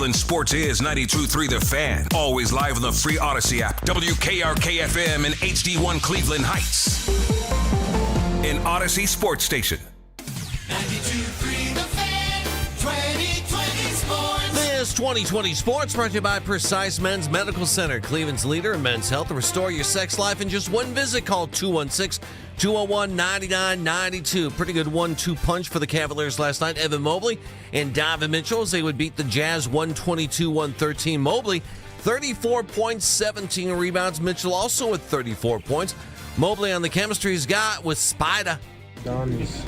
Cleveland sports is 92.3 The Fan. Always live on the free Odyssey app. WKRK-FM and HD1 Cleveland Heights. An Odyssey sports station. 92.3 The Fan, 2020 Sports. This 2020 Sports brought to you by Precise Men's Medical Center, Cleveland's leader in men's health. To restore your sex life in just one visit, call 216-201-9992. Pretty good 1-2 punch for the Cavaliers last night. Evan Mobley and Donovan Mitchell as they would beat the Jazz 122-113. Mobley, 34 points, 17 rebounds. Mitchell also with 34 points. Mobley on the chemistry he's got with Spider. Don has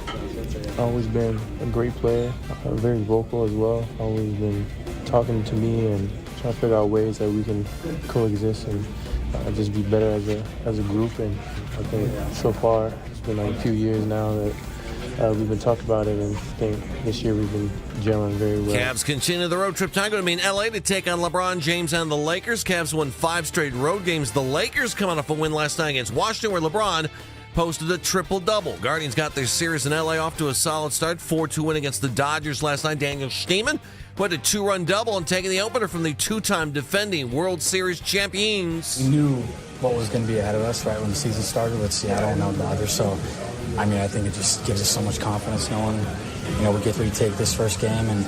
always been a great player, very vocal as well. Always been talking to me and trying to figure out ways that we can coexist and just be better as a group. And I think so far it's been like a few years now that we've been talking about it, and I think this year we've been gelling very well. Cavs continue the road trip. Time going to be in L.A. to take on LeBron James and the Lakers. Cavs won 5 straight road games. The Lakers coming off a win last night against Washington, where LeBron posted a triple-double. Guardians got their series in L.A. off to a solid start. 4-2 win against the Dodgers last night. Daniel Schneemann put a 2-run double and taking the opener from the 2-time defending World Series champions. We knew what was going to be ahead of us right when the season started with Seattle and now Dodgers. So, I mean, I think it just gives us so much confidence knowing, we get to retake this first game, and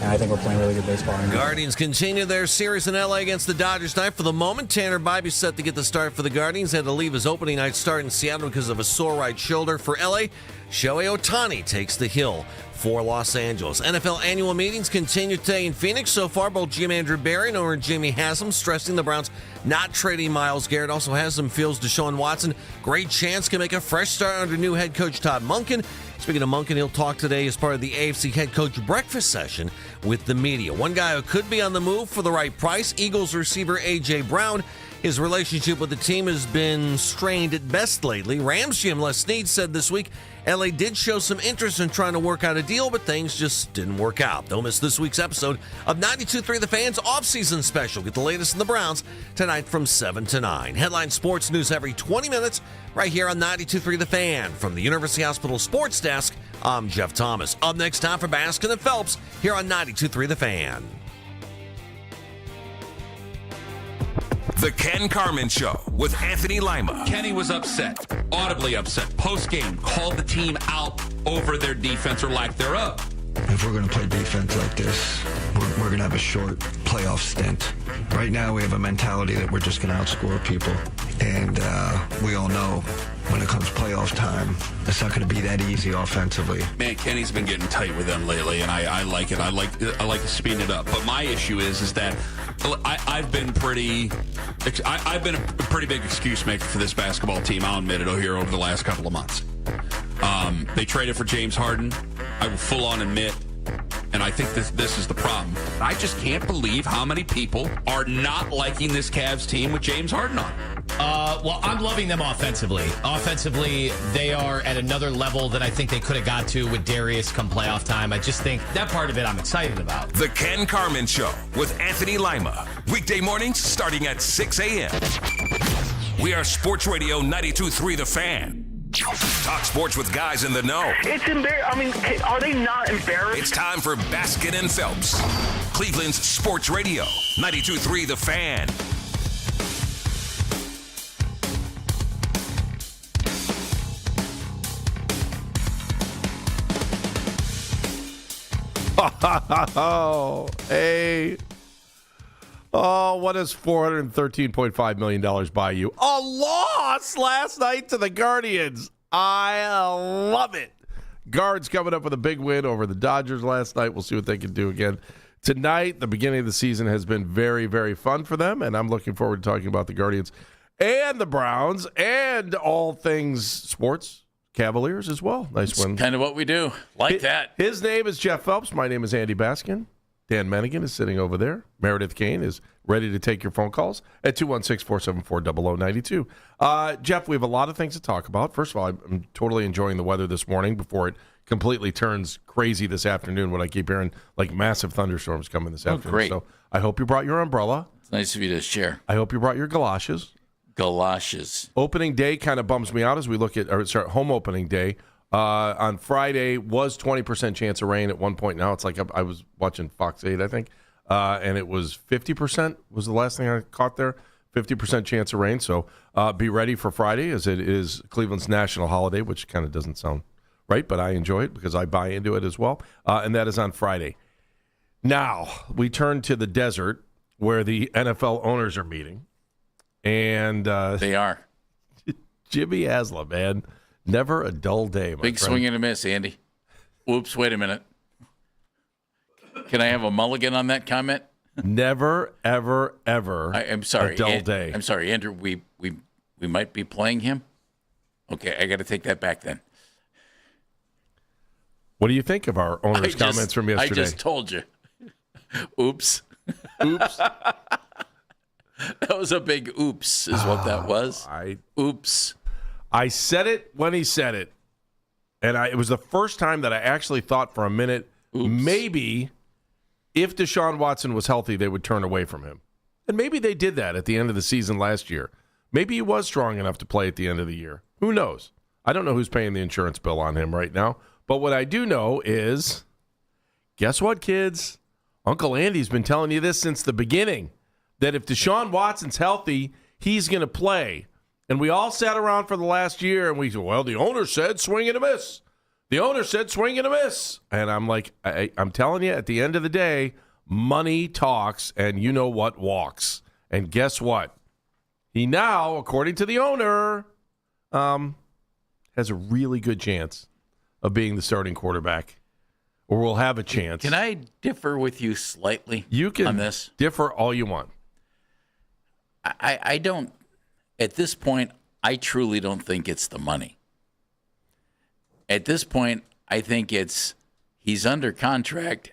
I think we're playing really good baseball right now. Guardians continue their series in L.A. against the Dodgers tonight. For the moment, Tanner Bybee set to get the start for the Guardians. Had to leave his opening night start in Seattle because of a sore right shoulder. For L.A., Shohei Ohtani takes the hill for Los Angeles. NFL annual meetings continue today in Phoenix. So far, both Jim Andrew Barry and owner Jimmy Haslam stressing the Browns not trading Myles Garrett. Also, Haslam feels Deshaun Watson great chance can make a fresh start under new head coach Todd Monkin. Speaking of Monkin, he'll talk today as part of the AFC head coach breakfast session with the media. One guy who could be on the move for the right price, Eagles receiver A.J. Brown. His relationship with the team has been strained at best lately. Rams GM Les Snead said this week LA did show some interest in trying to work out a deal, but things just didn't work out. Don't miss this week's episode of 92.3 The Fan's Offseason Special. Get the latest in the Browns tonight from 7 to 9. Headline sports news every 20 minutes right here on 92.3 The Fan. From the University Hospital Sports Desk, I'm Jeff Thomas. Up next, time for Baskin and Phelps here on 92.3 The Fan. The Ken Carman Show with Anthony Lima. Kenny was upset, audibly upset. Post-game, called the team out over their defense or lack thereof. If we're going to play defense like this, we're going to have a short playoff stint. Right now, we have a mentality that we're just going to outscore people. And we all know when it comes playoff time, it's not going to be that easy offensively. Man, Kenny's been getting tight with them lately, and I like it. I like speeding it up. But my issue is that I've been a pretty big excuse maker for this basketball team. I'll admit it here over the last couple of months. They traded for James Harden. I will full on admit, and I think this is the problem. I just can't believe how many people are not liking this Cavs team with James Harden on. Well, I'm loving them offensively. Offensively, they are at another level that I think they could have got to with Darius come playoff time. I just think that part of it I'm excited about. The Ken Carman Show with Anthony Lima. Weekday mornings starting at 6 a.m. We are Sports Radio 92.3 The Fan. Talk sports with guys in the know. It's embarrassing. I mean, are they not embarrassed? It's time for Baskin and Phelps. Cleveland's Sports Radio 92.3 The Fan. Hey. Oh, what does $413.5 million buy you? A loss last night to the Guardians. I love it. Guards coming up with a big win over the Dodgers last night. We'll see what they can do again tonight. The beginning of the season has been very, very fun for them, and I'm looking forward to talking about the Guardians and the Browns and all things sports. Cavaliers as well. Nice win. Kind of what we do. That. His name is Jeff Phelps. My name is Andy Baskin. Dan Mennigan is sitting over there. Meredith Kane is ready to take your phone calls at 216-474-0092. Jeff, we have a lot of things to talk about. First of all, I'm totally enjoying the weather this morning before it completely turns crazy this afternoon when I keep hearing like massive thunderstorms coming this afternoon. Great. So I hope you brought your umbrella. It's nice of you to share. I hope you brought your galoshes. Opening day kind of bums me out as we look at home opening day. On Friday was 20% chance of rain at one point. Now it's like I was watching Fox 8, I think. and it was 50% was the last thing I caught there. 50% chance of rain. So be ready for Friday, as it is Cleveland's national holiday, which kind of doesn't sound right, but I enjoy it because I buy into it as well. And that is on Friday. Now, we turn to the desert where the NFL owners are meeting. And they are. Jimmy Haslam, man. Never a dull day, my Big friend. swing and a miss, Andy. Oops, wait a minute. Can I have a mulligan on that comment? Never, ever, ever I'm sorry. a dull day. I'm sorry, Andrew. We might be playing him. Okay, I got to take that back then. What do you think of our owner's comments from yesterday? I just told you. Oops. Oops. That was a big oops, is what that was. Oops. I said it when he said it. And it was the first time that I actually thought for a minute, maybe if Deshaun Watson was healthy, they would turn away from him. And maybe they did that at the end of the season last year. Maybe he was strong enough to play at the end of the year. Who knows? I don't know who's paying the insurance bill on him right now. But what I do know is, guess what, kids? Uncle Andy's been telling you this since the beginning, that if Deshaun Watson's healthy, he's going to play. And we all sat around for the last year and we said, well, the owner said swing and a miss. The owner said swing and a miss. And I'm like, I'm telling you, at the end of the day, money talks and you know what walks. And guess what? He now, according to the owner, has a really good chance of being the starting quarterback. Or will have a chance. Can I differ with you slightly you can on this? Differ all you want. I don't, at this point, I truly don't think it's the money. At this point, I think he's under contract,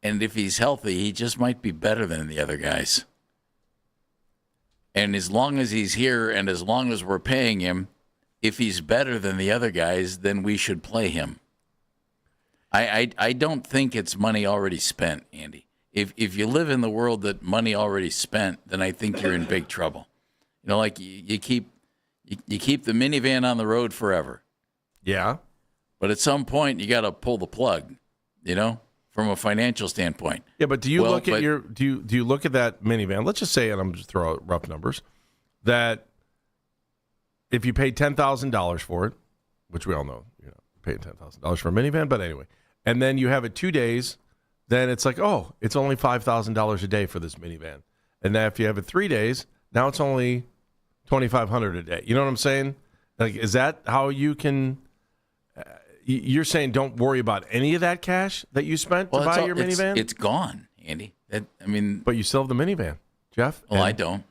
and if he's healthy, he just might be better than the other guys. And as long as he's here and as long as we're paying him, if he's better than the other guys, then we should play him. I don't think it's money already spent, Andy. If you live in the world that money already spent, then I think you're in big trouble. You know, like you keep the minivan on the road forever. Yeah. But at some point you got to pull the plug, you know, from a financial standpoint. Yeah, but do you look at do you look at that minivan? Let's just say, and I'm just throwing out rough numbers, that if you paid $10,000 for it, which we all know, paying $10,000 for a minivan, but anyway, and then you have it 2 days, then it's like, oh, it's only $5,000 a day for this minivan. And then if you have it 3 days, now it's only $2,500 a day. You know what I'm saying? Like, is that how you can? You're saying don't worry about any of that cash that you spent to buy your minivan? It's gone, Andy. But you still have the minivan, Jeff. Well, I don't.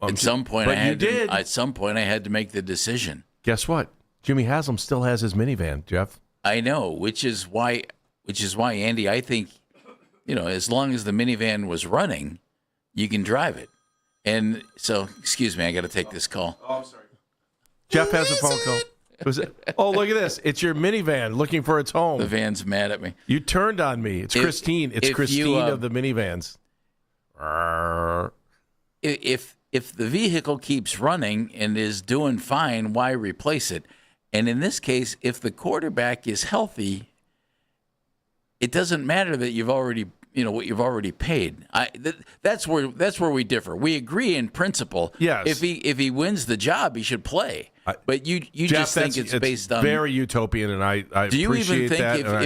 At some point, I had to make the decision. Guess what? Jimmy Haslam still has his minivan, Jeff. I know, which is why, Andy, I think, as long as the minivan was running, you can drive it. And so, excuse me, I got to take this call. Oh, I'm sorry. Jeff has a phone call. Oh, look at this. It's your minivan looking for its home. The van's mad at me. You turned on me. It's Christine. It's Christine of the minivans. If the vehicle keeps running and is doing fine, why replace it? And in this case, if the quarterback is healthy, it doesn't matter that you've already, what you've already paid. That's where we differ. We agree in principle. Yes. If he wins the job, he should play. But you Jeff, just think it's based on very utopian, and I do you appreciate even think that.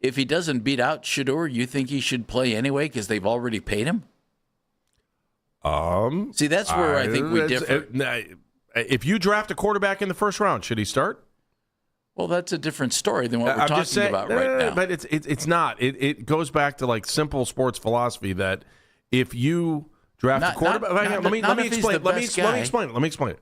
if he doesn't beat out Shedeur, you think he should play anyway because they've already paid him? See, that's where I think we differ. If you draft a quarterback in the first round, should he start? Well, that's a different story than what we're talking about right now. But it's not. It goes back to like simple sports philosophy that if you draft a quarterback, let me explain it.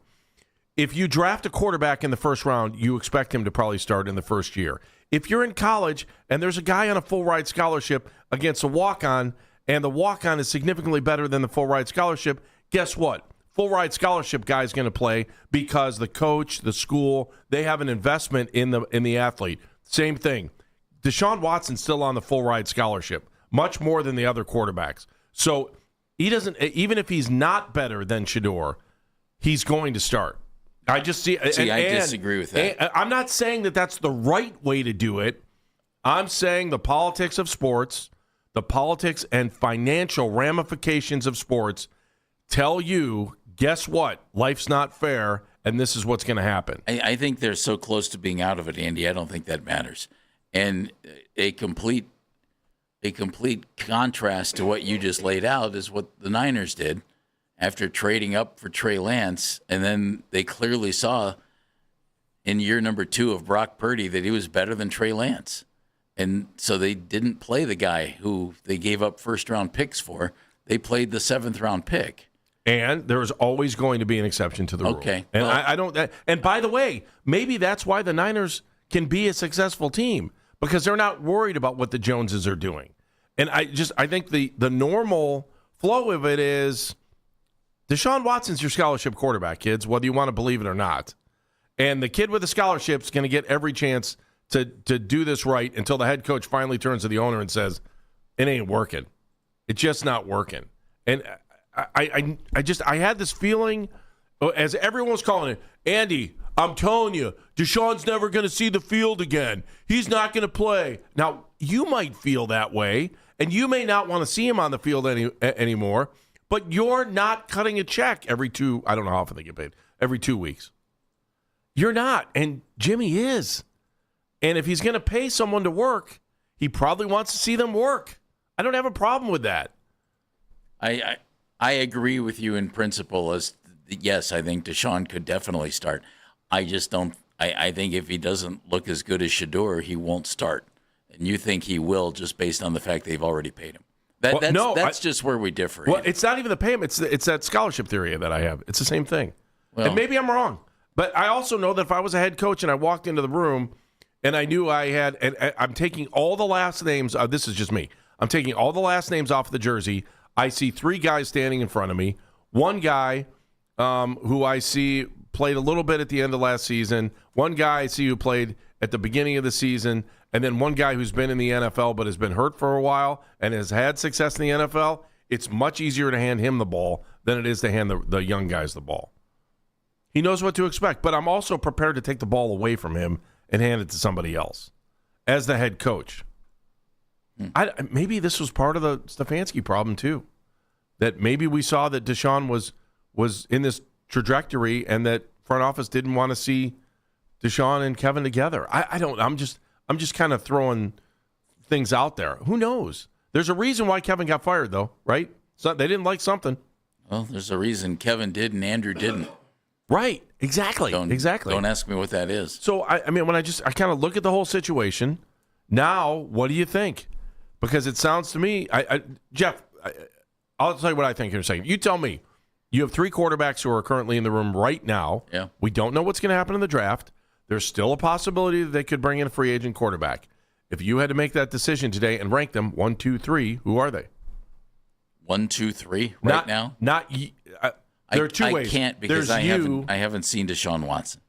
If you draft a quarterback in the first round, you expect him to probably start in the first year. If you're in college and there's a guy on a full ride scholarship against a walk-on, and the walk-on is significantly better than the full ride scholarship, guess what? Full ride scholarship guy is going to play because the coach, the school, they have an investment in the athlete. Same thing. Deshaun Watson's still on the full ride scholarship, much more than the other quarterbacks. So he doesn't, even if he's not better than Shedeur, he's going to start. I just see. I disagree with that. I'm not saying that that's the right way to do it. I'm saying the politics of sports the politics and financial ramifications of sports tell you, guess what? Life's not fair, and this is what's going to happen. I think they're so close to being out of it, Andy. I don't think that matters. And a complete contrast to what you just laid out is what the Niners did after trading up for Trey Lance, and then they clearly saw in year number 2 of Brock Purdy that he was better than Trey Lance. And so they didn't play the guy who they gave up first-round picks for. They played the 7th-round pick. And there is always going to be an exception to the rule. Okay. And well, I don't. And by the way, maybe that's why the Niners can be a successful team, because they're not worried about what the Joneses are doing. And I think the normal flow of it is Deshaun Watson's your scholarship quarterback, kids, whether you want to believe it or not. And the kid with the scholarship is going to get every chance to do this right until the head coach finally turns to the owner and says, it ain't working. It's just not working. And I had this feeling, as everyone was calling it, Andy, I'm telling you, Deshaun's never going to see the field again. He's not going to play. Now, you might feel that way, and you may not want to see him on the field anymore, but you're not cutting a check every I don't know how often they get paid, every 2 weeks. You're not, and Jimmy is. And if he's going to pay someone to work, he probably wants to see them work. I don't have a problem with that. I agree with you in principle. Yes, I think Deshaun could definitely start. I just don't. I think if he doesn't look as good as Shador, he won't start. And you think he will just based on the fact they've already paid him. That's just where we differ. Well, it's not even the payment. It's that scholarship theory that I have. It's the same thing. Well, and maybe I'm wrong. But I also know that if I was a head coach and I walked into the room and I knew I had, and I'm taking all the last names, this is just me. I'm taking all the last names off the jersey. I see 3 guys standing in front of me. One guy who I see played a little bit at the end of last season. One guy I see who played at the beginning of the season. And then one guy who's been in the NFL but has been hurt for a while and has had success in the NFL. It's much easier to hand him the ball than it is to hand the young guys the ball. He knows what to expect, but I'm also prepared to take the ball away from him and hand it to somebody else as the head coach. Maybe this was part of the Stefanski problem too, that maybe we saw that Deshaun was in this trajectory and that front office didn't want to see Deshaun and Kevin together. I'm just kind of throwing things out there. Who knows? There's a reason why Kevin got fired, though, right? So they didn't like something. Well, there's a reason Kevin did and Andrew didn't. Right. Exactly. Exactly. Don't ask me what that is. So, I mean, when I kind of look at the whole situation, now, what do you think? Because it sounds to me, Jeff, I'll tell you what I think in a second. You tell me. You have 3 quarterbacks who are currently in the room right now. Yeah. We don't know what's going to happen in the draft. There's still a possibility that they could bring in a free agent quarterback. If you had to make that decision today and rank them 1, 2, 3, who are they? 1, 2, 3 now? There are 2 ways. I can't because I haven't seen Deshaun Watson.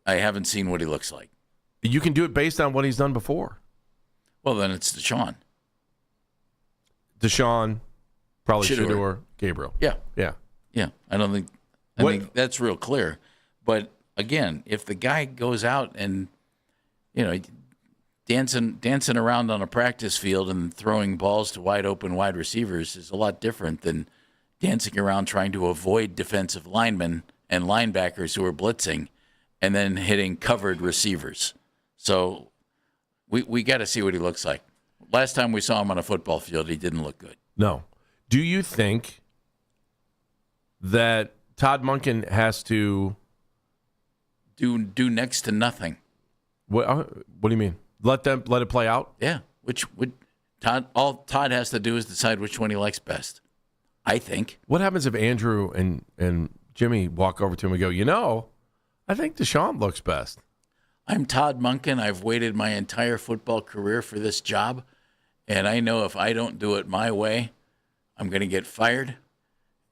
I haven't seen what he looks like. You can do it based on what he's done before. Well, then it's Deshaun. Deshaun, probably Shador, Gabriel. Yeah. Yeah. Yeah. I think that's real clear. But again, if the guy goes out and, dancing around on a practice field and throwing balls to wide open wide receivers is a lot different than dancing around trying to avoid defensive linemen and linebackers who are blitzing and then hitting covered receivers. So we got to see what he looks like. Last time we saw him on a football field, he didn't look good. No. Do you think that Todd Monkin has to do next to nothing? What do you mean? Let it play out? Yeah. All Todd has to do is decide which one he likes best, I think. What happens if Andrew and Jimmy walk over to him and go, I think Deshaun looks best? I'm Todd Monkin. I've waited my entire football career for this job, and I know if I don't do it my way, I'm going to get fired,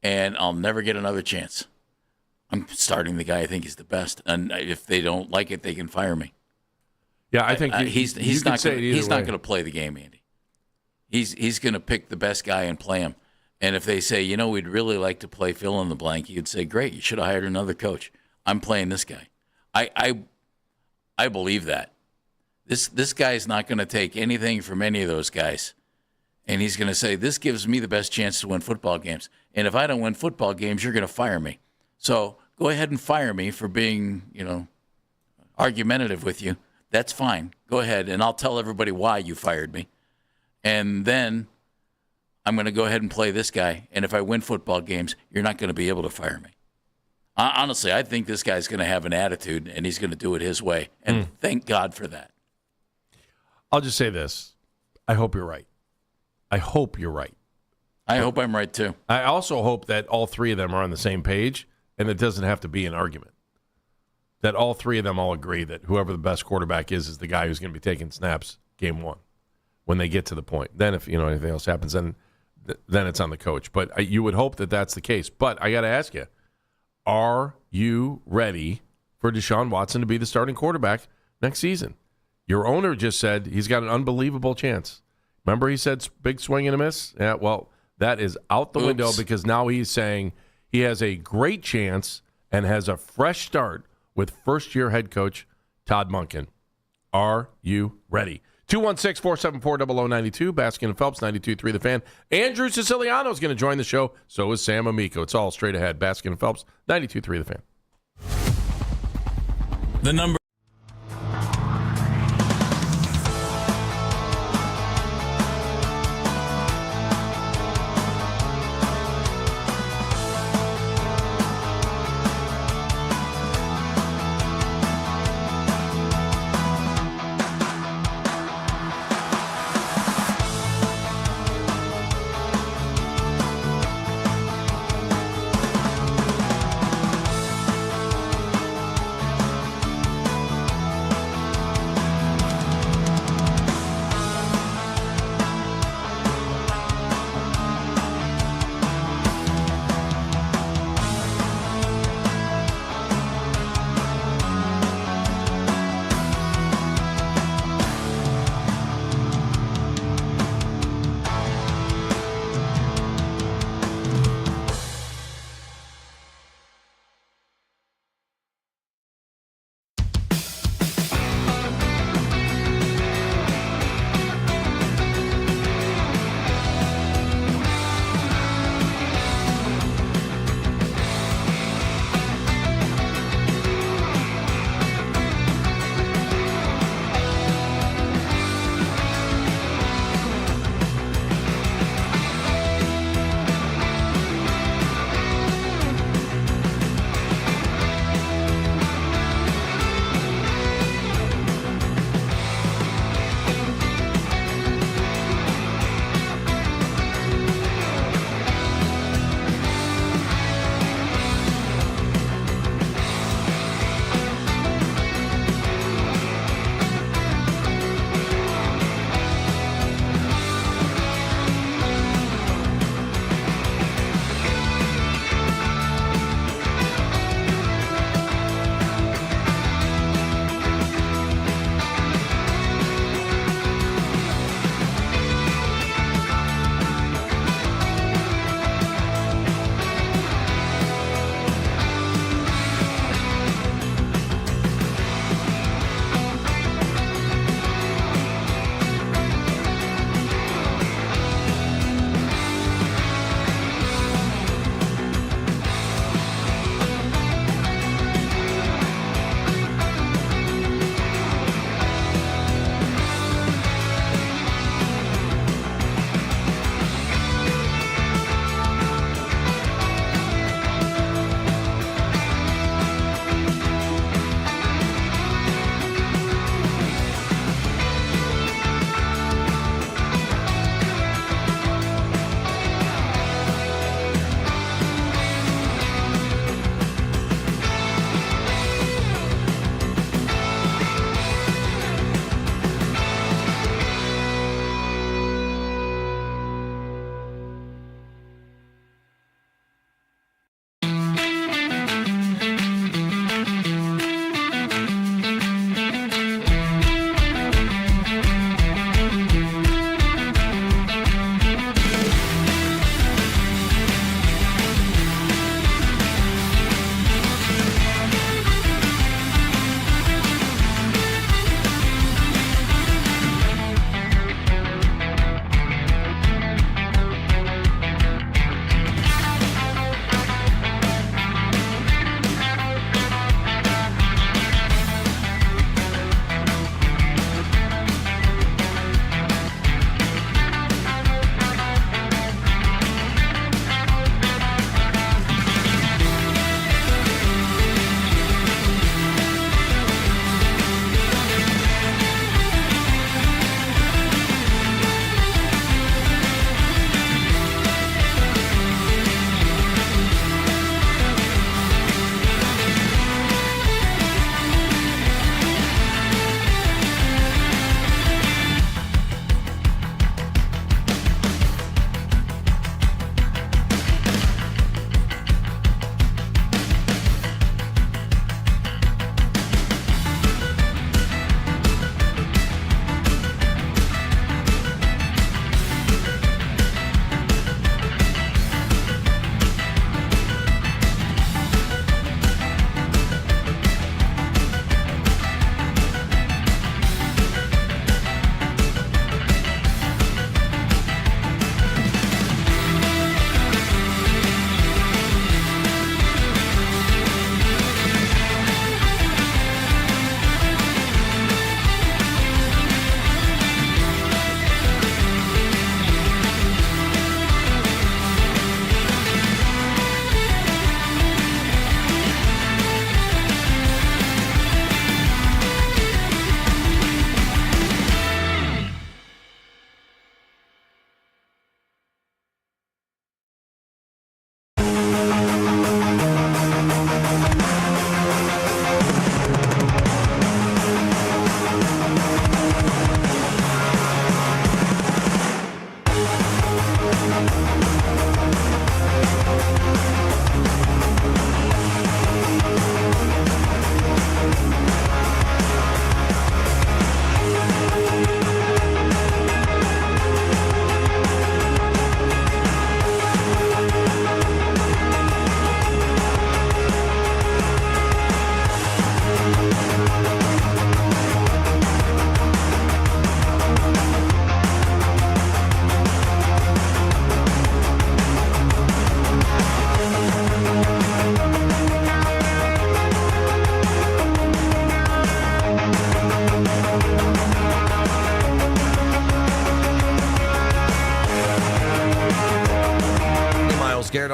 and I'll never get another chance. I'm starting the guy I think is the best, and if they don't like it, they can fire me. Yeah, I think he's not going to play the game, Andy. He's going to pick the best guy and play him. And if they say, we'd really like to play fill in the blank, he could say, great, you should have hired another coach. I'm playing this guy. I believe that. This guy's not going to take anything from any of those guys. And he's going to say, this gives me the best chance to win football games. And if I don't win football games, you're going to fire me. So go ahead and fire me for being, argumentative with you. That's fine. Go ahead, and I'll tell everybody why you fired me. And then I'm going to go ahead and play this guy. And if I win football games, you're not going to be able to fire me. Honestly, I think this guy's going to have an attitude, and he's going to do it his way. And thank God for that. I'll just say this. I hope you're right. I hope you're right. I hope I'm right, too. I also hope that all three of them are on the same page, and it doesn't have to be an argument. That all three of them all agree that whoever the best quarterback is the guy who's going to be taking snaps game one when they get to the point. Then if anything else happens, then it's on the coach. But you would hope that that's the case. But I got to ask you, are you ready for Deshaun Watson to be the starting quarterback next season? Your owner just said he's got an unbelievable chance. Remember he said big swing and a miss? Yeah, well, that is out the window because now he's saying he has a great chance and has a fresh start with first-year head coach Todd Monken. Are you ready? 216-474-0092, Baskin and Phelps, 92.3 The Fan. Andrew Siciliano is going to join the show. So is Sam Amico. It's all straight ahead. Baskin and Phelps, 92.3 The Fan. The number.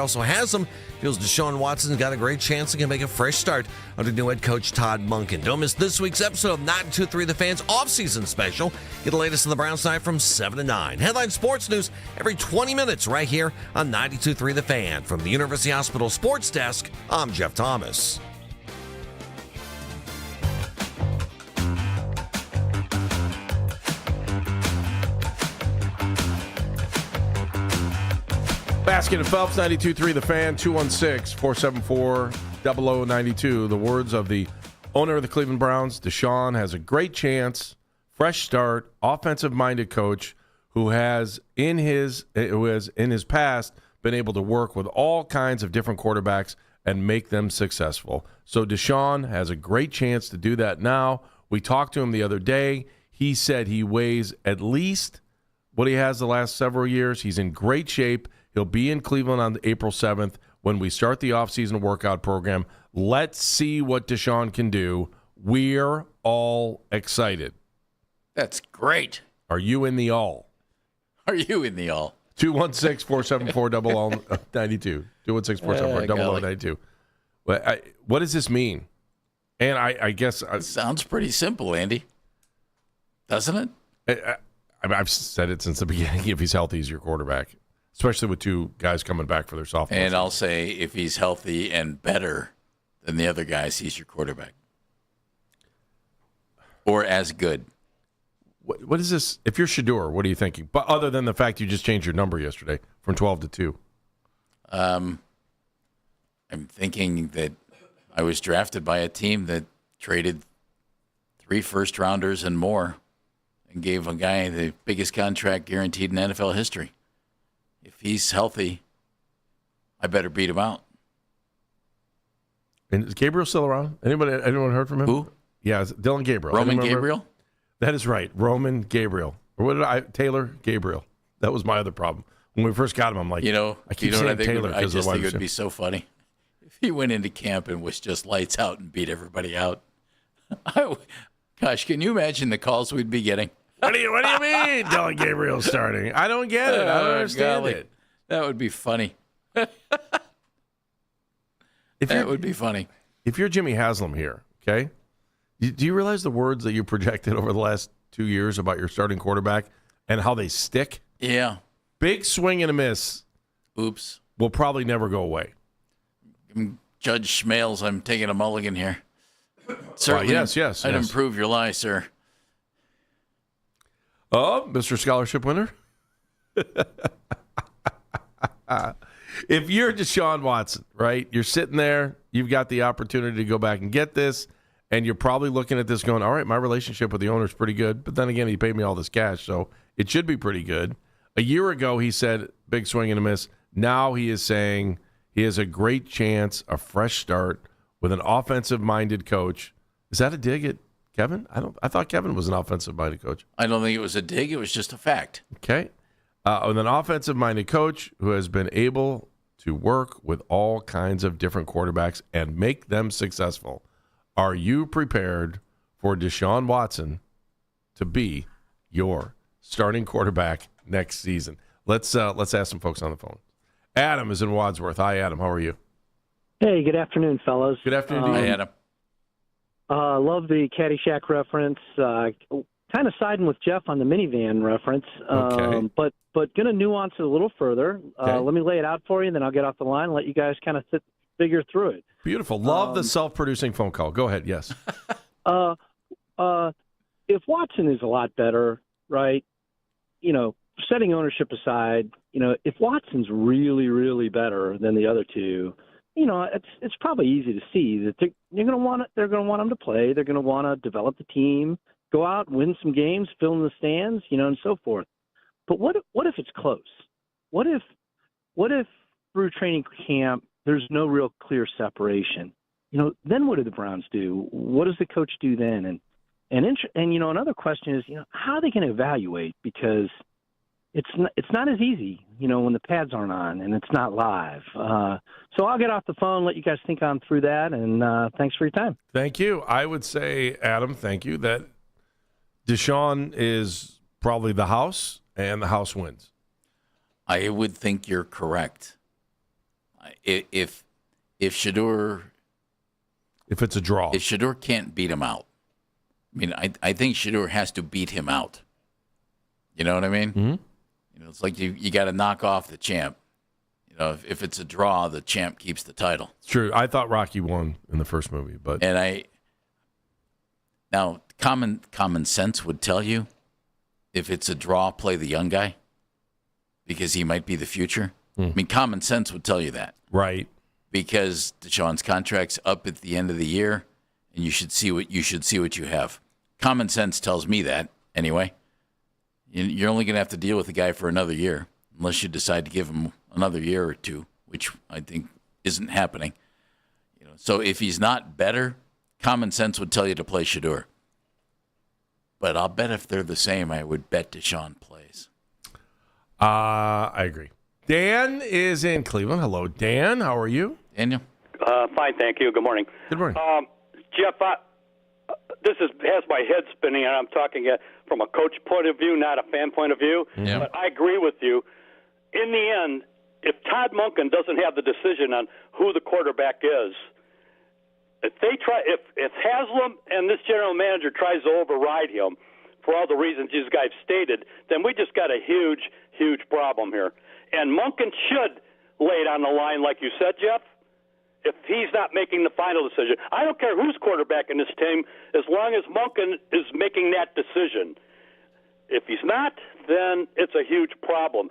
also has him. Feels Deshaun Watson's got a great chance and can make a fresh start under new head coach Todd Monkin. Don't miss this week's episode of 92.3 The Fan's Offseason Special. Get the latest on the Browns side from 7 to 9. Headline sports news every 20 minutes right here on 92.3 The Fan. From the University Hospital Sports Desk, I'm Jeff Thomas. Baskin and Phelps, 92.3 The Fan, 216-474-0092. The words of the owner of the Cleveland Browns, Deshaun, has a great chance, fresh start, offensive-minded coach who has in his past been able to work with all kinds of different quarterbacks and make them successful. So Deshaun has a great chance to do that now. We talked to him the other day. He said he weighs at least what he has the last several years. He's in great shape. He'll be in Cleveland on April 7th when we start the offseason workout program. Let's see what Deshaun can do. We're all excited. That's great. Are you in the all? Are you in the all? 216-474-0092. 216-474-0092. What does this mean? And I guess... It sounds pretty simple, Andy. Doesn't it? I've said it since the beginning. If he's healthy, he's your quarterback. Especially with two guys coming back for their sophomore And season. I'll say if he's healthy and better than the other guys, he's your quarterback. Or as good. What is this? If you're Shador, what are you thinking? But other than the fact you just changed your number yesterday from 12 to 2. I'm thinking that I was drafted by a team that traded 3 first-rounders and more and gave a guy the biggest contract guaranteed in NFL history. If he's healthy, I better beat him out. And is Gabriel still around? Anyone heard from him? Who? Yeah, it's Dylan Gabriel. Roman Gabriel? That is right. Roman Gabriel. Or what did Taylor Gabriel. That was my other problem. When we first got him, I'm like, I keep saying Taylor I because just of the think it would be so funny if he went into camp and was just lights out and beat everybody out. Gosh, can you imagine the calls we'd be getting? What do you mean Dylan Gabriel's starting? I don't get it. I don't understand it. That would be funny. That would be funny. If you're Jimmy Haslam here, okay, do you realize the words that you projected over the last 2 years about your starting quarterback and how they stick? Yeah. Big swing and a miss. Oops. Will probably never go away. Judge Schmales, I'm taking a mulligan here. Certainly, yes. I'd improve your lie, sir. Oh, Mr. Scholarship winner. If you're Deshaun Watson, right, you're sitting there, you've got the opportunity to go back and get this, and you're probably looking at this going, all right, my relationship with the owner is pretty good, but then again, he paid me all this cash, so it should be pretty good. A year ago, he said, big swing and a miss. Now he is saying he has a great chance, a fresh start with an offensive-minded coach. Is that a dig at Kevin? I thought Kevin was an offensive-minded coach. I don't think it was a dig. It was just a fact. Okay. With an offensive-minded coach who has been able to work with all kinds of different quarterbacks and make them successful. Are you prepared for Deshaun Watson to be your starting quarterback next season? Let's ask some folks on the phone. Adam is in Wadsworth. Hi, Adam. How are you? Hey, good afternoon, fellas. Good afternoon. Hi, Adam. Love the Caddyshack reference. Kind of siding with Jeff on the minivan reference, Okay. but going to nuance it a little further. Okay. Let me lay it out for you, and then I'll get off the line and let you guys kind of figure through it. Beautiful. Love the self-producing phone call. Go ahead. Yes. If Watson is a lot better, right, setting ownership aside, if Watson's really, really better than the other two, it's probably easy to see that they're going to want him to play. They're going to want to develop the team, go out, win some games, fill in the stands, and so forth. But what if it's close? What if through training camp there's no real clear separation? Then what do the Browns do? What does the coach do then? And another question is, how are they going to evaluate? Because it's not as easy, when the pads aren't on and it's not live. So I'll get off the phone, let you guys think on through that, and thanks for your time. Thank you. I would say, Adam, thank you, that Deshaun is probably the house, and the house wins. I would think you're correct. If Shedeur, if it's a draw, if Shedeur can't beat him out, I mean, I think Shedeur has to beat him out. You know what I mean? Mm-hmm. It's like you got to knock off the champ. If it's a draw, the champ keeps the title. It's true. I thought Rocky won in the first movie, but now common sense would tell you, if it's a draw, play the young guy because he might be the future. I mean, common sense would tell you that, right? Because Deshaun's contract's up at the end of the year, and you should see what you have. Common sense tells me that anyway. You're only going to have to deal with the guy for another year, unless you decide to give him another year or two, which I think isn't happening. So if he's not better, common sense would tell you to play Shedeur. But I'll bet if they're the same, I would bet Deshaun plays. I agree. Dan is in Cleveland. Hello, Dan. How are you? Daniel? Fine, thank you. Good morning. Good morning. Jeff, this has my head spinning, and I'm talking from a coach point of view, not a fan point of view. Yeah. But I agree with you. In the end, if Todd Monkin doesn't have the decision on who the quarterback is, if Haslam and this general manager tries to override him for all the reasons these guys stated, then we just got a huge, huge problem here. And Monkin should lay it on the line, like you said, Jeff, if he's not making the final decision. I don't care who's quarterback in this team, as long as Monkin is making that decision. If he's not, then it's a huge problem.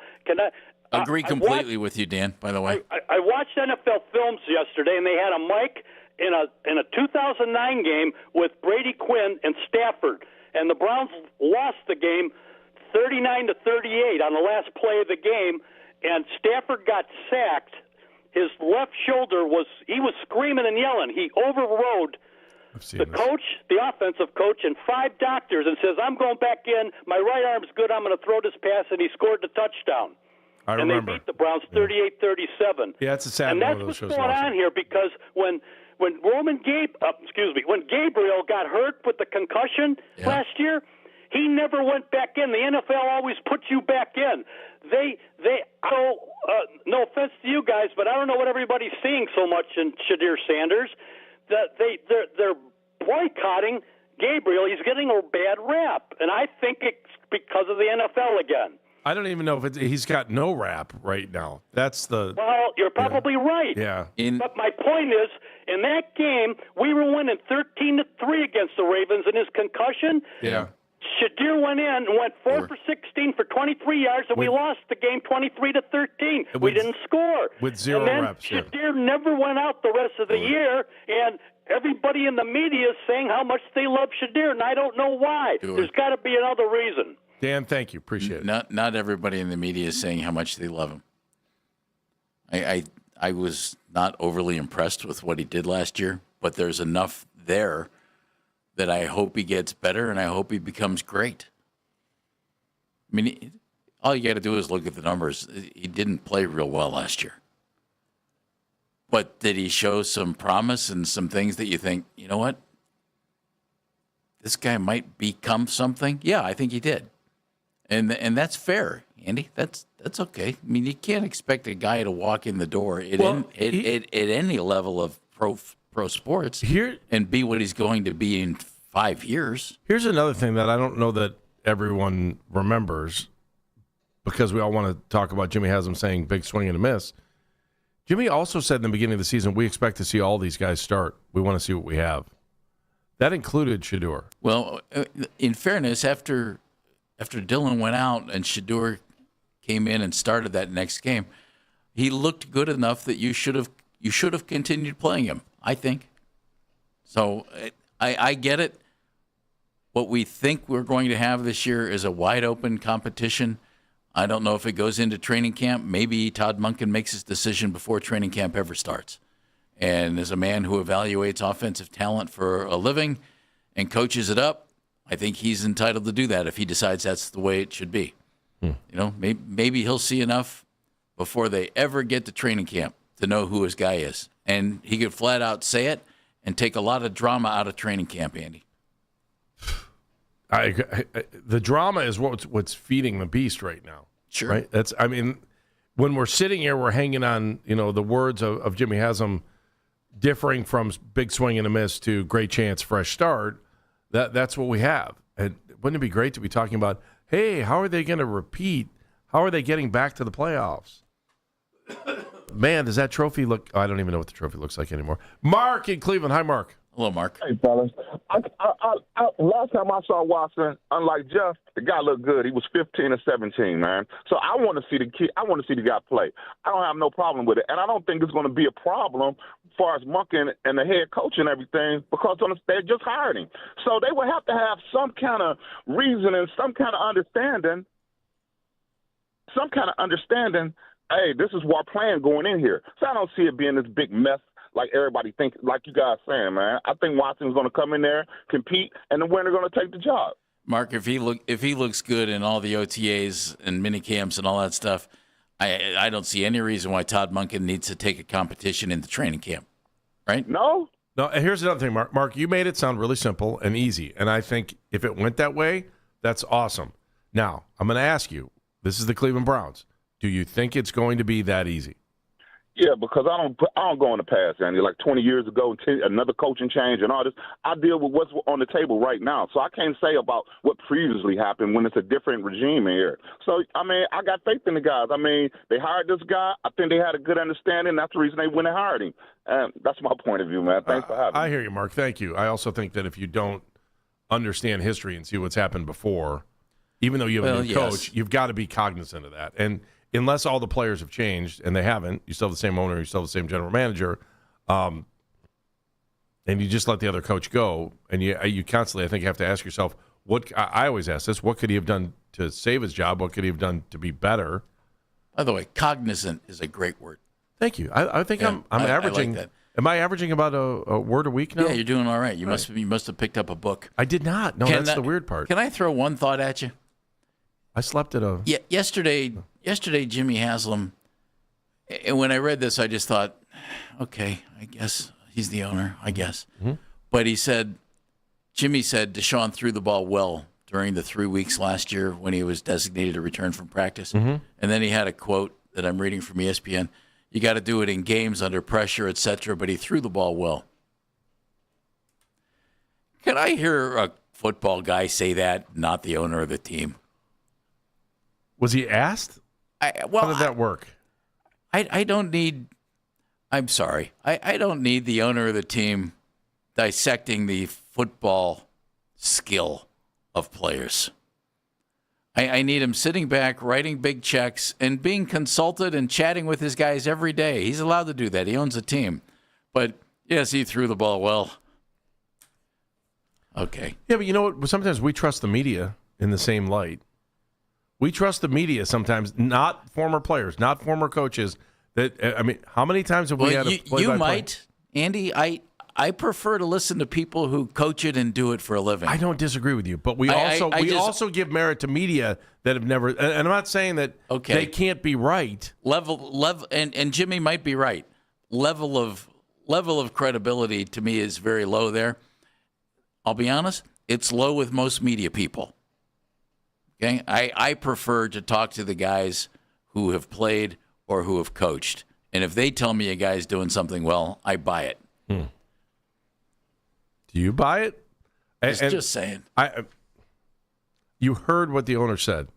Agree completely with you, Dan, by the way. I watched NFL Films yesterday, and they had a mic in a 2009 game with Brady Quinn and Stafford, and the Browns lost the game 39-38 on the last play of the game, and Stafford got sacked. His left shoulder was screaming and yelling. He overrode the coach, the offensive coach, and 5 doctors and says, I'm going back in. My right arm's good. I'm going to throw this pass, and he scored the touchdown. I remember. They beat the Browns 38-37. Yeah, it's a sad and one that's of those what's shows going on here, because when Gabriel got hurt with the concussion last year, he never went back in. The NFL always puts you back in. No offense to you guys, but I don't know what everybody's seeing so much in Shedeur Sanders. That they're boycotting Gabriel. He's getting a bad rap, and I think it's because of the NFL again. I don't even know if he's got no rap right now. Well, you're probably right. Yeah. But my point is, in that game, we were winning 13-3 against the Ravens in his concussion. Yeah. Shedeur went in and went 4 for 16 for 23 yards, and we lost the game 23-13. We didn't score. With 0 and then reps. Shedeur never went out the rest of the year, and everybody in the media is saying how much they love Shedeur, and I don't know why. There's got to be another reason. Dan, thank you. Appreciate it. Not everybody in the media is saying how much they love him. I was not overly impressed with what he did last year, but there's enough there that I hope he gets better, and I hope he becomes great. I mean, all you got to do is look at the numbers. He didn't play real well last year. But did he show some promise and some things that you think, you know what? This guy might become something? Yeah, I think he did. And that's fair, Andy. That's okay. I mean, you can't expect a guy to walk in the door at any level of pro sports and be what he's going to be in 5 years. Here's another thing that I don't know that everyone remembers, because we all want to talk about Jimmy Haslam saying big swing and a miss. Jimmy also said in the beginning of the season, we expect to see all these guys start. We want to see what we have. That included Shedeur. Well, in fairness, after Dillon went out and Shedeur came in and started that next game, he looked good enough that you should have continued playing him, I think. So I get it. What we think we're going to have this year is a wide open competition. I don't know if it goes into training camp. Maybe Todd Monkin makes his decision before training camp ever starts. And as a man who evaluates offensive talent for a living and coaches it up, I think he's entitled to do that if he decides that's the way it should be. You know, maybe he'll see enough before they ever get to training camp to know who his guy is. And he could flat out say it and take a lot of drama out of training camp, Andy. The drama is what's feeding the beast right now. Sure. Right? when we're sitting here, we're hanging on, the words of Jimmy Haslam differing from big swing and a miss to great chance, fresh start. That's what we have. And wouldn't it be great to be talking about, hey, how are they going to repeat? How are they getting back to the playoffs? Man, does that trophy look... I don't even know what the trophy looks like anymore. Mark in Cleveland. Hi, Mark. Hello, Mark. Hey, fellas. Last time I saw Watson, unlike Jeff, the guy looked good. He was 15 or 17, man. So I want to see the kid. I want to see the guy play. I don't have no problem with it, and I don't think it's going to be a problem as far as Monkin and the head coach and everything because they just hired him. So they would have to have some kind of reason and some kind of understanding. Hey, this is our plan going in here. So I don't see it being this big mess like everybody thinks, like you guys saying, man. I think Watson's going to come in there, compete, and the winner going to take the job. Mark, if he looks good in all the OTAs and mini camps and all that stuff, I don't see any reason why Todd Monkin needs to take a competition in the training camp, right? No. And here's another thing, Mark. Mark, you made it sound really simple and easy, and I think if it went that way, that's awesome. Now, I'm going to ask you, this is the Cleveland Browns. Do you think it's going to be that easy? Yeah, because I don't go in the past, Andy. Like 20 years ago, another coaching change and all this. I deal with what's on the table right now. So I can't say about what previously happened when it's a different regime in here. So, I got faith in the guys. They hired this guy. I think they had a good understanding. That's the reason they went and hired him. And that's my point of view, man. Thanks for having me. I hear you, Mark. Thank you. I also think that if you don't understand history and see what's happened before, even though you have a new coach, you've got to be cognizant of that. And unless all the players have changed, and they haven't, you still have the same owner, you still have the same general manager, and you just let the other coach go, and you constantly, I think, have to ask yourself, I always ask this, what could he have done to save his job? What could he have done to be better? By the way, cognizant is a great word. Thank you. I think I'm averaging. I like that. Am I averaging about a word a week now? Yeah, you're doing all right. You must have picked up a book. I did not. No, that's the weird part. Can I throw one thought at you? I slept at a... Yesterday, Jimmy Haslam, and when I read this, I just thought, okay, I guess he's the owner, I guess. Mm-hmm. But Jimmy said Deshaun threw the ball well during the 3 weeks last year when he was designated to return from practice. Mm-hmm. And then he had a quote that I'm reading from ESPN. You got to do it in games under pressure, etc., but he threw the ball well. Can I hear a football guy say that, not the owner of the team? Was he asked? How did that work? I don't need – I'm sorry. I don't need the owner of the team dissecting the football skill of players. I need him sitting back, writing big checks, and being consulted and chatting with his guys every day. He's allowed to do that. He owns a team. But, yes, he threw the ball well. Okay. Yeah, but you know what? Sometimes we trust the media in the same light. We trust the media sometimes, not former players, not former coaches. How many times have we had a play-by-play? You might, Andy. I prefer to listen to people who coach it and do it for a living. I don't disagree with you, but we also give merit to media that have never. And I'm not saying that they can't be right. Level, and Jimmy might be right. Level of credibility to me is very low there. I'll be honest, it's low with most media people. Okay, I prefer to talk to the guys who have played or who have coached. And if they tell me a guy's doing something well, I buy it. Do you buy it? Just saying. You heard what the owner said.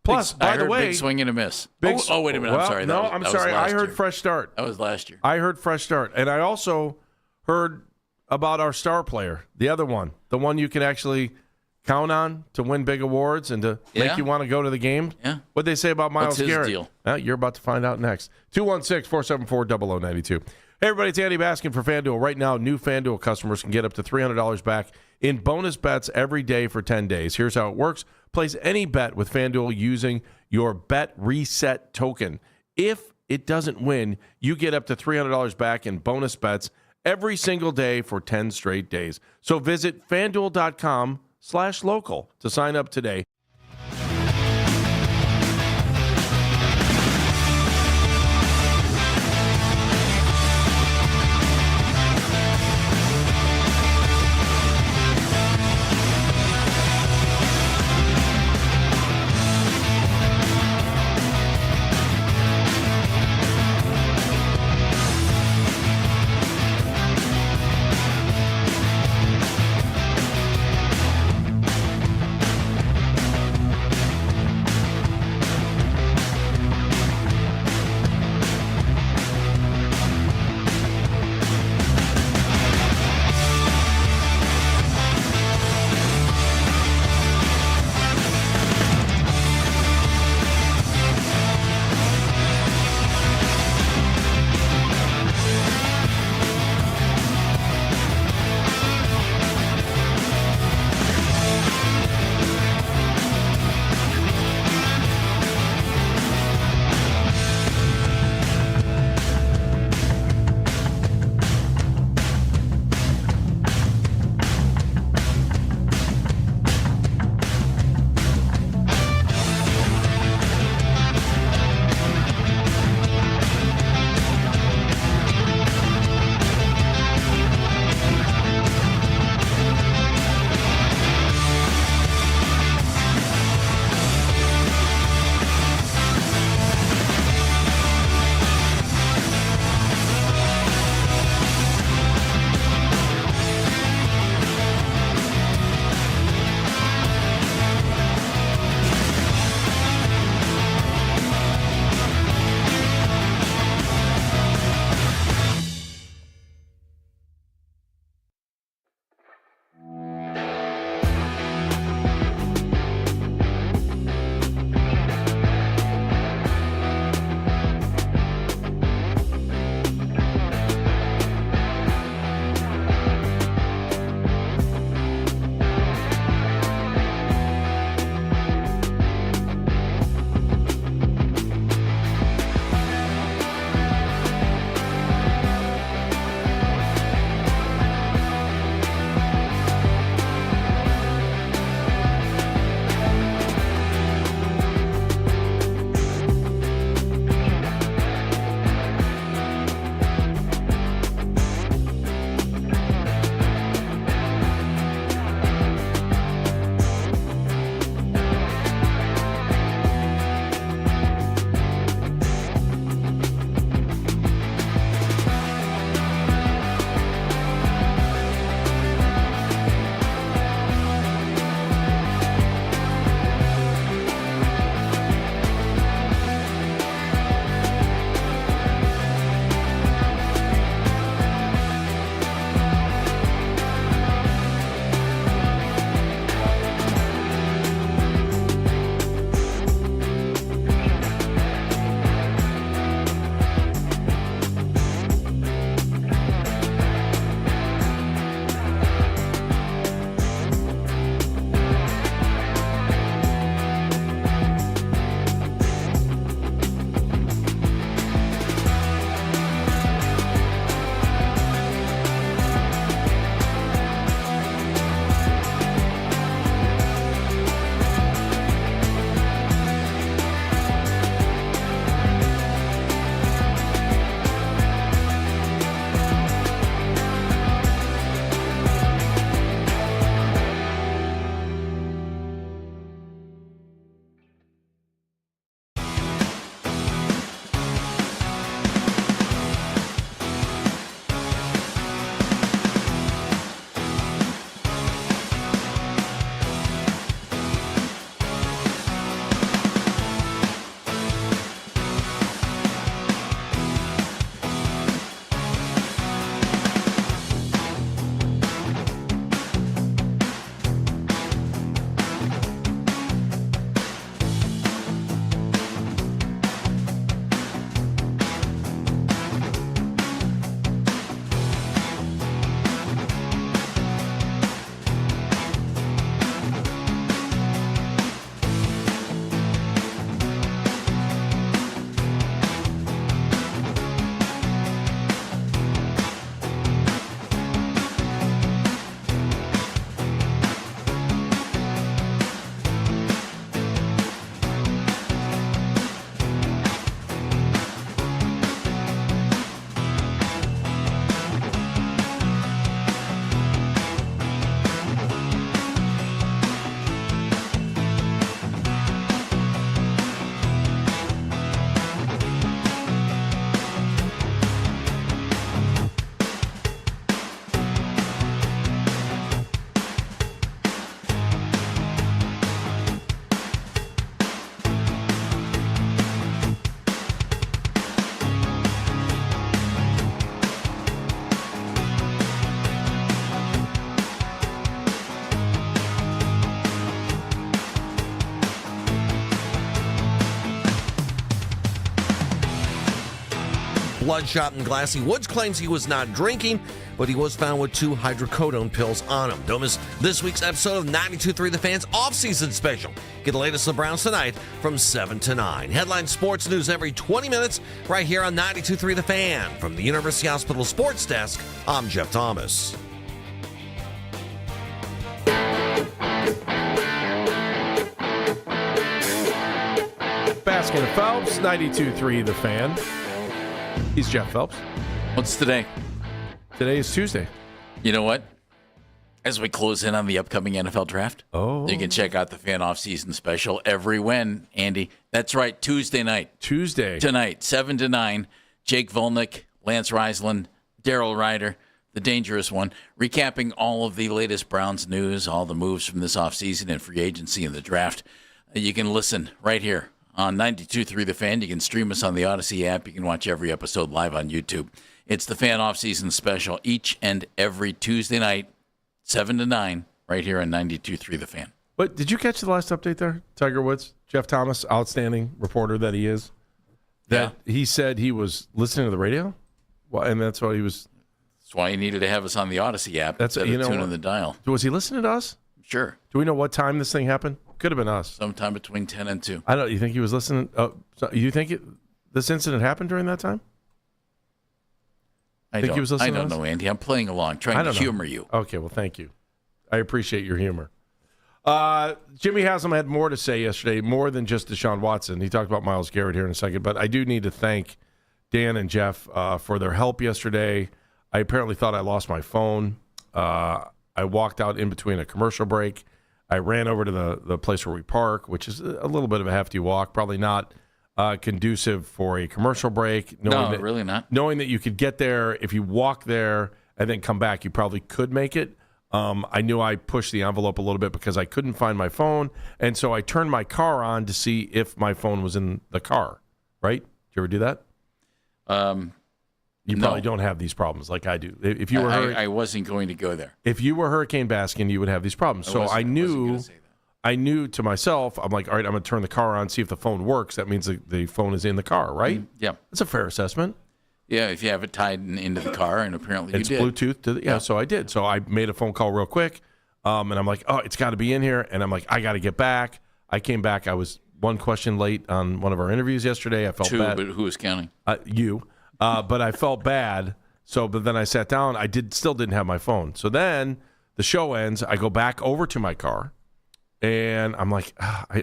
Plus, by the way, big swing and a miss. Wait a minute. I'm sorry. I'm sorry. I heard fresh start. That was last year. I heard fresh start. And I also heard about our star player, the other one, the one you can actually count on to win big awards and to make you want to go to the game. Yeah. What'd they say about Myles Garrett? What's his deal? You're about to find out next. 216-474-0092. Hey, everybody, it's Andy Baskin for FanDuel. Right now, new FanDuel customers can get up to $300 back in bonus bets every day for 10 days. Here's how it works. Place any bet with FanDuel using your Bet Reset token. If it doesn't win, you get up to $300 back in bonus bets every single day for 10 straight days. So visit FanDuel.com/local to sign up today. bloodshot and glassy. Woods claims he was not drinking, but he was found with 2 hydrocodone pills on him. Don't miss this week's episode of 92.3 The Fan's Offseason Special. Get the latest of the Browns tonight from 7 to 9. Headline sports news every 20 minutes right here on 92.3 The Fan. From the University Hospital Sports Desk, I'm Jeff Thomas. Baskin and Phelps, 92.3 The Fan. He's Jeff Phelps. What's today? Today is Tuesday. You know what? As we close in on the upcoming NFL draft, you can check out the Fan Offseason Special every when, Andy. That's right, Tuesday night. Tonight, 7 to 9. Jake Volnick, Lance Reisland, Darryl Ryder, the dangerous one, recapping all of the latest Browns news, all the moves from this offseason and free agency and the draft. You can listen right here on 92.3 The Fan. You can stream us on the Odyssey app. You can watch every episode live on YouTube. It's the Fan Offseason Special each and every Tuesday night, 7 to 9, right here on 92.3 The Fan. But did you catch the last update there? Tiger Woods, Jeff Thomas, outstanding reporter that he is, that he said he was listening to the radio? Well, and that's why he was. That's why he needed to have us on the Odyssey app. That's tuning the dial. Was he listening to us? Sure. Do we know what time this thing happened? Could have been us. Sometime between 10 and 2. I don't. You think he was listening? You think this incident happened during that time? I don't know, Andy. I'm playing along, trying to humor you. Okay, well, thank you. I appreciate your humor. Jimmy Haslam had more to say yesterday, more than just Deshaun Watson. He talked about Myles Garrett here in a second, but I do need to thank Dan and Jeff for their help yesterday. I apparently thought I lost my phone. I walked out in between a commercial break. I ran over to the place where we park, which is a little bit of a hefty walk, probably not conducive for a commercial break. Really not. Knowing that you could get there, if you walk there and then come back, you probably could make it. I knew I pushed the envelope a little bit because I couldn't find my phone, and so I turned my car on to see if my phone was in the car. Right? Did you ever do that? You probably don't have these problems like I do. If you were, I wasn't going to go there. If you were Hurricane Baskin, you would have these problems. So I knew to myself, I'm like, all right, I'm going to turn the car on, see if the phone works. That means the phone is in the car, right? Yeah. That's a fair assessment. Yeah, if you have it tied into the car, and apparently you did. It's Bluetooth. So I did. So I made a phone call real quick, and I'm like, oh, it's got to be in here. And I'm like, I got to get back. I came back. I was one question late on one of our interviews yesterday. I felt bad. But who was counting? You. But I felt bad. But then I sat down. I still didn't have my phone. So then the show ends. I go back over to my car, and I'm like,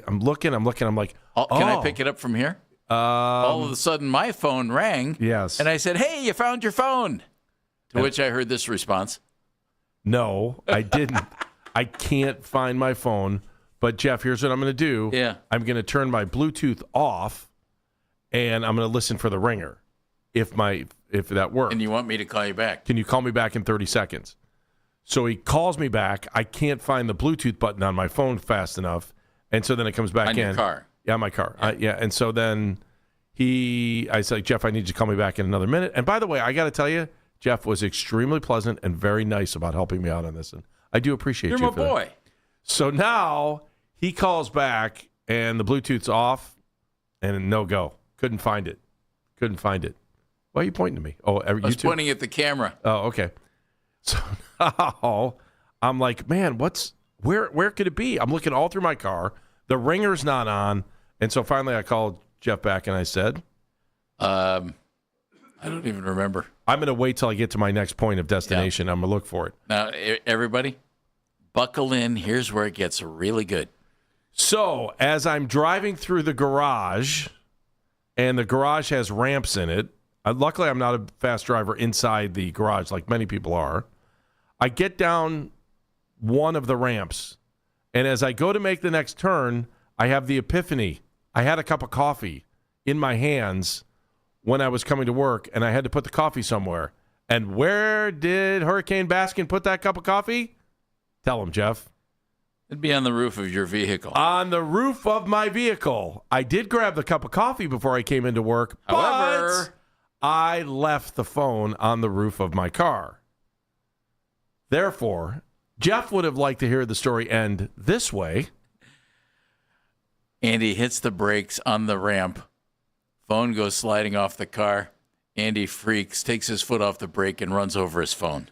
I'm looking. I'm like, can I pick it up from here? All of a sudden, my phone rang. Yes. And I said, hey, you found your phone. To which I heard this response. No, I didn't. I can't find my phone. But, Jeff, here's what I'm going to do. Yeah. I'm going to turn my Bluetooth off, and I'm going to listen for the ringer if that works. And you want me to call you back? Can you call me back in 30 seconds? So he calls me back. I can't find the Bluetooth button on my phone fast enough. And so then it comes back in. On your car? Yeah, my car. And so then I said, Jeff, I need you to call me back in another minute. And by the way, I got to tell you, Jeff was extremely pleasant and very nice about helping me out on this. And I do appreciate you. You're my boy. So now he calls back and the Bluetooth's off and no go. Couldn't find it. Why are you pointing to me? Oh, I was pointing at the camera. Oh, okay. So now I'm like, man, where could it be? I'm looking all through my car. The ringer's not on. And so finally I called Jeff back and I said, I don't even remember. I'm going to wait till I get to my next point of destination. I'm going to look for it. Now, everybody, buckle in. Here's where it gets really good. So as I'm driving through the garage, and the garage has ramps in it, luckily I'm not a fast driver inside the garage like many people are. I get down one of the ramps, and as I go to make the next turn, I have the epiphany. I had a cup of coffee in my hands when I was coming to work, and I had to put the coffee somewhere. And where did Hurricane Baskin put that cup of coffee? Tell him, Jeff. It'd be on the roof of your vehicle. On the roof of my vehicle. I did grab the cup of coffee before I came into work, However, but I left the phone on the roof of my car. Therefore, Jeff would have liked to hear the story end this way. Andy hits the brakes on the ramp. Phone goes sliding off the car. Andy freaks, takes his foot off the brake, and runs over his phone.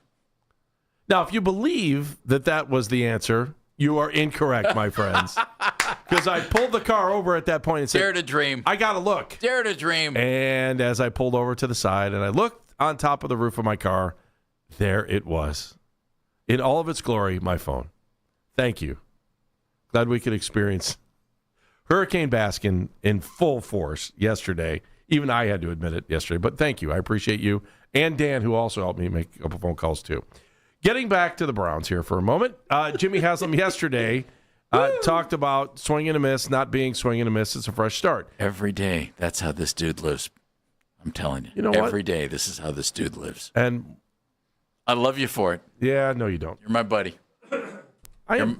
Now, if you believe that that was the answer, you are incorrect, my friends. Because I pulled the car over at that point and said, Dare to dream. I got to look. Dare to dream. And as I pulled over to the side and I looked on top of the roof of my car, there it was. In all of its glory, my phone. Thank you. Glad we could experience Hurricane Baskin in full force yesterday. Even I had to admit it yesterday. But thank you. I appreciate you. And Dan, who also helped me make a couple phone calls, too. Getting back to the Browns here for a moment. Jimmy Haslam yesterday talked about swing and a miss, not being swing and a miss. It's a fresh start. Every day, that's how this dude lives. I'm telling you. You know Every what? day, this is how this dude lives. And I love you for it. yeah, no, you don't. You're my buddy.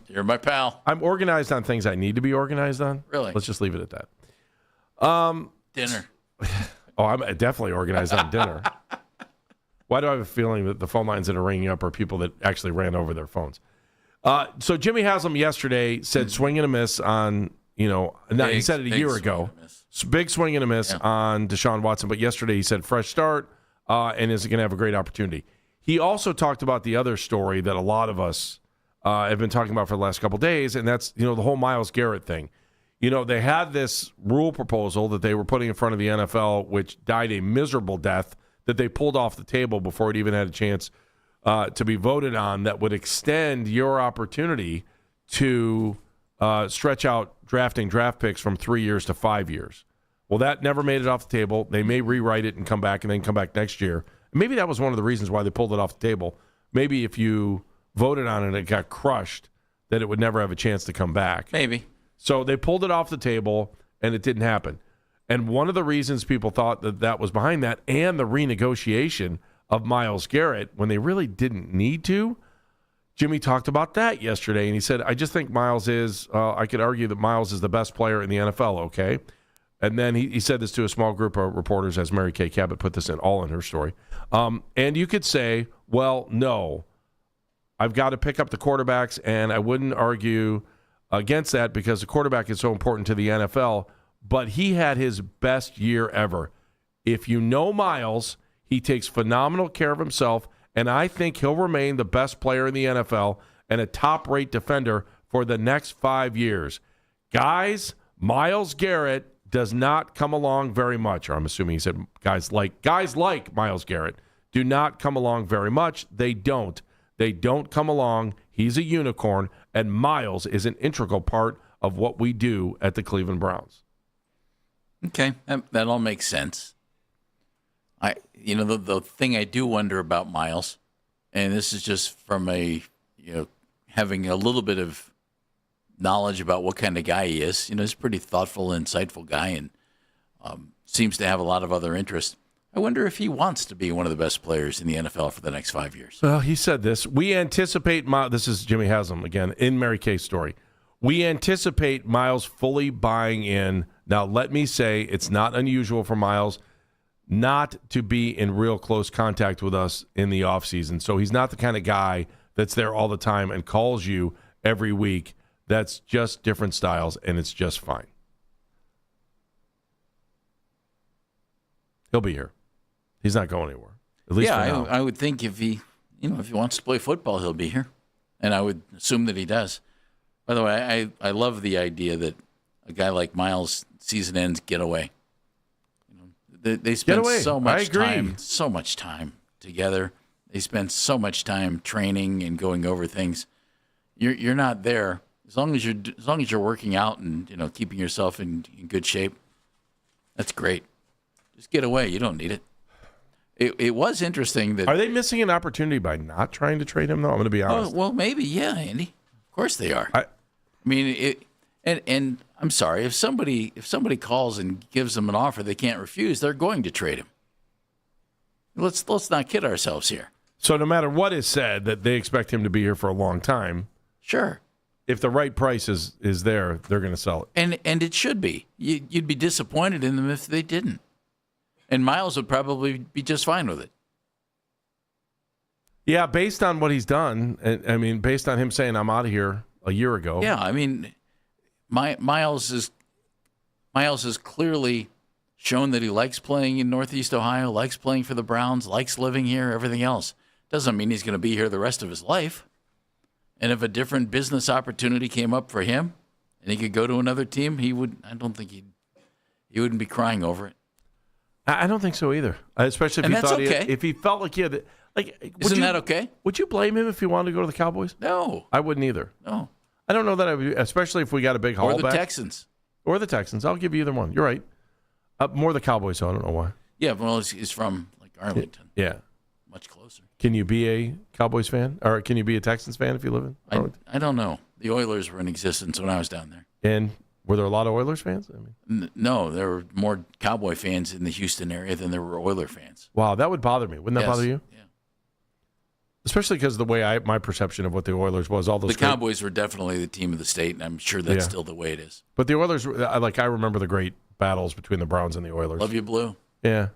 You're my pal. I'm organized on things I need to be organized on. Really? Let's just leave it at that. Dinner. Oh, I'm definitely organized on dinner. Why do I have a feeling that the phone lines that are ringing up are people that actually ran over their phones? So Jimmy Haslam yesterday said swing and a miss on, he said it a year ago. Big swing and a miss on Deshaun Watson. But yesterday he said fresh start and is going to have a great opportunity. He also talked about the other story that a lot of us have been talking about for the last couple of days, and that's, the whole Myles Garrett thing. They had this rule proposal that they were putting in front of the NFL, which died a miserable death, that they pulled off the table before it even had a chance to be voted on, that would extend your opportunity to stretch out drafting draft picks from 3 years to 5 years. Well, that never made it off the table. They may rewrite it and come back and then come back next year. Maybe that was one of the reasons why they pulled it off the table. Maybe if you voted on it and it got crushed, that it would never have a chance to come back. Maybe. So they pulled it off the table, and it didn't happen. And one of the reasons people thought that was behind that, and the renegotiation of Myles Garrett, when they really didn't need to, Jimmy talked about that yesterday, and he said, I just think Myles is, I could argue that Myles is the best player in the NFL, okay? And then he said this to a small group of reporters, as Mary Kay Cabot put this in her story. And you could say, well, no, I've got to pick up the quarterbacks, and I wouldn't argue against that because the quarterback is so important to the NFL, but he had his best year ever. If you know Myles, he takes phenomenal care of himself, and I think he'll remain the best player in the NFL and a top-rate defender for the next 5 years. Guys, Myles Garrett does not come along very much. Or I'm assuming he said guys like Myles Garrett do not come along very much. They don't. They don't come along. He's a unicorn, and Myles is an integral part of what we do at the Cleveland Browns. Okay, that all makes sense. The thing I do wonder about Myles, and this is just from having a little bit of knowledge about what kind of guy he is. He's a pretty thoughtful, insightful guy, and seems to have a lot of other interests. I wonder if he wants to be one of the best players in the NFL for the next 5 years. Well, he said this. We anticipate this is Jimmy Haslam again in Mary Kay's story. We anticipate Myles fully buying in. Now, let me say it's not unusual for Myles not to be in real close contact with us in the offseason. So he's not the kind of guy that's there all the time and calls you every week. That's just different styles, and it's just fine. He'll be here. He's not going anywhere. At least for now. I would think if he wants to play football, he'll be here, and I would assume that he does. By the way, I love the idea that a guy like Myles, season ends, get away. They spend so much time together. They spend so much time training and going over things. You're not there as long as you're working out and keeping yourself in good shape. That's great. Just get away. You don't need it. It was interesting that. Are they missing an opportunity by not trying to trade him, though? I'm going to be honest. Oh, well, maybe, yeah, Andy. Of course they are. I mean, and I'm sorry, if somebody calls and gives them an offer they can't refuse, they're going to trade him. Let's not kid ourselves here. So no matter what is said, that they expect him to be here for a long time. Sure. If the right price is there, they're going to sell it. And it should be. You'd be disappointed in them if they didn't. And Myles would probably be just fine with it. Yeah, based on what he's done, I mean, based on him saying I'm out of here a year ago. Yeah, I mean, Myles has clearly shown that he likes playing in Northeast Ohio, likes playing for the Browns, likes living here, everything else. Doesn't mean he's going to be here the rest of his life. And if a different business opportunity came up for him and he could go to another team, I don't think he wouldn't be crying over it. I don't think so either. Especially if if he felt like he had, isn't that okay? Would you blame him if he wanted to go to the Cowboys? No, I wouldn't either. No, I don't know that I would, especially if we got a big haul or the back. Texans. Or the Texans. I'll give you either one. You're right. More the Cowboys, so I don't know why. Yeah, well, he's from Arlington. Yeah. Much closer. Can you be a Cowboys fan? Or can you be a Texans fan if you live in Arlington? I don't know. The Oilers were in existence when I was down there. And were there a lot of Oilers fans? No, there were more Cowboy fans in the Houston area than there were Oiler fans. Wow, that would bother me. Wouldn't that bother you? Yeah. Especially because the way my perception of what the Oilers was, all those Cowboys were definitely the team of the state, and I'm sure that's still the way it is. But the Oilers, I remember the great battles between the Browns and the Oilers. Love you, Blue. Yeah,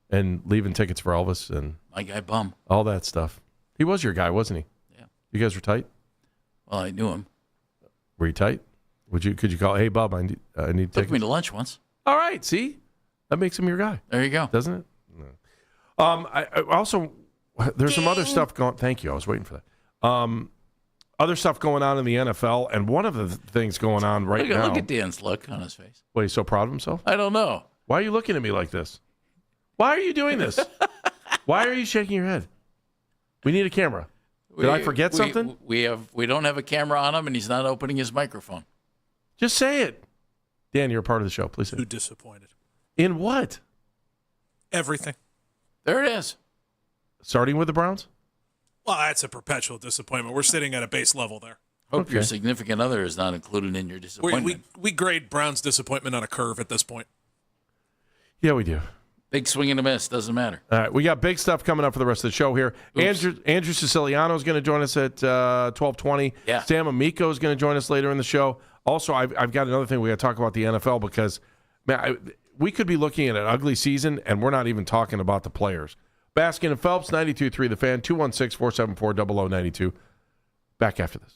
and leaving tickets for Elvis and my guy Bum, all that stuff. He was your guy, wasn't he? Yeah. You guys were tight. Well, I knew him. Were you tight? Could you call? Hey, Bub, I need tickets. Took me to lunch once. All right, see, that makes him your guy. There you go, doesn't it? No. I also. There's some other stuff going. Thank you. I was waiting for that. Other stuff going on in the NFL, and one of the things going on right now. Look at Dan's look on his face. What, he's so proud of himself? I don't know. Why are you looking at me like this? Why are you doing this? Why are you shaking your head? We need a camera. Did I forget something? We don't have a camera on him, and he's not opening his microphone. Just say it. Dan, you're a part of the show. Please say it. Too disappointed. In what? Everything. There it is. Starting with the Browns? Well, that's a perpetual disappointment. We're sitting at a base level there. Hope your significant other is not included in your disappointment. We grade Brown's disappointment on a curve at this point. Yeah, we do. Big swing and a miss. Doesn't matter. All right, we got big stuff coming up for the rest of the show here. Andrew Siciliano is going to join us at 12:20. Yeah. Sam Amico is going to join us later in the show. Also, I've got another thing we got to talk about the NFL because, man, we could be looking at an ugly season, and we're not even talking about the players. Baskin and Phelps, 92.3 The Fan, 216-474-0092. Back after this.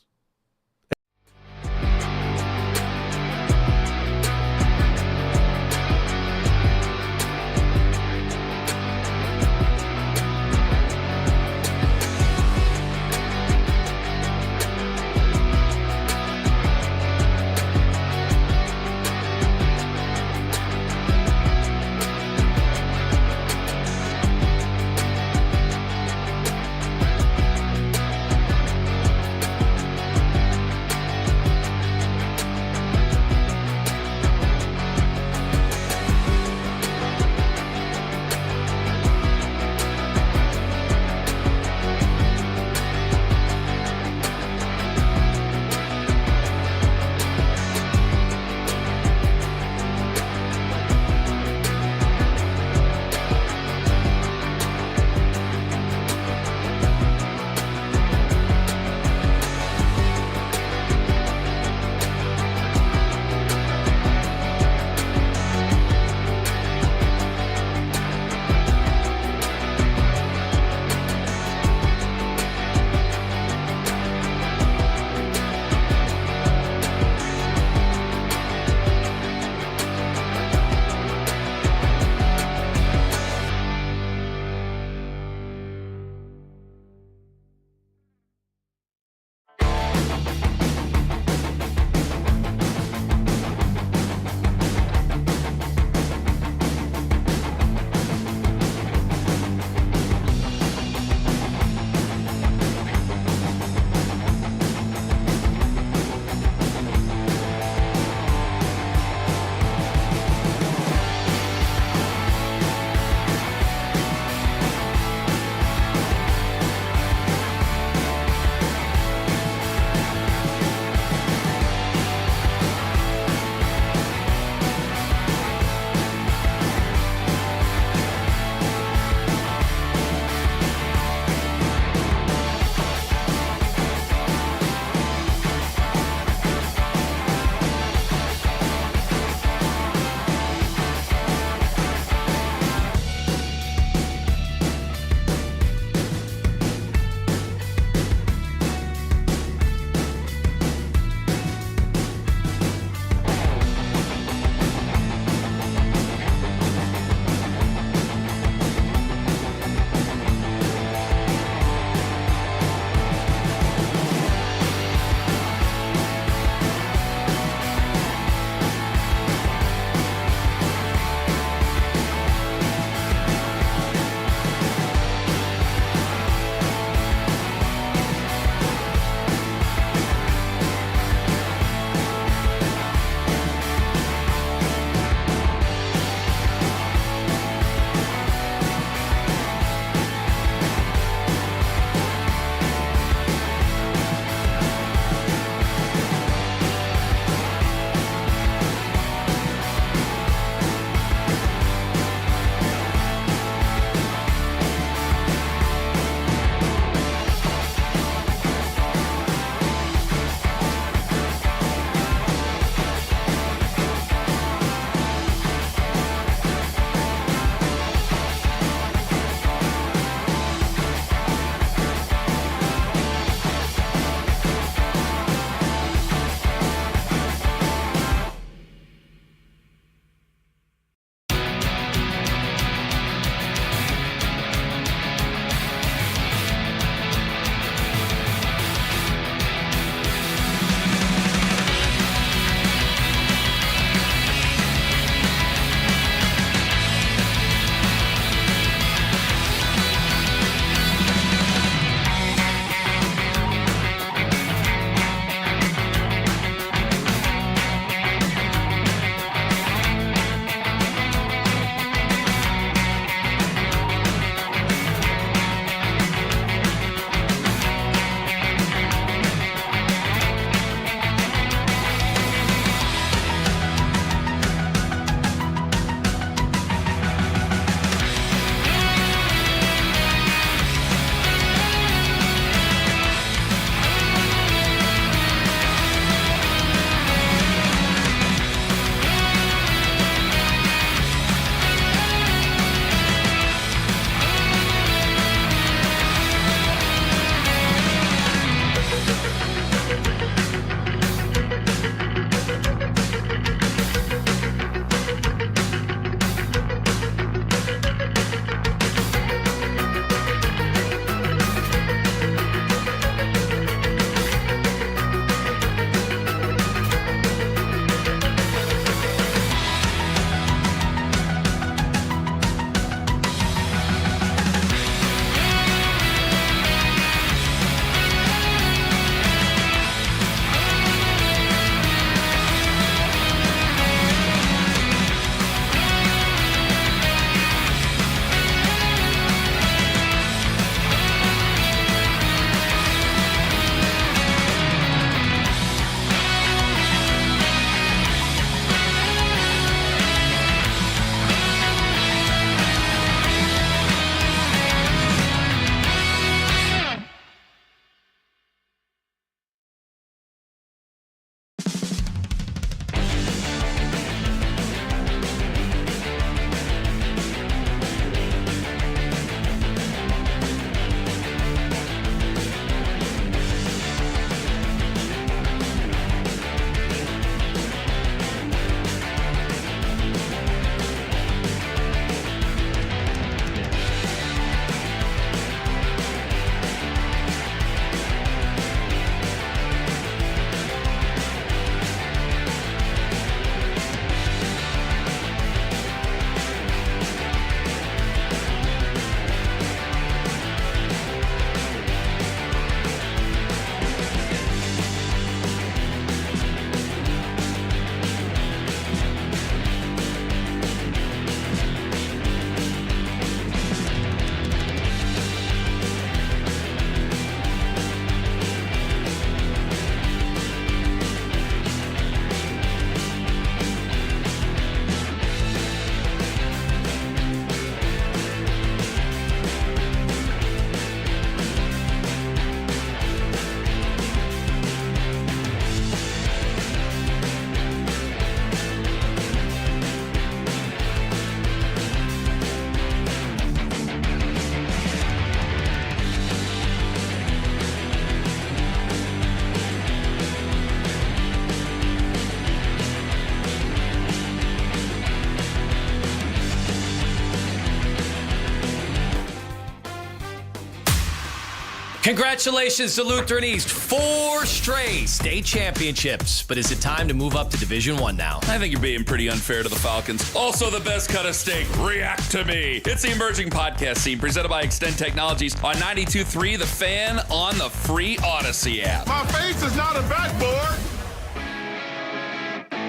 Congratulations to Lutheran East. 4 straight state championships. But is it time to move up to Division I now? I think you're being pretty unfair to the Falcons. Also, the best cut of steak, React to Me. It's the emerging podcast scene presented by Extend Technologies on 92.3 The Fan on the free Odyssey app. My face is not a backboard.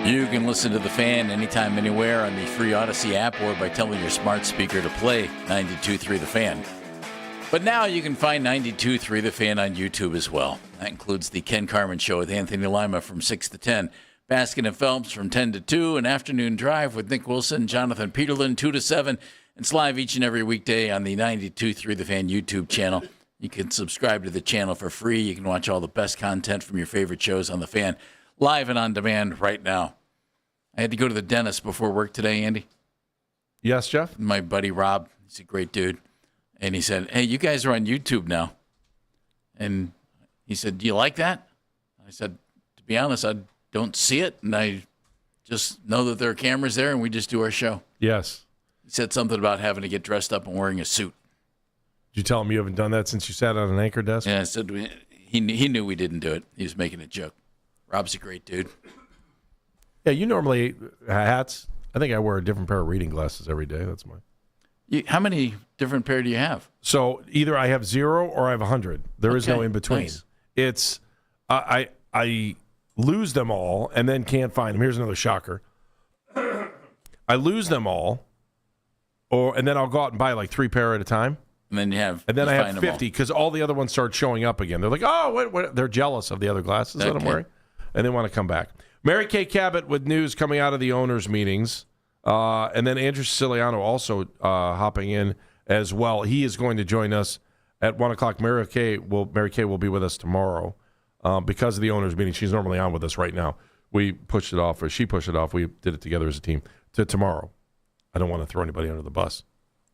You can listen to The Fan anytime, anywhere on the free Odyssey app or by telling your smart speaker to play 92.3 The Fan. But now you can find 92.3 The Fan on YouTube as well. That includes the Ken Carman Show with Anthony Lima from 6 to 10, Baskin and Phelps from 10 to 2, an afternoon drive with Nick Wilson, Jonathan Peterlin, 2 to 7. It's live each and every weekday on the 92.3 The Fan YouTube channel. You can subscribe to the channel for free. You can watch all the best content from your favorite shows on The Fan, live and on demand right now. I had to go to the dentist before work today, Andy. Yes, Jeff? My buddy Rob, he's a great dude. And he said, hey, you guys are on YouTube now. And he said, do you like that? I said, to be honest, I don't see it. And I just know that there are cameras there and we just do our show. Yes. He said something about having to get dressed up and wearing a suit. Did you tell him you haven't done that since you sat on an anchor desk? Yeah, I said he knew we didn't do it. He was making a joke. Rob's a great dude. Yeah, you normally hats. I think I wear a different pair of reading glasses every day. That's mine. How many different pair do you have? So either I have 0 or I have 100. There is no in between. Nice. It's I lose them all and then can't find them. Here's another shocker. I lose them all, and then I'll go out and buy like 3 pair at a time. And then I have 50 because all the other ones start showing up again. They're like, oh, what? They're jealous of the other glasses that I'm wearing, and they want to come back. Mary Kay Cabot with news coming out of the owners' meetings. And then Andrew Siciliano also hopping in as well. He is going to join us at 1 o'clock. Mary Kay will be with us tomorrow because of the owners' meeting. She's normally on with us right now. We pushed it off, or she pushed it off. We did it together as a team to tomorrow. I don't want to throw anybody under the bus.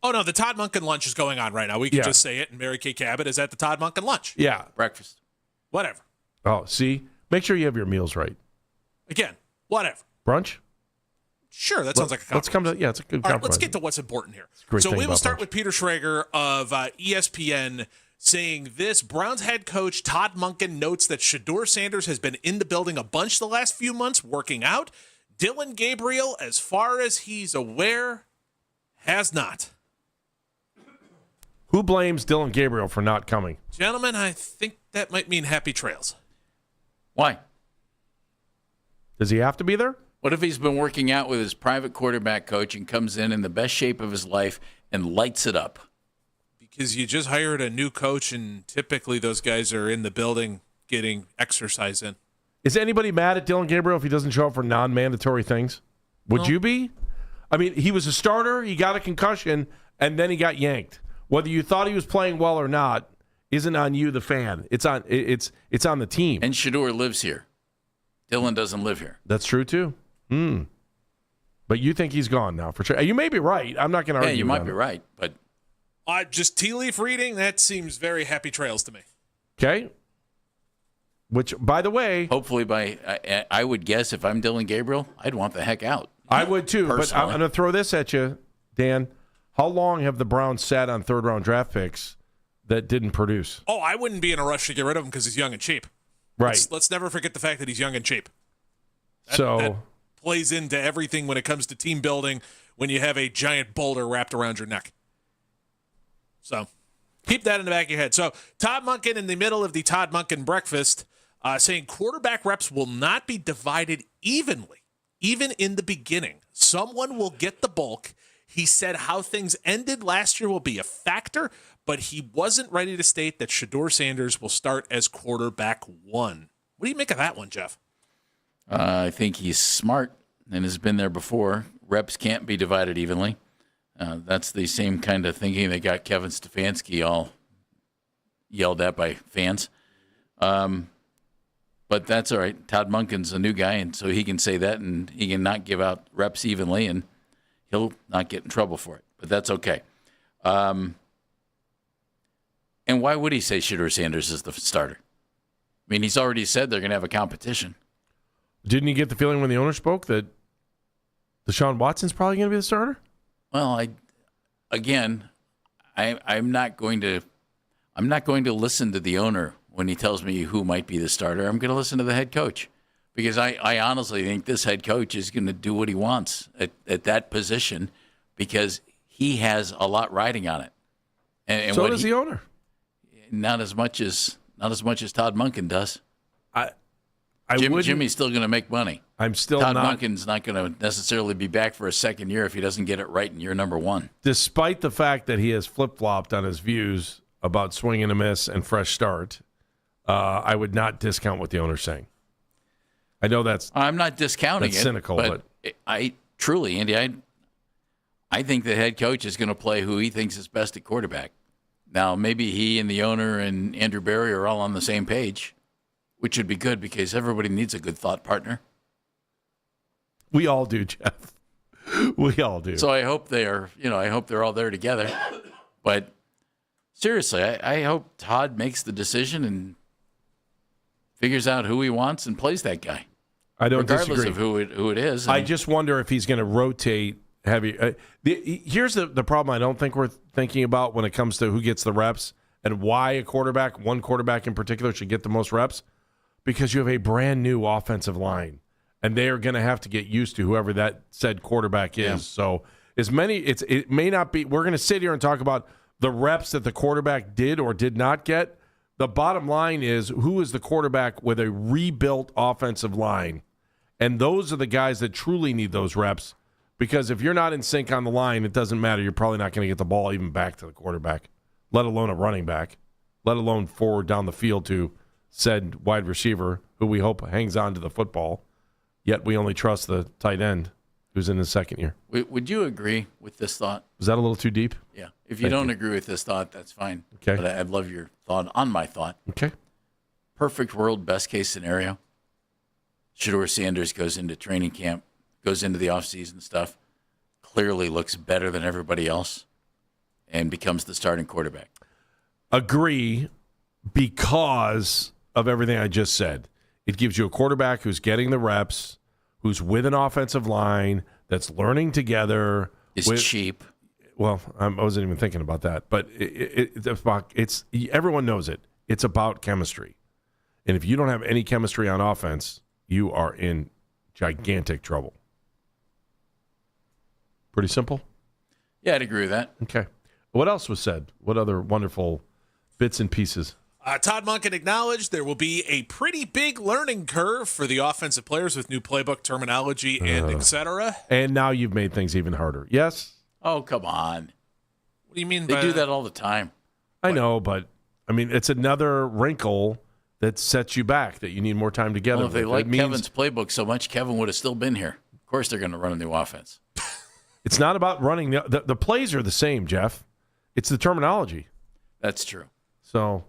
Oh, no, the Todd Monkin lunch is going on right now. We can just say it, and Mary Kay Cabot is at the Todd Monkin lunch. Yeah. Breakfast. Whatever. Oh, see? Make sure you have your meals right. Again, whatever. Brunch? Sure, that sounds like a compromise. Let's come to, it's a good compromise. All right, let's get to what's important here. So we will start with Peter Schrager of ESPN saying this. Browns head coach Todd Monkin notes that Shedeur Sanders has been in the building a bunch the last few months working out. Dylan Gabriel, as far as he's aware, has not. Who blames Dylan Gabriel for not coming? Gentlemen, I think that might mean happy trails. Why? Does he have to be there? What if he's been working out with his private quarterback coach and comes in the best shape of his life and lights it up? Because you just hired a new coach, and typically those guys are in the building getting exercise in. Is anybody mad at Dylan Gabriel if he doesn't show up for non-mandatory things? Would you be? I mean, he was a starter, he got a concussion, and then he got yanked. Whether you thought he was playing well or not isn't on you, the fan. It's on the team. And Shedeur lives here. Dylan doesn't live here. That's true, too. But you think he's gone now for sure. You may be right. I'm not going to argue. Yeah, you might be right, but just tea leaf reading, that seems very happy trails to me. Okay. Which, by the way, hopefully I would guess if I'm Dylan Gabriel, I'd want the heck out. I would too. Personally. But I'm going to throw this at you, Dan. How long have the Browns sat on third-round draft picks that didn't produce? Oh, I wouldn't be in a rush to get rid of him because he's young and cheap. Right. Let's never forget the fact that he's young and cheap. That plays into everything when it comes to team building when you have a giant boulder wrapped around your neck. So keep that in the back of your head. So Todd Monkin in the middle of the Todd Monkin breakfast saying quarterback reps will not be divided evenly, even in the beginning. Someone will get the bulk. He said how things ended last year will be a factor, but he wasn't ready to state that Shedeur Sanders will start as quarterback 1. What do you make of that one, Jeff? I think he's smart and has been there before. Reps can't be divided evenly. That's the same kind of thinking that got Kevin Stefanski all yelled at by fans. But that's all right. Todd Monken's a new guy, and so he can say that, and he can not give out reps evenly, and he'll not get in trouble for it. But that's okay. And why would he say Shedeur Sanders is the starter? I mean, he's already said they're going to have a competition. Didn't you get the feeling when the owner spoke that Deshaun Watson's probably going to be the starter? Well, I'm not going to. I'm not going to listen to the owner when he tells me who might be the starter. I'm going to listen to the head coach because I honestly think this head coach is going to do what he wants at that position because he has a lot riding on it. And so does the owner. Not as much as Todd Monkin does. Jimmy's still going to make money. Todd Monken's not going to necessarily be back for a second year if he doesn't get it right in year number 1. Despite the fact that he has flip-flopped on his views about swing and a miss and fresh start, I would not discount what the owner's saying. I know I'm not discounting that's it. Cynical, but I truly, Andy, I think the head coach is going to play who he thinks is best at quarterback. Now, maybe he and the owner and Andrew Berry are all on the same page, which would be good because everybody needs a good thought partner. We all do, Jeff. We all do. So I hope they're all there together. But seriously, I hope Todd makes the decision and figures out who he wants and plays that guy. I don't regardless disagree. of who it is. I just wonder if he's going to rotate heavy. Here's the problem I don't think we're thinking about when it comes to who gets the reps and why one quarterback in particular should get the most reps, because you have a brand new offensive line, and they are going to have to get used to whoever that said quarterback is. Yeah. So it may not be. We're going to sit here and talk about the reps that the quarterback did or did not get. The bottom line is, who is the quarterback with a rebuilt offensive line? And those are the guys that truly need those reps, because if you're not in sync on the line, it doesn't matter. You're probably not going to get the ball even back to the quarterback, let alone a running back, let alone forward down the field to said wide receiver who we hope hangs on to the football, yet we only trust the tight end who's in his second year. Would you agree with this thought? Was that a little too deep? Yeah. If you don't agree with this thought, that's fine. Okay. But I'd love your thought on my thought. Okay. Perfect world, best case scenario. Shedeur Sanders goes into training camp, goes into the offseason stuff, clearly looks better than everybody else, and becomes the starting quarterback. Agree, because of everything I just said. It gives you a quarterback who's getting the reps, who's with an offensive line, that's learning together. Is cheap. Well, I wasn't even thinking about that. But it's everyone knows it. It's about chemistry. And if you don't have any chemistry on offense, you are in gigantic trouble. Pretty simple? Yeah, I'd agree with that. Okay. What else was said? What other wonderful bits and pieces? Todd Monkin acknowledged there will be a pretty big learning curve for the offensive players with new playbook terminology and et cetera. And now you've made things even harder. Yes? Oh, come on. What do you mean They by do that all the time. I know, but, I mean, it's another wrinkle that sets you back, that you need more time together. Well, if they like Kevin's playbook so much, Kevin would have still been here. Of course they're going to run a new offense. It's not about running. The plays are the same, Jeff. It's the terminology. That's true. So,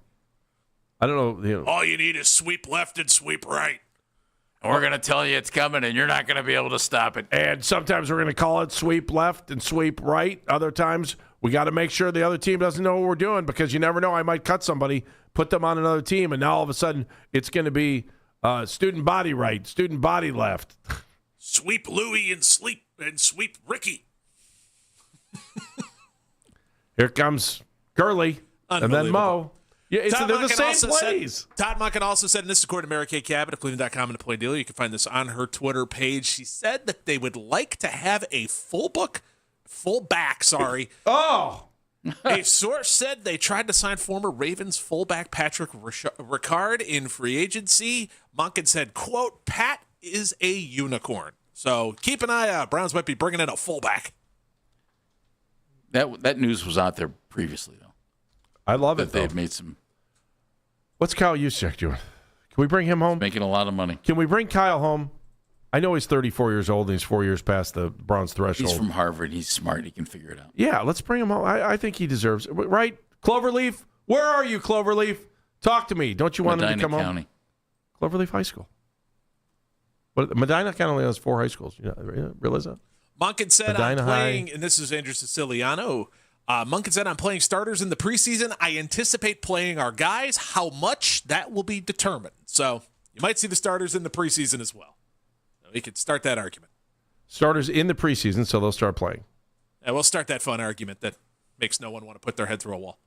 I don't know. All you need is sweep left and sweep right. And we're going to tell you it's coming, and you're not going to be able to stop it. And sometimes we're going to call it sweep left and sweep right. Other times we got to make sure the other team doesn't know what we're doing, because you never know. I might cut somebody, put them on another team, and now all of a sudden it's going to be student body right, student body left. Sweep Louie and sweep Ricky. Here comes Gurley and then Mo. Yeah, they're the same plays. Todd Monkin also said, and this is according to Mary Kay Cabot of Cleveland.com and the Play Dealer. You can find this on her Twitter page. She said that they would like to have a fullback. Oh. A source said they tried to sign former Ravens fullback Patrick Ricard in free agency. Monkin said, quote, Pat is a unicorn. So keep an eye out. Browns might be bringing in a fullback. That news was out there previously, though. I love it, that they've made some. What's Kyle Juszczyk doing? Can we bring him home? Making a lot of money. Can we bring Kyle home? I know he's 34 years old and he's 4 years past the Browns threshold. He's from Harvard. He's smart. He can figure it out. Yeah, let's bring him home. I think he deserves it. Right? Cloverleaf? Where are you, Cloverleaf? Talk to me. Don't you want him to come County. home? Cloverleaf High School. But Medina County only has 4 high schools. You realize that? Monkin said, Medina I'm playing, High. and this is Andrew Siciliano. Monkin said, I'm playing starters in the preseason. I anticipate playing our guys. How much, that will be determined. So you might see the starters in the preseason as well. We could start that argument. Starters in the preseason, so they'll start playing. And we'll start that fun argument that makes no one want to put their head through a wall.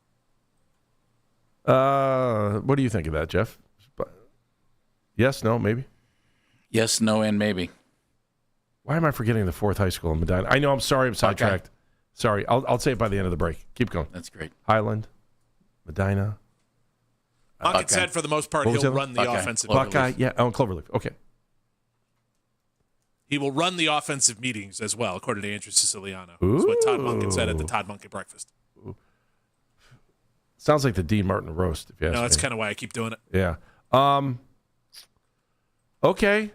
What do you think of that, Jeff? Yes, no, maybe? Yes, no, and maybe. Why am I forgetting the fourth high school in Medina? I know, I'm sorry, I'm sidetracked. Okay. Sorry, I'll say it by the end of the break. Keep going. That's great. Highland, Medina. Monkin said for the most part he'll run the offensive. Buckeye, yeah, Cloverleaf. Okay. He will run the offensive meetings as well, according to Andrew Siciliano. That's what Todd Monkin said at the Todd Monkin breakfast. Sounds like the D. Martin roast, if you ask me. No, that's kind of why I keep doing it. Yeah. Okay.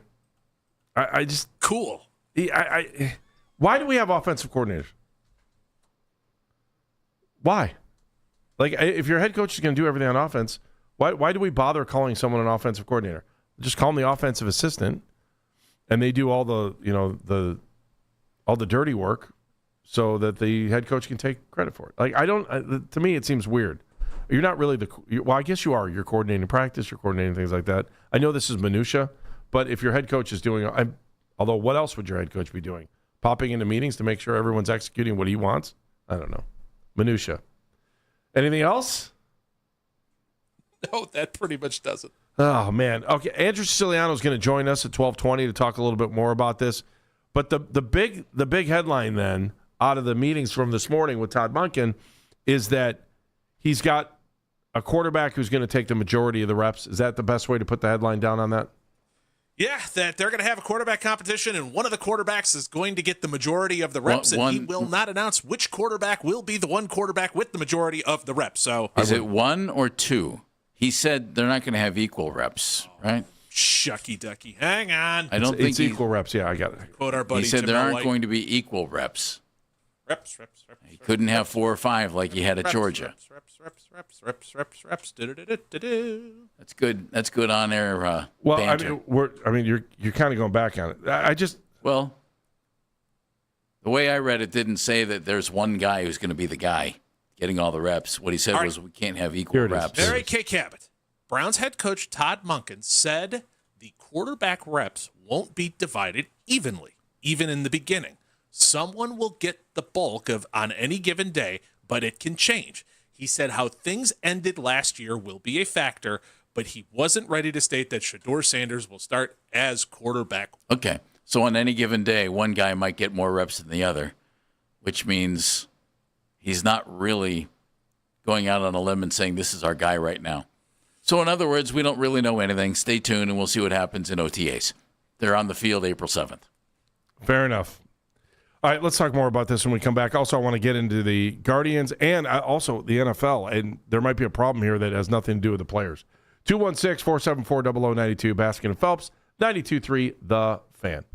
I just... Cool. Why do we have offensive coordinators? Why? Like, if your head coach is going to do everything on offense, why do we bother calling someone an offensive coordinator? Just call them the offensive assistant, and they do all the all the dirty work so that the head coach can take credit for it. Like, to me, it seems weird. You're not really well, I guess you are. You're coordinating practice, you're coordinating things like that. I know this is minutia, but if your head coach is doing, although what else would your head coach be doing? Popping into meetings to make sure everyone's executing what he wants? I don't know. Minutia. Anything else? No, that pretty much does it. Oh, man. Okay, Andrew Siciliano is going to join us at 12:20 to talk a little bit more about this. But the big headline then out of the meetings from this morning with Todd Monkin is that he's got a quarterback who's going to take the majority of the reps. Is that the best way to put the headline down on that? Yeah, that they're going to have a quarterback competition, and one of the quarterbacks is going to get the majority of the reps, and he will not announce which quarterback will be the one quarterback with the majority of the reps. So, is it one or two? He said they're not going to have equal reps, right? Shucky ducky. Hang on. I don't think it's equal reps. Yeah, I got it. Quote our buddy. He said Jim there aren't White. going to be equal reps. Reps. He couldn't have 4 or 5 like he had at Georgia. Reps. That's good. That's good on air. Well, banter. You're kind of going back on it. Well, the way I read it didn't say that there's one guy who's going to be the guy getting all the reps. What he said was we can't have equal reps. Barry K. Cabot, Browns head coach Todd Monkin said the quarterback reps won't be divided evenly, even in the beginning. Someone will get the bulk of on any given day, but it can change. He said how things ended last year will be a factor, but he wasn't ready to state that Shedeur Sanders will start as quarterback. Okay, so on any given day, one guy might get more reps than the other, which means he's not really going out on a limb and saying this is our guy right now. So in other words, we don't really know anything. Stay tuned, and we'll see what happens in OTAs. They're on the field April 7th. Fair enough. All right, let's talk more about this when we come back. Also, I want to get into the Guardians and also the NFL, and there might be a problem here that has nothing to do with the players. 216-474-0092, Baskin and Phelps, 92.3 The Fan.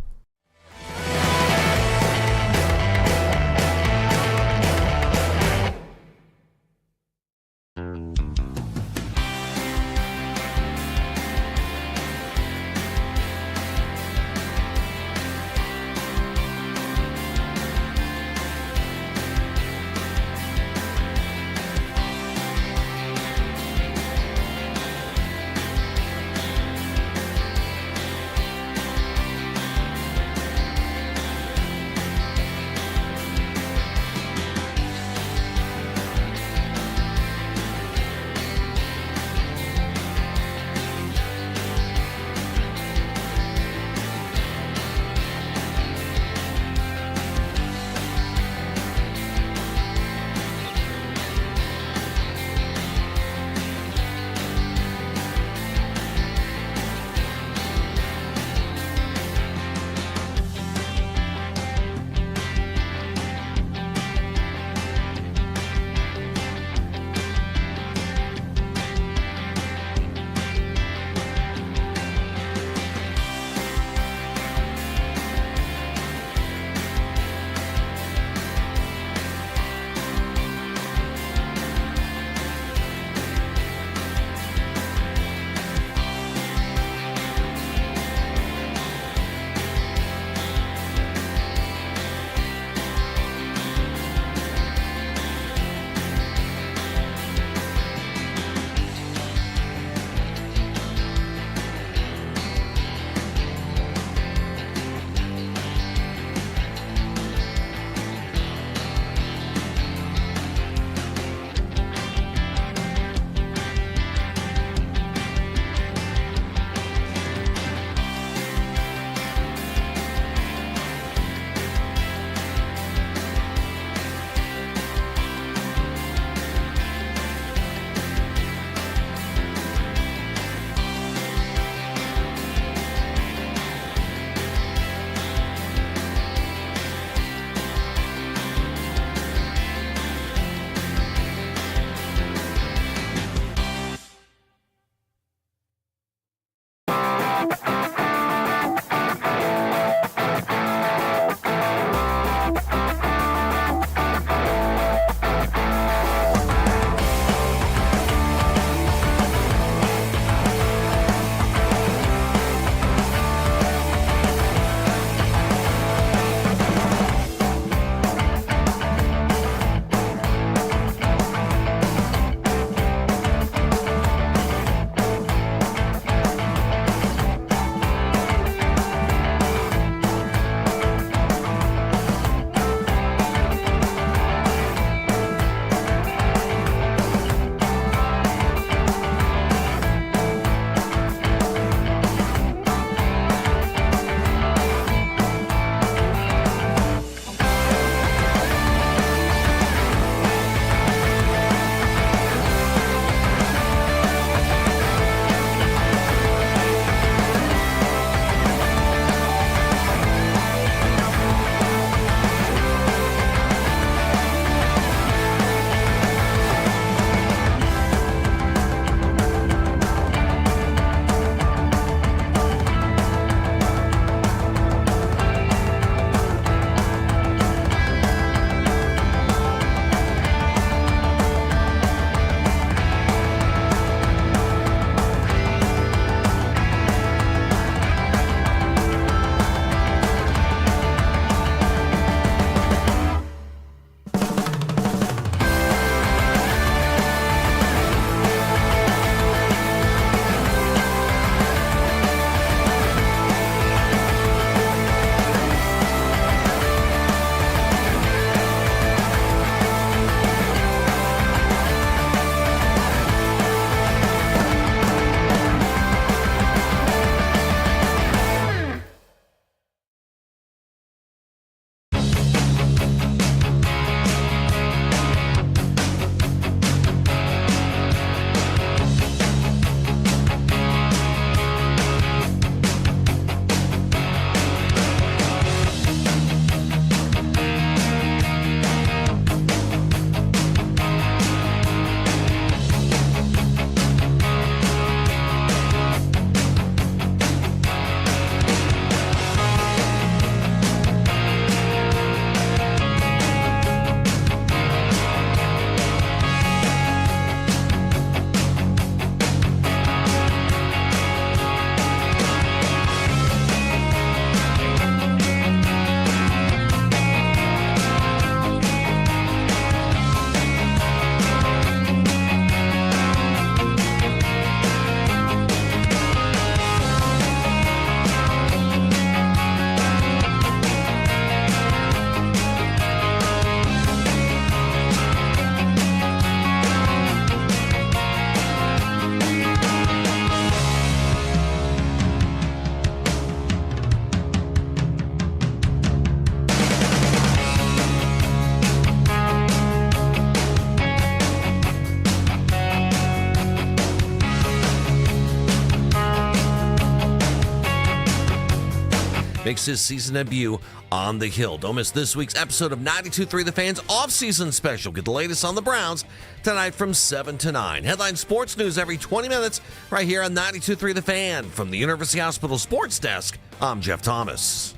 makes his season debut on the Hill. Don't miss this week's episode of 92.3 The Fan's Offseason Special. Get the latest on the Browns tonight from 7 to 9. Headline sports news every 20 minutes right here on 92.3 The Fan. From the University Hospital Sports Desk, I'm Jeff Thomas.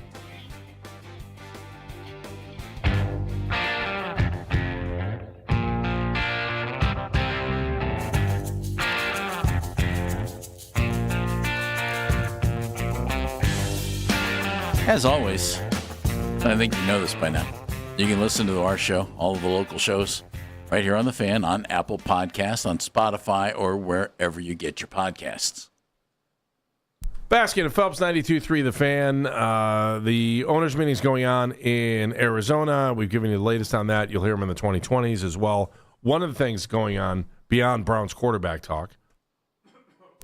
As always, I think you know this by now. You can listen to our show, all of the local shows, right here on The Fan, on Apple Podcasts, on Spotify, or wherever you get your podcasts. Baskin and Phelps, 92.3 The Fan. The owners' meeting is going on in Arizona. We've given you the latest on that. You'll hear them in the 2020s as well. One of the things going on beyond Browns quarterback talk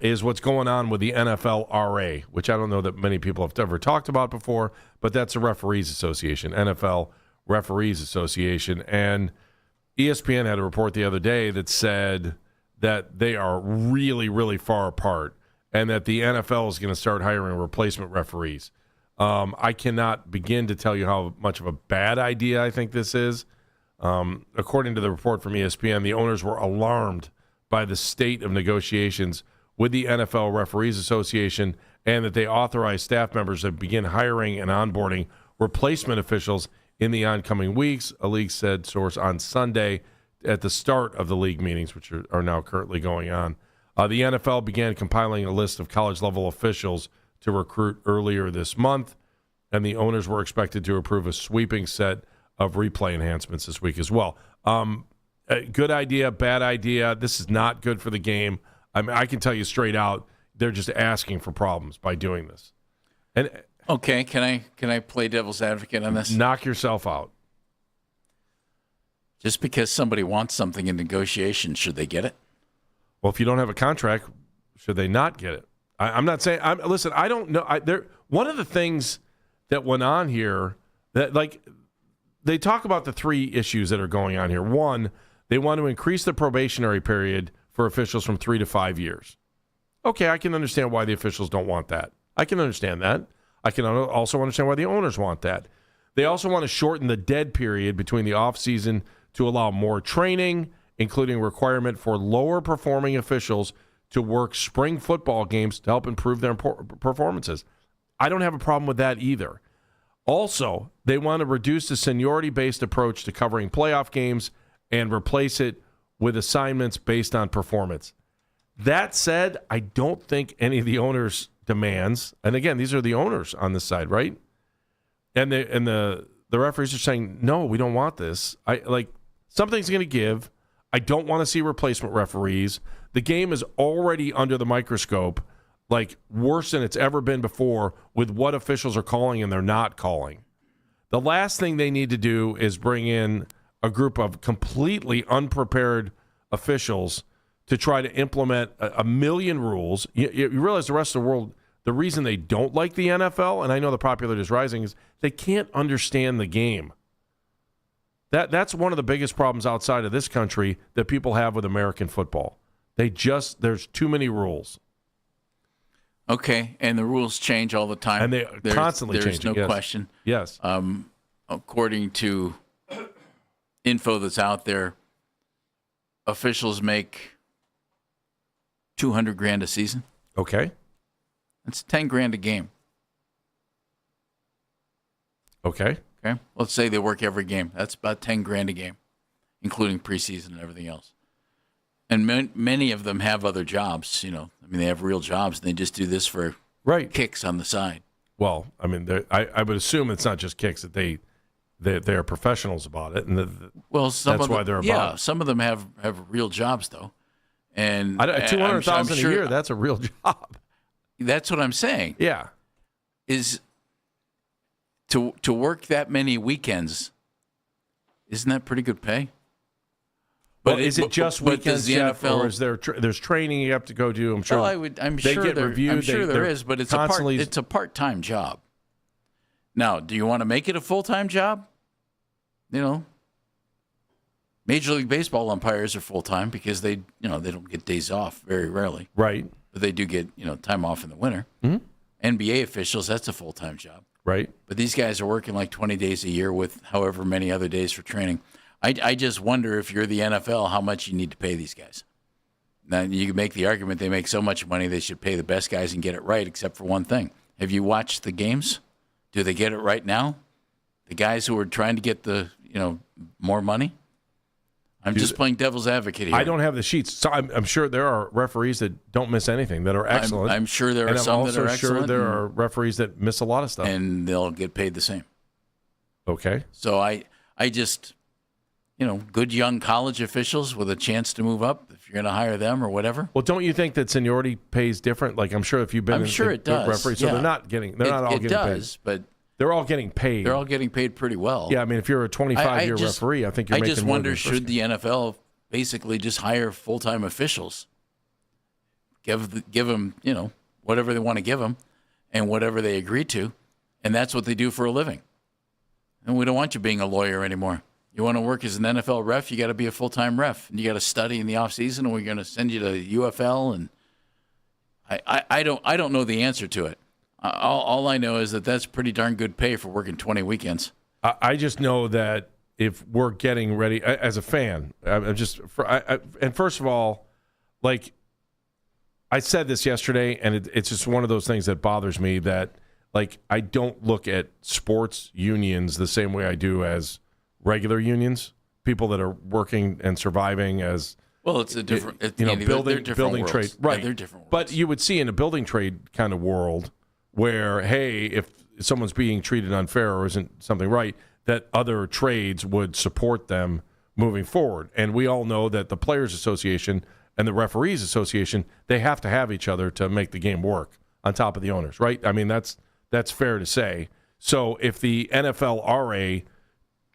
is what's going on with the NFL RA, which I don't know that many people have ever talked about before, but that's the Referees Association, NFL Referees Association. And ESPN had a report the other day that said that they are really, really far apart and that the NFL is going to start hiring replacement referees. I cannot begin to tell you how much of a bad idea I think this is. According to the report from ESPN, the owners were alarmed by the state of negotiations with the NFL Referees Association and that they authorized staff members to begin hiring and onboarding replacement officials in the oncoming weeks, a league said source on Sunday at the start of the league meetings, which are now currently going on. The NFL began compiling a list of college-level officials to recruit earlier this month, and the owners were expected to approve a sweeping set of replay enhancements this week as well. Good idea, bad idea. This is not good for the game. I mean, I can tell you straight out, they're just asking for problems by doing this. And okay, can I play devil's advocate on this? Knock yourself out. Just because somebody wants something in negotiation, should they get it? Well, if you don't have a contract, should they not get it? I'm not saying. Listen, I don't know. One of the things that went on here that they talk about the three issues that are going on here. One, they want to increase the probationary period for officials from 3 to 5 years. Okay, I can understand why the officials don't want that. I can understand that. I can also understand why the owners want that. They also want to shorten the dead period between the offseason to allow more training, including requirement for lower-performing officials to work spring football games to help improve their performances. I don't have a problem with that either. Also, they want to reduce the seniority-based approach to covering playoff games and replace it with assignments based on performance. That said, I don't think any of the owners' demands, and again, these are the owners on this side, right? And the referees are saying, no, we don't want this. Something's going to give. I don't want to see replacement referees. The game is already under the microscope, worse than it's ever been before with what officials are calling and they're not calling. The last thing they need to do is bring in a group of completely unprepared officials to try to implement a million rules. You realize the rest of the world, the reason they don't like the NFL, and I know the popularity is rising, is they can't understand the game. That's one of the biggest problems outside of this country that people have with American football. There's too many rules. Okay, and the rules change all the time. And they constantly change. There's no question. Yes. According to info that's out there, officials make $200,000 a season. Okay. That's $10,000 a game. Okay. Okay. Let's say they work every game. That's about $10,000 a game, including preseason and everything else. And many of them have other jobs. They have real jobs, and they just do this for kicks on the side. Well, I would assume it's not just kicks, that they're professionals about it, and that's why they're about it. Yeah, some of them have real jobs though, and $200,000 a year, that's a real job. That's what I'm saying. Yeah, is to work that many weekends. Isn't that pretty good pay? But is it just weekends, Jeff, or is there's training you have to go do? I'm sure. Well, I'm sure there is, but it's a part-time job. Now, do you want to make it a full-time job? Major League Baseball umpires are full-time because they don't get days off very rarely. Right. But they do get, time off in the winter. Mm-hmm. NBA officials, that's a full-time job. right? But these guys are working like 20 days a year with however many other days for training. I just wonder if you're the NFL, how much you need to pay these guys. Now, you can make the argument they make so much money they should pay the best guys and get it right, except for one thing. Have you watched the games? Do they get it right now? The guys who are trying to get the more money? I'm just playing devil's advocate here. I don't have the sheets. So I'm sure there are referees that don't miss anything, that are excellent. I'm sure there are some that are excellent. I'm also sure there are referees that miss a lot of stuff. And they'll get paid the same. Okay. So I just, good young college officials with a chance to move up, if you're going to hire them or whatever. Well, don't you think that seniority pays different? Like, I'm sure if you've been it does. referee, so they're all getting paid. But they're all getting paid. They're all getting paid pretty well. Yeah, I mean, if you're a 25-year referee, I think you're making more. I just wonder, should the NFL basically just hire full-time officials? Give them, whatever they want to give them and whatever they agree to, and that's what they do for a living. And we don't want you being a lawyer anymore. You want to work as an NFL ref, you got to be a full-time ref, and you got to study in the off-season, and we're going to send you to UFL, and I don't know the answer to it. All I know is that that's pretty darn good pay for working 20 weekends. I just know that if we're getting ready as a fan, and first of all, like I said this yesterday, and it's just one of those things that bothers me that like I don't look at sports unions the same way I do as regular unions, people that are working and surviving as it's a different, building trade, right? Yeah, they're different worlds. But you would see in a building trade kind of world where, hey, if someone's being treated unfair or isn't something right, that other trades would support them moving forward. And we all know that the Players Association and the Referees Association, they have to have each other to make the game work on top of the owners, right? I mean, that's fair to say. So if the NFLRA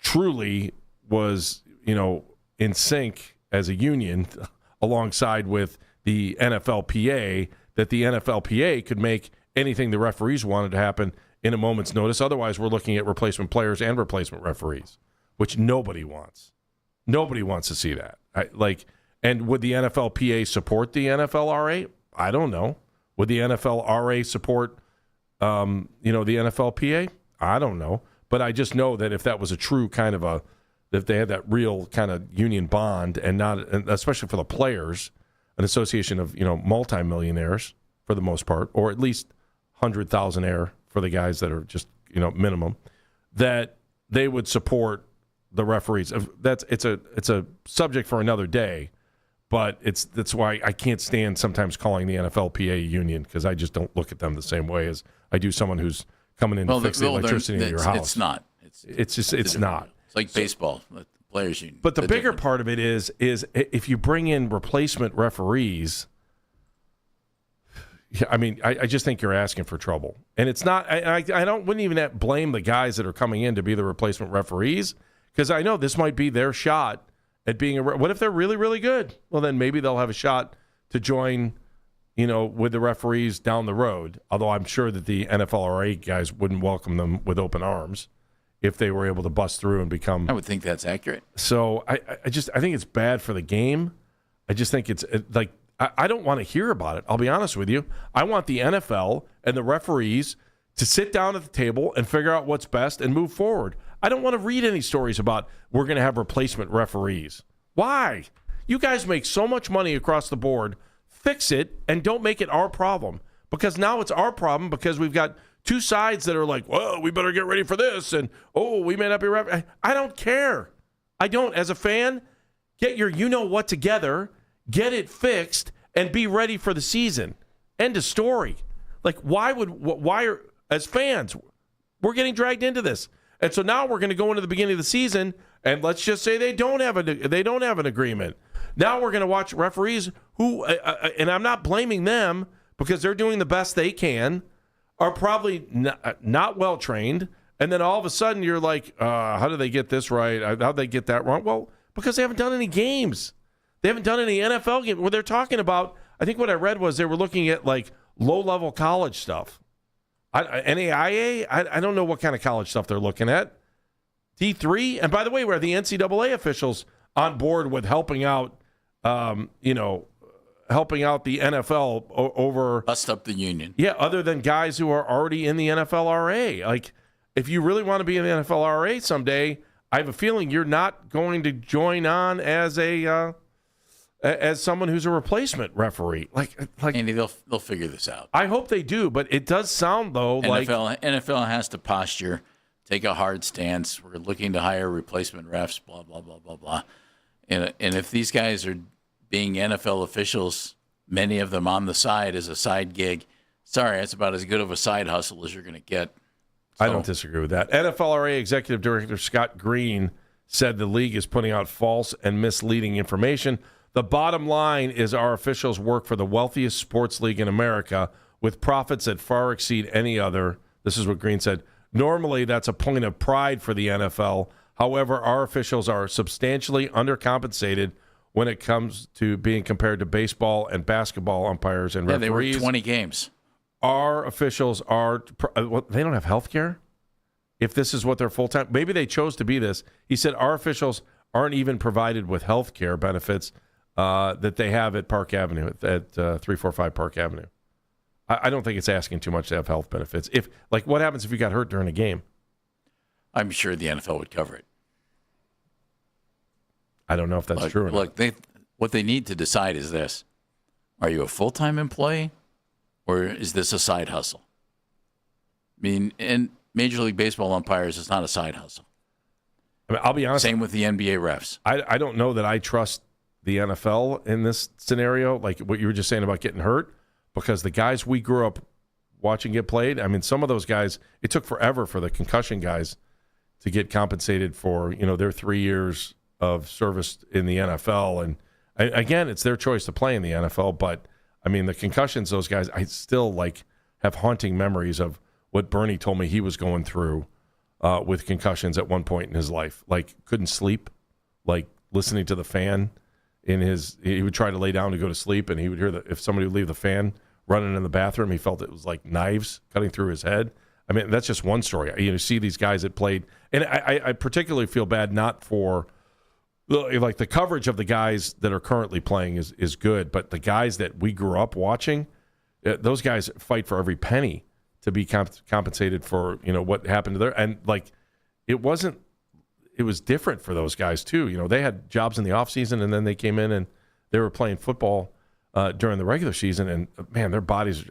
truly was, in sync as a union alongside with the NFLPA, that the NFLPA could make anything the referees wanted to happen in a moment's notice. Otherwise, we're looking at replacement players and replacement referees, which nobody wants. Nobody wants to see that. And would the NFLPA support the NFLRA? I don't know. Would the NFLRA support, the NFLPA? I don't know. But I just know that if that was a true kind of if they had that real kind of union bond and especially for the players, an association of, multimillionaires for the most part, or at least 100,000 for the guys that are just, minimum, that they would support the referees. It's a subject for another day, but that's why I can't stand sometimes calling the NFLPA a union, because I just don't look at them the same way as I do someone who's coming in to fix the electricity in your house. It's not. It's not. It's like baseball, the players union. But the bigger part of it is if you bring in replacement referees. Yeah, I mean, I just think you're asking for trouble, and it's not. I wouldn't even blame the guys that are coming in to be the replacement referees, because I know this might be their shot at being what if they're really, really good? Well, then maybe they'll have a shot to join, with the referees down the road. Although I'm sure that the NFLRA guys wouldn't welcome them with open arms if they were able to bust through and become. I would think that's accurate. So I think it's bad for the game. I just think it's like. I don't want to hear about it. I'll be honest with you. I want the NFL and the referees to sit down at the table and figure out what's best and move forward. I don't want to read any stories about we're going to have replacement referees. Why? You guys make so much money across the board. Fix it and don't make it our problem, because now it's our problem because we've got two sides that are like, well, we better get ready for this, and, we may not be ref. I don't care. I don't. As a fan, get your you-know-what together, get it fixed, and be ready for the season. End of story. Like, why are, as fans, we're getting dragged into this. And so now we're going to go into the beginning of the season, and let's just say they don't have an agreement. Now we're going to watch referees who, and I'm not blaming them because they're doing the best they can, are probably not well trained. And then all of a sudden you're like, how did they get this right? How'd they get that wrong? Well, because they haven't done any games. They haven't done any NFL games where they're talking about, I think what I read was they were looking at like low-level college stuff. NAIA, I don't know what kind of college stuff they're looking at. D3, and by the way, were the NCAA officials on board with helping out, helping out the NFL over... Bust up the union. Yeah, other than guys who are already in the NFLRA. Like, if you really want to be in the NFLRA someday, I have a feeling you're not going to join on as someone who's a replacement referee. Like Andy, they'll figure this out. I hope they do, but it does sound though NFL has to posture, take a hard stance. We're looking to hire replacement refs. Blah blah blah blah blah. And if these guys are being NFL officials, many of them on the side as a side gig, sorry, that's about as good of a side hustle as you're going to get. I don't disagree with that. NFLRA Executive Director Scott Green said the league is putting out false and misleading information. The bottom line is our officials work for the wealthiest sports league in America with profits that far exceed any other. This is what Green said. Normally, that's a point of pride for the NFL. However, our officials are substantially undercompensated when it comes to being compared to baseball and basketball umpires and referees. Yeah, they work 20 games. Our officials are they don't have health care? If this is what they're full-time, maybe they chose to be this. He said our officials aren't even provided with health care benefits that they have at Park Avenue, at 345 Park Avenue. I don't think it's asking too much to have health benefits. What happens if you got hurt during a game? I'm sure the NFL would cover it. I don't know if that's true or not. What they need to decide is this. Are you a full-time employee? Or is this a side hustle? I mean, in Major League Baseball umpires, it's not a side hustle. I mean, I'll be honest. Same with the NBA refs. I don't know that I trust the NFL in this scenario, like what you were just saying about getting hurt, because the guys we grew up watching get played, I mean, some of those guys, it took forever for the concussion guys to get compensated for, their 3 years of service in the NFL. And again, it's their choice to play in the NFL, but I mean, the concussions, those guys, I still have haunting memories of what Bernie told me he was going through with concussions at one point in his life. Couldn't sleep, listening to the fan he would try to lay down to go to sleep, and he would hear if somebody would leave the fan running in the bathroom, he felt it was like knives cutting through his head. I mean, that's just one story. You see these guys that played, and I particularly feel bad not for the coverage of the guys that are currently playing is good, but the guys that we grew up watching, those guys fight for every penny to be compensated for what happened to their, and it was different for those guys too. They had jobs in the offseason, and then they came in and they were playing football during the regular season, and man, their bodies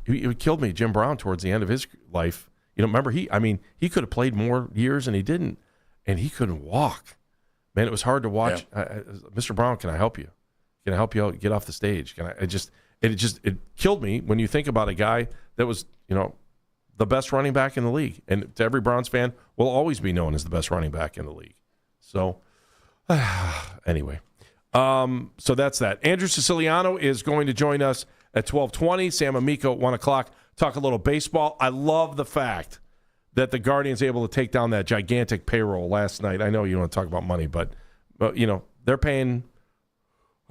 it killed me. Jim Brown towards the end of his life, remember he could have played more years and he didn't, and he couldn't walk. Man, it was hard to watch. Yeah. Mr. Brown, can I help you? Can I help you out? Get off the stage. It killed me when you think about a guy that was, the best running back in the league. And to every Browns fan, will always be known as the best running back in the league. So, anyway. So that's that. Andrew Siciliano is going to join us at 12:20. Sam Amico at 1 o'clock. Talk a little baseball. I love the fact that the Guardians able to take down that gigantic payroll last night. I know you don't want to talk about money, but they're paying,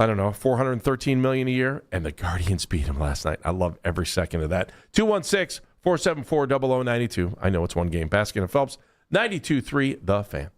I don't know, $413 million a year, and the Guardians beat them last night. I love every second of that. 216-474-0092. I know it's one game. Baskin and Phelps, 92.3 The Fan.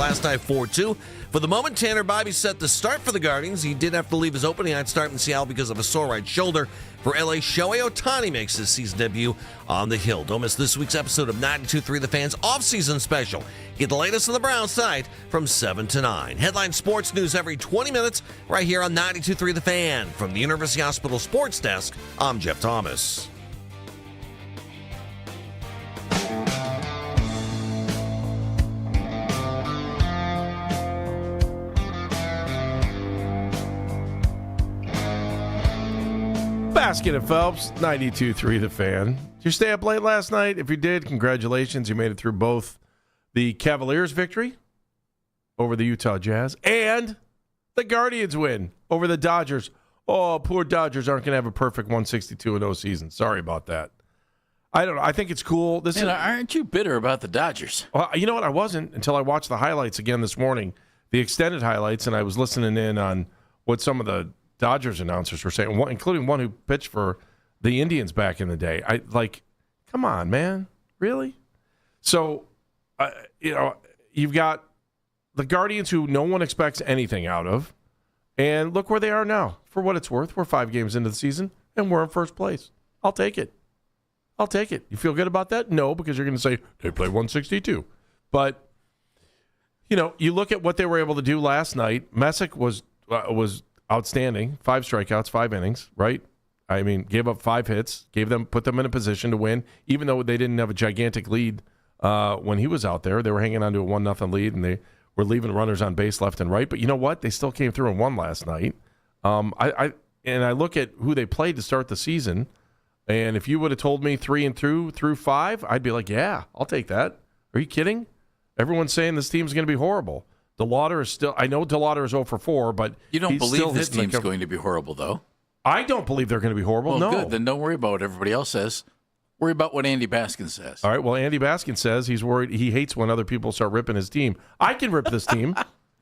last night 4-2. For the moment, Tanner Bibee set the start for the Guardians. He did have to leave his opening night start in Seattle because of a sore right shoulder. For LA, Shohei Ohtani makes his season debut on the Hill. Don't miss this week's episode of 92.3 The Fan's off-season special. Get the latest on the Browns side from 7 to 9. Headline sports news every 20 minutes right here on 92.3 The Fan. From the University Hospital Sports Desk, I'm Jeff Thomas. Basket and Phelps, 92.3 The Fan. Did you stay up late last night? If you did, congratulations. You made it through both the Cavaliers' victory over the Utah Jazz and the Guardians' win over the Dodgers. Oh, poor Dodgers aren't going to have a perfect 162-0 season. Sorry about that. I don't know. I think it's cool. Aren't you bitter about the Dodgers? Well, you know what? I wasn't until I watched the highlights again this morning, the extended highlights, and I was listening in on what some of the Dodgers announcers were saying, including one who pitched for the Indians back in the day. Come on, man, really? So, you've got the Guardians who no one expects anything out of, and look where they are now. For what it's worth, we're 5 games into the season, and we're in first place. I'll take it. You feel good about that? No, because you're going to say they play 162. But you look at what they were able to do last night. Messick was outstanding. 5 strikeouts, 5 innings, right? I mean, gave up 5 hits, put them in a position to win, even though they didn't have a gigantic lead when he was out there. They were hanging on to a 1-0 lead, and they were leaving runners on base left and right. But you know what? They still came through and won last night. I look at who they played to start the season, and if you would have told me 3 and through 5, I'd be like, yeah, I'll take that. Are you kidding? Everyone's saying this team's going to be horrible. DeLauder is still – I know DeLauder is 0 for 4, but you don't he's believe still this team's going to be horrible, though? I don't believe they're going to be horrible, well, no. Good. Then don't worry about what everybody else says. Worry about what Andy Baskin says. All right, well, Andy Baskin says he's worried. He hates when other people start ripping his team. I can rip this team.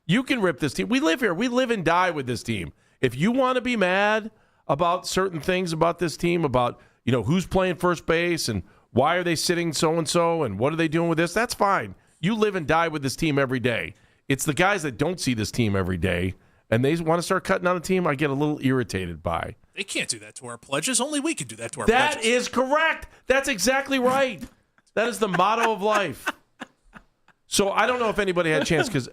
You can rip this team. We live here. We live and die with this team. If you want to be mad about certain things about this team, about who's playing first base and why are they sitting so-and-so and what are they doing with this, that's fine. You live and die with this team every day. It's the guys that don't see this team every day, and they want to start cutting on the team, I get a little irritated by. They can't do that to our pledges. Only we can do that to our pledges. That is correct. That's exactly right. That is the motto of life. So I don't know if anybody had a chance, because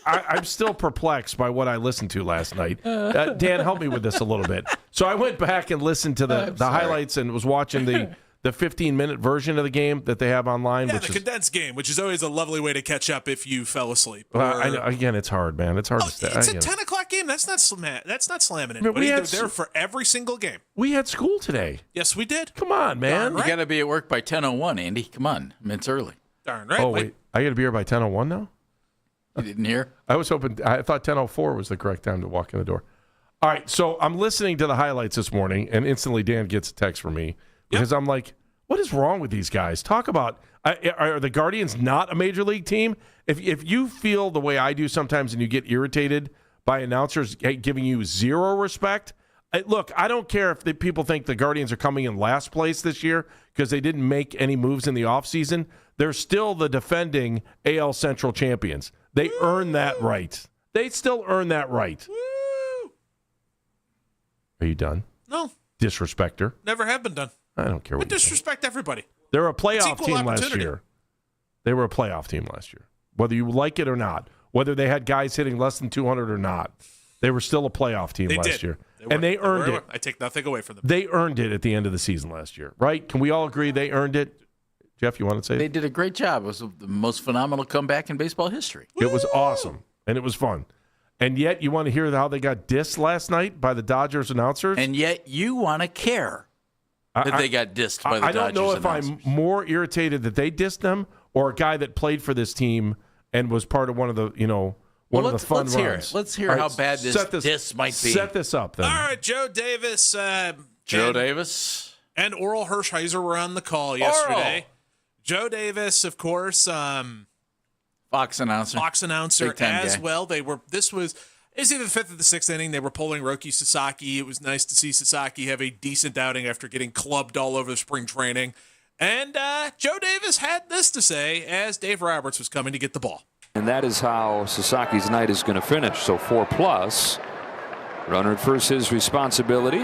I'm still perplexed by what I listened to last night. Dan, help me with this a little bit. So I went back and listened to the highlights and was watching the 15-minute version of the game that they have online. Yeah, which the condensed game, which is always a lovely way to catch up if you fell asleep. I know, again, it's hard, man. It's hard to stay. It's a 10 o'clock game. That's not slamming anybody. They're there for every single game. We had school today. Yes, we did. Come on, man. You got to be at work by 10:01, Andy. Come on. I mean, it's early. Darn right. Oh, wait. I got to be here by 10:01 now? You didn't hear? I thought 10:04 was the correct time to walk in the door. All right, so I'm listening to the highlights this morning, and instantly Dan gets a text from me because I'm like, what is wrong with these guys? Talk about, are the Guardians not a major league team? If you feel the way I do sometimes and you get irritated by announcers giving you zero respect, look, I don't care if the people think the Guardians are coming in last place this year because they didn't make any moves in the offseason. They're still the defending AL Central champions. They earn that right. They still earn that right. Woo! Are you done? No. Disrespecter. Never have been done. I don't care what We disrespect everybody. They were a playoff team last year. They were a playoff team last year. Whether you like it or not, whether they had guys hitting less than 200 or not, they were still a playoff team last year. And they earned it. I take nothing away from them. They earned it at the end of the season last year, right? Can we all agree they earned it? Jeff, you want to say They did a great job. It was the most phenomenal comeback in baseball history. It was awesome, and it was fun. And yet you want to hear how they got dissed last night by the Dodgers announcers? And yet you want to care that they got dissed by the Dodgers I don't know if announcers. I'm more irritated that they dissed them or a guy that played for this team and was part of one of the, one of the fun runs. Let's hear how bad this diss might be. Set this up, then. All right, Joe Davis. Davis. And Oral Hershiser were on the call yesterday. Joe Davis, of course, Fox announcer as guy. well. It's either the 5th or the 6th inning. They were pulling Roki Sasaki. It was nice to see Sasaki have a decent outing after getting clubbed all over the spring training. And Joe Davis had this to say as Dave Roberts was coming to get the ball. And that is how Sasaki's night is going to finish. So 4+. Runner at first, his responsibility.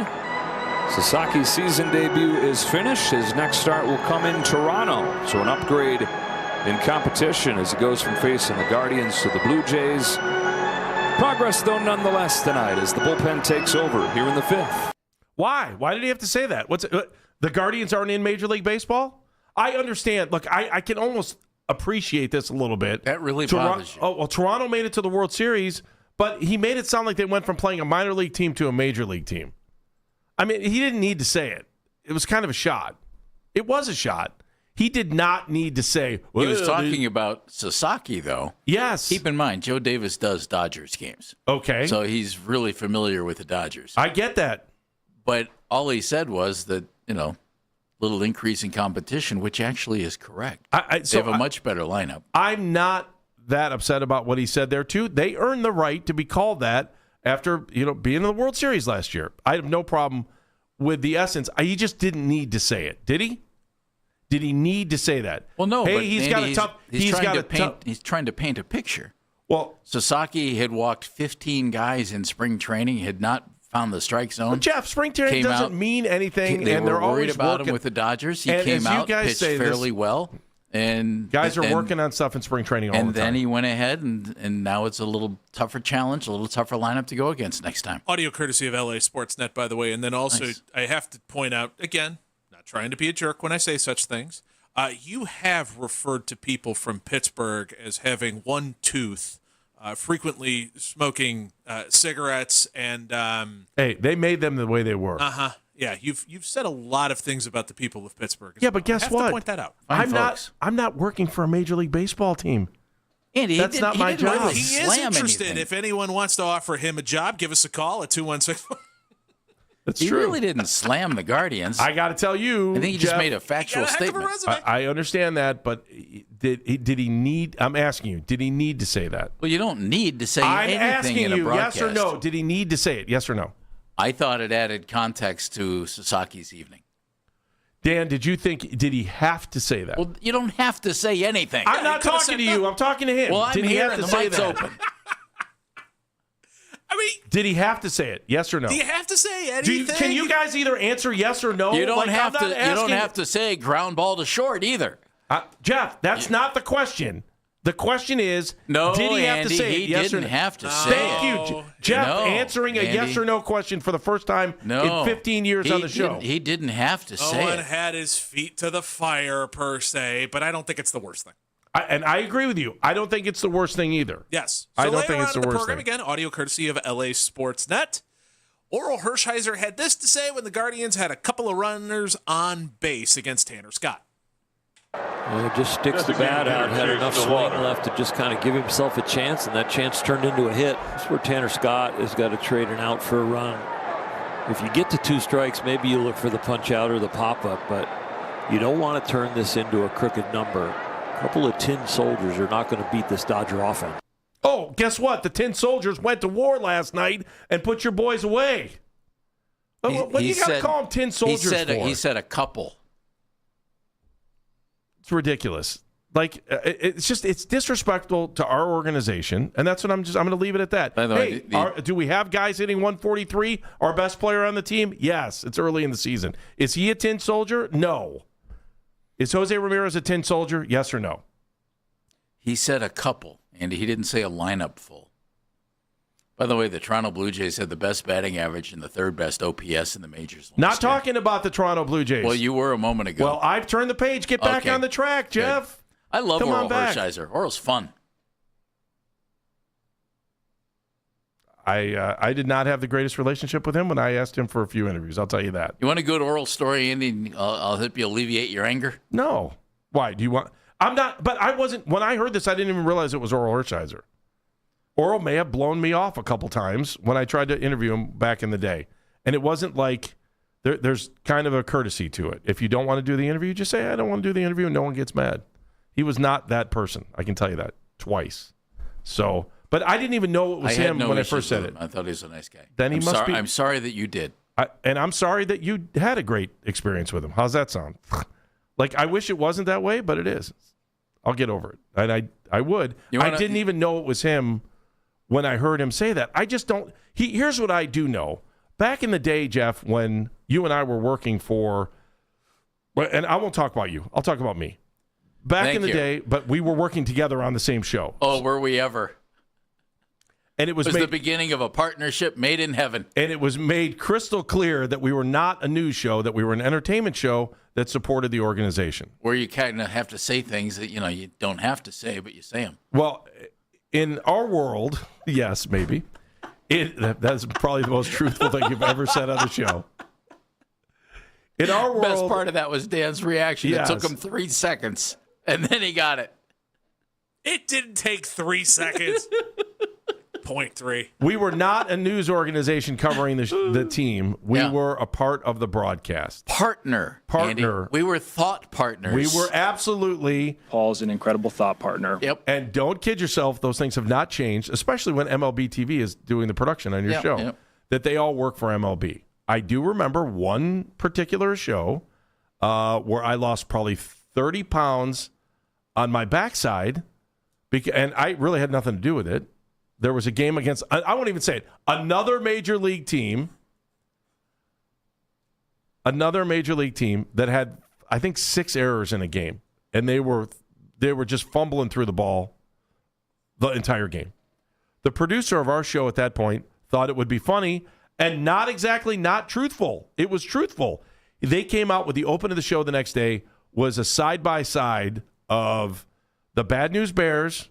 Sasaki's season debut is finished. His next start will come in Toronto. So an upgrade in competition as he goes from facing the Guardians to the Blue Jays. Progress, though, nonetheless tonight as the bullpen takes over here in the 5th. Why? Why did he have to say that? The Guardians aren't in Major League Baseball? I understand. Look, I can almost appreciate this a little bit. That really bothers you. Oh, well, Toronto made it to the World Series, but he made it sound like they went from playing a minor league team to a major league team. I mean, he didn't need to say it. It was kind of a shot. It was a shot. He did not need to say. He was talking about Sasaki, though. Yes. Keep in mind, Joe Davis does Dodgers games. Okay. So he's really familiar with the Dodgers. I get that. But all he said was that, little increase in competition, which actually is correct. They have a much better lineup. I'm not that upset about what he said there, too. They earned the right to be called that after, being in the World Series last year. I have no problem with the essence. He just didn't need to say it, did he? Did he need to say that? Well, no. Hey, but he's Andy, got a tough. He's trying to paint a picture. Well, Sasaki had walked 15 guys in spring training, had not found the strike zone. But Jeff, spring training doesn't mean anything, They and were they're worried always about working. him with the Dodgers. He And came as you out, guys pitched say, fairly well, and guys are working on stuff in spring training all the time. And then he went ahead, and now it's a little tougher challenge, a little tougher lineup to go against next time. Audio courtesy of LA Sportsnet, by the way. And then also, Nice. I have to point out, again, not trying to be a jerk when I say such things, you have referred to people from Pittsburgh as having one tooth, frequently smoking cigarettes, and hey, they made them the way they were. yeah, you've said a lot of things about the people of Pittsburgh. Yeah, but guess I have what? To point that out. I'm not working for a Major League Baseball team. Andy, that's not my job. He is interested. If anyone wants to offer him a job, give us a call at 216. That's He true. really didn't slam the Guardians. I got to tell you, I think he just Jeff, made a factual statement. I understand that, but did he need? I'm asking you, did he need to say that? Well, you don't need to say I'm anything asking in a you, broadcast. yes or no? Did he need to say it? Yes or no? I thought it added context to Sasaki's evening. Dan, did he have to say that? Well, you don't have to say anything. I'm not talking to you. I'm talking to him. Well, I'm did he here have and to the say mic's that? open. Did he have to say it? Yes or no? Do you have to say anything? Can you guys either answer yes or no? You don't Like, have I'm to. not You don't asking- have to say ground ball to short either. Jeff, that's not the question. The question is, No, did he have Andy, to say it? he Yes or didn't no? have to say Thank it. you, Jeff. No, answering a Andy. yes or no question for the first time No, in 15 years he on the show. He didn't have to No say one it. had his feet to the fire, per se, but I don't think it's the worst thing. And I agree with you. I don't think it's the worst thing either. Yes. I So don't later think it's on the in the worst program, thing. again, audio courtesy of LA Sportsnet. Oral Hershiser had this to say when the Guardians had a couple of runners on base against Tanner Scott. Just sticks the bat out, had enough swing left to just kind of give himself a chance, and that chance turned into a hit. That's where Tanner Scott has got to trade an out for a run. If you get to 2 strikes, maybe you look for the punch out or the pop up, but you don't want to turn this into a crooked number. A couple of tin soldiers are not going to beat this Dodger offense. Oh, guess what? The Tin Soldiers went to war last night and put your boys away. What do you got to call them Tin Soldiers for? He said a couple. It's ridiculous. Like it's disrespectful to our organization, and that's what I'm going to leave it at that. By the way, do we have guys hitting 143? Our best player on the team? Yes. It's early in the season. Is he a Tin Soldier? No. Is Jose Ramirez a Tin Soldier? Yes or no? He said a couple, and he didn't say a lineup full. By the way, the Toronto Blue Jays had the best batting average and the 3rd best OPS in the majors. Not talking about the Toronto Blue Jays. Well, you were a moment ago. Well, I've turned the page. Get back Okay. on the track, Jeff. I love Come on Oral back. Hershiser. Oral's fun. I did not have the greatest relationship with him when I asked him for a few interviews. I'll tell you that. You want a good Oral story, Andy? I'll help you alleviate your anger. No. Why? Do you want? I'm not. But I wasn't. When I heard this, I didn't even realize it was Oral Hershiser. Oral may have blown me off a couple times when I tried to interview him back in the day, and it wasn't like there's kind of a courtesy to it. If you don't want to do the interview, just say I don't want to do the interview, and no one gets mad. He was not that person. I can tell you that twice. So, but I didn't even know it was him when I first said it. I thought he was a nice guy. Then he must be. I'm sorry that you did. And I'm sorry that you had a great experience with him. How's that sound? Like, I wish it wasn't that way, but it is. I'll get over it. And I would. I didn't even know it was him when I heard him say that. I just don't. Here's what I do know. Back in the day, Jeff, when you and I were working for, and I won't talk about you. I'll talk about me. Back in the day, but we were working together on the same show. Oh, were we ever? And it was the beginning of a partnership made in heaven. And it was made crystal clear that we were not a news show, that we were an entertainment show that supported the organization. Where you kind of have to say things that, you don't have to say, but you say them. Well, in our world, yes, maybe. That's probably the most truthful thing you've ever said on the show. In our world. Best part of that was Dan's reaction. Yes. It took him 3 seconds, and then he got it. It didn't take 3 seconds. 0.3. We were not a news organization covering the team. We were a part of the broadcast. Partner. Andy. We were thought partners. We were absolutely. Paul's an incredible thought partner. Yep. And don't kid yourself, those things have not changed, especially when MLB TV is doing the production on your show, that they all work for MLB. I do remember one particular show where I lost probably 30 pounds on my backside, and I really had nothing to do with it. There was a game against, I won't even say it, another major league team that had, I think, 6 errors in a game. And they were just fumbling through the ball the entire game. The producer of our show at that point thought it would be funny and not truthful. It was truthful. They came out with the open of the show the next day was a side-by-side of the Bad News Bears,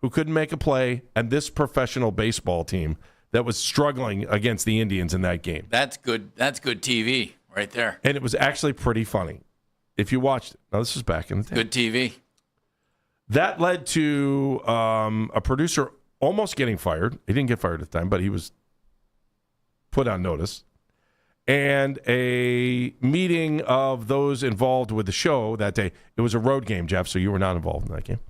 who couldn't make a play, and this professional baseball team that was struggling against the Indians in that game. That's good TV right there. And it was actually pretty funny if you watched it. Now, this was back in the day. Good TV. That led to a producer almost getting fired. He didn't get fired at the time, but he was put on notice. And a meeting of those involved with the show that day. It was a road game, Jeff, so you were not involved in that game.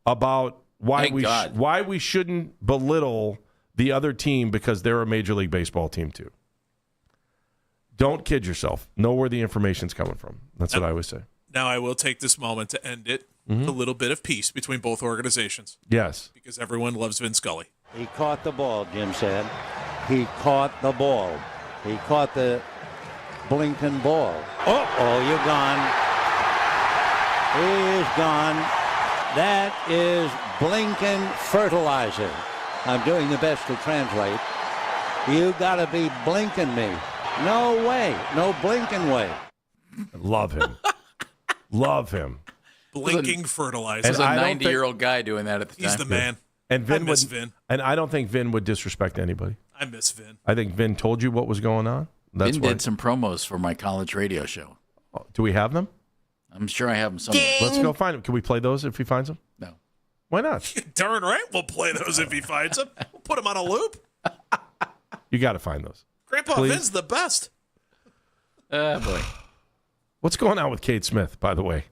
About why we shouldn't belittle the other team because they're a Major League Baseball team too. Don't kid yourself. Know where the information's coming from. That's what I always say. Now I will take this moment to end it with a little bit of peace between both organizations. Yes. Because everyone loves Vin Scully. He caught the ball, Jim said. He caught the ball. He caught the blinking ball. Oh, you're gone. He's gone. That is blinking fertilizer. I'm doing the best to translate. You got to be blinking me. No way. No blinking way. Love him. Love him. Blinking fertilizer. There's a 90-year-old guy doing that at the time. He's the man. And I miss Vin. And I don't think Vin would disrespect anybody. I miss Vin. I think Vin told you what was going on. Vin did some promos for my college radio show. Do we have them? I'm sure I have them somewhere. Let's go find them. Can we play those if he finds them? No. Why not? Darn right we'll play those if he finds them. We'll put them on a loop. You got to find those. Grandpa Please. Vin's the best. Boy. What's going on with Cade Smith, by the way?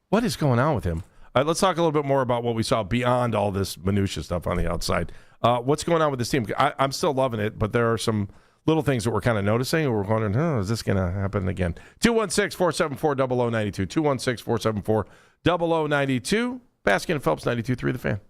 What is going on with him? Let's talk a little bit more about what we saw beyond all this minutia stuff on the outside. What's going on with this team? I'm still loving it, but there are some little things that we're kind of noticing, and we're wondering, is this going to happen again? 216-474-0092. 216-474-0092. Baskin and Phelps, 92.3 The Fan.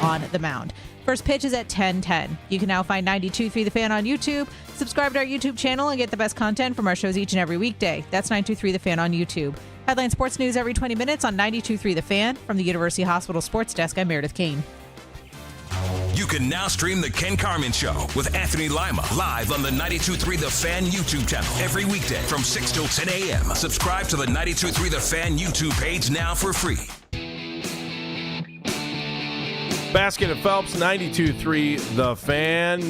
On the mound. First pitch is at 10:10. You can now find 92.3 The Fan on YouTube. Subscribe to our YouTube channel and get the best content from our shows each and every weekday. That's 92.3 The Fan on YouTube. Headline Sports News every 20 minutes on 92.3 The Fan. From the University Hospital Sports Desk, I'm Meredith Kane. You can now stream The Ken Carman Show with Anthony Lima live on the 92.3 The Fan YouTube channel every weekday from 6 till 10 a.m. Subscribe to the 92.3 The Fan YouTube page now for free. Basket and Phelps, 92.3 The Fan.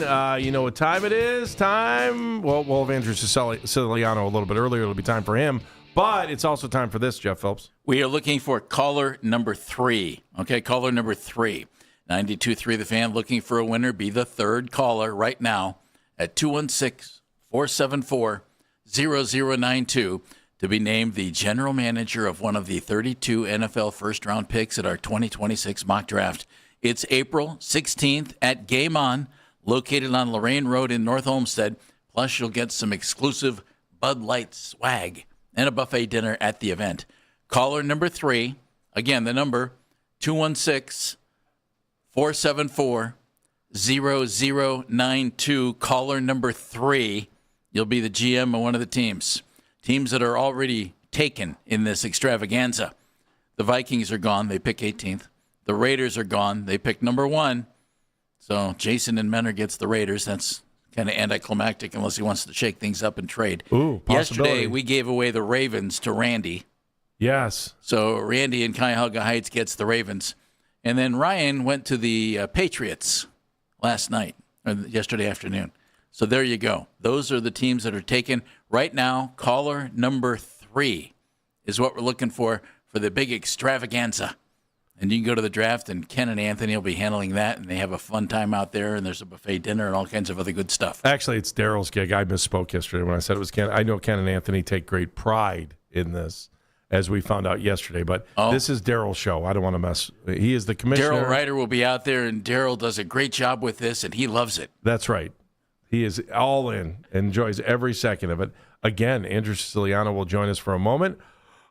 You know what time it is? We'll have Andrew Siciliano a little bit earlier. It'll be time for him. But it's also time for this, Jeff Phelps. We are looking for caller number 3. Okay, caller number 3. 92.3 The Fan looking for a winner. Be the third caller right now at 216-474-0092 to be named the general manager of one of the 32 NFL first-round picks at our 2026 mock draft. It's April 16th at Game On, located on Lorraine Road in North Olmsted. Plus, you'll get some exclusive Bud Light swag and a buffet dinner at the event. Caller number 3, again, the number 216-474-0092. Caller number 3, you'll be the GM of one of the teams. Teams that are already taken in this extravaganza. The Vikings are gone. They pick 18th. The Raiders are gone. They pick number 1. So Jason and Menor gets the Raiders. That's kind of anticlimactic unless he wants to shake things up and trade. Ooh, yesterday, we gave away the Ravens to Randy. Yes. So Randy in Cuyahoga Heights gets the Ravens. And then Ryan went to the Patriots last night, or yesterday afternoon. So there you go. Those are the teams that are taken. Right now, caller number 3 is what we're looking for the big extravaganza. And you can go to the draft, and Ken and Anthony will be handling that, and they have a fun time out there, and there's a buffet dinner and all kinds of other good stuff. Actually, it's Daryl's gig. I misspoke yesterday when I said it was Ken. I know Ken and Anthony take great pride in this, as we found out yesterday. But this is Daryl's show. I don't want to mess. He is the commissioner. Daryl Ryder will be out there, and Daryl does a great job with this, and he loves it. That's right. He is all in, enjoys every second of it. Again, Andrew Siciliano will join us for a moment.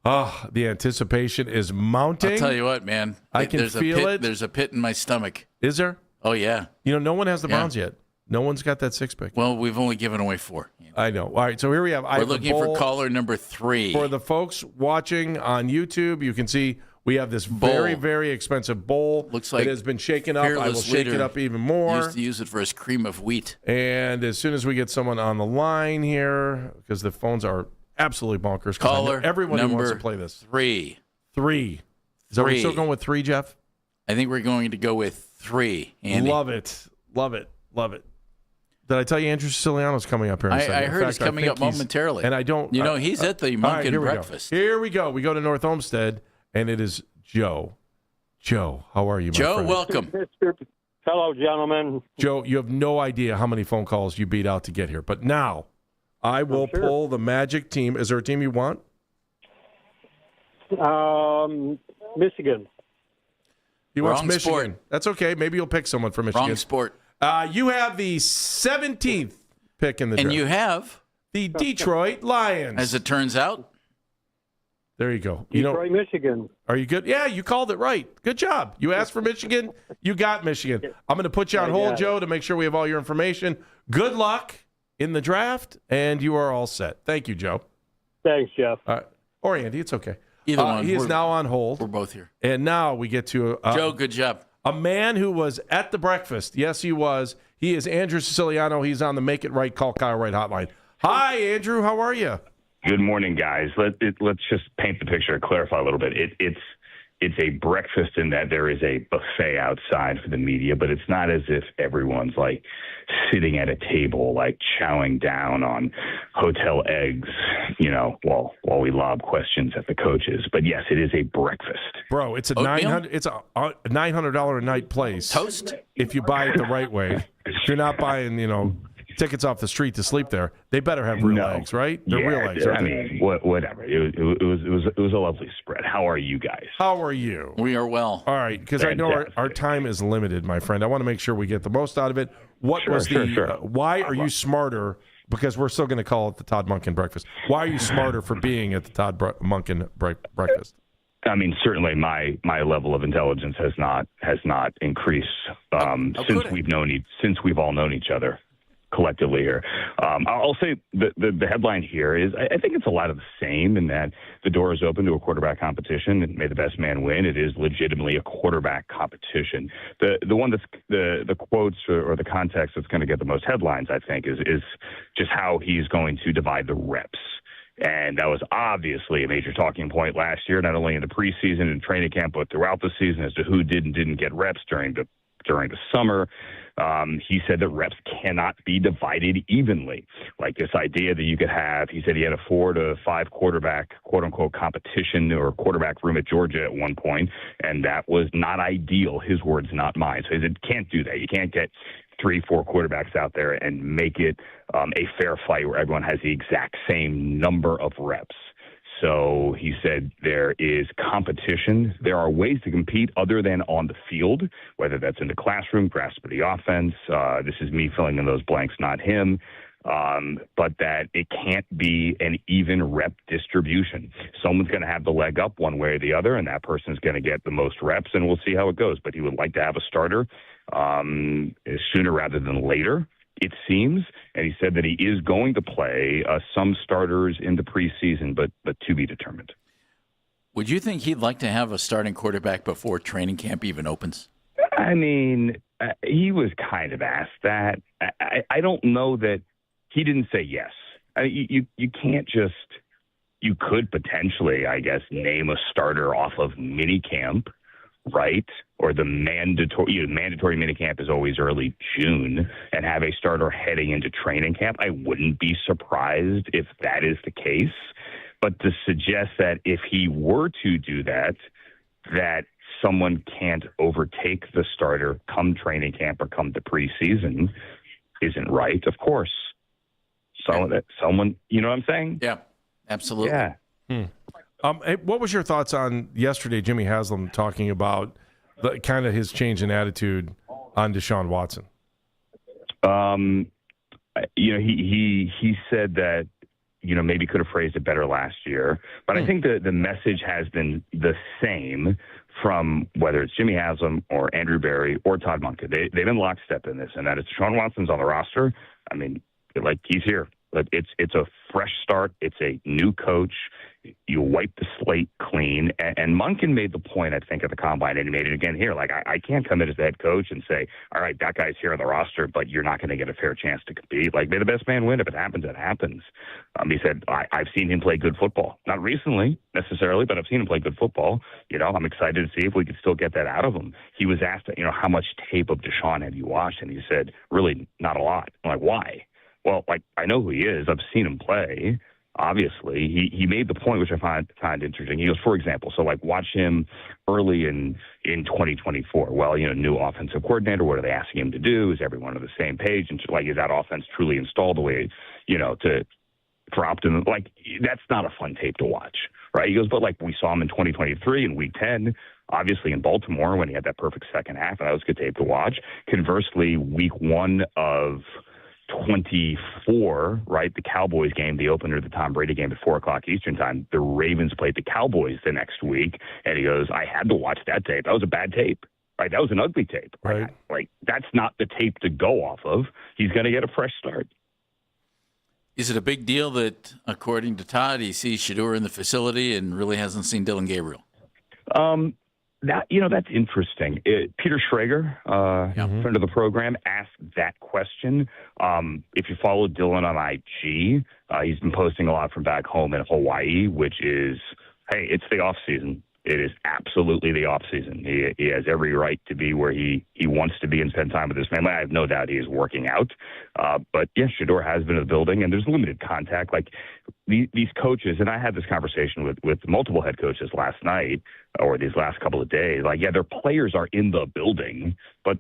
Oh, the anticipation is mounting. I'll tell you what, man. I can feel it. There's a pit in my stomach. Is there? Oh, yeah. You know, no one has the Browns yet. No one's got that 6-pick. Well, we've only given away 4. I know. All right, so here we have. We're looking for caller number 3. For the folks watching on YouTube, you can see we have this very, very expensive bowl. Looks like it has been shaken up. I will shake it up even more. Used to use it for his cream of wheat. And as soon as we get someone on the line here, because the phones are absolutely bonkers. Caller everyone number wants to play this. 3. 3. Is that we still going with 3, Jeff? I think we're going to go with 3, Andy. Love it. Love it. Love it. Did I tell you Andrew Siciliano's coming up here in a second? I heard he's coming up momentarily. And I don't... You know, he's at the Monkin breakfast. Here we go. We go to North Olmsted, and it is Joe. Joe, how are you, my Joe, friend? welcome. Hello, gentlemen. Joe, you have no idea how many phone calls you beat out to get here. But now... I will pull the magic team. Is there a team you want? Michigan. He wants Michigan. Sport. That's okay. Maybe you'll pick someone from Michigan. Wrong sport. You have the 17th pick in the draft. And you have? The Detroit Lions. As it turns out. There you go. Detroit, Michigan. Are you good? Yeah, you called it right. Good job. You asked for Michigan. You got Michigan. I'm going to put you on hold, Joe, to make sure we have all your information. Good luck in the draft, and you are all set. Thank you, Joe. Thanks, Jeff. Or Andy, it's okay. Either one. He is now on hold. We're both here. And now we get to... Joe, good job. A man who was at the breakfast. Yes, he was. He is Andrew Siciliano. He's on the Make It Right, Call Kyle Right hotline. Hi, Andrew. How are you? Good morning, guys. Let's just paint the picture, clarify a little bit. It's it's a breakfast in that there is a buffet outside for the media, but it's not as if everyone's like sitting at a table, like chowing down on hotel eggs, while we lob questions at the coaches. But yes, it is a breakfast. Bro, it's a $900 a night place. Toast? If you buy it the right way. If you're not buying, tickets off the street to sleep there, they better have real eggs, right? They're real eggs. I mean, whatever. It was a lovely spread. How are you guys? How are you? We are well. All right, because I know our time is limited, my friend. I want to make sure we get the most out of it. Why are you smarter? Because we're still going to call it the Todd Monkin Breakfast. Why are you smarter for being at the Todd Monkin Breakfast? I mean, certainly my level of intelligence has not increased since we've all known each other collectively here. I'll say the headline here is I think it's a lot of the same in that the door is open to a quarterback competition and may the best man win. It is legitimately a quarterback competition. The one that's the quotes or the context that's going to get the most headlines, I think, is just how he's going to divide the reps. And that was obviously a major talking point last year, not only in the preseason and training camp, but throughout the season as to who did and didn't get reps during the summer. He said that reps cannot be divided evenly. Like this idea that you could have, he said he had a 4 to 5 quarterback, quote unquote, competition or quarterback room at Georgia at one point, and that was not ideal. His words, not mine. So he said, can't do that. You can't get 3-4 quarterbacks out there and make it a fair fight where everyone has the exact same number of reps. So he said there is competition. There are ways to compete other than on the field, whether that's in the classroom, grasp of the offense. This is me filling in those blanks, not him. But that it can't be an even rep distribution. Someone's going to have the leg up one way or the other, and that person's going to get the most reps, and we'll see how it goes. But he would like to have a starter sooner rather than later, it seems. And he said that he is going to play some starters in the preseason, but to be determined. Would you think he'd like to have a starting quarterback before training camp even opens? I mean, he was kind of asked that. I don't know that he didn't say yes. You can't just – you could potentially, I guess, name a starter off of minicamp, right? Or the mandatory minicamp is always early June, and have a starter heading into training camp. I wouldn't be surprised if that is the case. But to suggest that if he were to do that, that someone can't overtake the starter come training camp or come to preseason isn't right, of course. Someone, you know what I'm saying? Yeah, absolutely. Yeah. Hey, what was your thoughts on yesterday, Jimmy Haslam talking about the kind of his change in attitude on Deshaun Watson? He said that, maybe could have phrased it better last year, but I think the message has been the same from whether it's Jimmy Haslam or Andrew Berry or Todd Monken. They've been lockstep in this, and that if Deshaun Watson's on the roster, I mean, like he's here. It's a fresh start. It's a new coach. You wipe the slate clean. And Monken made the point, I think, at the Combine, and he made it again here. Like, I can't come in as the head coach and say, all right, that guy's here on the roster, but you're not going to get a fair chance to compete. Like, may the best man win. If it happens, it happens. He said, I've seen him play good football. Not recently, necessarily, but I've seen him play good football. I'm excited to see if we can still get that out of him. He was asked, how much tape of Deshaun have you watched? And he said, really, not a lot. I'm like, why? Well, I know who he is. I've seen him play. Obviously, he made the point, which I find interesting. He goes, for example, watch him early in 2024. Well, new offensive coordinator. What are they asking him to do? Is everyone on the same page? And is that offense truly installed the way, to drop them? That's not a fun tape to watch, right? He goes, but we saw him in 2023 in Week 10. Obviously in Baltimore when he had that perfect second half, and that was good tape to watch. Conversely, Week 1 of 24, right? The Cowboys game, the opener, the Tom Brady game at 4:00 Eastern time. The Ravens played the Cowboys the next week, and he goes, I had to watch that tape. That was a bad tape, right? That was an ugly tape. Right. That's not the tape to go off of. He's going to get a fresh start. Is it a big deal that, according to Todd, he sees Shedeur in the facility and really hasn't seen Dylan Gabriel? That's interesting. Peter Schrager, friend of the program, asked that question. If you follow Dylan on IG, he's been posting a lot from back home in Hawaii, which is, hey, it's the off season. It is absolutely the offseason. He has every right to be where he wants to be and spend time with his family. I have no doubt he is working out. But, yes, Shedeur has been in the building, and there's limited contact. Like, these coaches, and I had this conversation with multiple head coaches last night or these last couple of days. Like, yeah, their players are in the building, but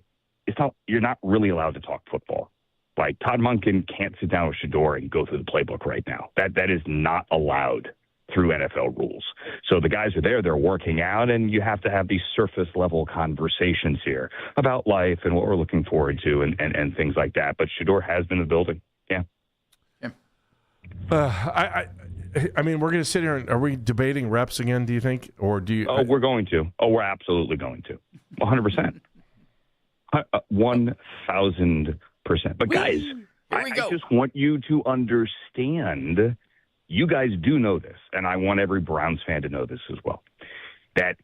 you're not really allowed to talk football. Like, Todd Monken can't sit down with Shedeur and go through the playbook right now. That is not allowed through NFL rules. So the guys are there, they're working out, and you have to have these surface-level conversations here about life and what we're looking forward to and things like that. But Shedeur has been in the building. Yeah. I mean, we're going to sit here and are we debating reps again, do you think? Or do you? We're going to. We're absolutely going to. 100%. 1,000%. But guys, I just want you to understand, you guys do know this, and I want every Browns fan to know this as well, that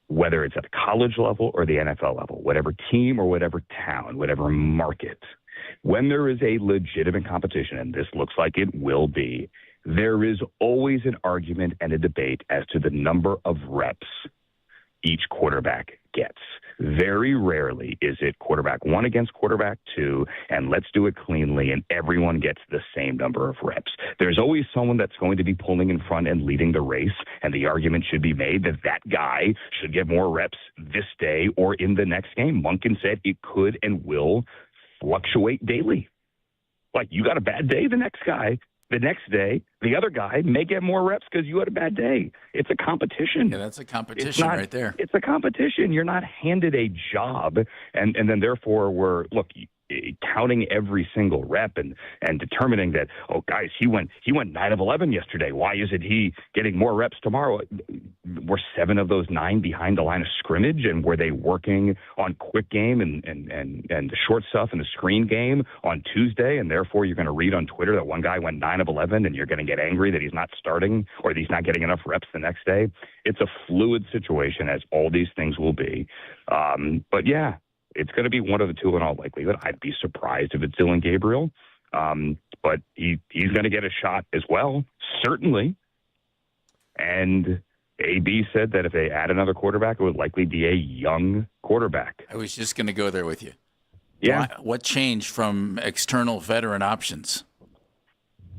whether it's at the college level or the NFL level, whatever team or whatever town, whatever market, when there is a legitimate competition, and this looks like it will be, there is always an argument and a debate as to the number of reps each quarterback gets. Very rarely is it quarterback 1 against quarterback 2, and let's do it cleanly, and everyone gets the same number of reps. There's always someone that's going to be pulling in front and leading the race, and the argument should be made that that guy should get more reps this day or in the next game. Monkin said it could and will fluctuate daily. Like, you got a bad day, the next day, the other guy may get more reps because you had a bad day. It's a competition. Yeah, that's a competition right there. It's a competition. You're not handed a job, and then therefore we're counting every single rep and determining that, oh, guys, he went 9 of 11 yesterday. Why isn't he getting more reps tomorrow? Were 7 of those 9 behind the line of scrimmage, and were they working on quick game and the short stuff and the screen game on Tuesday? And therefore you're going to read on Twitter that one guy went 9 of 11, and you're going to get angry that he's not starting or that he's not getting enough reps the next day. It's a fluid situation, as all these things will be. But yeah, it's going to be one of the two in all likelihood. I'd be surprised if it's Dylan Gabriel, but he's going to get a shot as well, certainly. And AB said that if they add another quarterback, it would likely be a young quarterback. I was just going to go there with you. Yeah. What changed from external veteran options?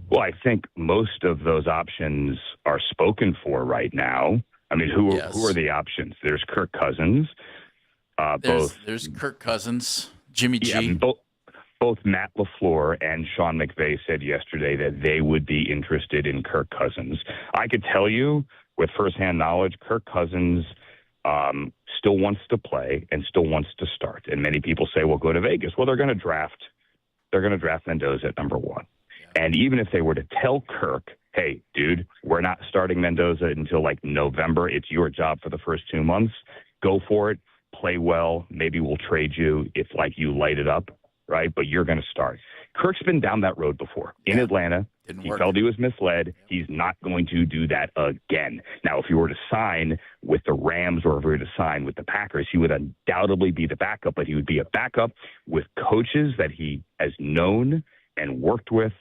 Well, I think most of those options are spoken for right now. I mean, who are the options? There's Kirk Cousins. There's Kirk Cousins, Jimmy G. Yeah, both Matt LaFleur and Sean McVay said yesterday that they would be interested in Kirk Cousins. I could tell you with firsthand knowledge, Kirk Cousins still wants to play and still wants to start. And many people say, well, go to Vegas. Well, they're going to draft Mendoza at number 1. Yeah. And even if they were to tell Kirk, hey, dude, we're not starting Mendoza until like November. It's your job for the first 2 months. Go for it. Play well. Maybe we'll trade you if like you light it up, right? But you're going to start. Kirk's been down that road before in Atlanta. He felt he was misled. He's not going to do that again. Now, if he were to sign with the Rams or if he were to sign with the Packers, he would undoubtedly be the backup, but he would be a backup with coaches that he has known and worked with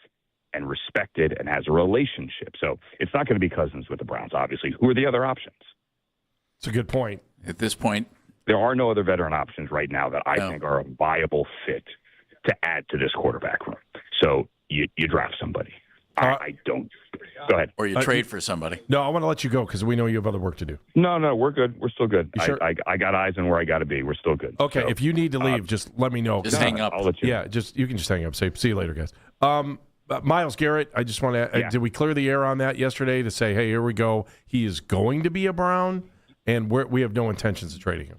and respected and has a relationship. So it's not going to be Cousins with the Browns, obviously. Who are the other options? It's a good point. At this point, there are no other veteran options right now that I think are a viable fit to add to this quarterback room. So you draft somebody. I don't. Go ahead. Or you trade for somebody. No, I want to let you go because we know you have other work to do. No, we're good. We're still good. Sure? I got eyes on where I got to be. We're still good. Okay, so, if you need to leave, just let me know. Just hang up. I'll let you. Yeah, you can just hang up. Say, see you later, guys. Miles Garrett, I just want to. Did we clear the air on that yesterday to say, hey, here we go. He is going to be a Brown, and we have no intentions of trading him.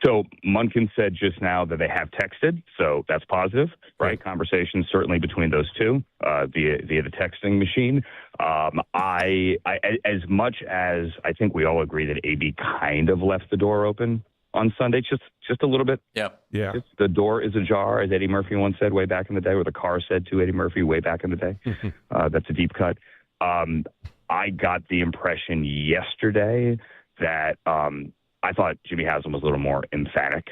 So Monkin said just now that they have texted, so that's positive, right? Conversations certainly between those two via the texting machine. I as much as I think we all agree that AB kind of left the door open on Sunday, just a little bit. Yeah. Just the door is ajar, as Eddie Murphy once said way back in the day, or the car said to Eddie Murphy way back in the day. That's a deep cut. I got the impression yesterday that I thought Jimmy Haslam was a little more emphatic.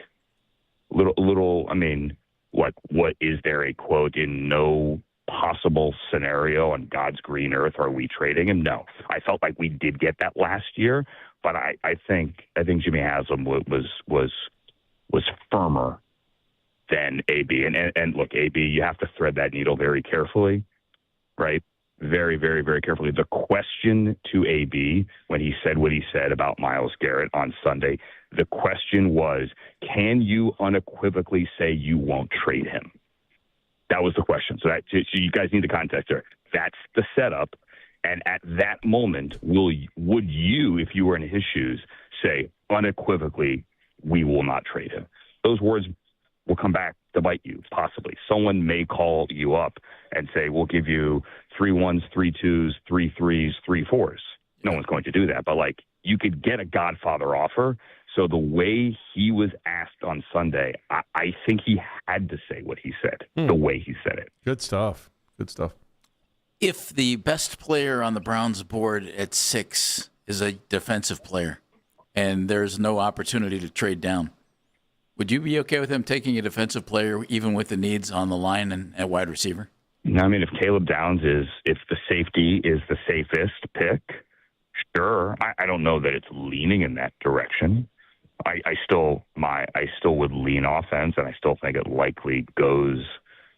Little. I mean, what is there a quote in no possible scenario on God's green earth are we trading him? No. I felt like we did get that last year, but I think Jimmy Haslam was firmer than AB. And look, AB, you have to thread that needle very carefully, right? Very, very, very carefully. The question to AB when he said what he said about Myles Garrett on Sunday, the question was, can you unequivocally say you won't trade him? That was the question. So you guys need the context there. That's the setup. And at that moment, would you, if you were in his shoes, say unequivocally, we will not trade him? Those words will come back to bite you, possibly. Someone may call you up and say, we'll give you 3 1s, 3 2s, 3 3s, 3 4s. No one's going to do that. But, you could get a Godfather offer. So the way he was asked on Sunday, I think he had to say what he said, the way he said it. Good stuff. Good stuff. If the best player on the Browns board at 6 is a defensive player and there's no opportunity to trade down, would you be okay with him taking a defensive player even with the needs on the line and at wide receiver? No, I mean, if Caleb Downs if the safety is the safest pick, sure. I don't know that it's leaning in that direction. I still would lean offense, and I still think it likely goes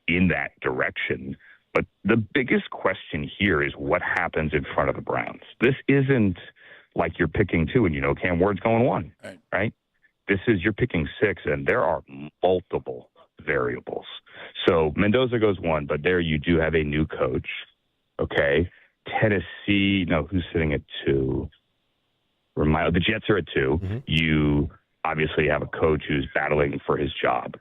in that direction. But the biggest question here is what happens in front of the Browns. This isn't like you're picking 2 and Cam Ward's going 1, right? This is you're picking 6, and there are multiple variables. So Mendoza goes 1, but there you do have a new coach, okay? Tennessee, no, who's sitting at 2? The Jets are at 2. Mm-hmm. You obviously have a coach who's battling for his job.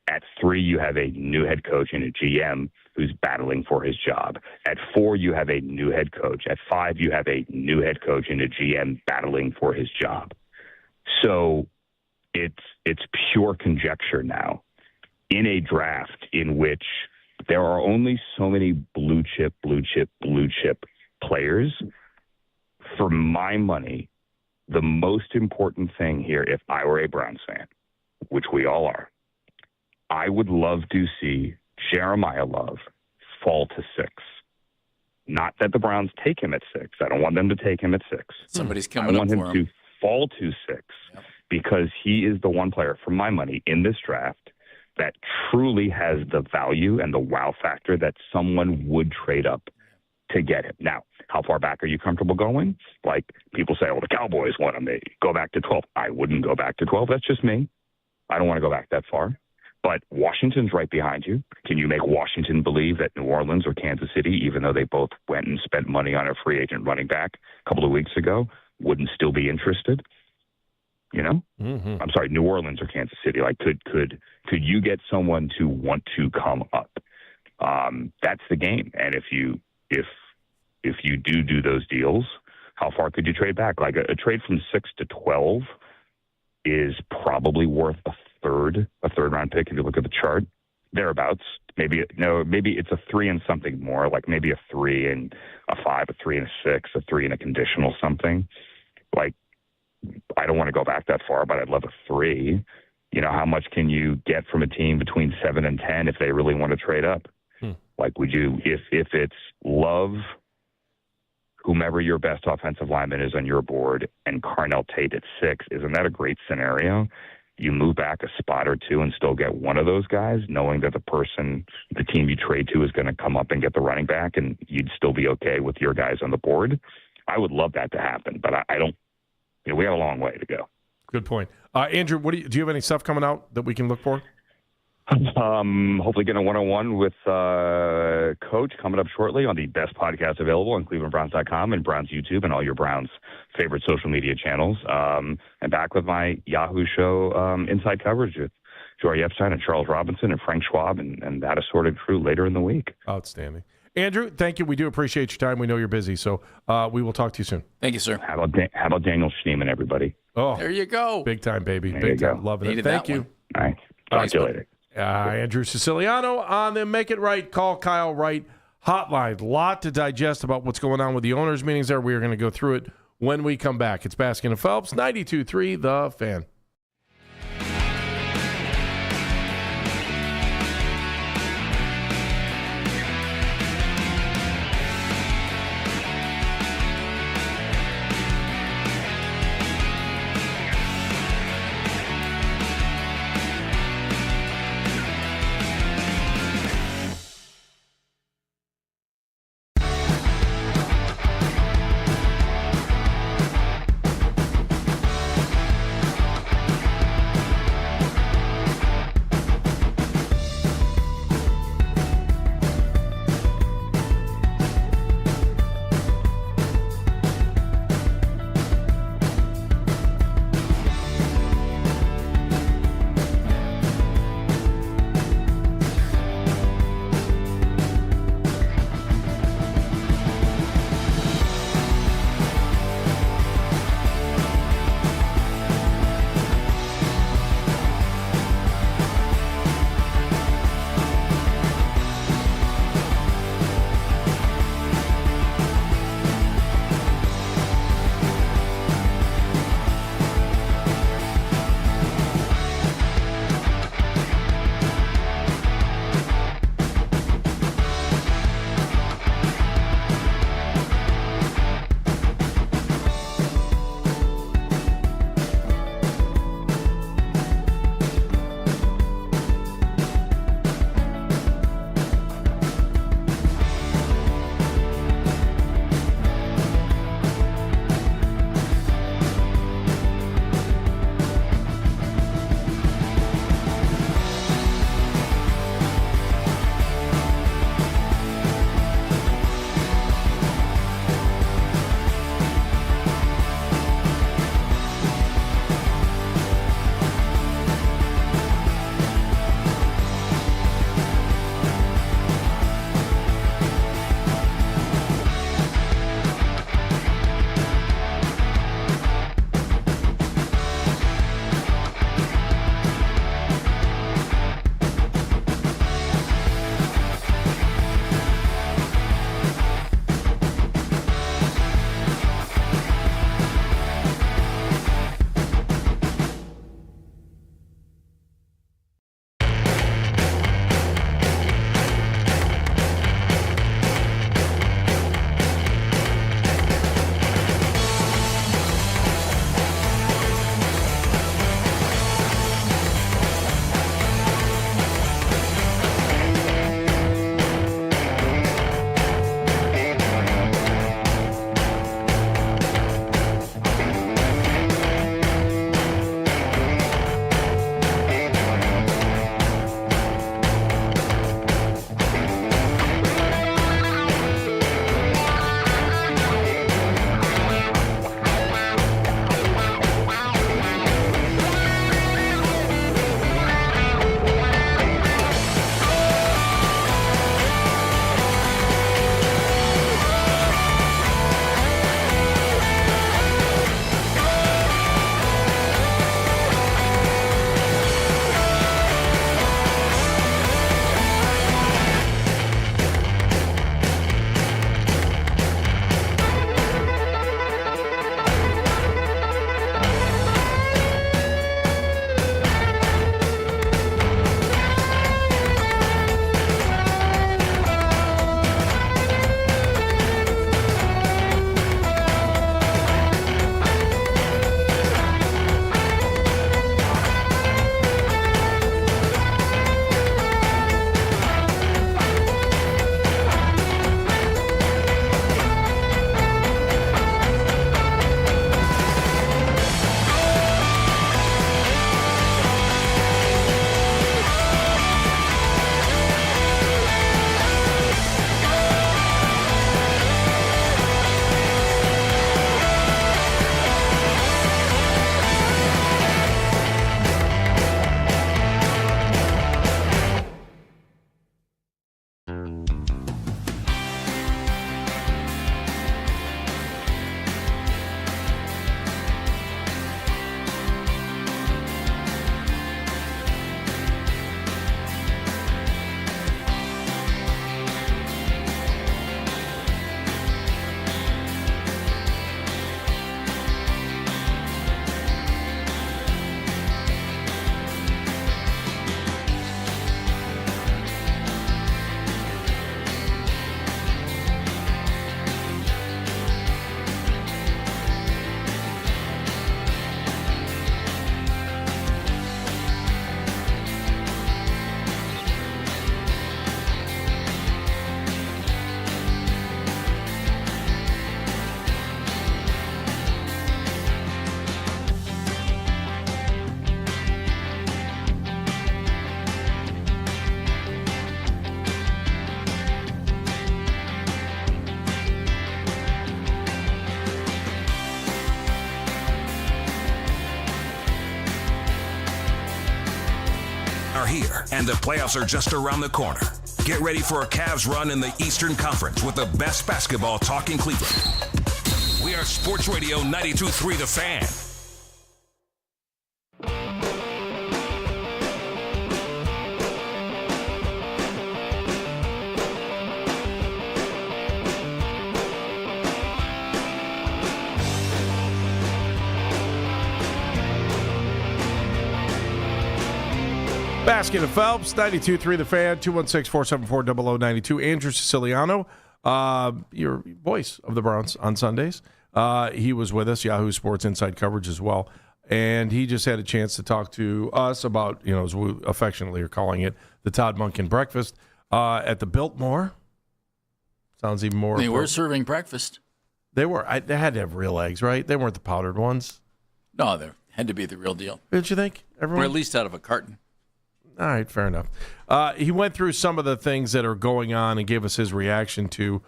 At 3, you have a new head coach and a GM who's battling for his job. At 4, you have a new head coach. At 5, you have a new head coach and a GM battling for his job. So it's pure conjecture now in a draft in which there are only so many blue chip players. For my money, the most important thing here, if I were a Browns fan, which we all are, I would love to see Jeremiah Love fall to 6. Not that the Browns take him at 6. I don't want them to take him at 6. Somebody's coming up for him. I want him to fall to 6 because he is the one player, for my money, in this draft that truly has the value and the wow factor that someone would trade up to get him. Now, how far back are you comfortable going? Like people say, the Cowboys want him. They go back to 12. I wouldn't go back to 12. That's just me. I don't want to go back that far. But Washington's right behind you. Can you make Washington believe that New Orleans or Kansas City, even though they both went and spent money on a free agent running back a couple of weeks ago, wouldn't still be interested? Mm-hmm. I'm sorry, New Orleans or Kansas City. Could you get someone to want to come up? That's the game. And if you do those deals, how far could you trade back? Like a trade from 6 to 12 is probably worth a third round pick if you look at the chart, thereabouts. Maybe it's a 3 and something more, like maybe a 3 and a 5, a 3 and a 6, a 3 and a conditional something. I don't want to go back that far, but I'd love a 3. How much can you get from a team between 7 and 10 if they really want to trade up? Would you, if it's Love, whomever your best offensive lineman is on your board, and Carnell Tate at 6, isn't that a great scenario? You move back a spot or 2 and still get one of those guys, knowing that the team you trade to is going to come up and get the running back, and you'd still be okay with your guys on the board. I would love that to happen, but I don't. We have a long way to go. Good point. Andrew, do you have any stuff coming out that we can look for? Hopefully getting a one-on-one with Coach coming up shortly on the best podcast available on clevelandbrowns.com and Browns YouTube and all your Browns favorite social media channels. And back with my Yahoo show Inside Coverage with Jory Epstein and Charles Robinson and Frank Schwab and that assorted crew later in the week. Outstanding. Andrew, thank you. We do appreciate your time. We know you're busy, so we will talk to you soon. Thank you, sir. How about Daniel Schneeman, everybody? Oh, there you go. Big time, baby. There Big time. Loving it. Thank you. All right. Talk to you later. Andrew Siciliano on the Make It Right, Call Kyle Wright hotline. A lot to digest about what's going on with the owners' meetings there. We are going to go through it when we come back. It's Baskin and Phelps, 92.3 The Fan. are here, and the playoffs are just around the corner. Get ready for a Cavs run in the Eastern Conference with the best basketball talk in Cleveland. We are Sports Radio 92.3 The Fan. Baskin and Phelps, 92.3 The Fan, 216-474-0092. Andrew Siciliano, your voice of the Browns on Sundays. He was with us, Yahoo Sports Inside Coverage as well. And he just had a chance to talk to us about, as we affectionately are calling it, the Todd Monkin breakfast at the Biltmore. Sounds even more. They were serving breakfast. They were. They had to have real eggs, right? They weren't the powdered ones. No, they had to be the real deal. Didn't you think? Everyone? Or at least out of a carton. All right, fair enough. He went through some of the things that are going on and gave us his reaction to,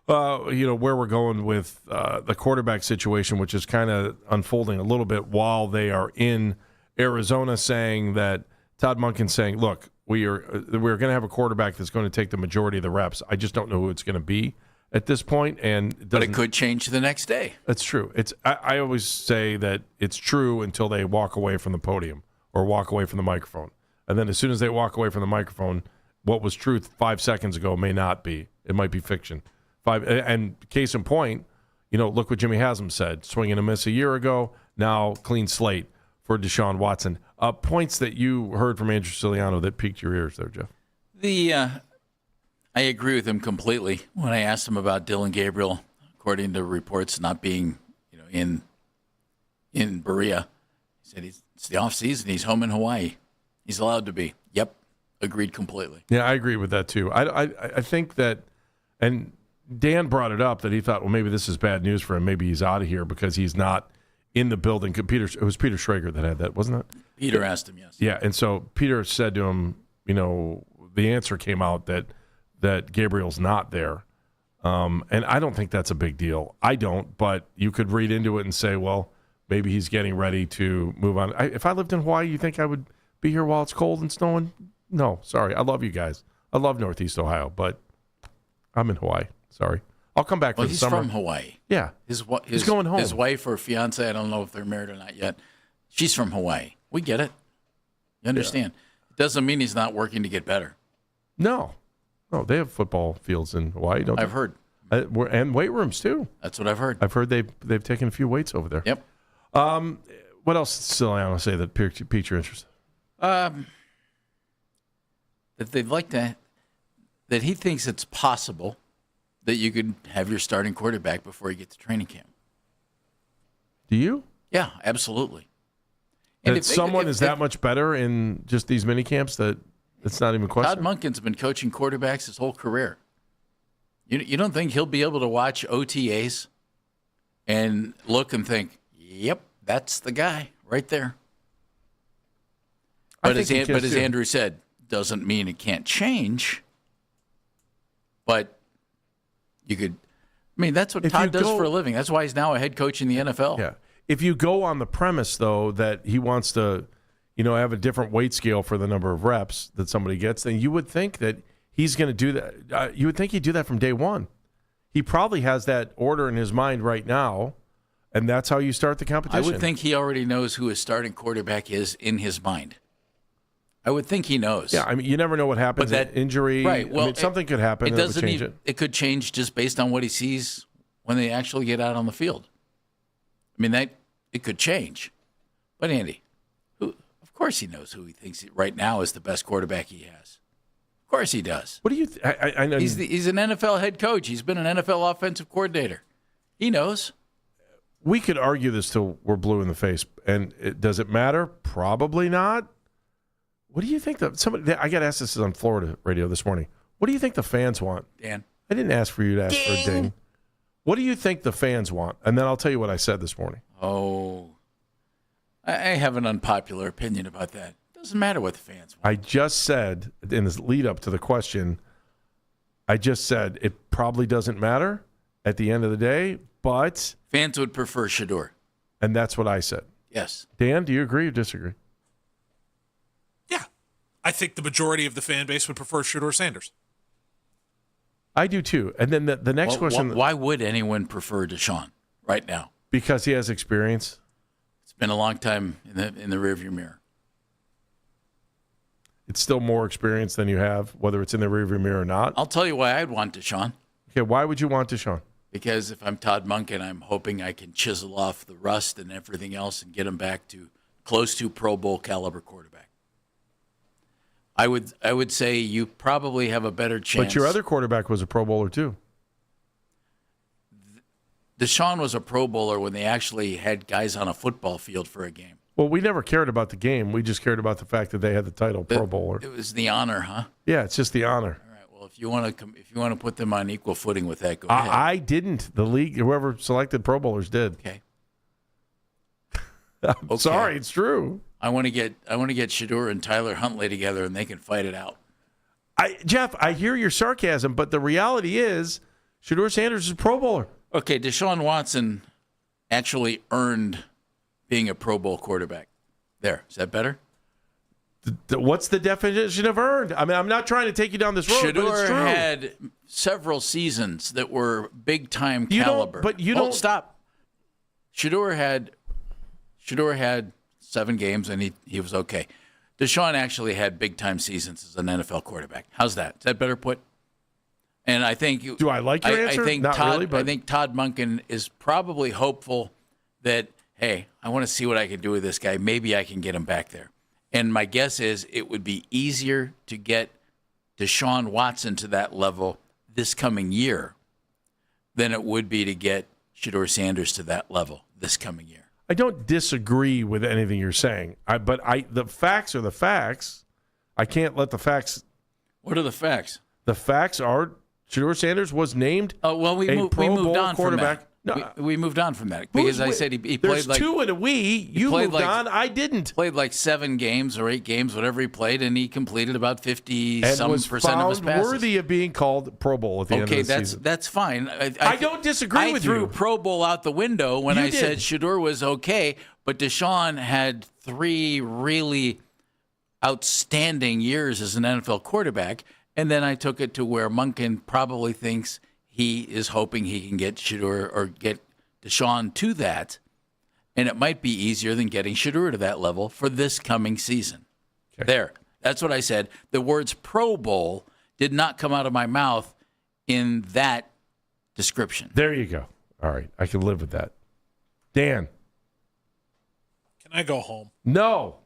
where we're going with the quarterback situation, which is kind of unfolding a little bit while they are in Arizona, saying that Todd Monken saying, look, we're going to have a quarterback that's going to take the majority of the reps. I just don't know who it's going to be at this point, but it could change the next day. That's true. I always say that it's true until they walk away from the podium or walk away from the microphone. And then as soon as they walk away from the microphone, what was truth 5 seconds ago may not be. It might be fiction. And case in point, look what Jimmy Haslam said. Swing and a miss a year ago, now clean slate for Deshaun Watson. Points that you heard from Andrew Siciliano that piqued your ears there, Jeff. I agree with him completely. When I asked him about Dylan Gabriel, according to reports, not being in Berea, he said it's the offseason. He's home in Hawaii. He's allowed to be. Yep. Agreed completely. Yeah, I agree with that too. I think that, and Dan brought it up that he thought, well, maybe this is bad news for him. Maybe he's out of here because he's not in the building. It was Peter Schrager that had that, wasn't it? Peter asked him, yes. Yeah, and so Peter said to him, the answer came out that Gabriel's not there. And I don't think that's a big deal. I don't, but you could read into it and say, well, maybe he's getting ready to move on. If I lived in Hawaii, you think I would be here while it's cold and snowing? No, sorry. I love you guys. I love Northeast Ohio, but I'm in Hawaii. Sorry. I'll come back for the summer. He's from Hawaii. Yeah. He's going home. His wife or fiance, I don't know if they're married or not yet. She's from Hawaii. We get it. You understand. Yeah. It doesn't mean he's not working to get better. No, they have football fields in Hawaii, don't they? I've heard. And weight rooms, too. That's what I've heard. I've heard they've taken a few weights over there. Yep. What else does Siciliano say that piqued your interest? That they'd like to, that he thinks it's possible that you could have your starting quarterback before you get to training camp. Do you? Yeah, absolutely. And that someone is that much better in just these mini camps that it's not even a question? Todd Monken's been coaching quarterbacks his whole career. You don't think he'll be able to watch OTAs and look and think, yep, that's the guy right there? But as Andrew said, doesn't mean it can't change. But you could, that's what Todd does for a living. That's why he's now a head coach in the NFL. Yeah. If you go on the premise, though, that he wants to, have a different weight scale for the number of reps that somebody gets, then you would think that he's going to do that. You would think he'd do that from day one. He probably has that order in his mind right now, and that's how you start the competition. I would think he already knows who his starting quarterback is in his mind. I would think he knows. Yeah, you never know what happens. That injury, right? Well, something could happen. It doesn't change it. It could change just based on what he sees when they actually get out on the field. That it could change. But Andy, of course he knows who he thinks right now is the best quarterback he has. Of course he does. What do you? I know he's an NFL head coach. He's been an NFL offensive coordinator. He knows. We could argue this till we're blue in the face. And does it matter? Probably not. What do you think I got asked this on Florida radio this morning. What do you think the fans want? Dan. I didn't ask for you to ask for a ding. What do you think the fans want? And then I'll tell you what I said this morning. Oh, I have an unpopular opinion about that. It doesn't matter what the fans want. I just said, in this lead up to the question, it probably doesn't matter at the end of the day, but fans would prefer Shador. And that's what I said. Yes. Dan, do you agree or disagree? I think the majority of the fan base would prefer Shedeur Sanders. I do too. And then the next question. Why would anyone prefer Deshaun right now? Because he has experience. It's been a long time in the rearview mirror. It's still more experience than you have, whether it's in the rearview mirror or not. I'll tell you why I'd want Deshaun. Okay, why would you want Deshaun? Because if I'm Todd Monken, I'm hoping I can chisel off the rust and everything else and get him back to close to Pro Bowl caliber quarterback. I would say you probably have a better chance. But your other quarterback was a Pro Bowler too. Deshaun was a Pro Bowler when they actually had guys on a football field for a game. Well, we never cared about the game. We just cared about the fact that they had the title Pro Bowler. It was the honor, huh? Yeah, it's just the honor. All right. Well, if you want to put them on equal footing with that, go ahead. I didn't. The league, whoever selected Pro Bowlers did. Okay. I'm sorry, it's true. I want to get Shedeur and Tyler Huntley together, and they can fight it out. Jeff, I hear your sarcasm, but the reality is Shedeur Sanders is a Pro Bowler. Okay, Deshaun Watson actually earned being a Pro Bowl quarterback. There, is that better? What's the definition of earned? I mean, I'm not trying to take you down this road, but it's true. Shedeur had several seasons that were big-time caliber. Stop. Shedeur had 7 games, and he was okay. Deshaun actually had big-time seasons as an NFL quarterback. How's that? Is that better put? And I think do I like your answer? I think Not Todd, really, but I think Todd Monken is probably hopeful that, hey, I want to see what I can do with this guy. Maybe I can get him back there. And my guess is it would be easier to get Deshaun Watson to that level this coming year than it would be to get Shedeur Sanders to that level this coming year. I don't disagree with anything you're saying. But the facts are the facts. I can't let the facts. What are the facts? The facts are Shedeur Sanders was named we moved on quarterback. From that. No, we moved on from that because I said he played like. There's 2 and a we. You moved on. I didn't. Played like 7 games or 8 games, whatever he played, and he completed about 50% of his passes. And was worthy of being called Pro Bowl at the end of the season. Okay, that's fine. I don't disagree with you. I threw Pro Bowl out the window when I said Shedeur was okay, but Deshaun had 3 really outstanding years as an NFL quarterback, and then I took it to where Monken probably thinks he is hoping he can get Shedeur or get Deshaun to that, and it might be easier than getting Shedeur to that level for this coming season. Okay. There. That's what I said. The words Pro Bowl did not come out of my mouth in that description. There you go. All right. I can live with that. Dan. Can I go home? No.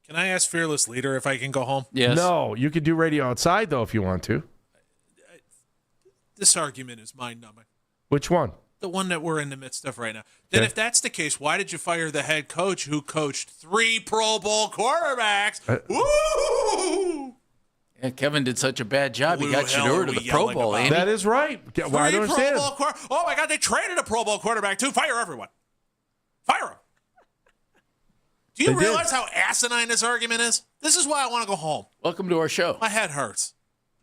Can I ask Fearless Leader if I can go home? Yes. No. You can do radio outside, though, if you want to. This argument is mind-numbing. Which one? The one that we're in the midst of right now. Then if that's the case, why did you fire the head coach who coached 3 Pro Bowl quarterbacks? Woo! Yeah, Kevin did such a bad job. He got Shedeur to the Pro Bowl, Andy. That is right. Well, I don't understand. Oh, my God, they traded a Pro Bowl quarterback, too. Fire everyone. Fire him. Do you realize how asinine this argument is? This is why I want to go home. Welcome to our show. My head hurts.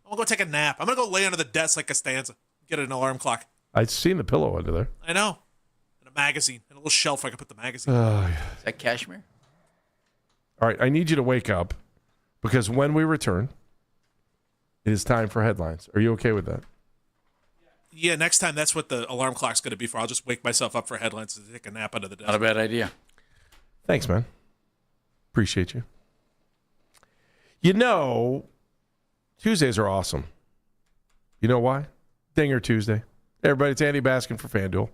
I'm going to go take a nap. I'm going to go lay under the desk like Costanza. Get an alarm clock. I've seen the pillow under there. I know. And a magazine. And a little shelf I can put the magazine Is that cashmere? All right. I need you to wake up because when we return, it is time for headlines. Are you okay with that? Yeah, next time that's what the alarm clock's going to be for. I'll just wake myself up for headlines and take a nap under the desk. Not a bad idea. Thanks, man. Appreciate you. You know, Tuesdays are awesome. You know why? Dinger Tuesday. Hey, everybody, it's Andy Baskin for FanDuel.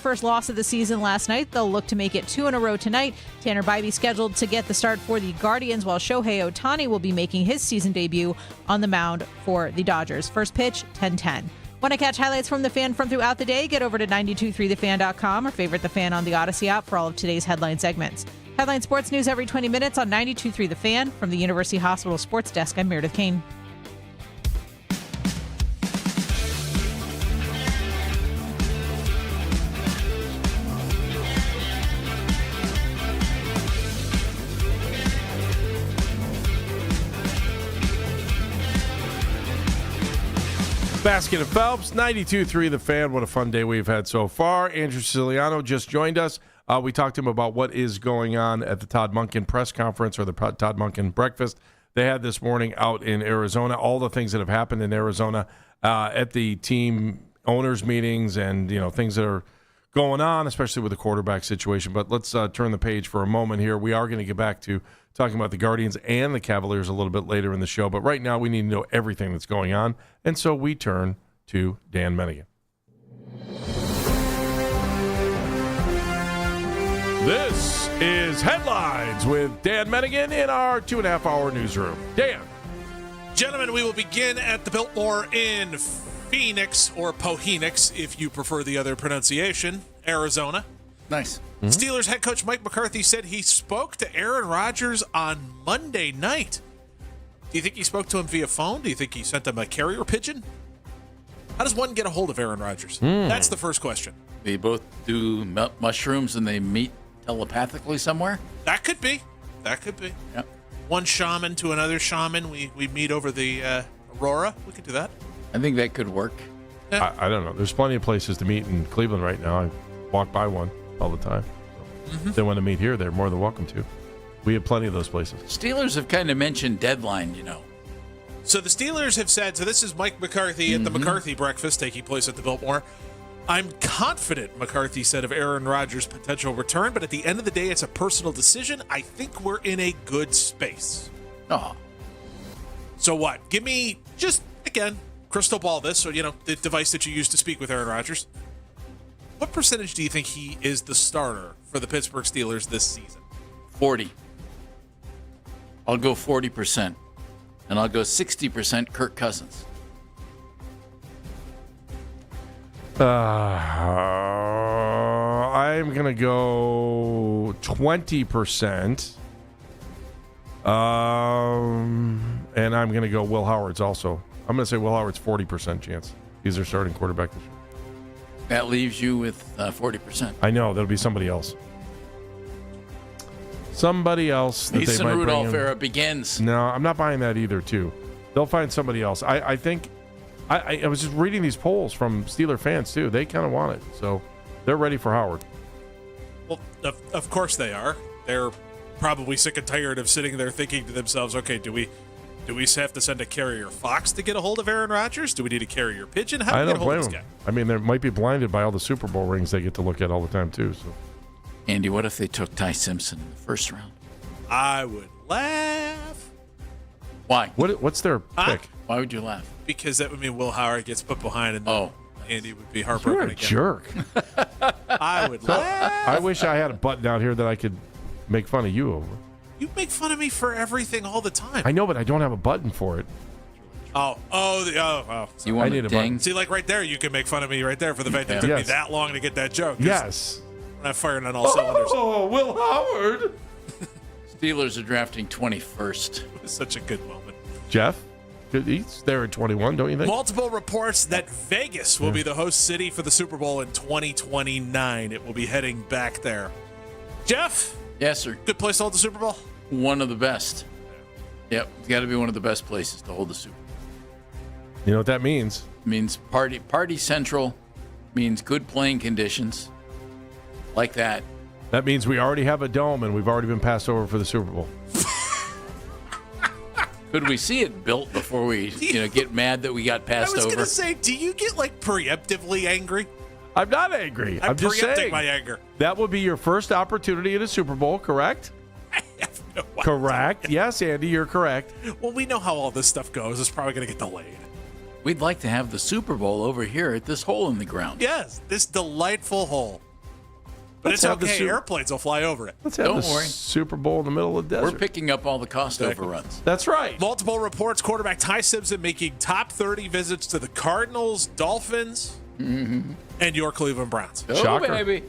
first loss of the season last night. They'll look to make it 2 in a row tonight. Tanner Bybee scheduled to get the start for the Guardians, while Shohei Ohtani will be making his season debut on the mound for the Dodgers. First pitch, 10:10. Want to catch highlights from The Fan from throughout the day? Get over to 923thefan.com or favorite The Fan on the Odyssey app for all of today's headline segments. Headline sports news every 20 minutes on 92.3 The Fan. From the University Hospital Sports Desk, I'm Meredith Kane. Baskin and Phelps, 92.3 The Fan. What a fun day we've had so far. Andrew Siciliano just joined us. We talked to him about what is going on at the Todd Monkin press conference, or the Todd Monkin breakfast they had this morning out in Arizona. All the things that have happened in Arizona at the team owners meetings, and things that are going on, especially with the quarterback situation. But let's turn the page for a moment here. We are going to get back to talking about the Guardians and the Cavaliers a little bit later in the show. But right now we need to know everything that's going on. And so we turn to Dan Mennigan. This is Headlines with Dan Mennigan in our 2.5-hour newsroom. Dan. Gentlemen, we will begin at the Biltmore in Phoenix, or Pohenix, if you prefer the other pronunciation, Arizona. Nice. Mm-hmm. Steelers head coach Mike McCarthy said he spoke to Aaron Rodgers on Monday night. Do you think he spoke to him via phone? Do you think he sent him a carrier pigeon? How does one get a hold of Aaron Rodgers? That's the first question. They both do mushrooms and they meet telepathically somewhere? That could be. Yep. One shaman to another shaman. We meet over the Aurora. We could do that. I think that could work. Yeah. I don't know. There's plenty of places to meet in Cleveland right now. I walk by one all the time. So If they want to meet here, they're more than welcome to. We have plenty of those places. Steelers have kind of mentioned deadline, So the Steelers have said, so this is Mike McCarthy at the McCarthy breakfast taking place at the Biltmore. I'm confident, McCarthy said, of Aaron Rodgers' potential return, but at the end of the day, it's a personal decision. I think we're in a good space. Oh. So what? Give me just, again, crystal ball this, or, the device that you use to speak with Aaron Rodgers. What percentage do you think he is the starter for the Pittsburgh Steelers this season? 40. I'll go 40%. And I'll go 60% Kirk Cousins. I'm going to go 20%. And I'm going to go Will Howard's also. I'm going to say Will Howard's 40% chance. He's their starting quarterback this year. That leaves you with 40%. I know. That'll be somebody else. Somebody else that Mason they might Rudolph bring in. era begins. No, I'm not buying that either, too. They'll find somebody else. I think... I was just reading these polls from Steeler fans, too. They kind of want it. So they're ready for Howard. Well, of course they are. They're probably sick and tired of sitting there thinking to themselves, okay, do we have to send a carrier fox to get a hold of Aaron Rodgers? Do we need a carrier pigeon? How do we get a hold of this guy? I mean, they might be blinded by all the Super Bowl rings they get to look at all the time, too. So, Andy, what if they took Ty Simpson in the first round? I would laugh. Why? What's their pick? Why would you laugh? Because that would mean Will Howard gets put behind, and Andy would be You're heartbroken a again. jerk. I would laugh. I wish I had a button out here that I could make fun of you over. You make fun of me for everything all the time. I know, but I don't have a button for it. Oh. You want I need a button. See, like right there, you can make fun of me right there for the fact that it took me that long to get that joke. Yes. We're not firing on all cylinders. Oh, Will Howard. Steelers are drafting 21st. It was such a good moment. Jeff? He's there at 21, don't you think? Multiple reports that Vegas will be the host city for the Super Bowl in 2029. It will be heading back there. Jeff? Yes, sir. Good place to hold the Super Bowl? One of the best. Yep, it's got to be one of the best places to hold the Super Bowl. You know what that means? It means party central, means good playing conditions, like that. That means we already have a dome and we've already been passed over for the Super Bowl. Could we see it built before we get mad that we got passed over? I was going to say, do you get preemptively angry? I'm not angry. I'm just preempting saying my anger. That would be your first opportunity at a Super Bowl, correct? I have no idea. Correct. Yes, Andy, you're correct. Well, we know how all this stuff goes. It's probably going to get delayed. We'd like to have the Super Bowl over here at this hole in the ground. Yes, this delightful hole. But Let's it's have the okay. Airplanes will fly over it. Let's have Don't the worry. Super Bowl in the middle of the desert. We're picking up all the cost overruns. That's right. Multiple reports, quarterback Ty Simpson making top 30 visits to the Cardinals, Dolphins, and your Cleveland Browns. Oh, Shocker. baby.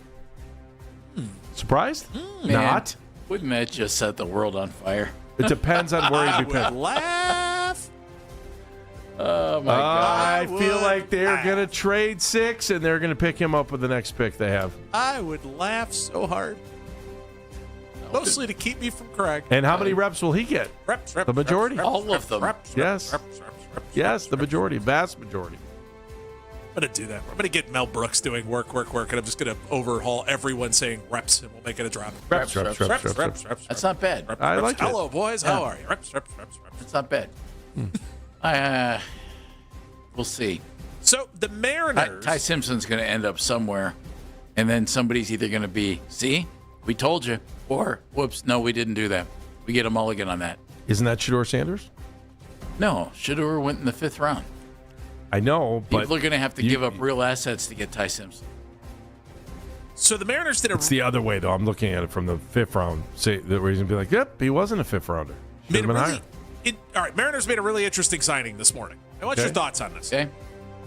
Surprised? Man, Not. Wouldn't that just set the world on fire? It depends on where I you be would picked. laugh. Oh, my God. I feel like they're going to trade 6, and they're going to pick him up with the next pick they have. I would laugh so hard. Mostly to keep me from Craig. And how many reps will he get? Reps, The majority. All of them. Yes. Yes, the majority, vast majority. I'm going to do that. I'm going to get Mel Brooks doing work, and I'm just going to overhaul everyone saying reps, and we'll make it a drop. Reps. That's not bad. I like it. Hello, boys. How are you? Reps. That's not bad. We'll see. So the Mariners. Ty Simpson's going to end up somewhere, and then somebody's either going to be, see, we told you, or whoops, no, we didn't do that. We get a mulligan on that. Isn't that Shedeur Sanders? No, Shedeur went in the 5th round. I know, but people are going to have to give up real assets to get Ty Simpson. So the Mariners did a. It's the other way, though. I'm looking at it from the 5th round. Say the reason be like, yep, he wasn't a 5th rounder. Should have been higher. All right, Mariners made a really interesting signing this morning. I want your thoughts on this. Okay.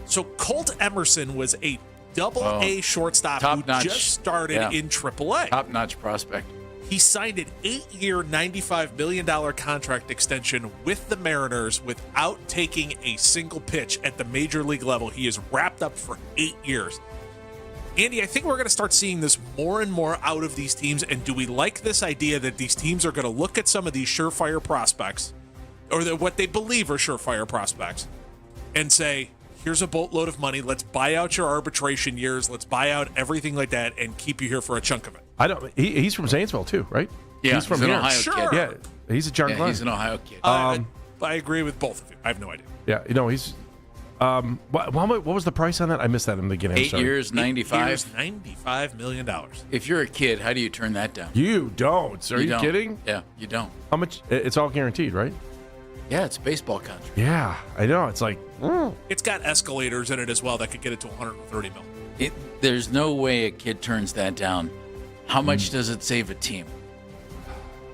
So Colt Emerson was a double-A shortstop who just started in AAA. Top-notch prospect. He signed an 8-year, $95 million contract extension with the Mariners without taking a single pitch at the major league level. He is wrapped up for 8 years. Andy, I think we're going to start seeing this more and more out of these teams. And do we like this idea that these teams are going to look at some of these surefire prospects, or what they believe are surefire prospects, and say, here's a boatload of money. Let's buy out your arbitration years. Let's buy out everything like that and keep you here for a chunk of it. I don't. He's from Zanesville too, right? Yeah, he's from an here. Ohio kid. Yeah, he's a John Glenn. He's an Ohio kid. I agree with both of you. I have no idea. Yeah, he's. What was the price on that? I missed that in the beginning. 8 years, 95. 8 years, $95 million. If you're a kid, how do you turn that down? You don't. Are you don't. kidding? Yeah, you don't. How much? It's all guaranteed, right? Yeah, it's baseball country. Yeah, I know. It's like. It's got escalators in it as well that could get it to $130 million. There's no way a kid turns that down. How much does it save a team?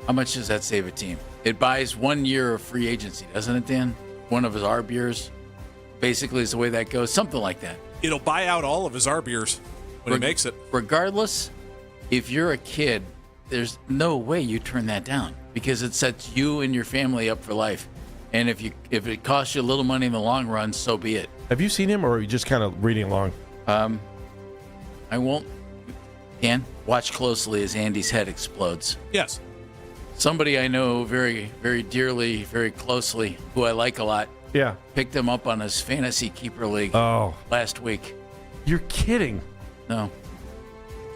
How much does that save a team? It buys 1 year of free agency, doesn't it, Dan? One of his ARB years. Basically, is the way that goes. Something like that. It'll buy out all of his ARB years when he makes it. Regardless, if you're a kid, there's no way you turn that down because it sets you and your family up for life. And if it costs you a little money in the long run, so be it. Have you seen him, or are you just kind of reading along? I won't. Dan, watch closely as Andy's head explodes. Yes. Somebody I know very, very dearly, very closely, who I like a lot. Yeah. Picked him up on his fantasy keeper league last week. You're kidding. No.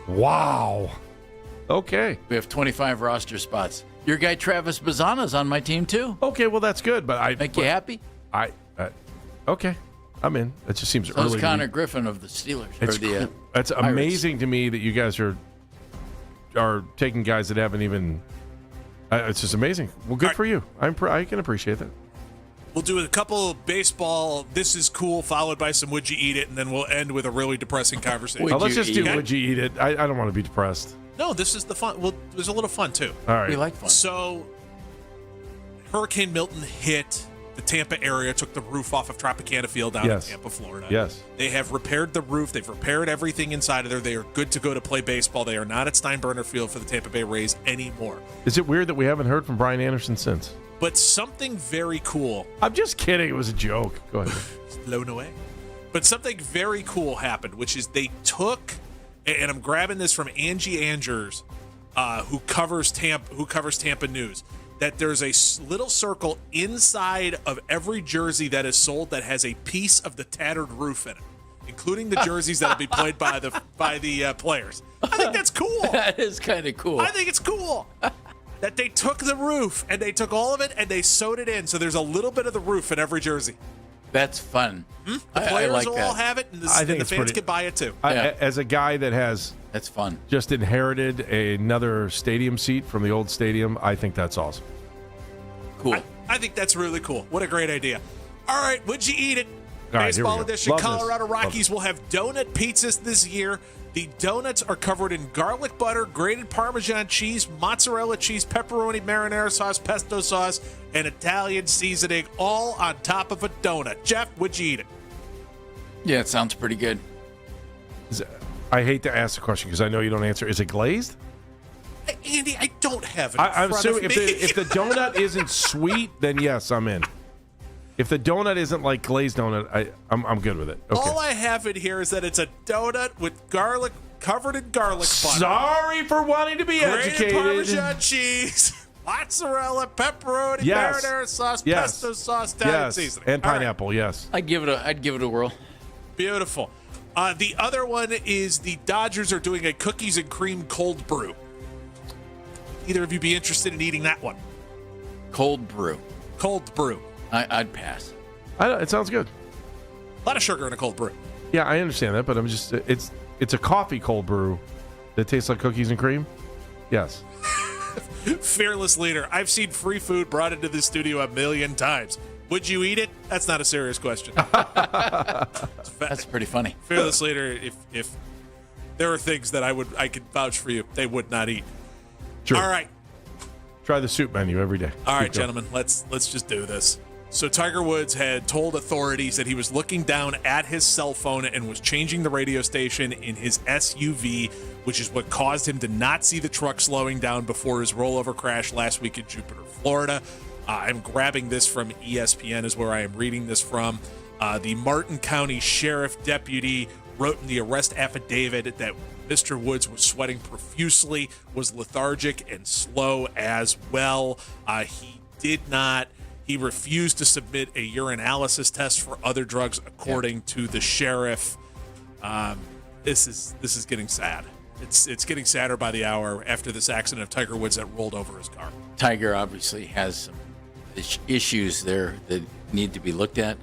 Wow. Okay. We have 25 roster spots. Your guy Travis Bazzana's on my team too. Okay, well that's good, but I make you happy. Okay, I'm in. It just seems early. So's Connor Griffin of the Steelers. It's amazing to me that you guys are taking guys that haven't even. It's just amazing. Well, good for you. I can appreciate that. We'll do a couple of baseball. This is cool, followed by some would you eat it, and then we'll end with a really depressing conversation. Let's just do would you eat it. I don't want to be depressed. No, this is the fun. Well, there's a little fun too. All right. We like fun. So, Hurricane Milton hit the Tampa area, took the roof off of Tropicana Field down in Tampa, Florida. Yes. They have repaired the roof. They've repaired everything inside of there. They are good to go to play baseball. They are not at Steinbrenner Field for the Tampa Bay Rays anymore. Is it weird that we haven't heard from Brian Anderson since? But something very cool. I'm just kidding. It was a joke. Go ahead. Blown away. But something very cool happened, which is they took, and I'm grabbing this from Angie Angers, who covers Tampa News, that there's a little circle inside of every jersey that is sold that has a piece of the tattered roof in it, including the jerseys that'll be played by the players. I think that's cool. That is kind of cool. I think it's cool that they took the roof and they took all of it and they sewed it in, so there's a little bit of the roof in every jersey. That's fun. The players I like will that. all have it, and I think the it's fans pretty- can buy it too. As a guy that has that's fun, just inherited another stadium seat from the old stadium, I think that's awesome. Cool. I think that's really cool. What a great idea. All right, would you eat it? right, here we Baseball go. edition. Love this. Colorado Love Rockies will have donut pizzas this year. The donuts are covered in garlic butter, grated Parmesan cheese, mozzarella cheese, pepperoni, marinara sauce, pesto sauce, and Italian seasoning, all on top of a donut. Jeff, would you eat it? Yeah, it sounds pretty good. I hate to ask the question because I know you don't answer. Is it glazed? Andy, I don't have it. I'm in front assuming of me. if the donut isn't sweet, then yes, I'm in. If the donut isn't like glazed donut, I'm good with it. Okay. All I have in here is that it's a donut with garlic, covered in garlic butter. Sorry for wanting to be grated educated. Parmesan cheese, mozzarella, pepperoni, Yes. marinara sauce, Yes. pesto sauce, Italian Yes, seasoning. and All right. pineapple. Yes. I'd give it a whirl. Beautiful. The other one is the Dodgers are doing a cookies and cream cold brew. Either of you be interested in eating that one? Cold brew. Cold brew. I'd pass. It sounds good. A lot of sugar in a cold brew. Yeah, I understand that, but I'm just it's a coffee cold brew that tastes like cookies and cream. Yes. Fearless leader. I've seen free food brought into the studio a million times. Would you eat it? That's not a serious question. That's pretty funny. Fearless leader, if there are things that I could vouch for you, they would not eat. True. All right. Try the soup menu every day. All right, Keep going. gentlemen, let's just do this. So Tiger Woods had told authorities that he was looking down at his cell phone and was changing the radio station in his SUV, which is what caused him to not see the truck slowing down before his rollover crash last week in Jupiter, Florida. I'm grabbing this from ESPN is where I am reading this from. The Martin County Sheriff Deputy wrote in the arrest affidavit that Mr. Woods was sweating profusely, was lethargic and slow as well. He refused to submit a urinalysis test for other drugs, according to the sheriff. This is getting sad. It's getting sadder by the hour after this accident of Tiger Woods that rolled over his car. Tiger obviously has some issues there that need to be looked at.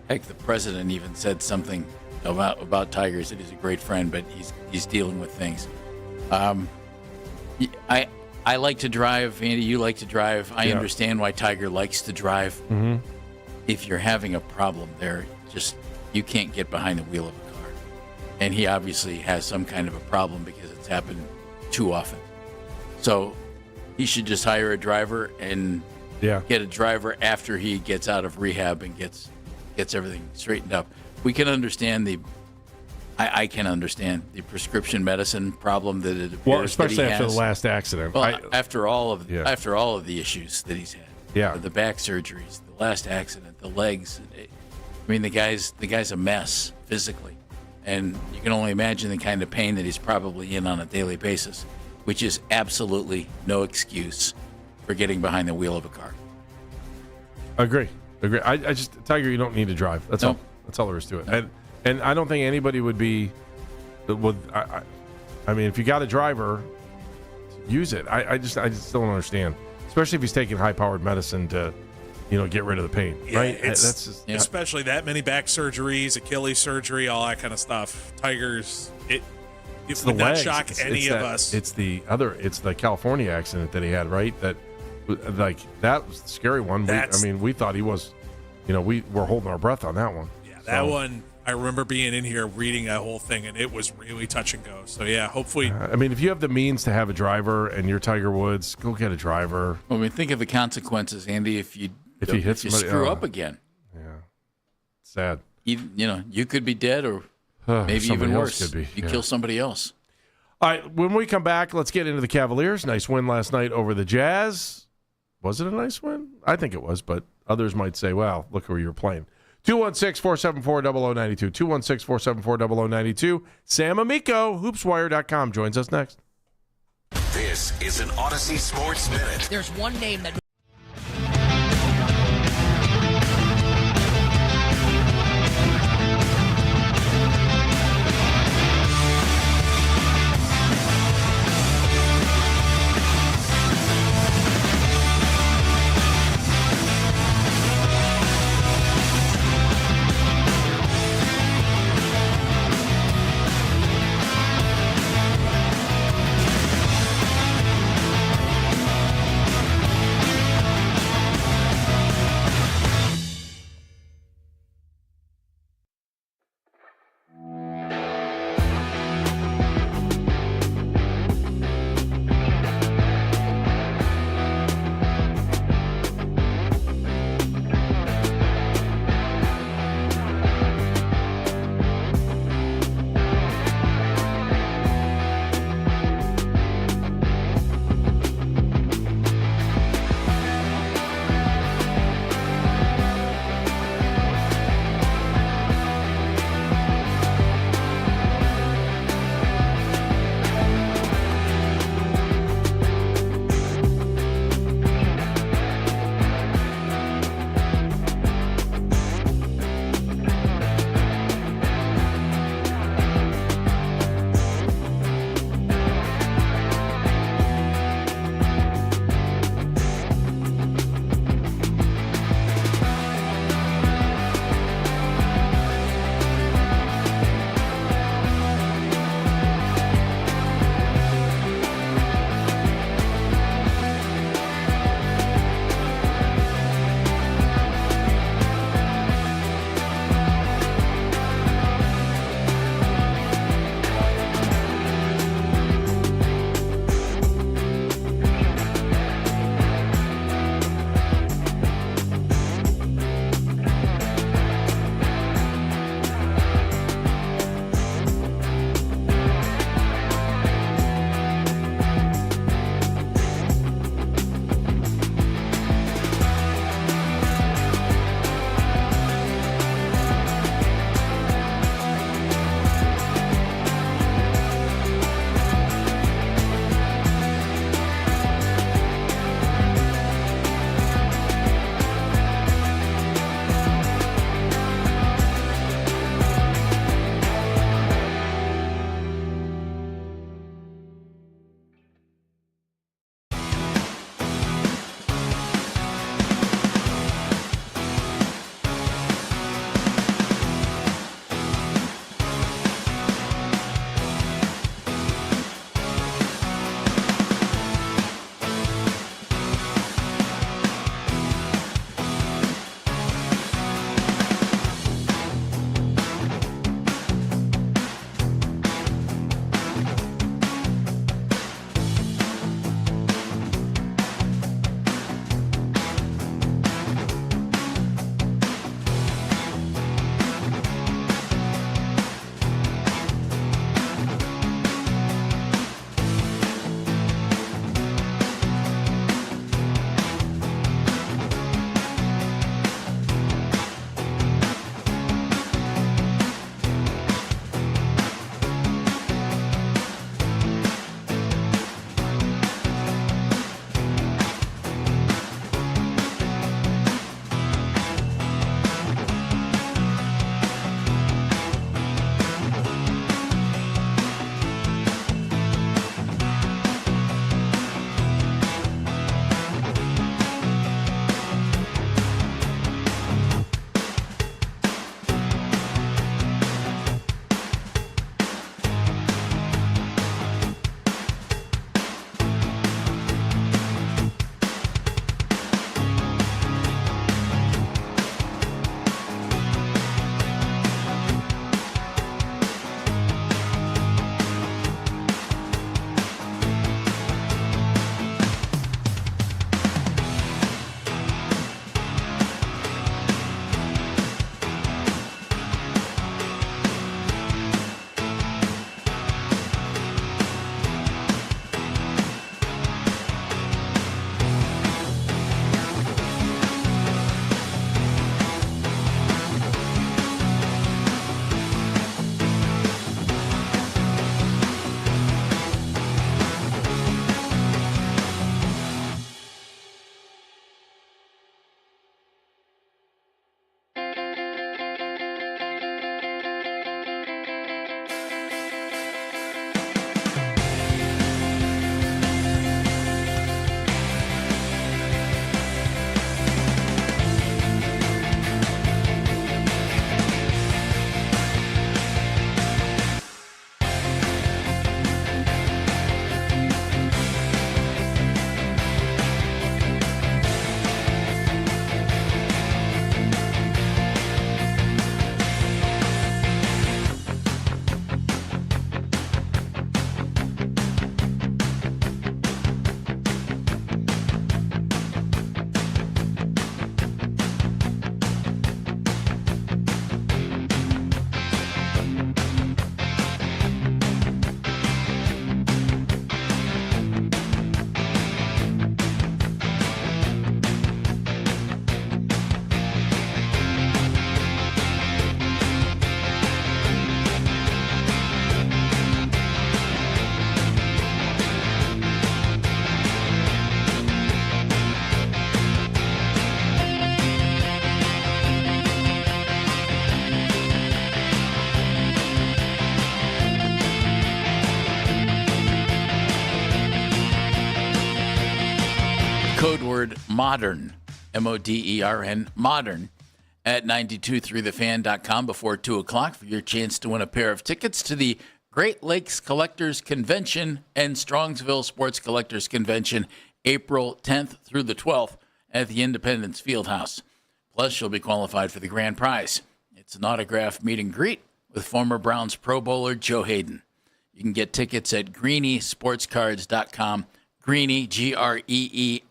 Heck, the president even said something about Tiger, that he's a great friend, but he's dealing with things. I like to drive, Andy. You like to drive. I understand why Tiger likes to drive. Mm-hmm. If you're having a problem there, you can't get behind the wheel of a car. And he obviously has some kind of a problem because it's happened too often. So he should just hire a driver and get a driver after he gets out of rehab and gets everything straightened up. We can understand I can understand the prescription medicine problem that it appears especially that he after has. the last accident. Well, after all of the issues that he's had, the back surgeries, the last accident, the legs. I mean, the guy's a mess physically, and you can only imagine the kind of pain that he's probably in on a daily basis, which is absolutely no excuse for getting behind the wheel of a car. Agree. I just Tiger, you don't need to drive. That's all. That's all there is to it. And I don't think anybody would be. I mean, if you got a driver, use it. I just still don't understand, especially if he's taking high-powered medicine to, get rid of the pain. Yeah, right? That's just, especially that many back surgeries, Achilles surgery, all that kind of stuff. Tiger's it would not shock any of us. It's the California accident that he had, right? That was the scary one. We thought he was, we were holding our breath on that one. Yeah, that one. I remember being in here reading that whole thing, and it was really touch and go. So, yeah, hopefully. If you have the means to have a driver and you're Tiger Woods, go get a driver. Well, think of the consequences, Andy, if you screw up again. Yeah. Sad. You could be dead or maybe even worse. Could be. You kill somebody else. All right, when we come back, let's get into the Cavaliers. Nice win last night over the Jazz. Was it a nice win? I think it was, but others might say, well, look who you were playing. 216-474-0092. 216-474-0092. Sam Amico, hoopswire.com, joins us next. This is an Odyssey Sports Minute. There's one name that... word modern, MODERN, modern, at 923thefan.com before 2 o'clock for your chance to win a pair of tickets to the Great Lakes Collectors Convention and Strongsville Sports Collectors Convention, April 10th through the 12th at the Independence Fieldhouse. Plus, you'll be qualified for the grand prize. It's an autograph meet and greet with former Browns Pro Bowler Joe Hayden. You can get tickets at greeniesportscards.com, Greenie, Greenie,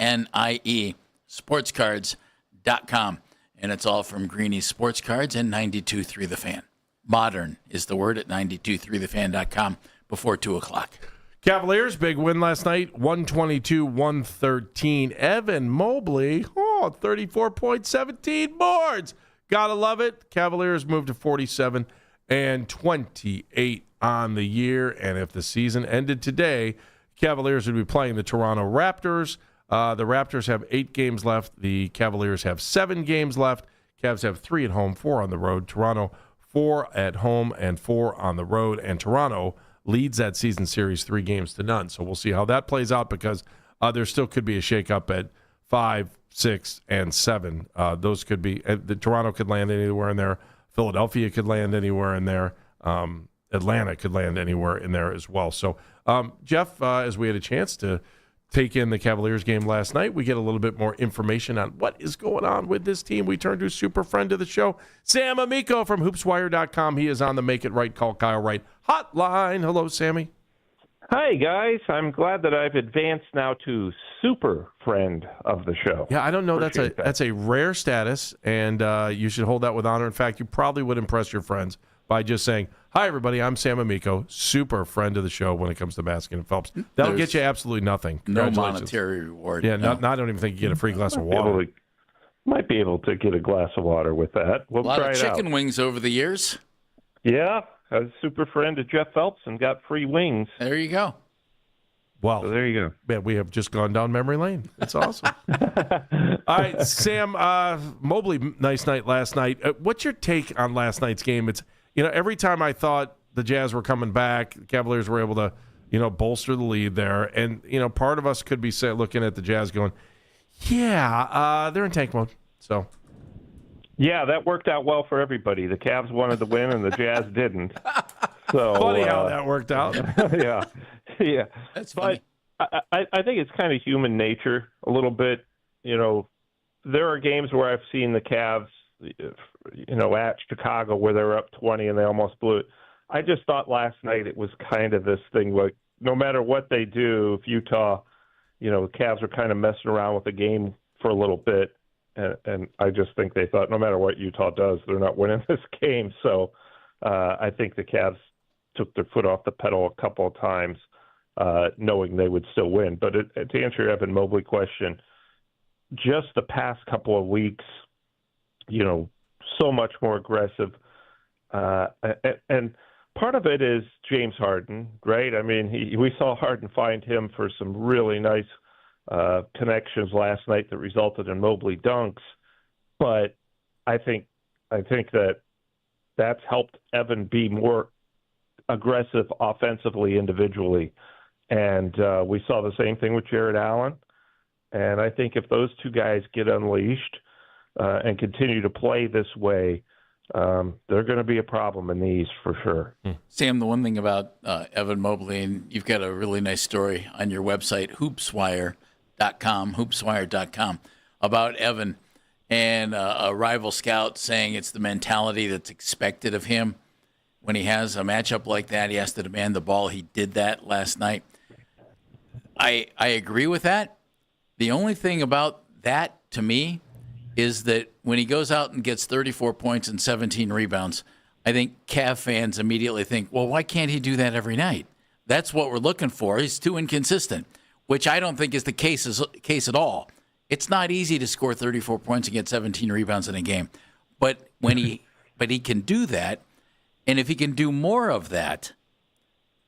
sportscards.com. And it's all from Greenie Sports Cards and 92.3 The Fan. Modern is the word at 92.3thefan.com before 2 o'clock. Cavaliers, big win last night, 122-113. Evan Mobley, 34.17 boards. Gotta love it. Cavaliers moved to 47-28 on the year. And if the season ended today, Cavaliers would be playing the Toronto Raptors. The Raptors have 8 games left. The Cavaliers have 7 games left. Cavs have 3 at home, 4 on the road. Toronto, 4 at home and 4 on the road. And Toronto leads that season series 3-0. So we'll see how that plays out because there still could be a shakeup at 5, 6, and 7. Those could be the Toronto could land anywhere in there. Philadelphia could land anywhere in there. Atlanta could land anywhere in there as well. So, Jeff, as we had a chance to take in the Cavaliers game last night, we get a little bit more information on what is going on with this team. We turn to a super friend of the show, Sam Amico from hoopswire.com. He is on the Make It Right, Call Kyle Wright hotline. Hello, Sammy. Hi, guys. I'm glad that I've advanced now to super friend of the show. Yeah, I don't know. That's a rare status, and you should hold that with honor. In fact, you probably would impress your friends by just saying, hi, everybody, I'm Sam Amico, super friend of the show when it comes to basket and Phelps. That'll get you absolutely nothing. No monetary reward. Yeah, no. I don't even think you get a free glass of water. Might be able to get a glass of water with that. We'll a lot try of it out. chicken wings over the years. Yeah, I was a super friend of Jeff Phelps and got free wings. There you go. Well, so there you go. Man, we have just gone down memory lane. It's awesome. All right, Sam, Mobley, nice night last night. What's your take on last night's game? It's every time I thought the Jazz were coming back, the Cavaliers were able to, bolster the lead there. And, part of us could be looking at the Jazz going, they're in tank mode. So, yeah, that worked out well for everybody. The Cavs wanted to win and the Jazz didn't. So funny how that worked out. Yeah. That's funny. But I think it's kind of human nature a little bit. There are games where I've seen the Cavs, at Chicago where they were up 20 and they almost blew it. I just thought last night it was kind of this thing like no matter what they do, if Utah, the Cavs are kind of messing around with the game for a little bit. And I just think they thought no matter what Utah does, they're not winning this game. So I think the Cavs took their foot off the pedal a couple of times, knowing they would still win. But to answer your Evan Mobley question, just the past couple of weeks, so much more aggressive. And part of it is James Harden, right? I mean, we saw Harden find him for some really nice connections last night that resulted in Mobley dunks. But I think that's helped Evan be more aggressive offensively individually. And we saw the same thing with Jared Allen. And I think if those two guys get unleashed and continue to play this way, they're going to be a problem in the East for sure. Sam, the one thing about Evan Mobley, and you've got a really nice story on your website, hoopswire.com, about Evan and a rival scout saying it's the mentality that's expected of him. When he has a matchup like that, he has to demand the ball. He did that last night. I agree with that. The only thing about that to me is that when he goes out and gets 34 points and 17 rebounds, I think Cav fans immediately think, well, why can't he do that every night? That's what we're looking for. He's too inconsistent, which I don't think is the case at all. It's not easy to score 34 points and get 17 rebounds in a game. But he can do that, and if he can do more of that,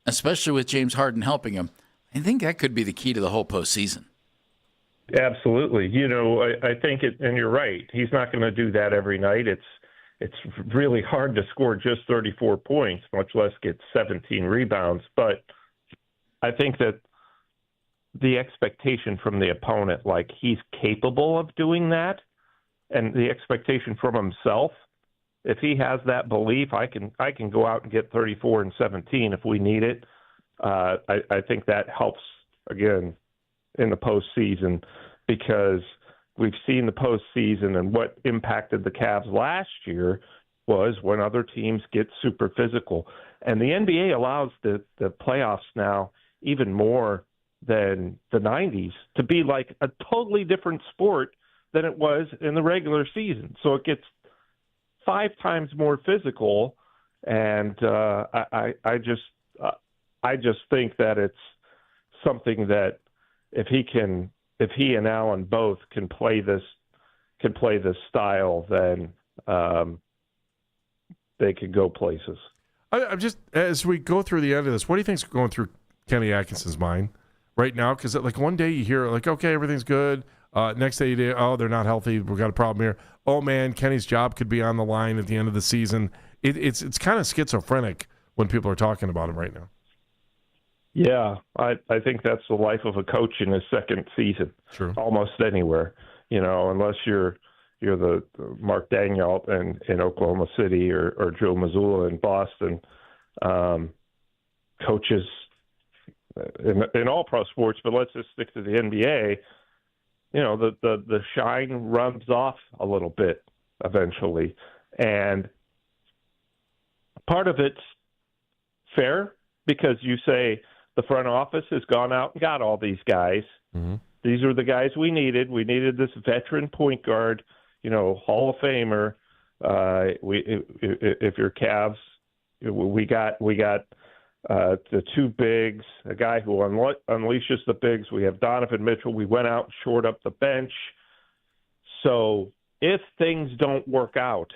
especially with James Harden helping him, I think that could be the key to the whole postseason. Absolutely. I think and you're right. He's not going to do that every night. It's really hard to score just 34 points, much less get 17 rebounds. But I think that the expectation from the opponent, like he's capable of doing that, and the expectation from himself. If he has that belief, I can go out and get 34 and 17 if we need it. I think that helps again in the postseason, because we've seen the postseason, and what impacted the Cavs last year was when other teams get super physical. And the NBA allows the playoffs now even more than the 90s to be like a totally different sport than it was in the regular season. So it gets 5 times more physical, and I just think that it's something that if he and Allen both can play this style, then they could go places. I'm just, as we go through the end of this, what do you think's going through Kenny Atkinson's mind right now? Because like one day you hear like, okay, everything's good. Next day you do, oh, they're not healthy. We've got a problem here. Oh man, Kenny's job could be on the line at the end of the season. It's kind of schizophrenic when people are talking about him right now. Yeah, I think that's the life of a coach in his second season. True. Almost anywhere, unless you're the Mark Daigneault in Oklahoma City or Joe Mazzulla in Boston. Coaches in all pro sports, but let's just stick to the NBA. The shine rubs off a little bit eventually, and part of it's fair because you say the front office has gone out and got all these guys. Mm-hmm. These are the guys we needed. We needed this veteran point guard, Hall of Famer. If you're Cavs, we got the 2 bigs, a guy who unleashes the bigs. We have Donovan Mitchell. We went out and shored up the bench. So if things don't work out,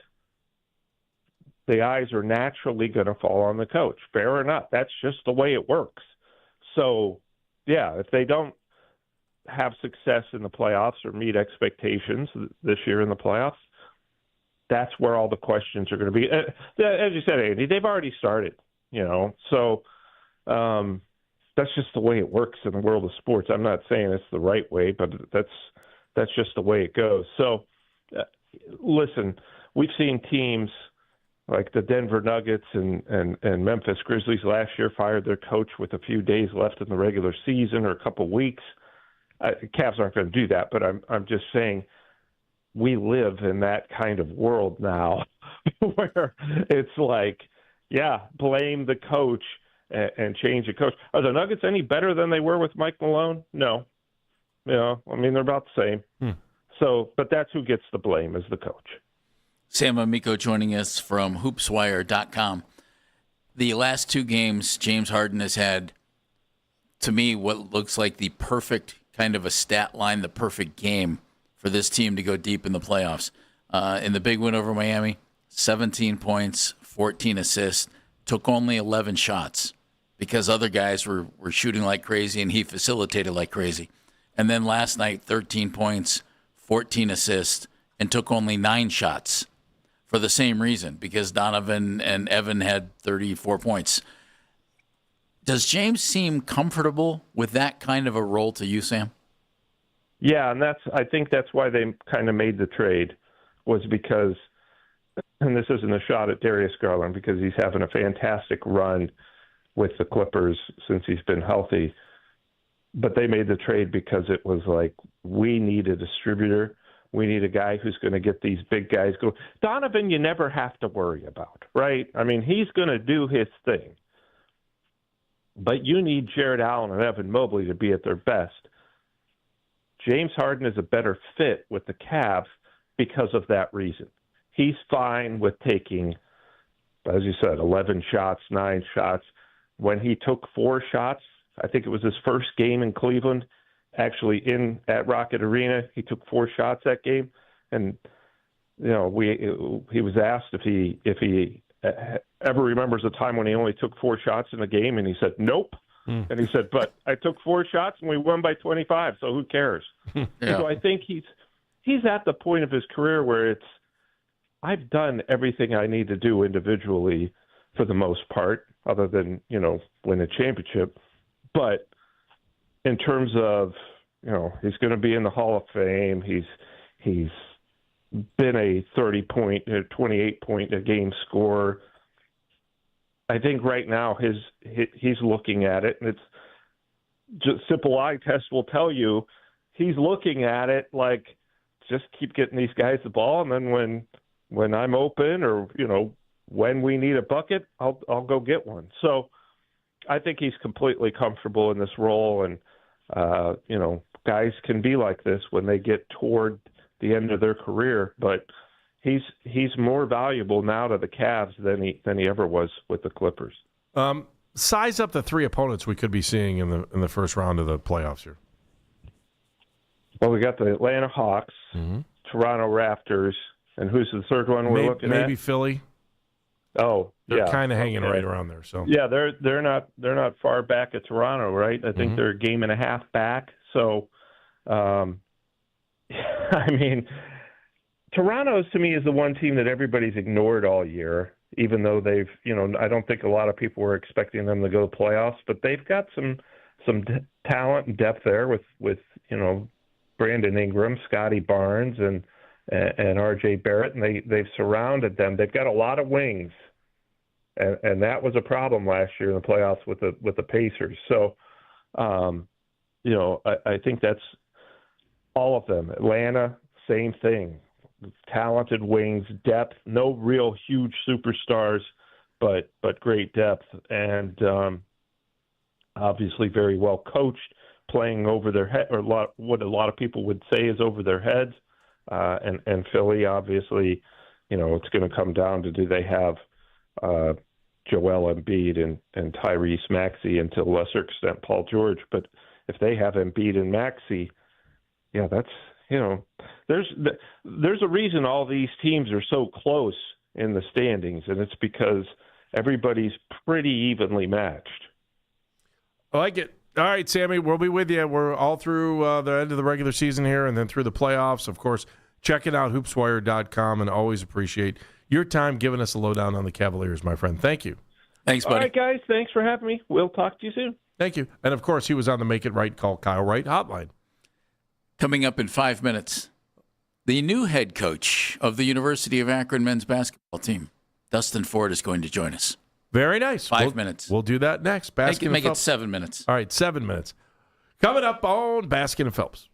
the eyes are naturally going to fall on the coach. Fair enough. That's just the way it works. So, yeah, if they don't have success in the playoffs or meet expectations this year in the playoffs, that's where all the questions are going to be. As you said, Andy, they've already started, So that's just the way it works in the world of sports. I'm not saying it's the right way, but that's just the way it goes. So, listen, we've seen teams like the Denver Nuggets and Memphis Grizzlies last year fired their coach with a few days left in the regular season or a couple weeks. Cavs aren't going to do that, but I'm just saying we live in that kind of world now where it's like, yeah, blame the coach and change the coach. Are the Nuggets any better than they were with Mike Malone? No. They're about the same. So, but that's who gets the blame is the coach. Sam Amico joining us from hoopswire.com. The last 2 games, James Harden has had, to me, what looks like the perfect kind of a stat line, the perfect game for this team to go deep in the playoffs. In the big win over Miami, 17 points, 14 assists, took only 11 shots because other guys were shooting like crazy and he facilitated like crazy. And then last night, 13 points, 14 assists, and took only 9 shots. For the same reason, because Donovan and Evan had 34 points. Does James seem comfortable with that kind of a role to you, Sam? Yeah, and I think that's why they kind of made the trade, was because, and this isn't a shot at Darius Garland, because he's having a fantastic run with the Clippers since he's been healthy. But they made the trade because it was like, we need a distributor. We need a guy who's going to get these big guys going. Donovan, you never have to worry about, right? I mean, he's going to do his thing. But you need Jared Allen and Evan Mobley to be at their best. James Harden is a better fit with the Cavs because of that reason. He's fine with taking, as you said, 11 shots, 9 shots. When he took 4 shots, I think it was his first game in Cleveland, actually at Rocket Arena, he took 4 shots that game, and he was asked if he ever remembers a time when he only took 4 shots in a game, and he said nope. And he said, but I took 4 shots and we won by 25, so who cares? Yeah. So I think he's at the point of his career where I've done everything I need to do individually for the most part, other than win a championship, but in terms of, he's going to be in the Hall of Fame. He's been a 30-point, 28-point a game scorer. I think right now he's looking at it, and it's just simple eye test will tell you he's looking at it like, just keep getting these guys the ball, and then when I'm open or when we need a bucket, I'll go get one. So I think he's completely comfortable in this role, and guys can be like this when they get toward the end of their career, but he's more valuable now to the Cavs than he ever was with the Clippers. Size up the three opponents we could be seeing in the first round of the playoffs here. Well, we got the Atlanta Hawks, Toronto Raptors, and who's the third one we're looking at? Maybe Philly. Oh, they're kind of hanging right around there. So yeah, they're not far back at Toronto, right? I think they're a game and a half back. So, I mean, Toronto to me is the one team that everybody's ignored all year, even though they've, I don't think a lot of people were expecting them to go to playoffs, but they've got some talent and depth there with Brandon Ingram, Scotty Barnes, and R.J. Barrett, and they've surrounded them. They've got a lot of wings, and that was a problem last year in the playoffs with the Pacers. So, I think that's all of them. Atlanta, same thing. Talented wings, depth, no real huge superstars, but great depth, and obviously very well coached, playing over their head, or what a lot of people would say is over their heads. And Philly, obviously, it's going to come down to, do they have Joel Embiid and Tyrese Maxey, and to a lesser extent Paul George. But if they have Embiid and Maxey, that's, there's a reason all these teams are so close in the standings, and it's because everybody's pretty evenly matched. I like it. All right, Sammy, we'll be with you. We're all through the end of the regular season here and then through the playoffs. Of course, checking out hoopswire.com, and always appreciate your time giving us a lowdown on the Cavaliers, my friend. Thank you. Thanks, buddy. All right, guys, thanks for having me. We'll talk to you soon. Thank you. And, of course, he was on the Make It Right, Call Kyle Wright hotline. Coming up in 5 minutes, the new head coach of the University of Akron men's basketball team, Dustin Ford, is going to join us. Very nice. 5 minutes. We'll do that next. Make it 7 minutes. All right, 7 minutes. Coming up on Baskin and Phelps.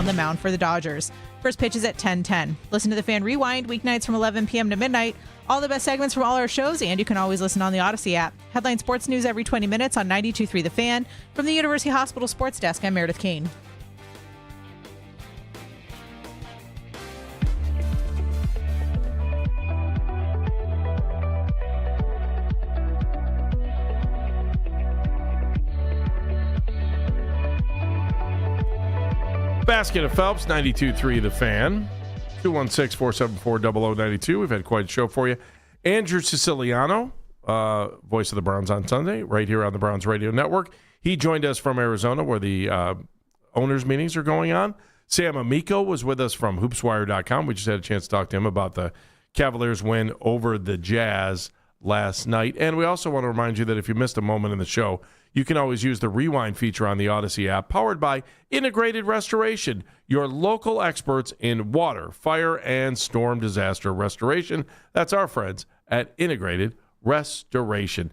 on the mound for the Dodgers. First pitch is at 10:10. Listen to the Fan Rewind weeknights from 11 p.m. to midnight. All the best segments from all our shows, and you can always listen on the Odyssey app. Headline sports news every 20 minutes on 92.3 The Fan. From the University Hospital Sports Desk, I'm Meredith Kane. Basket of Phelps, 92.3 The Fan. 216-474-0092. We've had quite a show for you. Andrew Siciliano, voice of the Browns on Sunday, right here on the Browns Radio Network. He joined us from Arizona, where the owners' meetings are going on. Sam Amico was with us from hoopswire.com. We just had a chance to talk to him about the Cavaliers win over the Jazz last night. And we also want to remind you that if you missed a moment in the show, you can always use the Rewind feature on the Odyssey app, powered by Integrated Restoration, your local experts in water, fire, and storm disaster restoration. That's our friends at Integrated Restoration.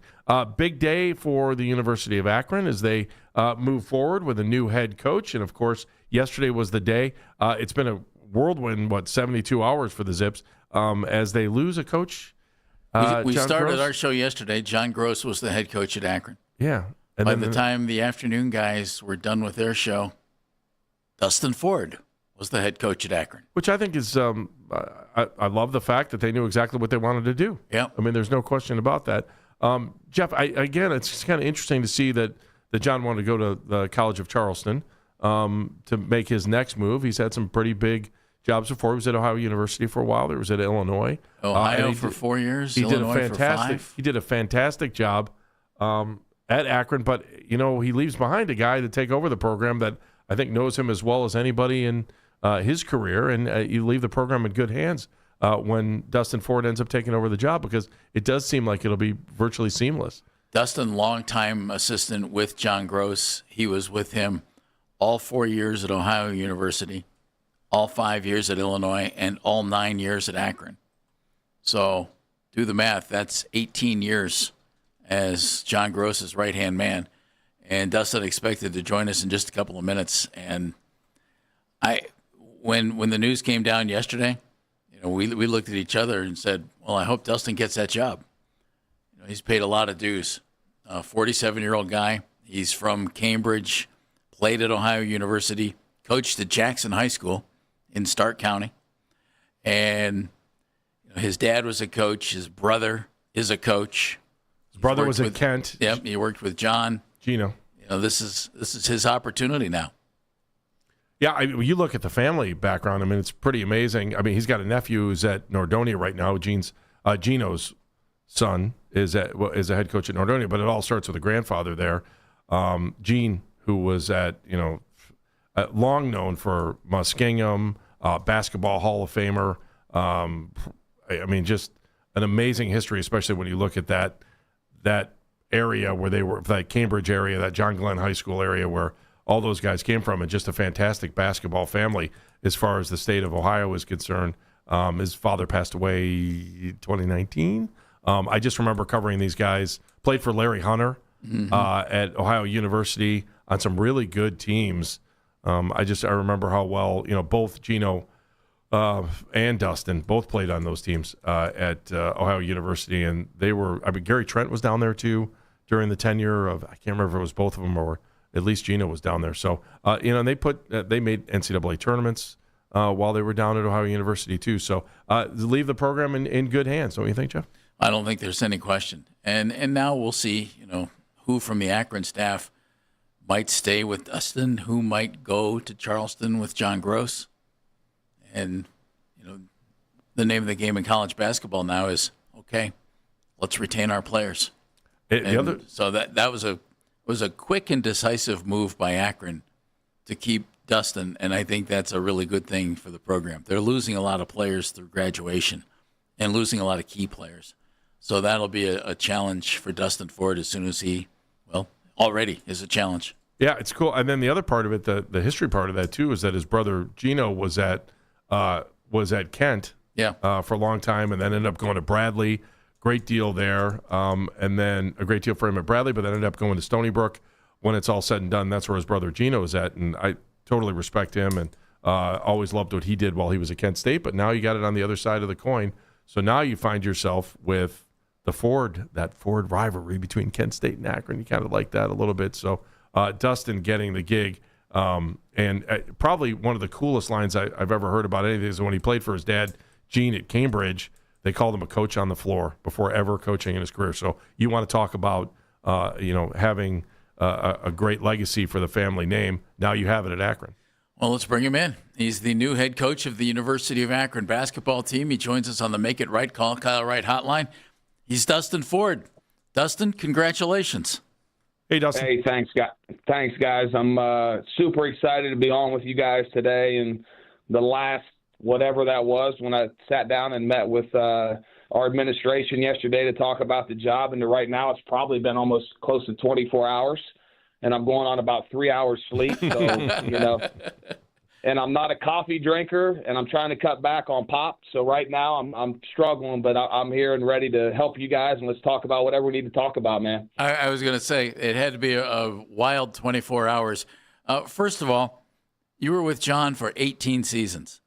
Big day for the University of Akron as they move forward with a new head coach. And, of course, yesterday was the day. It's been a whirlwind, 72 hours for the Zips as they lose a coach. We started Gross. our show yesterday. John Gross was the head coach at Akron. Yeah. And by the time the afternoon guys were done with their show, Dustin Ford was the head coach at Akron. Which I think is, I love the fact that they knew exactly what they wanted to do. Yeah. I mean, there's no question about that. Jeff, again, it's kind of interesting to see that John wanted to go to the College of Charleston to make his next move. He's had some pretty big jobs before. He was at Ohio University for a while. He was at Illinois. Ohio for 4 years, Illinois for 5. He did a fantastic job at Akron, but, he leaves behind a guy to take over the program that I think knows him as well as anybody in his career, and you leave the program in good hands when Dustin Ford ends up taking over the job, because it does seem like it'll be virtually seamless. Dustin, longtime assistant with John Gross. He was with him all 4 years at Ohio University, all 5 years at Illinois, and all 9 years at Akron. So do the math. That's 18 years as John Gross's right-hand man. And Dustin expected to join us in just a couple of minutes. And when the news came down yesterday, we looked at each other and said, well, I hope Dustin gets that job. He's paid a lot of dues. 47-year-old guy. He's from Cambridge, played at Ohio University, coached at Jackson High School in Stark County. And his dad was a coach. His brother is a coach. His brother was at Kent. Yep, he worked with John. Gino. This is his opportunity now. Yeah, you look at the family background. I mean, it's pretty amazing. I mean, he's got a nephew who's at Nordonia right now. Gino's son is a head coach at Nordonia, but it all starts with a grandfather there. Gene, who was at long known for Muskingum, basketball Hall of Famer. I mean, just an amazing history, especially when you look at that area where they were, that Cambridge area, that John Glenn High School area where all those guys came from, and just a fantastic basketball family as far as the state of Ohio is concerned. His father passed away 2019. I just remember covering these guys, played for Larry Hunter at Ohio University on some really good teams. I remember how well, both Gino and Dustin both played on those teams at Ohio University, and they were. I mean, Gary Trent was down there too during the tenure of. I can't remember if it was both of them or at least Gino was down there. So and they made NCAA tournaments while they were down at Ohio University too. So leave the program in good hands. Don't you think, Jeff? I don't think there's any question. And now we'll see. Who from the Akron staff might stay with Dustin, who might go to Charleston with John Gross. And, the name of the game in college basketball now is, okay, let's retain our players. So that was a quick and decisive move by Akron to keep Dustin, and I think that's a really good thing for the program. They're losing a lot of players through graduation and losing a lot of key players. So that'll be a challenge for Dustin Ford as soon as already is a challenge. Yeah, it's cool. And then the other part of it, the history part of that too, is that his brother Gino was at Kent for a long time, and then ended up going to Bradley. Great deal there, and then a great deal for him at Bradley, but then ended up going to Stony Brook. When it's all said and done, that's where his brother Gino is at, and I totally respect him and Always loved what he did while he was at Kent State, but now you got it on the other side of the coin. So now you find yourself with that Ford rivalry between Kent State and Akron. You kind of like that a little bit. So Dustin getting the gig. And probably one of the coolest lines I've ever heard about anything is when he played for his dad, Gene, at Cambridge. They called him a coach on the floor before ever coaching in his career. So you want to talk about, having a great legacy for the family name. Now you have it at Akron. Well, let's bring him in. He's the new head coach of the University of Akron basketball team. He joins us on the Make It Right Call Kyle Wright hotline. He's Dustin Ford. Dustin, congratulations. Hey, Dustin. Hey, thanks, guys. I'm super excited to be on with you guys today. And the last, whatever that was, when I sat down and met with our administration yesterday to talk about the job, and right now it's probably been almost close to 24 hours, and I'm going on about 3 hours sleep. So, and I'm not a coffee drinker, and I'm trying to cut back on pop. So right now I'm struggling, but I'm here and ready to help you guys, and let's talk about whatever we need to talk about, man. I was going to say, it had to be a wild 24 hours. First of all, you were with John for 18 seasons.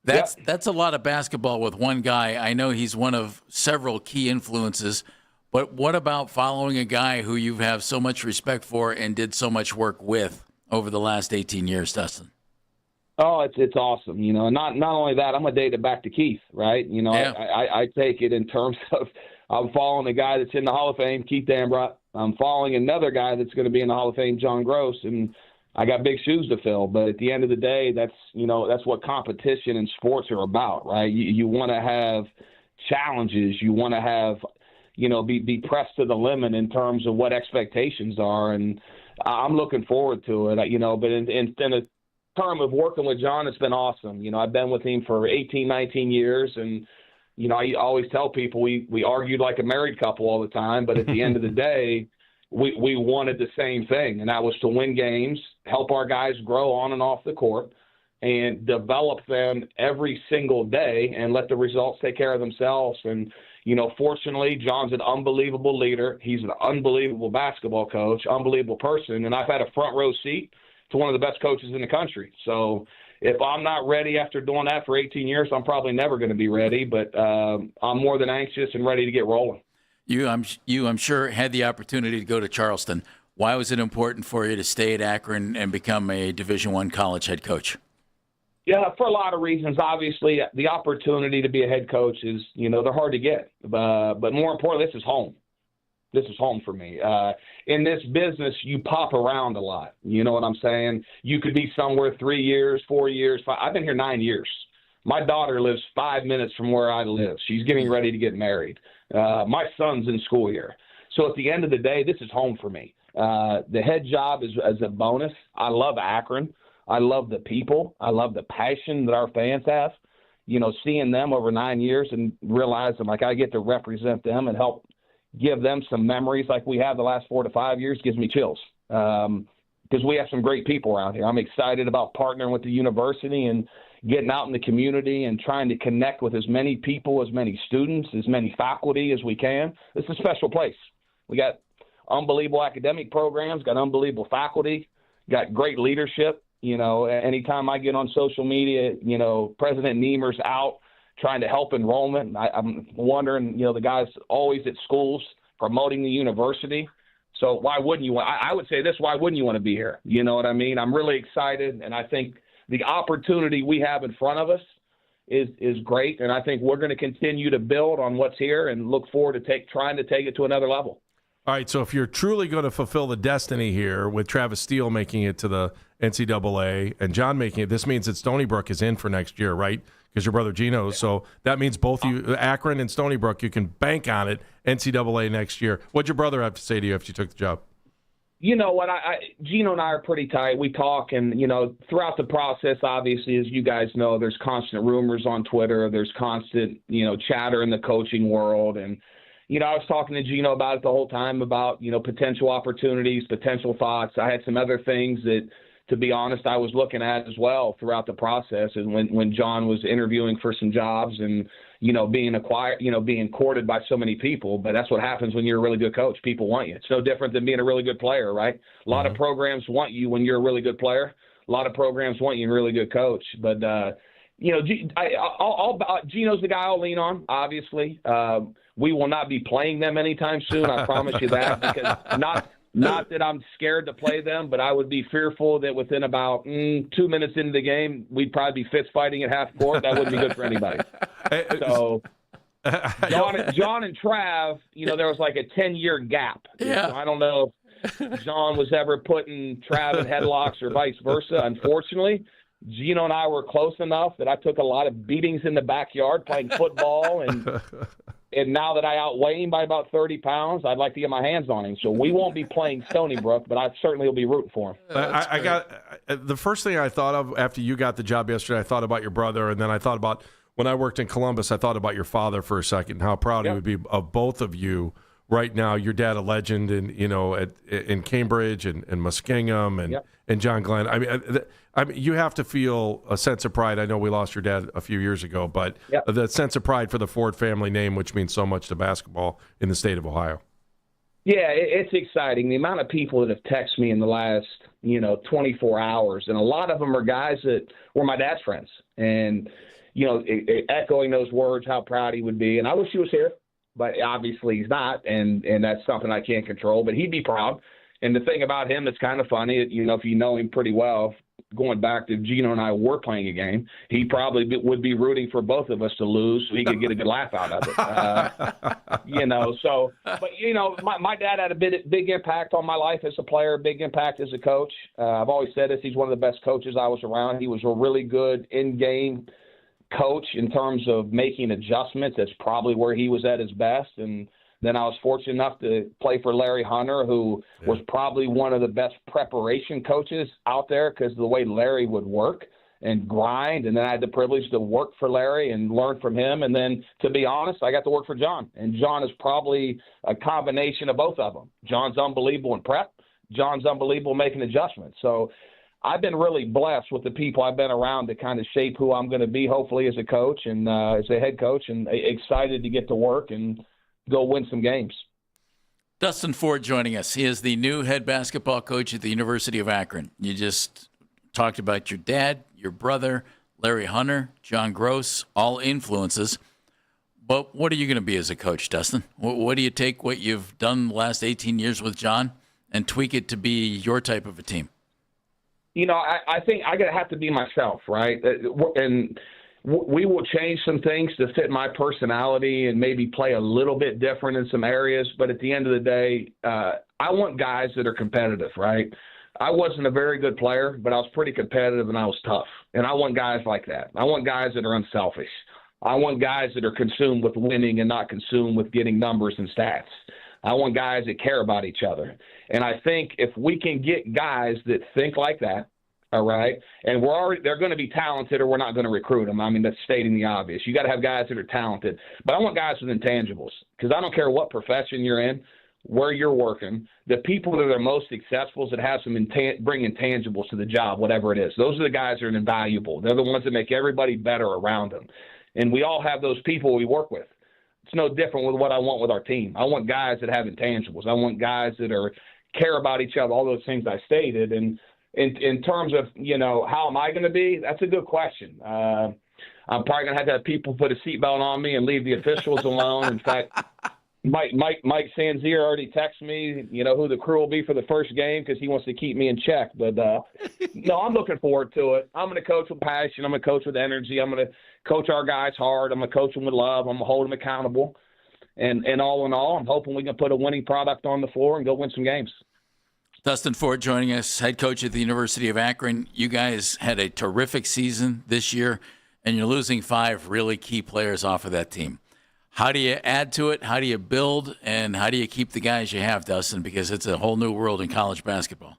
That's a lot of basketball with one guy. I know he's one of several key influences, but what about following a guy who you have so much respect for and did so much work with over the last 18 years, Dustin? Oh, it's awesome. Not only that, I'm going to date it back to Keith, right? I take it in terms of I'm following a guy that's in the Hall of Fame, Keith Dambrot. I'm following another guy that's going to be in the Hall of Fame, John Gross, and I got big shoes to fill. But at the end of the day, that's what competition and sports are about, right? You want to have challenges. You want to have, be pressed to the limit in terms of what expectations are. And I'm looking forward to it, but in a term of working with John, it's been awesome. I've been with him for 18, 19 years, and I always tell people we argued like a married couple all the time, but at the end of the day, we wanted the same thing, and that was to win games, help our guys grow on and off the court, and develop them every single day and let the results take care of themselves. And fortunately, John's an unbelievable leader. He's an unbelievable basketball coach, unbelievable person, and I've had a front row seat to one of the best coaches in the country. So if I'm not ready after doing that for 18 years, I'm probably never going to be ready, but I'm more than anxious and ready to get rolling. I'm sure, had the opportunity to go to Charleston. Why was it important for you to stay at Akron and become a Division I college head coach? Yeah, for a lot of reasons. Obviously, the opportunity to be a head coach is, they're hard to get. But more importantly, this is home. This is home for me. In this business, you pop around a lot. You know what I'm saying? You could be somewhere 3 years, 4 years. I've been here 9 years. My daughter lives 5 minutes from where I live. She's getting ready to get married. My son's in school here. So at the end of the day, this is home for me. The head job is as a bonus. I love Akron. I love the people. I love the passion that our fans have. Seeing them over 9 years and realizing I get to represent them and help give them some memories like we have the last 4 to 5 years gives me chills. Because we have some great people around here. I'm excited about partnering with the university and getting out in the community and trying to connect with as many people, as many students, as many faculty as we can. It's a special place. We got unbelievable academic programs, got unbelievable faculty, got great leadership. Anytime I get on social media, President Niemer's out trying to help enrollment. I'm wondering, the guy's always at schools promoting the university. So why wouldn't you want? I would say this: why wouldn't you want to be here? You know what I mean? I'm really excited, and I think the opportunity we have in front of us is great, and I think we're going to continue to build on what's here and look forward to trying to take it to another level. All right, so if you're truly going to fulfill the destiny here with Travis Steele making it to the NCAA and John making it, this means that Stony Brook is in for next year, right? Because your brother Gino. So that means both you, Akron and Stony Brook, you can bank on it, NCAA next year. What'd your brother have to say to you after you took the job? You know what? Gino and I are pretty tight. We talk, and, throughout the process, obviously, as you guys know, there's constant rumors on Twitter. There's constant, chatter in the coaching world. And, I was talking to Gino about it the whole time about, potential opportunities, potential thoughts. I had some other things that, to be honest, I was looking at as well throughout the process. And when John was interviewing for some jobs and, being courted by so many people, but that's what happens when you're a really good coach. People want you. It's no different than being a really good player, right? A lot of programs want you when you're a really good player. lot of programs want you a really good coach. But, Gino's the guy I'll lean on, obviously. We will not be playing them anytime soon, I promise you that, because not that I'm scared to play them, but I would be fearful that within about 2 minutes into the game, we'd probably be fist fighting at half court. That wouldn't be good for anybody. So John and Trav, there was like a 10-year gap. Yeah. So I don't know if John was ever putting Trav in headlocks or vice versa. Unfortunately, Gino and I were close enough that I took a lot of beatings in the backyard playing football, and now that I outweigh him by about 30 pounds, I'd like to get my hands on him. So we won't be playing Stony Brook, but I certainly will be rooting for him. I got the first thing I thought of after you got the job yesterday. I thought about your brother, and then I thought about when I worked in Columbus. I thought about your father for a second, how proud he would be of both of you right now. Your dad, a legend in Cambridge and Muskingum and John Glenn. I mean, you have to feel a sense of pride. I know we lost your dad a few years ago, but the sense of pride for the Ford family name, which means so much to basketball in the state of Ohio. Yeah, it's exciting. The amount of people that have texted me in the last, 24 hours, and a lot of them are guys that were my dad's friends. And, echoing those words, how proud he would be. And I wish he was here, but obviously he's not, and that's something I can't control. But he'd be proud. And the thing about him that's kind of funny, if you know him pretty well, going back to Gino and I were playing a game, he probably would be rooting for both of us to lose so he could get a good laugh out of it. But my dad had a big impact on my life as a player, big impact as a coach. I've always said this, he's one of the best coaches I was around. He was a really good in-game coach in terms of making adjustments. That's probably where he was at his best. And then I was fortunate enough to play for Larry Hunter, who was probably one of the best preparation coaches out there because of the way Larry would work and grind. And then I had the privilege to work for Larry and learn from him. And then, to be honest, I got to work for John. And John is probably a combination of both of them. John's unbelievable in prep. John's unbelievable making adjustments. So I've been really blessed with the people I've been around to kind of shape who I'm going to be, hopefully, as a coach and as a head coach, and excited to get to work and go win some games. Dustin Ford joining us. He is the new head basketball coach at the University of Akron. You just talked about your dad, your brother, Larry Hunter, John Gross, all influences. But what are you going to be as a coach, Dustin? What do you take what you've done the last 18 years with John and tweak it to be your type of a team? I think I gotta have to be myself, right? And we will change some things to fit my personality and maybe play a little bit different in some areas. But at the end of the day, I want guys that are competitive, right? I wasn't a very good player, but I was pretty competitive and I was tough. And I want guys like that. I want guys that are unselfish. I want guys that are consumed with winning and not consumed with getting numbers and stats. I want guys that care about each other. And I think if we can get guys that think like that, all right, and they're going to be talented or we're not going to recruit them. I mean, that's stating the obvious. You got to have guys that are talented. But I want guys with intangibles because I don't care what profession you're in, where you're working, the people that are most successful that have some bring intangibles to the job, whatever it is. Those are the guys that are invaluable. They're the ones that make everybody better around them. And we all have those people we work with. It's no different with what I want with our team. I want guys that have intangibles. I want guys that care about each other, all those things I stated. And in terms of, how am I going to be, that's a good question. I'm probably going to have people put a seatbelt on me and leave the officials alone. In fact, Mike Sanzier already texted me, who the crew will be for the first game because he wants to keep me in check. But, no, I'm looking forward to it. I'm going to coach with passion. I'm going to coach with energy. I'm going to coach our guys hard. I'm going to coach them with love. I'm going to hold them accountable. And all in all, I'm hoping we can put a winning product on the floor and go win some games. Dustin Ford joining us, head coach at the University of Akron. You guys had a terrific season this year, and you're losing 5 really key players off of that team. How do you add to it? How do you build? And how do you keep the guys you have, Dustin? Because it's a whole new world in college basketball.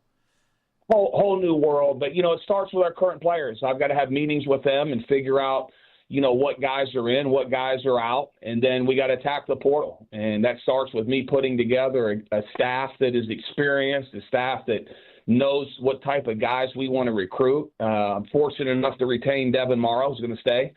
Whole new world. But, it starts with our current players. I've got to have meetings with them and figure out, what guys are in, what guys are out, and then we got to attack the portal. And that starts with me putting together a staff that is experienced, a staff that knows what type of guys we want to recruit. I'm fortunate enough to retain Devin Morrow, who's going to stay.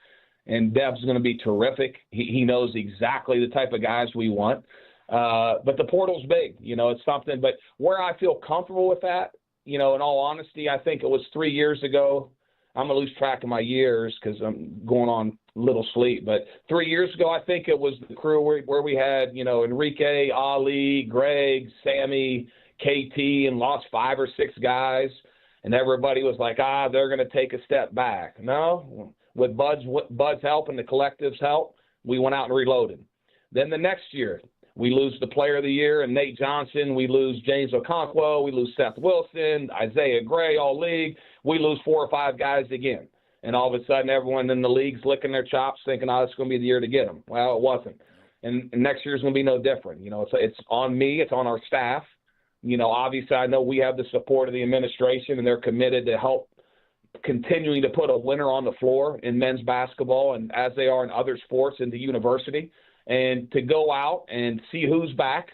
And Dev's going to be terrific. He knows exactly the type of guys we want. But the portal's big. It's something. But where I feel comfortable with that, in all honesty, I think it was 3 years ago. I'm going to lose track of my years because I'm going on little sleep. But 3 years ago, I think it was the crew where we had, Enrique, Ali, Greg, Sammy, KT, and lost 5 or 6 guys. And everybody was like, they're going to take a step back. No, with Bud's help and the collective's help, we went out and reloaded. Then the next year, we lose the player of the year and Nate Johnson. We lose James Okonkwo. We lose Seth Wilson, Isaiah Gray, all league. We lose 4 or 5 guys again. And all of a sudden, everyone in the league's licking their chops thinking, it's going to be the year to get them. Well, it wasn't. And next year's going to be no different. It's on me. It's on our staff. Obviously, I know we have the support of the administration, and they're committed to help continuing to put a winner on the floor in men's basketball and as they are in other sports in the university, and to go out and see who's back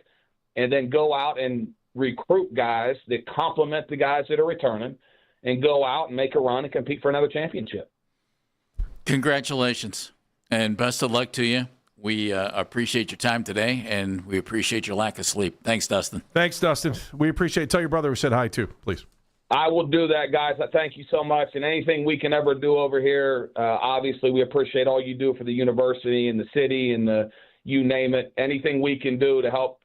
and then go out and recruit guys that complement the guys that are returning and go out and make a run and compete for another championship. Congratulations and best of luck to you. We appreciate your time today, and we appreciate your lack of sleep. Thanks, Dustin. Thanks, Dustin. We appreciate it. Tell your brother we said hi, too, please. I will do that, guys. I thank you so much. And anything we can ever do over here, obviously we appreciate all you do for the university and the city and you name it. Anything we can do to help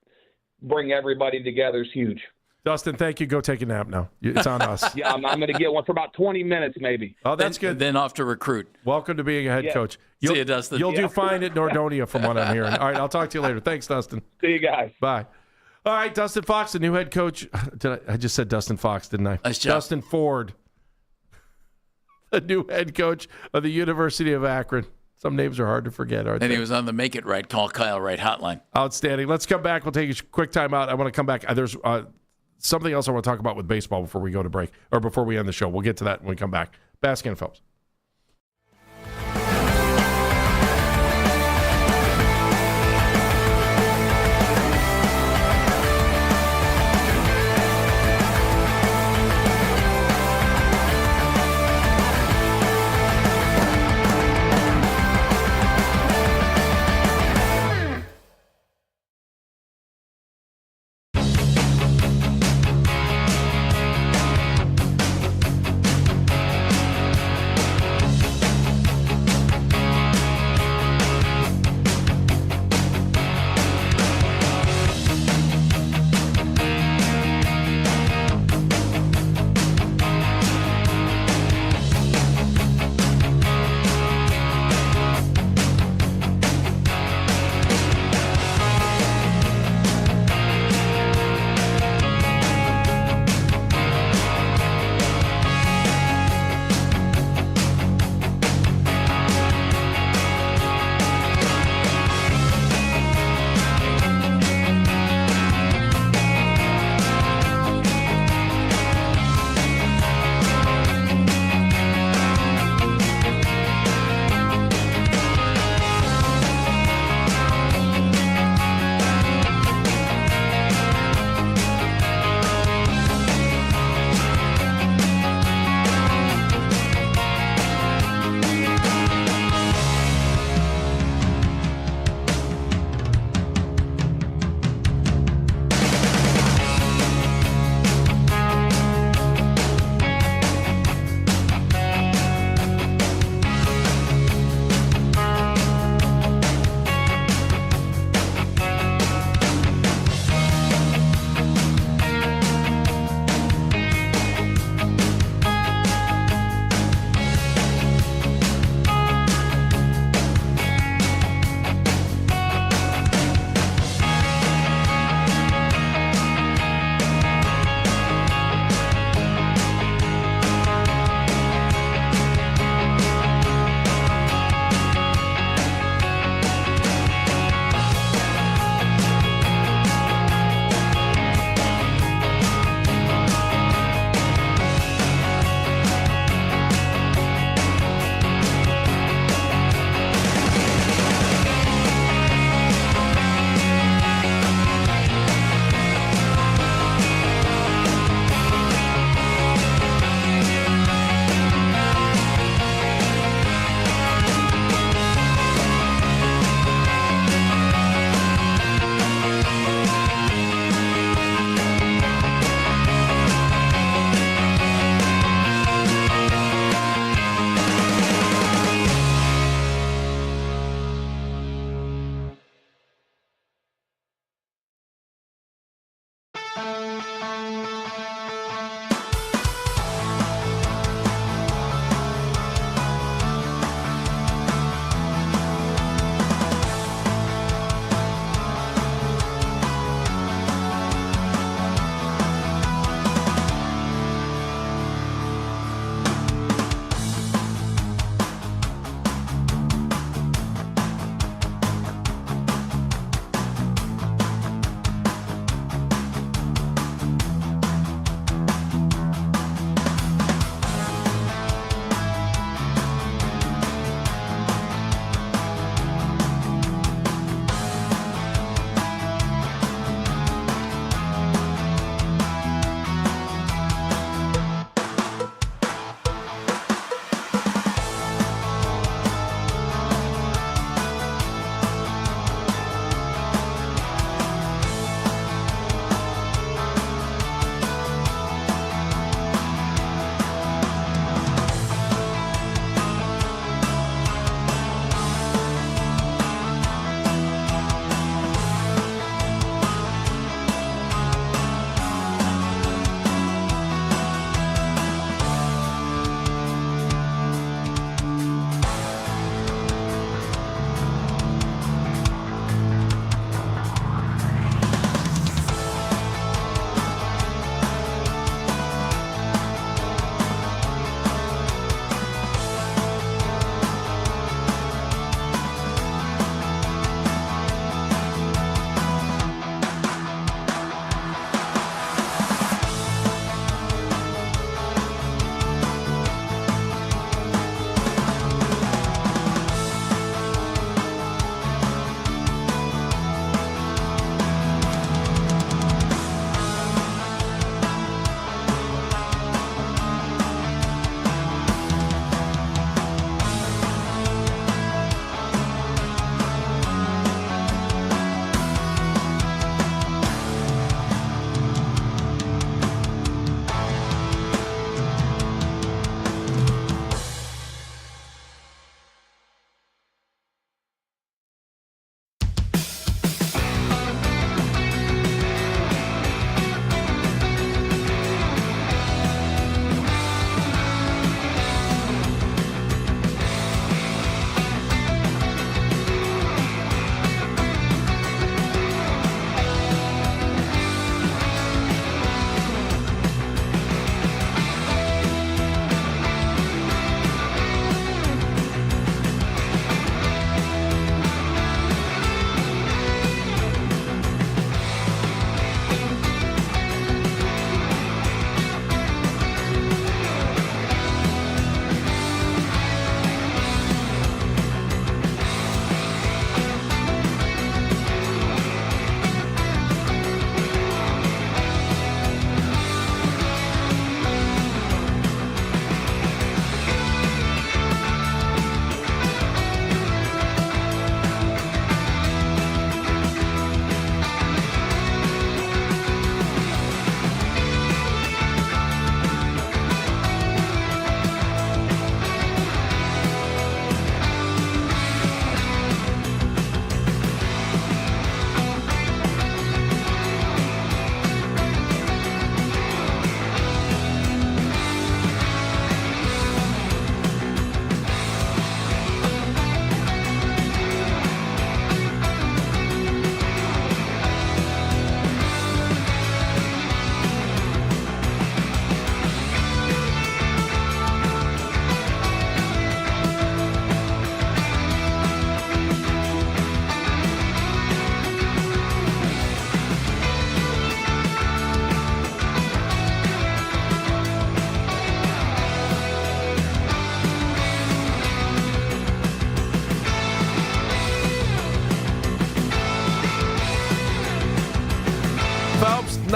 bring everybody together is huge. Dustin, thank you. Go take a nap now. It's on us. Yeah, I'm going to get one for about 20 minutes maybe. Oh, that's good. Then off to recruit. Welcome to being a head coach. See you, Dustin. You'll do fine at Nordonia from what I'm hearing. All right, I'll talk to you later. Thanks, Dustin. See you guys. Bye. All right, Dustin Fox, the new head coach. I just said Dustin Fox, didn't I? Nice job. Dustin Ford, the new head coach of the University of Akron. Some names are hard to forget, aren't they? And he was on the Make It Right, Call Kyle Right hotline. Outstanding. Let's come back. We'll take a quick time out. I want to come back. There's something else I want to talk about with baseball before we go to break, or before we end the show. We'll get to that when we come back. Baskin and Phelps.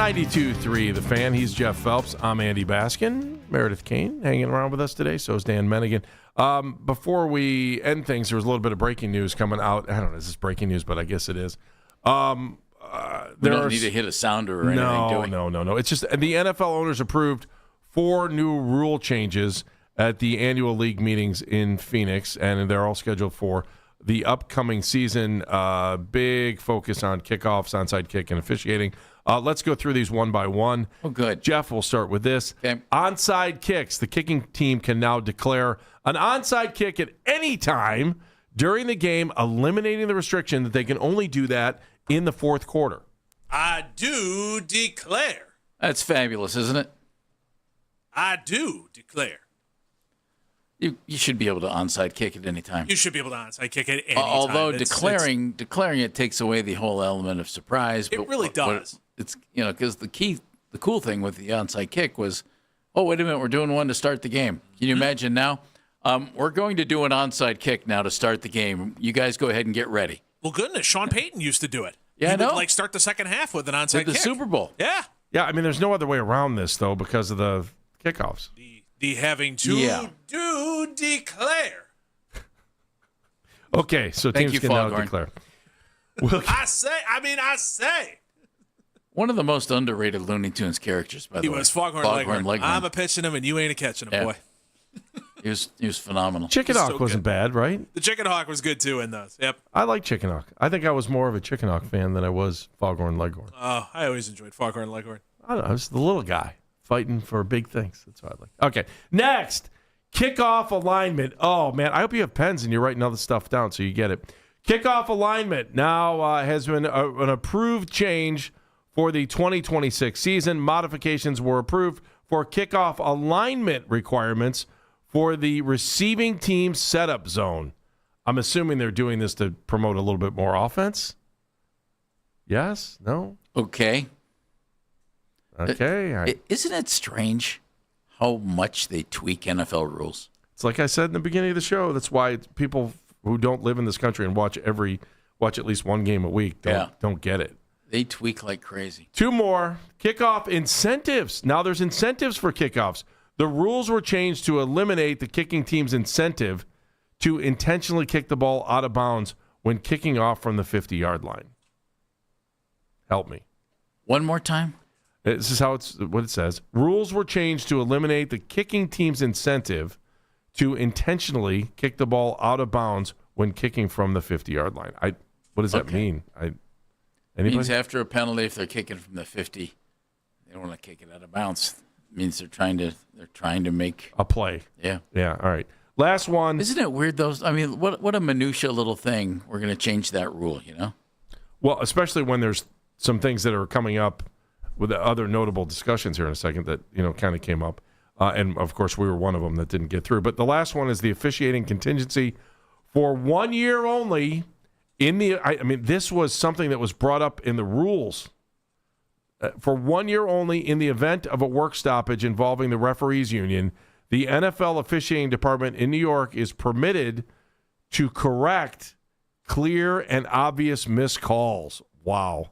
92.3 The Fan. He's Jeff Phelps. I'm Andy Baskin. Meredith Kane hanging around with us today. So is Dan Mennigan. Before we end things, there was a little bit of breaking news coming out. I don't know, is this breaking news? But I guess it is. We don't need to hit a sounder or anything, do we? No. It's just the NFL owners approved 4 new rule changes at the annual league meetings in Phoenix, and they're all scheduled for the upcoming season. Big focus on kickoffs, onside kick, and officiating. Let's go through these one by one. Oh, good. Jeff, we'll start with this. Okay. Onside kicks. The kicking team can now declare an onside kick at any time during the game, eliminating the restriction that they can only do that in the fourth quarter. I do declare. That's fabulous, isn't it? I do declare. You should be able to onside kick at any time. You should be able to onside kick at any time. Although declaring it takes away the whole element of surprise. It really does. It's because the cool thing with the onside kick was, oh, wait a minute, we're doing one to start the game. Can you imagine now? We're going to do an onside kick now to start the game. You guys go ahead and get ready. Well, goodness, Sean Payton used to do it. Yeah, he I know. would start the second half with an onside kick. The Super Bowl. Yeah. Yeah, I mean, there's no other way around this, though, because of the kickoffs. The having to do declare. Okay, so Thank teams you, can now Foghorn. declare. I say. One of the most underrated Looney Tunes characters, by the way. He was Foghorn Leghorn. I'm a pitching him, and you ain't a catching him, boy. He was phenomenal. Chicken Hawk wasn't bad, right? The Chicken Hawk was good, too, in those. Yep. I like Chicken Hawk. I think I was more of a Chicken Hawk fan than I was Foghorn Leghorn. Oh, I always enjoyed Foghorn Leghorn. I don't know. I was the little guy fighting for big things. That's what I like. Okay, next, kickoff alignment. Oh, man, I hope you have pens and you're writing all this stuff down so you get it. Kickoff alignment now has been an approved change for the 2026 season. Modifications were approved for kickoff alignment requirements for the receiving team setup zone. I'm assuming they're doing this to promote a little bit more offense. Yes? No? Okay. Okay. Isn't it strange how much they tweak NFL rules? It's like I said in the beginning of the show. That's why people who don't live in this country and watch at least one game a week don't get it. They tweak like crazy. 2 more. Kickoff incentives. Now there's incentives for kickoffs. The rules were changed to eliminate the kicking team's incentive to intentionally kick the ball out of bounds when kicking off from the 50-yard line. Help me. One more time. This is what it says. Rules were changed to eliminate the kicking team's incentive to intentionally kick the ball out of bounds when kicking from the 50-yard line. What does that mean? It means after a penalty, if they're kicking from the 50, they don't want to kick it out of bounds. It means they're trying to make a play. Yeah. Yeah. All right. Last one. Isn't it weird, though? I mean, what a minutia little thing. We're going to change that rule, you know? Well, especially when there's some things that are coming up with other notable discussions here in a second that, kind of came up. And, of course, we were one of them that didn't get through. But the last one is the officiating contingency for 1 year only. This was something that was brought up in the rules. For 1 year only in the event of a work stoppage involving the referees union, the NFL officiating department in New York is permitted to correct clear and obvious missed calls. Wow.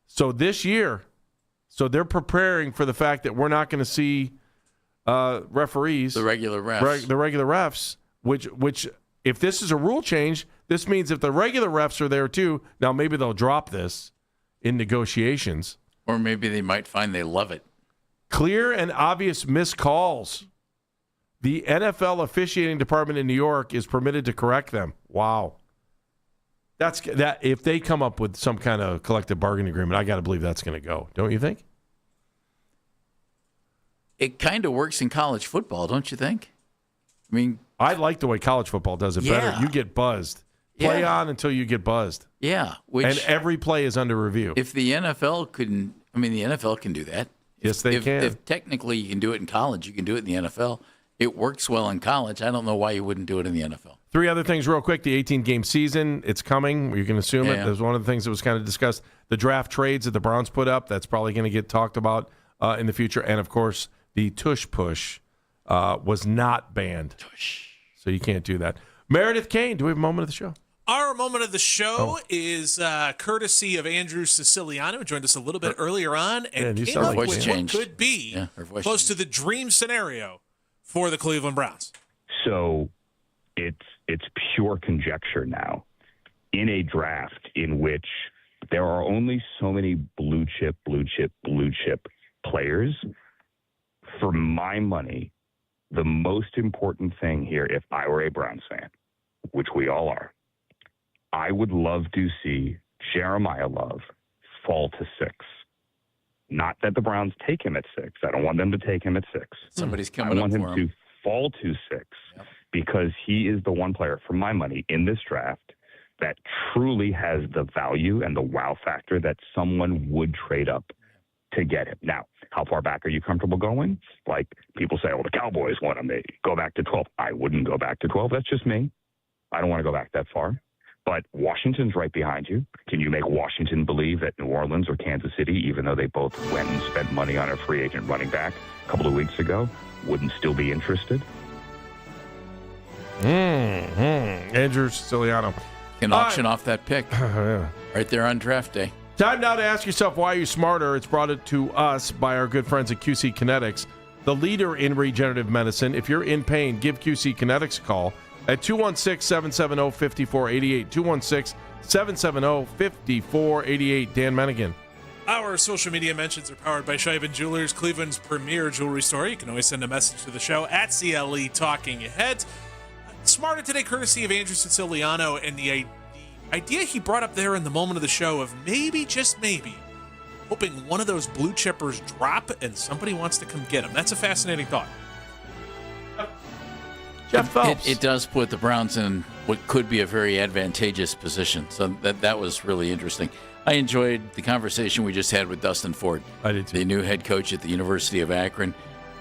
So this year, they're preparing for the fact that we're not going to see referees. The regular refs. The regular refs, which if this is a rule change, this means if the regular refs are there too, now maybe they'll drop this in negotiations. Or maybe they might find they love it. Clear and obvious missed calls. The NFL officiating department in New York is permitted to correct them. Wow. That if they come up with some kind of collective bargaining agreement, I got to believe that's going to go. Don't you think? It kind of works in college football, don't you think? I mean, I like the way college football does it better. You get buzzed. Play on until you get buzzed. Yeah. And every play is under review. If the NFL couldn't, the NFL can do that. Yes, they can. If technically you can do it in college, you can do it in the NFL. It works well in college. I don't know why you wouldn't do it in the NFL. 3 other things real quick. The 18-game season, it's coming. You can assume it. There's one of the things that was kind of discussed. The draft trades that the Browns put up, that's probably going to get talked about in the future. And, of course, the tush push was not banned. Tush. So you can't do that. Meredith Kane, do we have a moment of the show? Our moment of the show is courtesy of Andrew Siciliano, who joined us a little bit earlier on and came up with what could be close to the dream scenario for the Cleveland Browns. So it's pure conjecture now. In a draft in which there are only so many blue chip players, for my money, the most important thing here, if I were a Browns fan, which we all are, I would love to see Jeremiah Love fall to 6. Not that the Browns take him at 6. I don't want them to take him at 6. Somebody's coming up for him. I want him to fall to 6 because he is the one player, for my money, in this draft that truly has the value and the wow factor that someone would trade up to get him. Now, how far back are you comfortable going? Like, people say, oh, the Cowboys want him. They go back to 12. I wouldn't go back to 12. That's just me. I don't want to go back that far. But Washington's right behind you. Can you make Washington believe that New Orleans or Kansas City, even though they both went and spent money on a free agent running back a couple of weeks ago, wouldn't still be interested? Andrew Siciliano. Can auction off that pick right there on draft day. Time now to ask yourself, why are you smarter? It's brought it to us by our good friends at QC Kinetics, the leader in regenerative medicine. If you're in pain, give QC Kinetics a call at 216-770-5488. 216-770-5488. Dan Mennigan. Our social media mentions are powered by Scheiben Jewelers, Cleveland's premier jewelry store. You can always send a message to the show at CLE Talking Heads. Smarter today, courtesy of Andrew Siciliano, and the idea he brought up there in the moment of the show of maybe, just maybe, hoping one of those blue chippers drop and somebody wants to come get him. That's a fascinating thought. Jeff Phelps. It does put the Browns in what could be a very advantageous position. So that was really interesting. I enjoyed the conversation we just had with Dustin Ford. I did too. The new head coach at the University of Akron.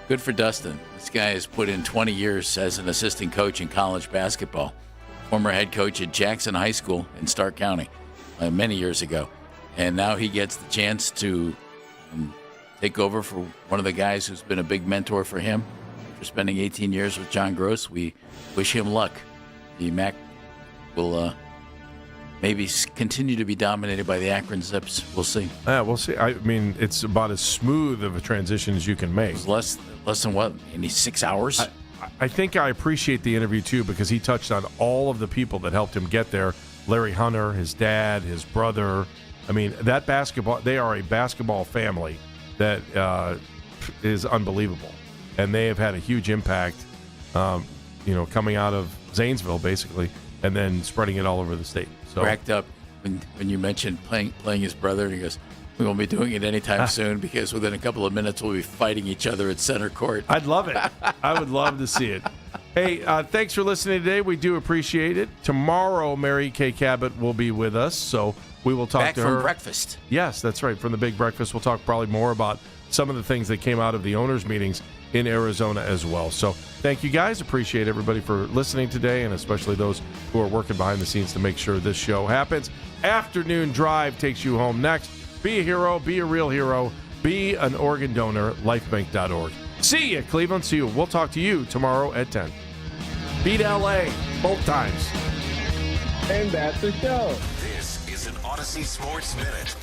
Good for Dustin. This guy has put in 20 years as an assistant coach in college basketball. Former head coach at Jackson High School in Stark County many years ago. And now he gets the chance to take over for one of the guys who's been a big mentor for him. After spending 18 years with John Gross, we wish him luck. The MAC will maybe continue to be dominated by the Akron Zips. We'll see. Yeah, we'll see. I mean, it's about as smooth of a transition as you can make. It was less than what? Maybe 6 hours? I think I appreciate the interview, too, because he touched on all of the people that helped him get there. Larry Hunter, his dad, his brother. I mean, they are a basketball family that is unbelievable. And they have had a huge impact, coming out of Zanesville, basically, and then spreading it all over the state. So cracked up when you mentioned playing his brother, and he goes, we won't be doing it anytime soon because within a couple of minutes we'll be fighting each other at center court. I'd love it. I would love to see it. Hey, thanks for listening today. We do appreciate it. Tomorrow, Mary Kay Cabot will be with us, so we will talk to her. Back from breakfast. Yes, that's right, from the big breakfast. We'll talk probably more about some of the things that came out of the owners' meetings in Arizona as well. So thank you, guys. Appreciate everybody for listening today, and especially those who are working behind the scenes to make sure this show happens. Afternoon Drive takes you home next. Be a hero. Be a real hero. Be an organ donor. Lifebank.org. See you, Cleveland. See you. We'll talk to you tomorrow at 10. Beat LA both times. And that's the show. This is an Odyssey Sports Minute.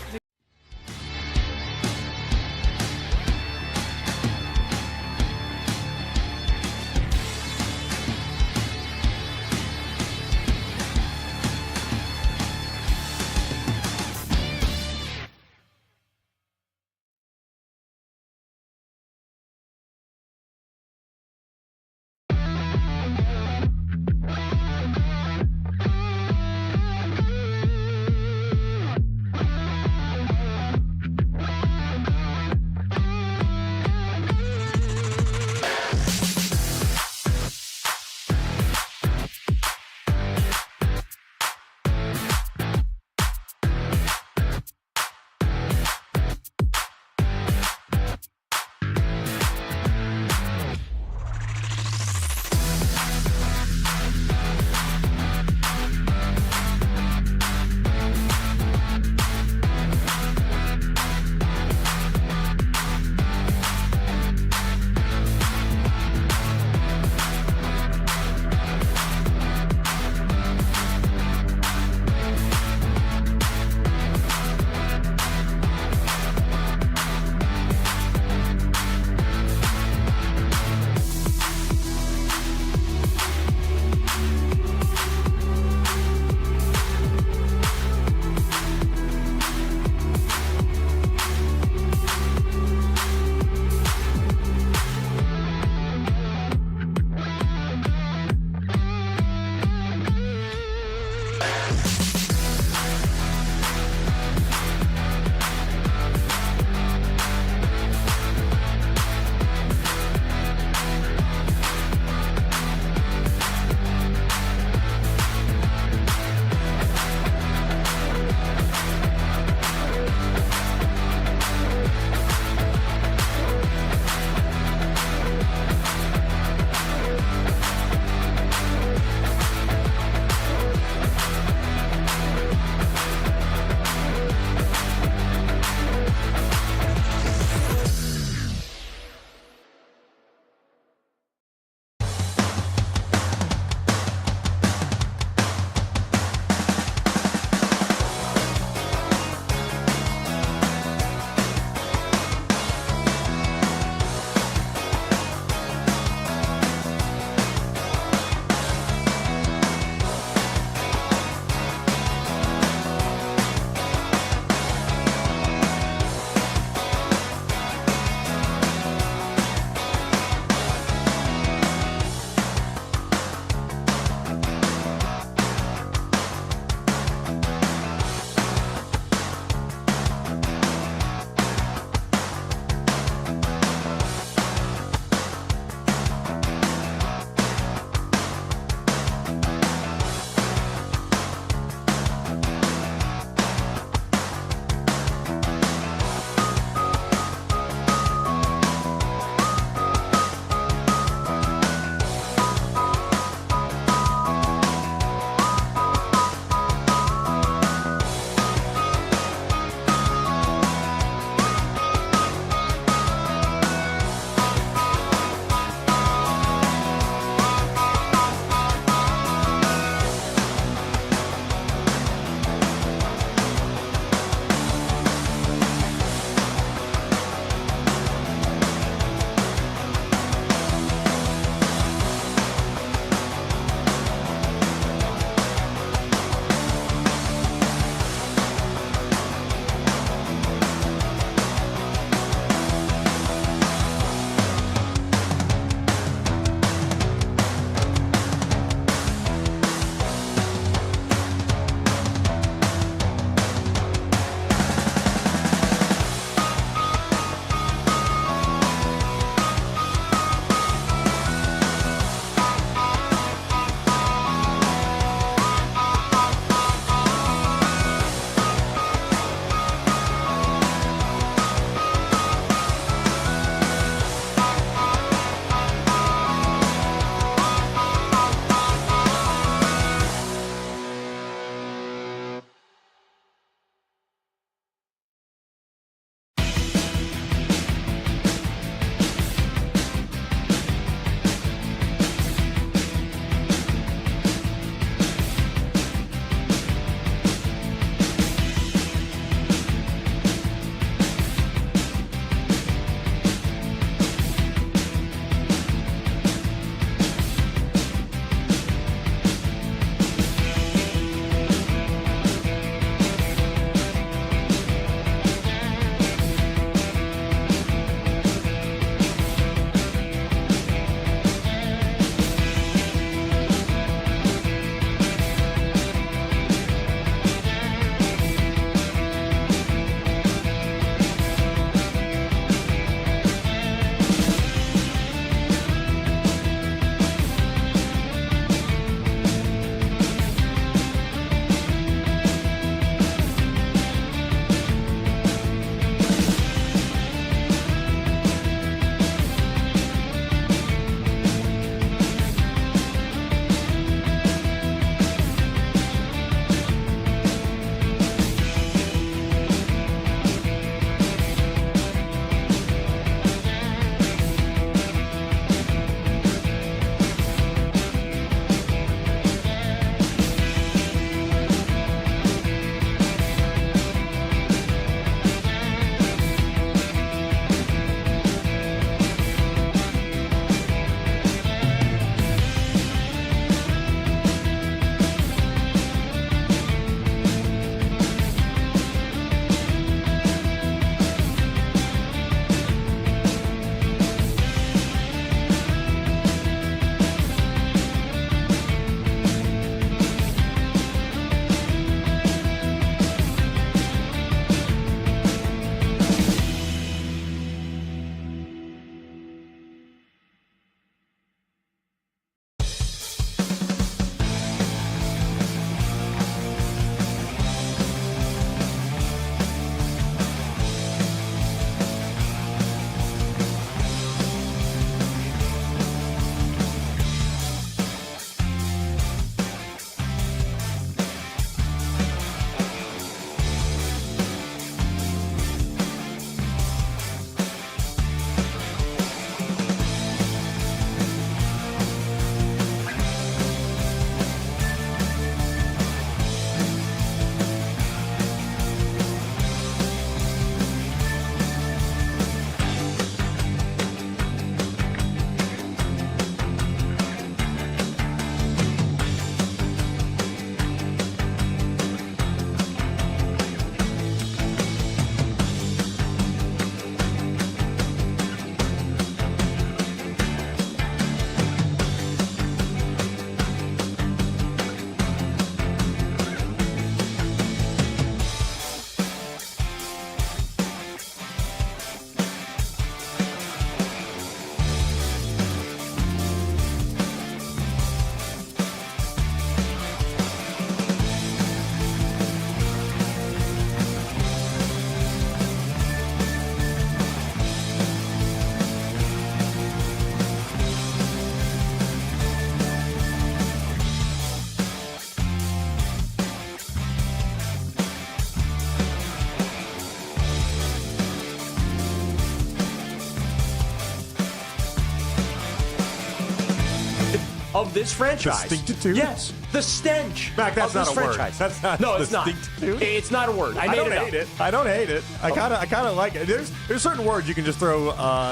of this franchise. Distinctitude? Yes, the stench Mac, that's of this not a word. franchise. That's not No, it's not. distinctude. It's not a word. I don't made hate it. I don't hate it. I kind of like it. There's certain words you can just throw.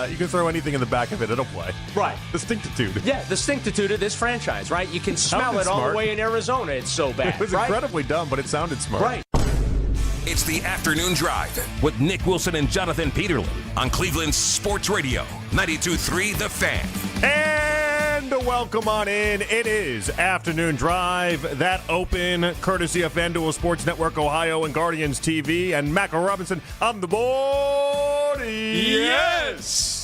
You can throw anything in the back of it. It'll play. Right. Distinctitude. Yeah, the distinctitude of this franchise, right? You can smell it all smart. the way in Arizona. It's so bad. It was right? incredibly dumb, but it sounded smart. Right. It's the Afternoon Drive with Nick Wilson and Jonathan Peterlin on Cleveland's Sports Radio, 92.3 The Fan. And welcome on in. It is Afternoon Drive. That open courtesy of FanDuel Sports Network Ohio and Guardians TV. And Mac Robinson on the board. Yes!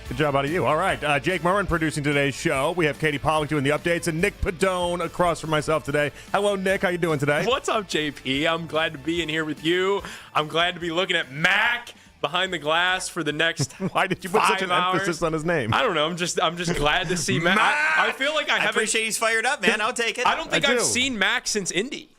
Good job out of you. All right. Jake Murrin producing today's show. We have Katie Pollock doing the updates and Nick Padone across from myself today. Hello, Nick. How you doing today? What's up, JP? I'm glad to be in here with you. I'm glad to be looking at Mac behind the glass for the next Why did you put such an 5 hours. emphasis on his name? I don't know. I'm just glad to see Mac. I feel like I appreciate he's fired up, man. I'll take it. I don't think I've seen Mac since Indy.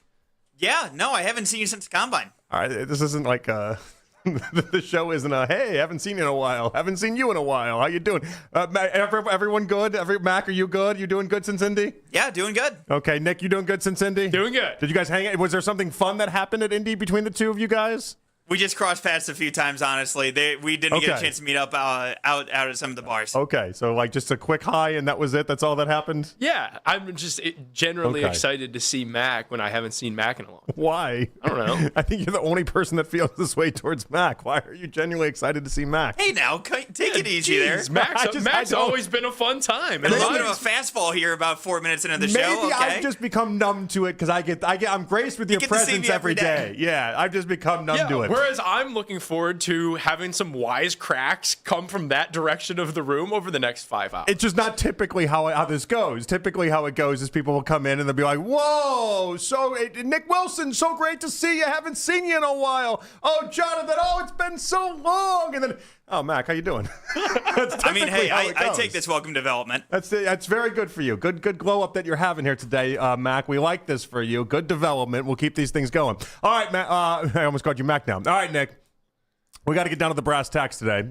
Yeah, no, I haven't seen you since Combine. All right. This isn't like the show isn't hey, haven't seen you in a while. Haven't seen you in a while. How you doing? Everyone good? Mac, are you good? You doing good since Indy? Yeah, doing good. Okay, Nick, you doing good since Indy? Doing good. Did you guys hang out? Was there something fun that happened at Indy between the two of you guys? We just crossed paths a few times, honestly. We didn't get a chance to meet up out at some of the bars. Okay, so like just a quick hi and that was it? That's all that happened? Yeah, I'm just generally excited to see Mac when I haven't seen Mac in a long time. Why? I don't know. I think you're the only person that feels this way towards Mac. Why are you genuinely excited to see Mac? Hey, now, take it easy there. Mac's always been a fun time. A little bit of a fastball here about 4 minutes into the show. Maybe Okay. I've just become numb to it because I'm graced with your presence every day. Yeah, I've just become numb to it. Whereas I'm looking forward to having some wise cracks come from that direction of the room over the next 5 hours. It's just not typically how this goes. Typically how it goes is people will come in and they'll be like, whoa, Nick Wilson, so great to see you. Haven't seen you in a while. Oh, Jonathan, it's been so long. And then, oh, Mac, how you doing? I mean, hey, I take this welcome development. That's very good for you. Good glow up that you're having here today, Mac. We like this for you. Good development. We'll keep these things going. All right, Mac. I almost called you Mac now. All right, Nick. We got to get down to the brass tacks today.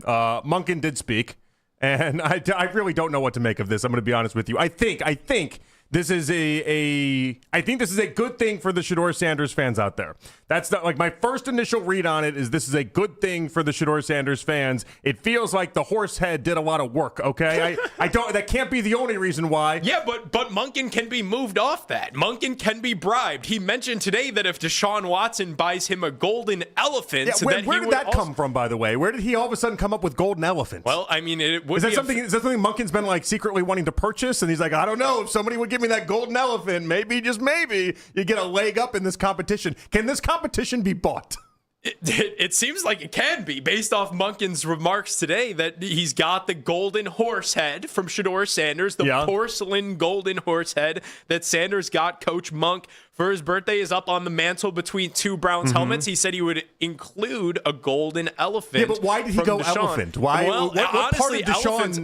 Monkin did speak, and I really don't know what to make of this. I'm going to be honest with you. I think this is I think this is a good thing for the Shedeur Sanders fans out there. That's like my first initial read on it is this is a good thing for the Shedeur Sanders fans. It feels like the horse head did a lot of work. Okay, I don't. That can't be the only reason why. Yeah, but Monkin can be moved off that. Monkin can be bribed. He mentioned today that if Deshaun Watson buys him a golden elephant, where did that come from? By the way, where did he all of a sudden come up with golden elephant? Well, I mean, it would is that something Monkin's been like secretly wanting to purchase? And he's like, I don't know if somebody would give me that golden elephant, maybe, just maybe, you get a leg up in this competition. Can this competition be bought? It seems like it can be, based off Monkin's remarks today, that he's got the golden horse head from Shedeur Sanders, the porcelain golden horse head that Sanders got Coach Monk for his birthday is up on the mantle between two Browns helmets. He said he would include a golden elephant. Yeah, but why did he go Deshaun. Elephant? Why? Well, what honestly, part of Deshaun elephants,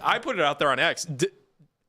I put it out there on X.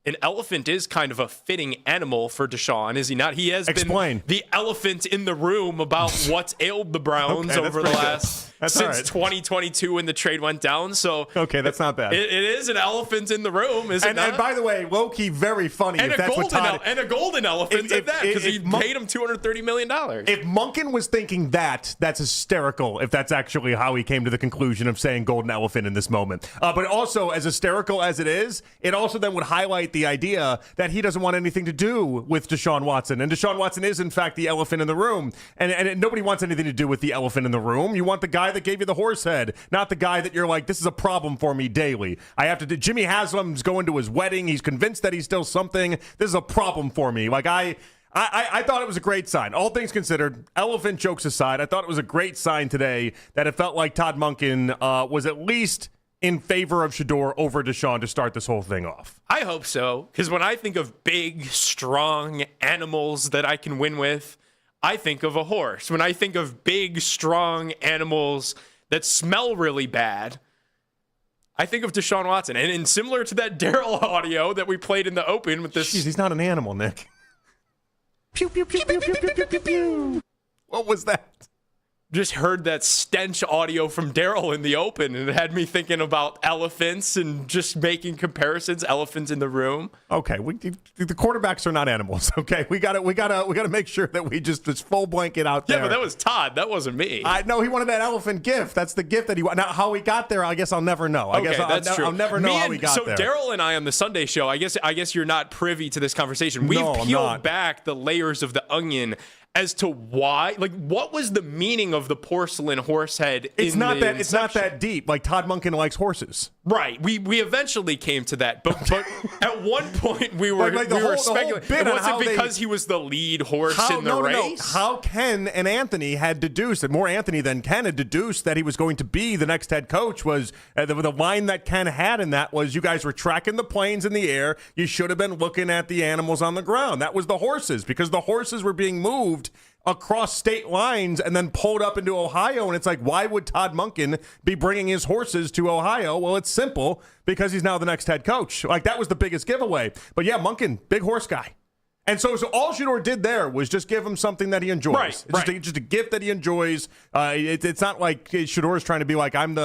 An elephant is kind of a fitting animal for Deshaun, is he not? He has been the elephant in the room about what's ailed the Browns over the last since 2022 when the trade went down. So okay, that's not bad. It is an elephant in the room, is it not? And by the way, low-key, very funny. And, if that's what Todd, and a golden elephant at that, because he paid him $230 million. If Monkin was thinking that's hysterical, if that's actually how he came to the conclusion of saying golden elephant in this moment. But also, as hysterical as it is, it also then would highlight the idea that he doesn't want anything to do with Deshaun Watson. And Deshaun Watson is, in fact, the elephant in the room. And nobody wants anything to do with the elephant in the room. You want the guy that gave you the horse head, not the guy that you're like, this is a problem for me daily. I have to do. Jimmy Haslam's going to his wedding. He's convinced that he's still something. This is a problem for me. Like, I thought it was a great sign. All things considered, elephant jokes aside, I thought it was a great sign today that it felt like Todd Monkin was at least in favor of Shedeur over Deshaun to start this whole thing off. I hope so, because when I think of big, strong animals that I can win with, I think of a horse. When I think of big, strong animals that smell really bad, I think of Deshaun Watson. And similar to that Darryl audio that we played in the open with this... Jeez, he's not an animal, Nick. Pew, pew, pew, pew, pew, pew, pew, pew, pew. What was that? just heard that stench audio from Daryl in the open, and it had me thinking about elephants and just making comparisons. Elephants in the room. Okay, the quarterbacks are not animals. Okay, we got to make sure that we just full blanket out there. Yeah, but that was Todd. That wasn't me. I know he wanted that elephant gift. That's the gift that he wanted. Now, how he got there, I guess I'll never know. That's true. I'll never know how he got there. So Daryl and I on the Sunday show, I guess you're not privy to this conversation. We've peeled back the layers of the onion as to why, like, what was the meaning of the porcelain horse head? It's not that deep. Like, Todd Monkin likes horses, right? We eventually came to that, but at one point we were speculating. Was it because he was the lead horse in the race? How Ken and Anthony had deduced, and more Anthony than Ken had deduced, that he was going to be the next head coach was the line that Ken had in that was, you guys were tracking the planes in the air. You should have been looking at the animals on the ground. That was the horses, because the horses were being moved across state lines and then pulled up into Ohio. And it's like, why would Todd Monkin be bringing his horses to Ohio? Well, it's simple, because he's now the next head coach. Like, that was the biggest giveaway. But yeah, Monkin, big horse guy. And so all Shedeur did there was just give him something that he enjoys. Right. Just a gift that he enjoys. It's not like Shedeur is trying to be like, I'm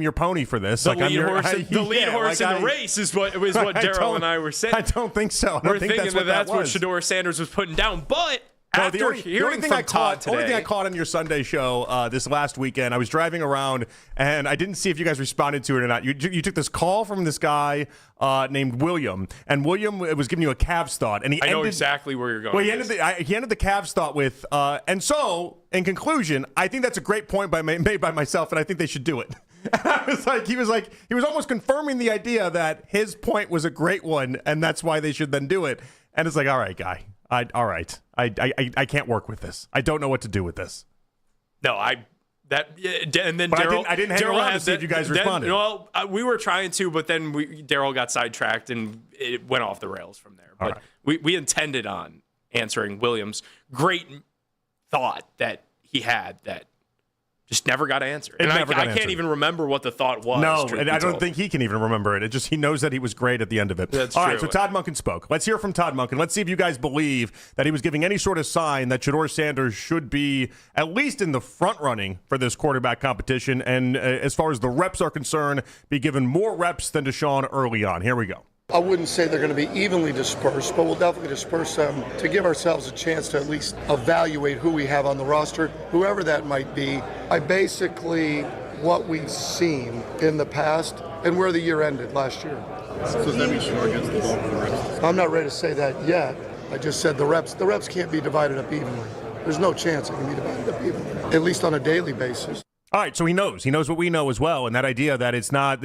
your pony for this. The lead horse in the race is what Daryl and I were saying. I don't think so. We're thinking that's what Shedeur Sanders was putting down. But after hearing from Todd today, the only thing I caught on your Sunday show this last weekend, I was driving around, and I didn't see if you guys responded to it or not. You took this call from this guy named William, and William was giving you a Cavs thought, and I know exactly where you're going. Well, he ended the Cavs thought with, and so in conclusion, I think that's a great point made by myself, and I think they should do it. He was almost confirming the idea that his point was a great one, and that's why they should then do it. And it's like, all right, guy. All right. I can't work with this. I don't know what to do with this. No, and then Daryl. I didn't hang around to see if you guys responded. Well, we were trying to, but then Daryl got sidetracked and it went off the rails from there. But we intended on answering Williams' great thought that he had that just never got answered. I can't even remember what the thought was. No, and I don't think he can even remember it. He knows that he was great at the end of it. That's All true. right, so Todd Monkin spoke. Let's hear from Todd Monkin. Let's see if you guys believe that he was giving any sort of sign that Shedeur Sanders should be at least in the front running for this quarterback competition, and as far as the reps are concerned, be given more reps than Deshaun early on. Here we go. I wouldn't say they're going to be evenly dispersed, but we'll definitely disperse them to give ourselves a chance to at least evaluate who we have on the roster, whoever that might be. What we've seen in the past and where the year ended last year. So does that mean Shedeur gets the ball for the reps? I'm not ready to say that yet. I just said the reps can't be divided up evenly. There's no chance it can be divided up evenly, at least on a daily basis. All right, so he knows what we know as well, and that idea that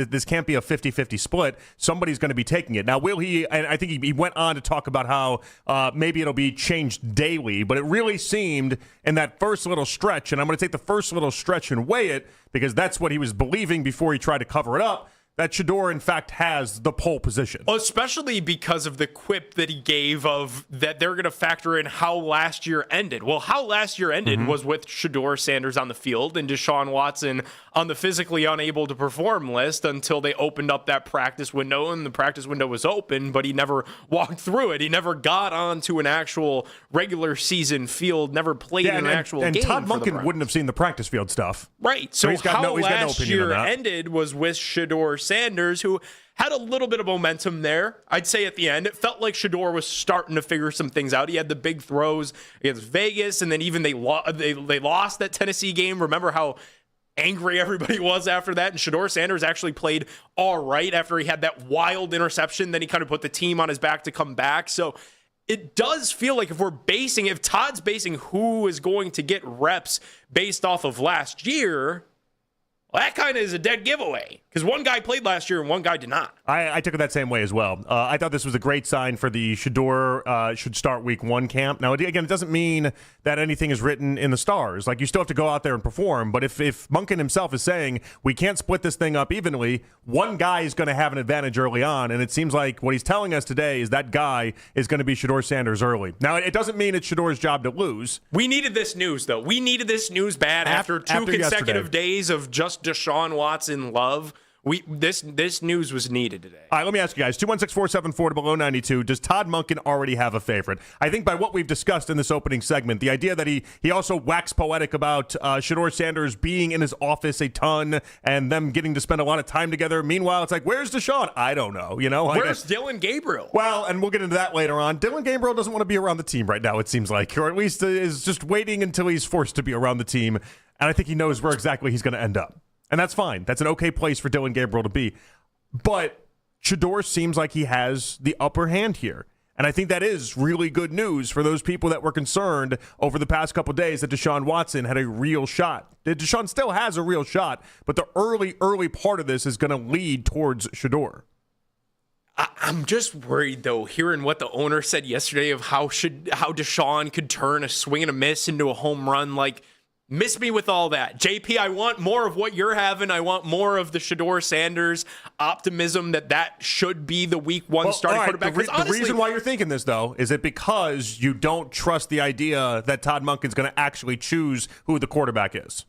this can't be a 50-50 split. Somebody's going to be taking it. Now, will he, and I think he went on to talk about how maybe it'll be changed daily, but it really seemed in that first little stretch, and I'm going to take the first little stretch and weigh it, because that's what he was believing before he tried to cover it up, that Shedeur, in fact, has the pole position. Well, especially because of the quip that he gave of that they're going to factor in how last year ended. Well, how last year ended was with Shedeur Sanders on the field and Deshaun Watson on the physically unable to perform list until they opened up that practice window, and the practice window was open, but he never walked through it. He never got onto an actual regular season field, never played in an actual game. And Todd Monkin wouldn't have seen the practice field stuff. Right. So how last year ended was with Shedeur Sanders, who had a little bit of momentum there. I'd say at the end, it felt like Shedeur was starting to figure some things out. He had the big throws against Vegas, and then even they lost that Tennessee game. Remember how angry everybody was after that? And Shedeur Sanders actually played all right after he had that wild interception. Then he kind of put the team on his back to come back. So it does feel like if Todd's basing who is going to get reps based off of last year, well, that kind of is a dead giveaway, because one guy played last year and one guy did not. I took it that same way as well. I thought this was a great sign for the Shedeur should start week 1 camp. Now, again, it doesn't mean that anything is written in the stars. Like, you still have to go out there and perform. But if Monkin himself is saying we can't split this thing up evenly, one guy is going to have an advantage early on. And it seems like what he's telling us today is that guy is going to be Shedeur Sanders early. Now, it doesn't mean it's Shedeur's job to lose. We needed this news, though. We needed this news bad after two consecutive days of just Deshaun Watson love. This news was needed today. All right, let me ask you guys, 216-474 below 92, does Todd Monken already have a favorite? I think by what we've discussed in this opening segment, the idea that he also waxed poetic about Shedeur Sanders being in his office a ton and them getting to spend a lot of time together. Meanwhile, it's like, where's Deshaun? I don't know. Where's Dylan Gabriel? Well, and we'll get into that later on. Dylan Gabriel doesn't want to be around the team right now, it seems like, or at least is just waiting until he's forced to be around the team. And I think he knows where exactly he's going to end up. And that's fine. That's an okay place for Dylan Gabriel to be. But Shedeur seems like he has the upper hand here. And I think that is really good news for those people that were concerned over the past couple of days that Deshaun Watson had a real shot. Deshaun still has a real shot, but the early part of this is going to lead towards Shedeur. I'm just worried, though, hearing what the owner said yesterday of how Deshaun could turn a swing and a miss into a home run. Like, miss me with all that. JP, I want more of what you're having. I want more of the Shedeur Sanders optimism that should be the week one starting quarterback. The reason why you're thinking this, though, is it because you don't trust the idea that Todd Monken's going to actually choose who the quarterback is?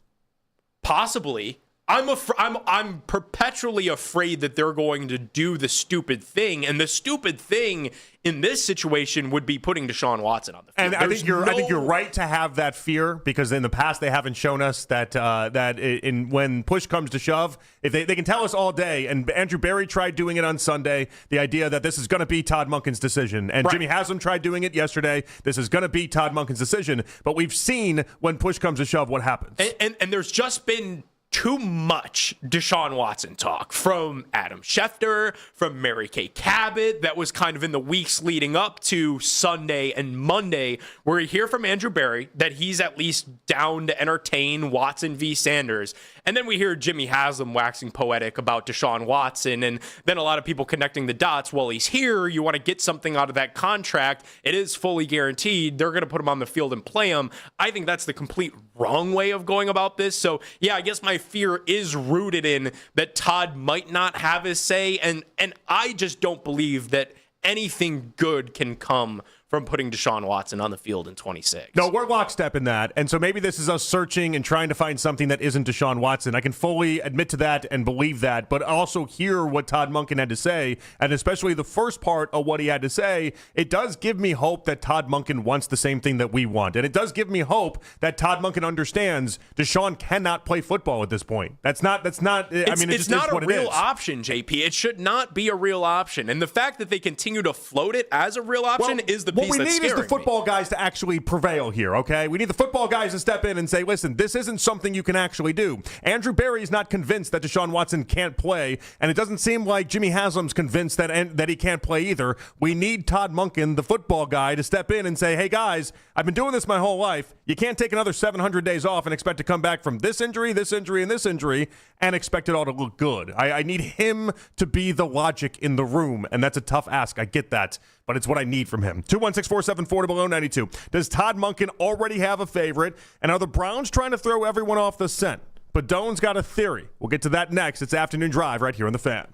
Possibly. I'm perpetually afraid that they're going to do the stupid thing, and the stupid thing in this situation would be putting Deshaun Watson on the field. And I think you're right to have that fear, because in the past they haven't shown us that when push comes to shove, if they can tell us all day, and Andrew Berry tried doing it on Sunday, the idea that this is going to be Todd Monken's decision, and Jimmy Haslam tried doing it yesterday, this is going to be Todd Monken's decision, but we've seen when push comes to shove what happens. And there's just been too much Deshaun Watson talk from Adam Schefter, from Mary Kay Cabot, that was kind of in the weeks leading up to Sunday and Monday, where you hear from Andrew Berry that he's at least down to entertain Watson v. Sanders. And then we hear Jimmy Haslam waxing poetic about Deshaun Watson, and then a lot of people connecting the dots. Well, he's here. You want to get something out of that contract. It is fully guaranteed. They're going to put him on the field and play him. I think that's the complete wrong way of going about this. So, yeah, I guess my fear is rooted in that Todd might not have his say, and I just don't believe that anything good can come from putting Deshaun Watson on the field in 26. No, we're lockstep in that. And so maybe this is us searching and trying to find something that isn't Deshaun Watson. I can fully admit to that and believe that, but also hear what Todd Monken had to say, and especially the first part of what he had to say, it does give me hope that Todd Monken wants the same thing that we want. And it does give me hope that Todd Monken understands Deshaun cannot play football at this point. It's not a real option, JP. It should not be a real option. And the fact that they continue to float it as a real option is the piece what we that's need is the football me. guys to actually prevail here, okay? We need the football guys to step in and say, listen, this isn't something you can actually do. Andrew Berry is not convinced that Deshaun Watson can't play, and it doesn't seem like Jimmy Haslam's convinced that he can't play either. We need Todd Monken, the football guy, to step in and say, hey, guys, I've been doing this my whole life. You can't take another 700 days off and expect to come back from this injury, and this injury, and expect it all to look good. I need him to be the logic in the room, and that's a tough ask. I get that, but it's what I need from him. 216-474 below 92. Does Todd Monken already have a favorite? And are the Browns trying to throw everyone off the scent? But Doan's got a theory. We'll get to that next. It's Afternoon Drive right here on The Fan.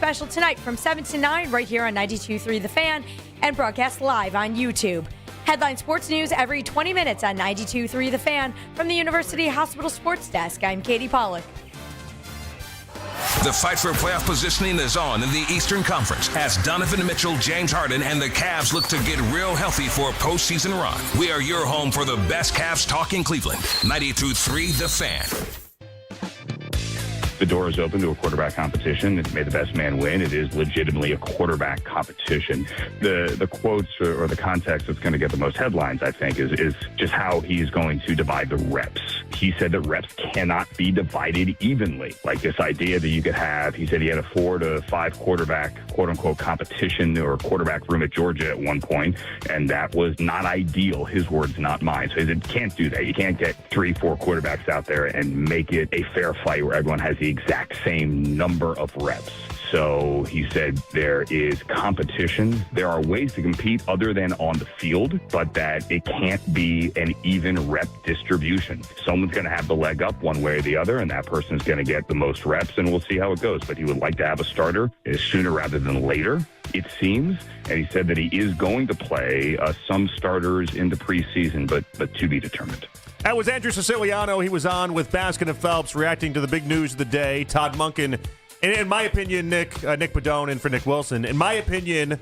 special tonight from 7 to 9 right here on 92.3 The Fan and broadcast live on YouTube. Headline Sports News every 20 minutes on 92.3 The Fan from the University Hospital Sports Desk. I'm Katie Pollack. The fight for playoff positioning is on in the Eastern Conference as Donovan Mitchell, James Harden, and the Cavs look to get real healthy for a postseason run. We are your home for the best Cavs talk in Cleveland. 92.3 The Fan. The door is open to a quarterback competition. May the best man win. It is legitimately a quarterback competition. The quotes or the context that's going to get the most headlines, I think, is just how he's going to divide the reps. He said that reps cannot be divided evenly. Like this idea that you could have, he said he had a 4 to 5 quarterback, quote unquote, competition or quarterback room at Georgia at one point, and that was not ideal. His words, not mine. So he said, can't do that. You can't get 3-4 quarterbacks out there and make it a fair fight where everyone has the exact same number of reps. So he said there is competition. There are ways to compete other than on the field, but that it can't be an even rep distribution. Someone's going to have the leg up one way or the other, and that person's going to get the most reps, and we'll see how it goes. But he would like to have a starter sooner rather than later, it seems. And he said that he is going to play some starters in the preseason, but to be determined. That was Andrew Siciliano. He was on with Baskin and Phelps reacting to the big news of the day. Todd Monkin, in my opinion, Nick Padone in for Nick Wilson, in my opinion,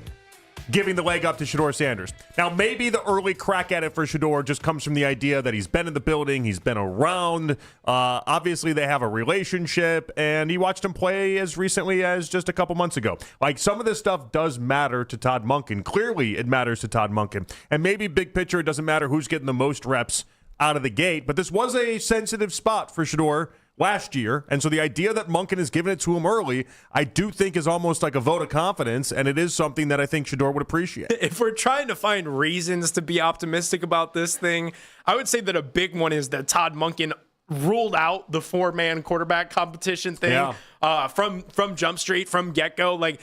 giving the leg up to Shedeur Sanders. Now, maybe the early crack at it for Shedeur just comes from the idea that he's been in the building, he's been around. Obviously, they have a relationship, and he watched him play as recently as just a couple months ago. Like, some of this stuff does matter to Todd Monkin. Clearly, it matters to Todd Monkin. And maybe big picture, it doesn't matter who's getting the most reps out of the gate, but this was a sensitive spot for Shedeur last year, and so the idea that Monkin has given it to him early, I do think is almost like a vote of confidence, and it is something that I think Shedeur would appreciate. If we're trying to find reasons to be optimistic about this thing, I would say that a big one is that Todd Monkin ruled out the 4-man quarterback competition thing from Jump Street, from get-go. Like,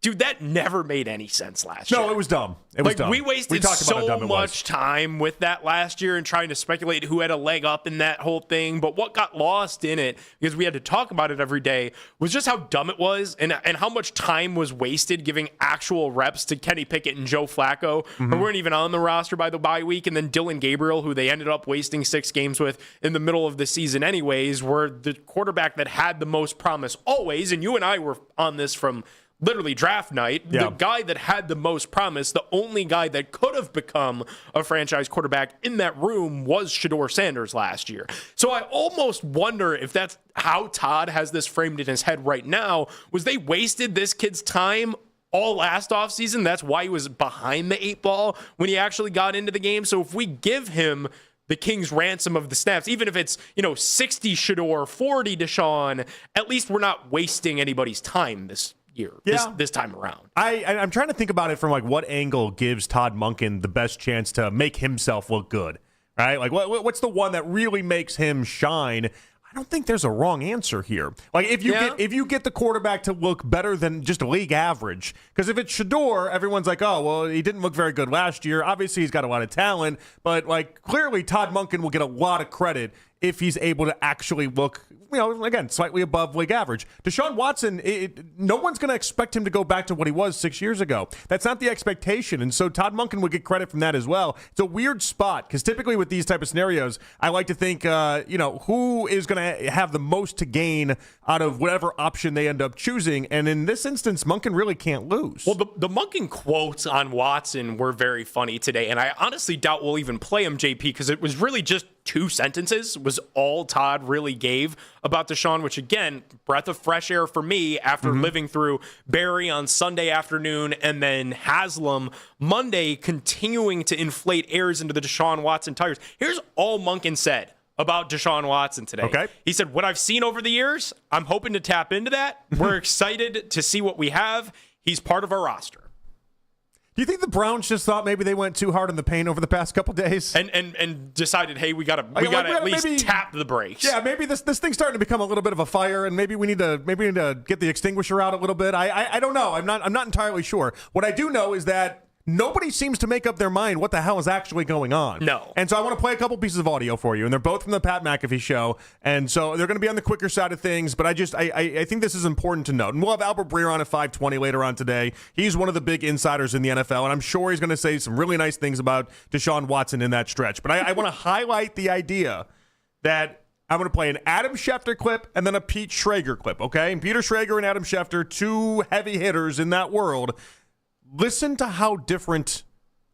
dude, that never made any sense last year. No, it was dumb. It was dumb. We wasted so much time with that last year and trying to speculate who had a leg up in that whole thing. But what got lost in it, because we had to talk about it every day, was just how dumb it was and how much time was wasted giving actual reps to Kenny Pickett and Joe Flacco, who weren't even on the roster by the bye week, and then Dylan Gabriel, who they ended up wasting 6 games with in the middle of the season anyways, were the quarterback that had the most promise always. And you and I were on this from literally draft night. The guy that had the most promise, the only guy that could have become a franchise quarterback in that room was Shedeur Sanders last year. So I almost wonder if that's how Todd has this framed in his head right now, was they wasted this kid's time all last offseason. That's why he was behind the 8 ball when he actually got into the game. So if we give him the king's ransom of the snaps, even if it's, 60 Shedeur, 40 Deshaun, at least we're not wasting anybody's time this year, this time around. I'm trying to think about it from like what angle gives Todd Monkin the best chance to make himself look good, right? Like what's the one that really makes him shine? I don't think there's a wrong answer here. Like if you get the quarterback to look better than just league average, because if it's Shedeur, everyone's like, oh well, he didn't look very good last year. Obviously, he's got a lot of talent, but like clearly Todd Monkin will get a lot of credit if he's able to actually look, again, slightly above league average. Deshaun Watson, no one's going to expect him to go back to what he was 6 years ago. That's not the expectation, and so Todd Monkin would get credit from that as well. It's a weird spot, because typically with these type of scenarios, I like to think, who is going to have the most to gain out of whatever option they end up choosing, and in this instance, Monkin really can't lose. Well, the Monkin quotes on Watson were very funny today, and I honestly doubt we'll even play them, JP, because it was really just 2 sentences was all Todd really gave about Deshaun, which, again, breath of fresh air for me after living through Barry on Sunday afternoon and then Haslam Monday, continuing to inflate airs into the Deshaun Watson tires. Here's all Monkin said about Deshaun Watson today. Okay. He said, what I've seen over the years, I'm hoping to tap into that. We're excited to see what we have. He's part of our roster. Do you think the Browns just thought maybe they went too hard in the paint over the past couple days and decided, hey, we gotta at least tap the brakes? Yeah, maybe this thing's starting to become a little bit of a fire, and maybe we need to get the extinguisher out a little bit. I don't know. I'm not entirely sure. What I do know is that nobody seems to make up their mind what the hell is actually going on. No. And so I want to play a couple pieces of audio for you, and they're both from the Pat McAfee show, and so they're going to be on the quicker side of things, but I think this is important to note. And we'll have Albert Breer on at 5:20 later on today. He's one of the big insiders in the NFL, and I'm sure he's going to say some really nice things about Deshaun Watson in that stretch. But I want to highlight the idea that I'm going to play an Adam Schefter clip and then a Pete Schrager clip, okay? And Peter Schrager and Adam Schefter, two heavy hitters in that world. Listen to how different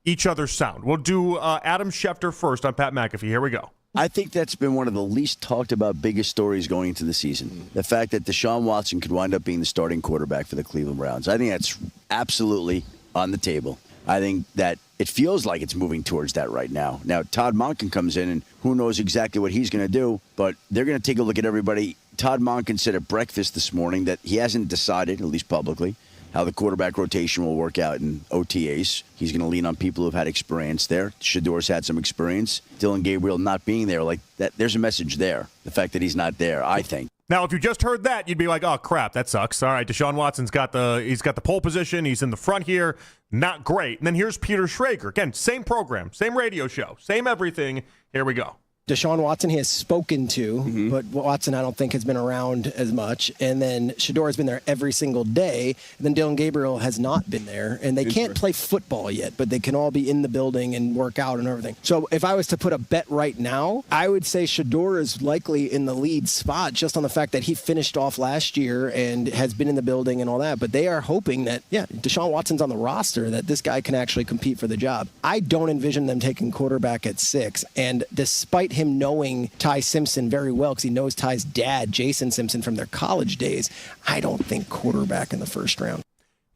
each other sound. We'll do Adam Schefter first on Pat McAfee. Here we go. I think that's been one of the least talked about biggest stories going into the season. The fact that Deshaun Watson could wind up being the starting quarterback for the Cleveland Browns. I think that's absolutely on the table. I think that it feels like it's moving towards that right now. Now, Todd Monkin comes in, and who knows exactly what he's going to do, but they're going to take a look at everybody. Todd Monkin said at breakfast this morning that he hasn't decided, at least publicly, how the quarterback rotation will work out in OTAs. He's going to lean on people who've had experience there. Shador's had some experience. Dylan Gabriel not being there, like that, there's a message there. The fact that he's not there, I think. Now, if you just heard that, you'd be like, "Oh crap, that sucks." All right, Deshaun Watson's got the pole position. He's in the front here. Not great. And then here's Peter Schrager. Again, same program, same radio show, same everything. Here we go. Deshaun Watson he has spoken to, but Watson I don't think has been around as much. And then Shador has been there every single day. And then Dylan Gabriel has not been there. And they can't play football yet, but they can all be in the building and work out and everything. So if I was to put a bet right now, I would say Shador is likely in the lead spot just on the fact that he finished off last year and has been in the building and all that. But they are hoping that, Deshaun Watson's on the roster, that this guy can actually compete for the job. I don't envision them taking quarterback at 6. And despite him knowing Ty Simpson very well, because he knows Ty's dad, Jason Simpson, from their college days, I don't think quarterback in the first round.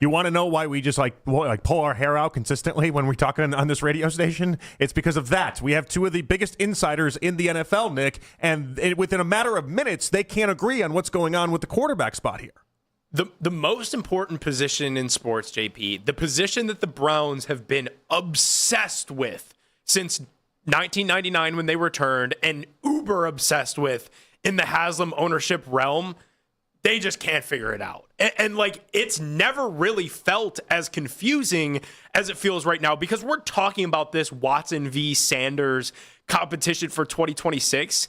You want to know why we just pull our hair out consistently when we talk on this radio station? It's because of that. We have two of the biggest insiders in the NFL, Nick, and within a matter of minutes, they can't agree on what's going on with the quarterback spot here. The most important position in sports, JP, the position that the Browns have been obsessed with since 1999 when they returned, and uber obsessed with in the Haslam ownership realm, they just can't figure it out. And it's never really felt as confusing as it feels right now, because we're talking about this Watson v. Sanders competition for 2026.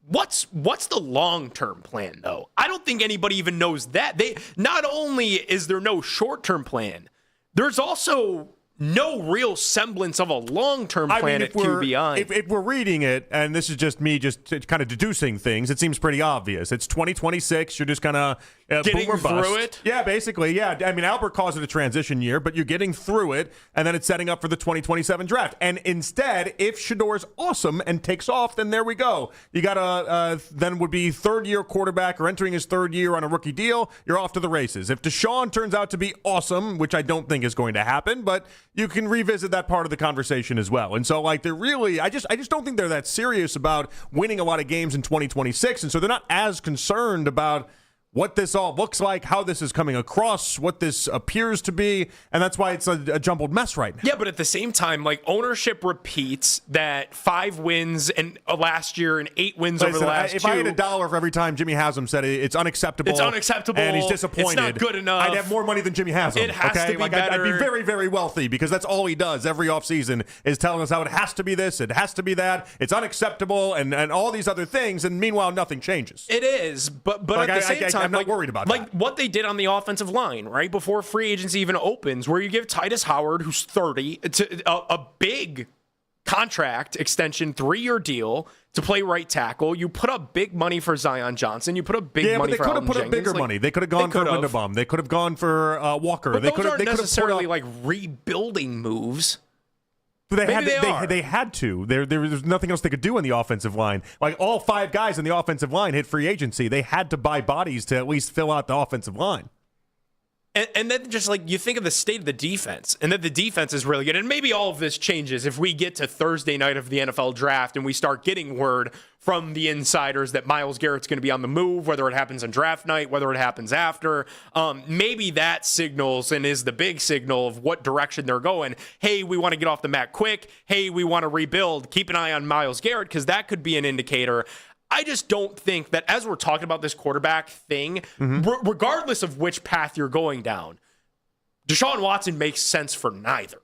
What's the long-term plan, though? I don't think anybody even knows that. Not only is there no short-term plan, there's also no real semblance of a long-term plan at QB. If we're reading it, and this is just me just kind of deducing things, it seems pretty obvious. It's 2026. You're just kind of getting boom or bust. through it? Yeah, basically, yeah. I mean, Albert calls it a transition year, but you're getting through it, and then it's setting up for the 2027 draft. And instead, if Shador's awesome and takes off, then there we go. You got then would be third-year quarterback or entering his third year on a rookie deal, you're off to the races. If Deshaun turns out to be awesome, which I don't think is going to happen, but you can revisit that part of the conversation as well. And so, they're really, I just don't think they're that serious about winning a lot of games in 2026, and so they're not as concerned about what this all looks like, how this is coming across, what this appears to be, and that's why it's a jumbled mess right now. Yeah, but at the same time, ownership repeats that 5 wins last year and 8 wins over the last 2. If I had $1 for every time Jimmy Haslam said it's unacceptable, and he's disappointed, it's not good enough, I'd have more money than Jimmy Haslam. It has to be better. I'd be very, very wealthy, because that's all he does every offseason is telling us how it has to be this, it has to be that, it's unacceptable, and all these other things, and meanwhile, nothing changes. It is, but at the same time, I'm not worried about that. What they did on the offensive line, right, before free agency even opens, where you give Titus Howard, who's 30, a big contract extension, 3-year deal to play right tackle. You put up big money for Zion Johnson. You put up big money for Alton Jenkins. They could have put up bigger money. They could have gone for Linderbaum. They could have gone for Walker. But those aren't necessarily rebuilding moves. They had to. There was nothing else they could do on the offensive line. All 5 guys in the offensive line hit free agency. They had to buy bodies to at least fill out the offensive line. And then just you think of the state of the defense, and that the defense is really good. And maybe all of this changes if we get to Thursday night of the NFL draft and we start getting word from the insiders that Myles Garrett's going to be on the move, whether it happens on draft night, whether it happens after. Maybe that signals and is the big signal of what direction they're going. Hey, we want to get off the mat quick. Hey, we want to rebuild. Keep an eye on Myles Garrett, because that could be an indicator. I just don't think that, as we're talking about this quarterback thing, regardless of which path you're going down, Deshaun Watson makes sense for neither.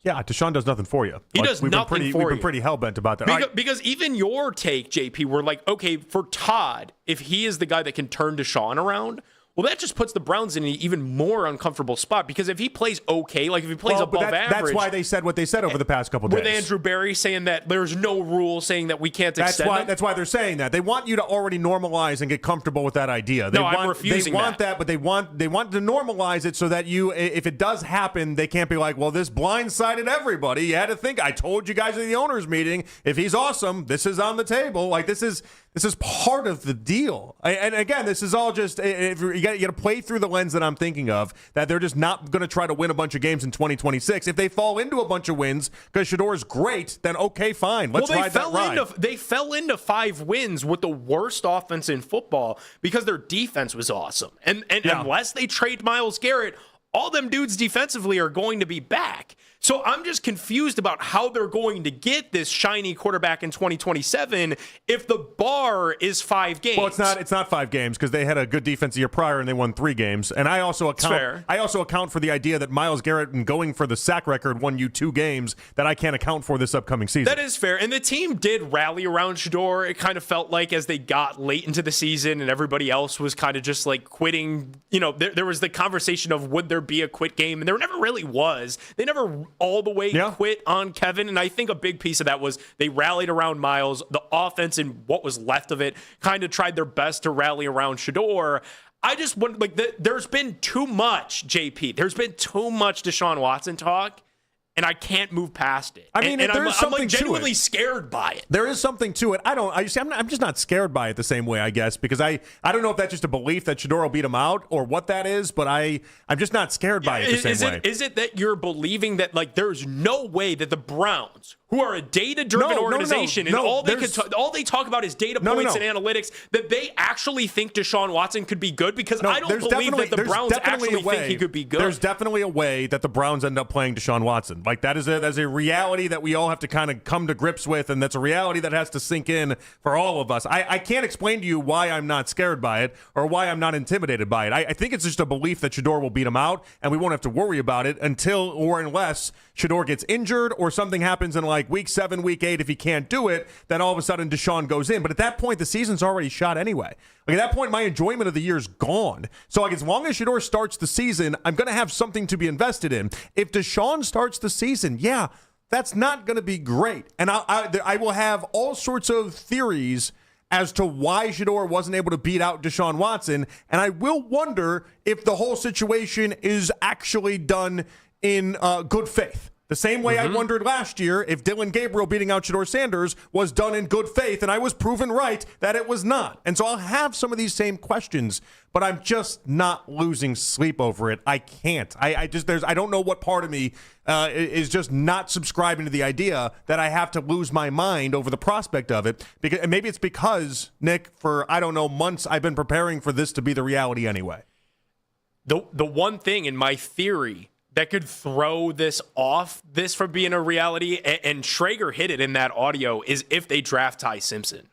Yeah, Deshaun does nothing for you. He does nothing for you. We've been pretty hell-bent about that. Because even your take, JP, we're like, okay, for Todd, if he is the guy that can turn Deshaun around, well, that just puts the Browns in an even more uncomfortable spot because if he plays okay, like if he plays above average. That's why they said what they said over the past couple days. With Andrew Berry saying that there's no rule saying that we can't extend them. That's why they're saying that. They want you to already normalize and get comfortable with that idea. I'm refusing They want that, but they want to normalize it so that you, if it does happen, they can't be like, well, this blindsided everybody. You had to think. I told you guys at the owners' meeting, if he's awesome, this is on the table. Like this is part of the deal. And again, this is all just if you got to play through the lens that I'm thinking of, that they're just not going to try to win a bunch of games in 2026. If they fall into a bunch of wins because Shador's great, then okay, fine. Let's ride that ride. They fell into 5 wins with the worst offense in football because their defense was awesome. And unless they trade Myles Garrett, all them dudes defensively are going to be back. So I'm just confused about how they're going to get this shiny quarterback in 2027 if the bar is 5 games. Well, it's not 5 games because they had a good defense the year prior and they won 3 games. And I also account for the idea that Myles Garrett and going for the sack record won you 2 games that I can't account for this upcoming season. That is fair. And the team did rally around Shador. It kind of felt like as they got late into the season and everybody else was kind of just like quitting, there was the conversation of would there be a quit game? And there never really was. They never all the way quit on Kevin. And I think a big piece of that was they rallied around Myles. The offense and what was left of it kind of tried their best to rally around Shador. I just want, there's been too much, JP. There's been too much Deshaun Watson talk. And I can't move past it. I mean, and there's something I'm genuinely to it. Scared by it. There is something to it. I'm just not scared by it the same way, I guess, because I don't know if that's just a belief that Shador will beat him out or what that is, but I'm just not scared by it the same way. Is it that you're believing that there's no way that the Browns, who are a data-driven organization, and all they talk about is data points and analytics, that they actually think Deshaun Watson could be good? Because I don't believe that the Browns actually think he could be good. There's definitely a way that the Browns end up playing Deshaun Watson. Like that's a reality that we all have to kind of come to grips with, and that's a reality that has to sink in for all of us. I can't explain to you why I'm not scared by it or why I'm not intimidated by it. I think it's just a belief that Shador will beat him out, and we won't have to worry about it until or unless Shador gets injured or something happens in like week 7, week 8. If he can't do it, then all of a sudden Deshaun goes in. But at that point, the season's already shot anyway. Like at that point, my enjoyment of the year is gone. So like as long as Shador starts the season, I'm going to have something to be invested in. If Deshaun starts the season, that's not going to be great. And I will have all sorts of theories as to why Shador wasn't able to beat out Deshaun Watson. And I will wonder if the whole situation is actually done in good faith. The same way I wondered last year if Dillon Gabriel beating out Shador Sanders was done in good faith, and I was proven right that it was not. And so I'll have some of these same questions, but I'm just not losing sleep over it. I can't. I don't know what part of me is just not subscribing to the idea that I have to lose my mind over the prospect of it. And maybe it's because, Nick, for, months I've been preparing for this to be the reality anyway. The one thing in my theory that could throw this from being a reality, and Schrager hit it in that audio, is if they draft Ty Simpson.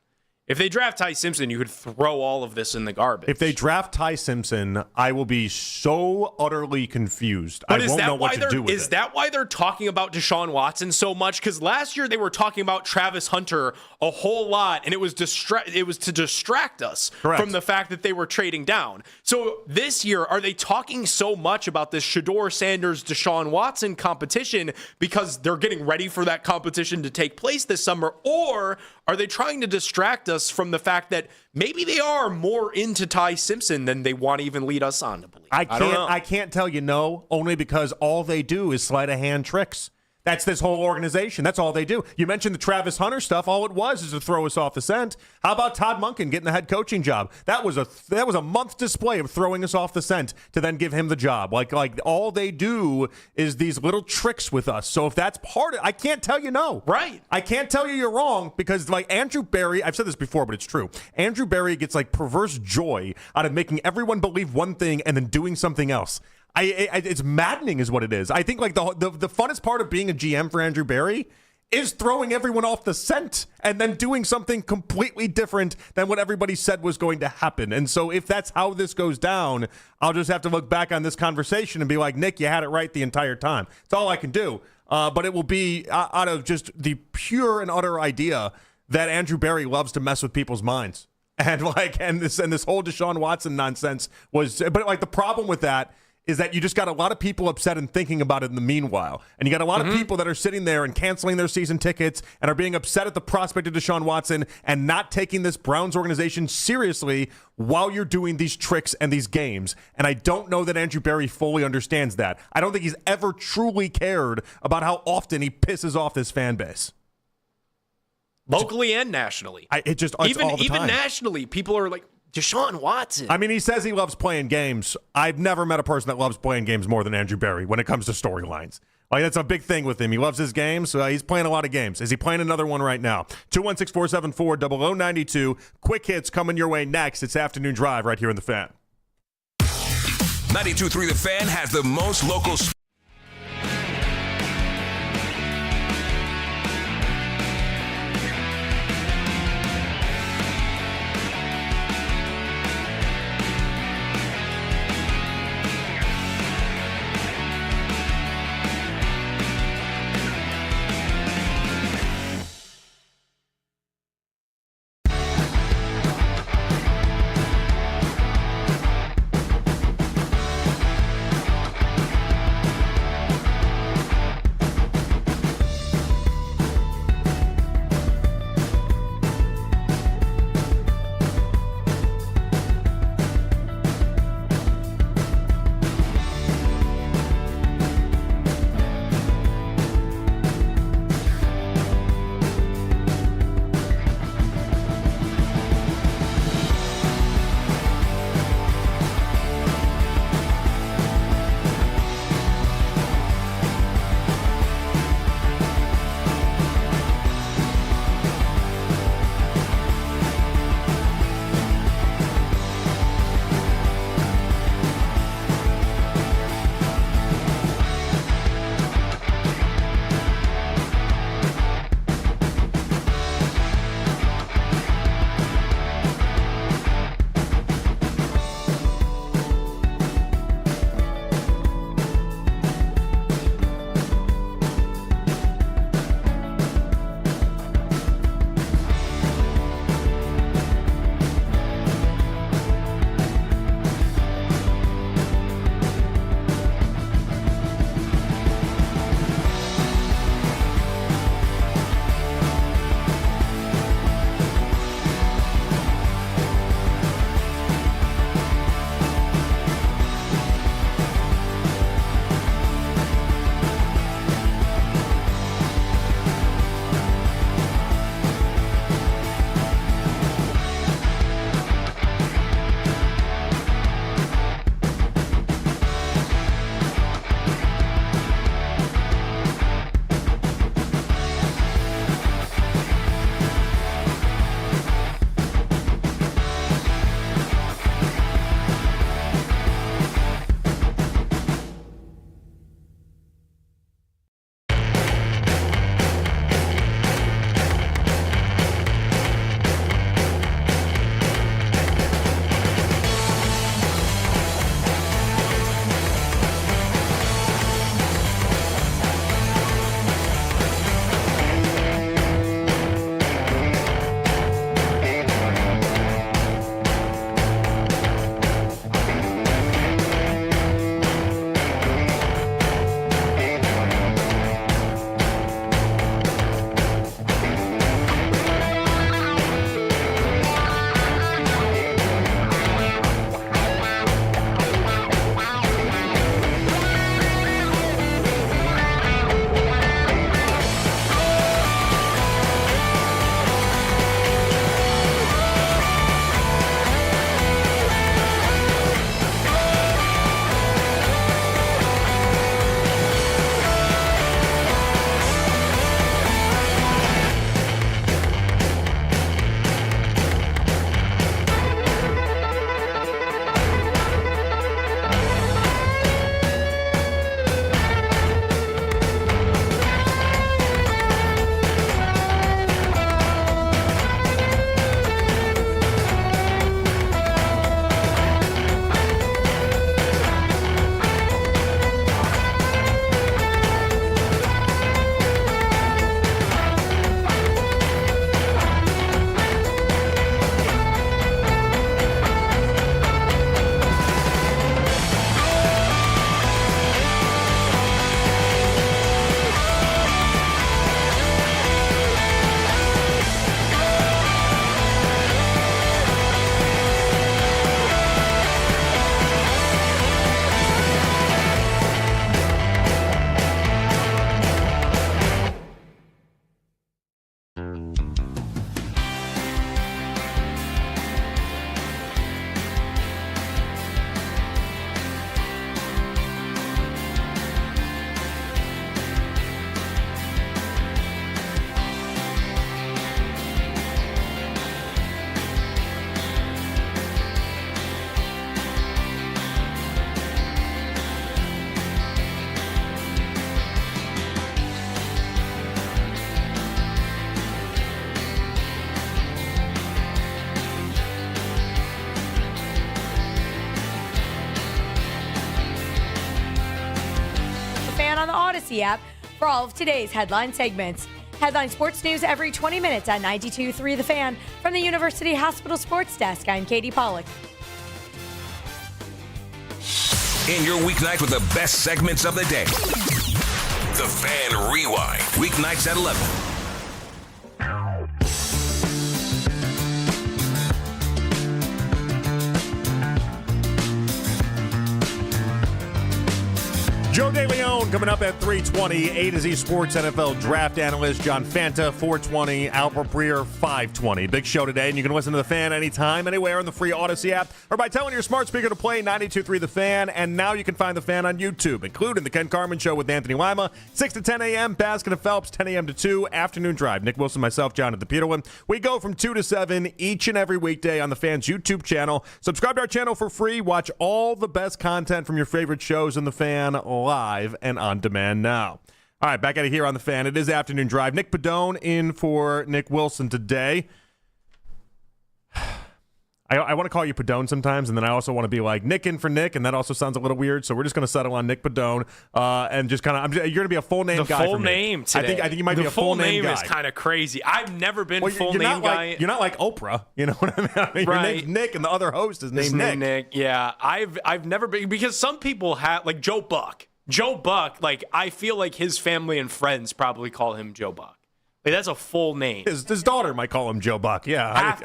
If they draft Ty Simpson, you could throw all of this in the garbage. If they draft Ty Simpson, I will be so utterly confused. I won't know what to do with it. Is that why they're talking about Deshaun Watson so much? Because last year they were talking about Travis Hunter a whole lot, and it was to distract us from the fact that they were trading down. So this year, are they talking so much about this Shador Sanders, Deshaun Watson competition because they're getting ready for that competition to take place this summer? Or are they trying to distract us from the fact that maybe they are more into Ty Simpson than they want to even lead us on to believe? I can't tell you no, only because all they do is sleight of hand tricks. That's this whole organization. That's all they do. You mentioned the Travis Hunter stuff. All it was is to throw us off the scent. How about Todd Monken getting the head coaching job? That was a month display of throwing us off the scent to then give him the job. Like all they do is these little tricks with us. So if that's part of it, I can't tell you no. Right. I can't tell you you're wrong because like Andrew Berry, I've said this before, but it's true. Andrew Berry gets like perverse joy out of making everyone believe one thing and then doing something else. It's maddening is what it is. I think like the funnest part of being a GM for Andrew Berry is throwing everyone off the scent and then doing something completely different than what everybody said was going to happen. And so if that's how this goes down, I'll just have to look back on this conversation and be like, Nick, you had it right the entire time. It's all I can do. But it will be out of just the pure and utter idea that Andrew Berry loves to mess with people's minds. And this whole Deshaun Watson nonsense but the problem with that is that you just got a lot of people upset and thinking about it in the meanwhile. And you got a lot of people that are sitting there and canceling their season tickets and are being upset at the prospect of Deshaun Watson and not taking this Browns organization seriously while you're doing these tricks and these games. And I don't know that Andrew Berry fully understands that. I don't think he's ever truly cared about how often he pisses off this fan base. Locally and nationally. It's all the time. Even nationally, people are like, Deshaun Watson. I mean, he says he loves playing games. I've never met a person that loves playing games more than Andrew Berry when it comes to storylines. That's a big thing with him. He loves his games. He's playing a lot of games. Is he playing another one right now? 216-474-0092. Quick hits coming your way next. It's Afternoon Drive right here in The Fan. 92.3 The Fan has the most local sports. on the Odyssey app for all of today's headline segments. Headline sports news every 20 minutes on 92.3 The Fan. From the University Hospital Sports Desk, I'm Katie Pollack. In your weeknight with the best segments of the day. The Fan Rewind. Weeknights at 11. Joe DeLeon coming up at 3:20. A to Z Sports NFL draft analyst John Fanta, 4:20. Albert Breer, 5:20. Big show today, and you can listen to The Fan anytime, anywhere on the free Odyssey app or by telling your smart speaker to play 92.3 The Fan. And now you can find The Fan on YouTube, including The Ken Carman Show with Anthony Lima, 6 to 10 a.m., Baskin and Phelps, 10 a.m. to 2, afternoon drive. Nick Wilson, myself, John at the Peterlin. We go from 2 to 7 each and every weekday on The Fan's YouTube channel. Subscribe to our channel for free. Watch all the best content from your favorite shows in The Fan live and on demand now. All right, back out of here on The Fan. It is afternoon drive. Nick Padone in for Nick Wilson today. I want to call you Padone sometimes, and then I also want to be like Nick in for Nick, and that also sounds a little weird. So we're just going to settle on Nick Padone, and just kind of you're going to be a full name guy. The full name today. I think you might be a full name guy. The full name is kind of crazy. I've never been full name guy. You're not like Oprah. You know what I mean? Your name's Nick, and the other host is named Nick. Yeah, I've never been, because some people have, like Joe Buck. Joe Buck, like, I feel like his family and friends probably call him Joe Buck. Like, that's a full name. His daughter might call him Joe Buck. Yeah,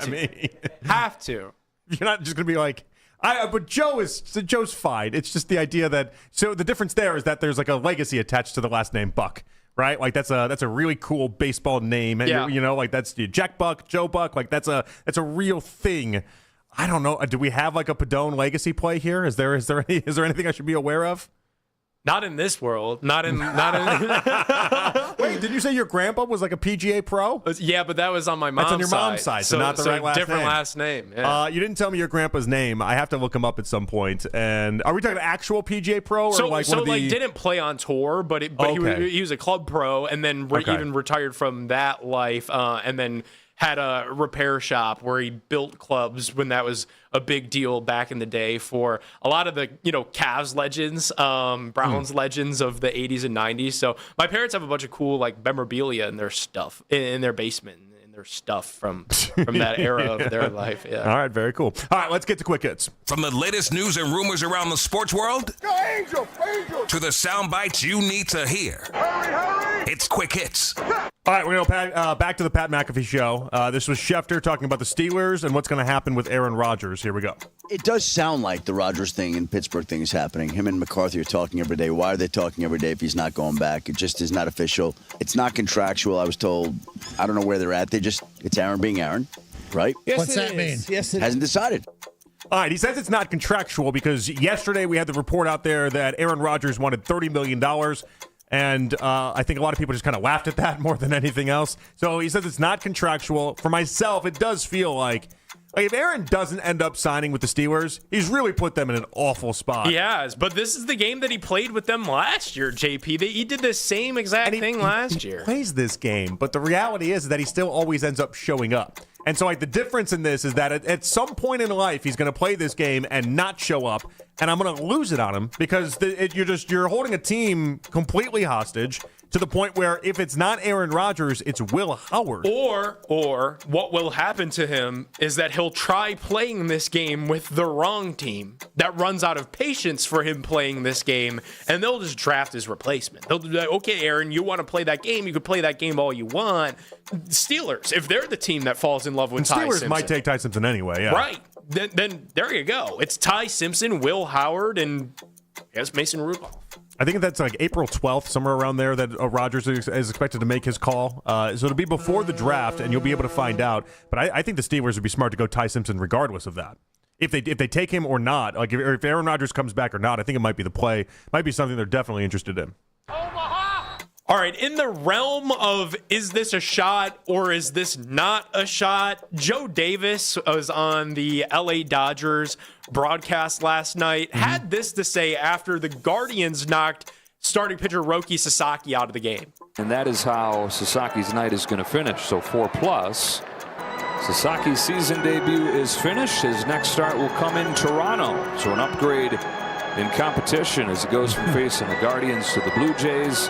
have to. You're not just gonna be like, but Joe's fine. It's just the idea that, so the difference there is that there's like a legacy attached to the last name Buck, right? Like that's a really cool baseball name, and you know, like that's Jack Buck, Joe Buck, like that's a real thing. I don't know. Do we have like a Padone legacy play here? Is there anything I should be aware of? Not in this world. Not in. Wait, did you say your grandpa was like a PGA pro? Yeah, but that was on my mom's side. That's on your mom's side, so not the right last different name. last name. Yeah. You didn't tell me your grandpa's name. I have to look him up at some point. And are we talking actual PGA pro, or like one of the? Didn't play on tour, but he was a club pro, and then even retired from that life, and then had a repair shop where he built clubs when that was a big deal back in the day for a lot of the, Cavs legends, Browns legends of the 80s and 90s. So my parents have a bunch of cool like memorabilia in their stuff in their basement, and their stuff from that era of their life. Yeah. All right, very cool. All right, let's get to quick hits. From the latest news and rumors around the sports world Angel. To the sound bites you need to hear. Hurry. It's quick hits. All right, we're going to go back to the Pat McAfee show. This was Schefter talking about the Steelers and what's going to happen with Aaron Rodgers. Here we go. It does sound like the Rodgers thing and Pittsburgh thing is happening. Him and McCarthy are talking every day. Why are they talking every day if he's not going back? It just is not official. It's not contractual. I was told, I don't know where they're at. It's Aaron being Aaron, right? Yes, what's that mean? Yes, it hasn't decided. All right, he says it's not contractual because yesterday we had the report out there that Aaron Rodgers wanted $30 million. And I think a lot of people just kind of laughed at that more than anything else. So he says it's not contractual. For myself, it does feel like if Aaron doesn't end up signing with the Steelers, he's really put them in an awful spot. He has, but this is the game that he played with them last year, JP. He did the same exact thing last year. He plays this game, but the reality is that he still always ends up showing up. And so like the difference in this is that at some point in life, he's going to play this game and not show up, and I'm going to lose it on him because you're holding a team completely hostage to the point where if it's not Aaron Rodgers, it's Will Howard. Or what will happen to him is that he'll try playing this game with the wrong team that runs out of patience for him playing this game, and they'll just draft his replacement. They'll be like, okay, Aaron, you want to play that game? You can play that game all you want. Steelers, if they're the team that falls in love with Ty Simpson. Steelers might take Ty Simpson anyway, yeah. Right. Then there you go. It's Ty Simpson, Will Howard, and I guess Mason Rudolph. I think that's like April 12th, somewhere around there, that Rodgers is expected to make his call. So it'll be before the draft, and you'll be able to find out. But I think the Steelers would be smart to go Ty Simpson regardless of that. If they take him or not, like if Aaron Rodgers comes back or not, I think it might be the play. Might be something they're definitely interested in. All right, in the realm of is this a shot or is this not a shot, Joe Davis was on the LA Dodgers broadcast last night, had this to say after the Guardians knocked starting pitcher Roki Sasaki out of the game. And that is how Sasaki's night is going to finish, so 4+. Sasaki's season debut is finished. His next start will come in Toronto, so an upgrade in competition as it goes from facing the Guardians to the Blue Jays.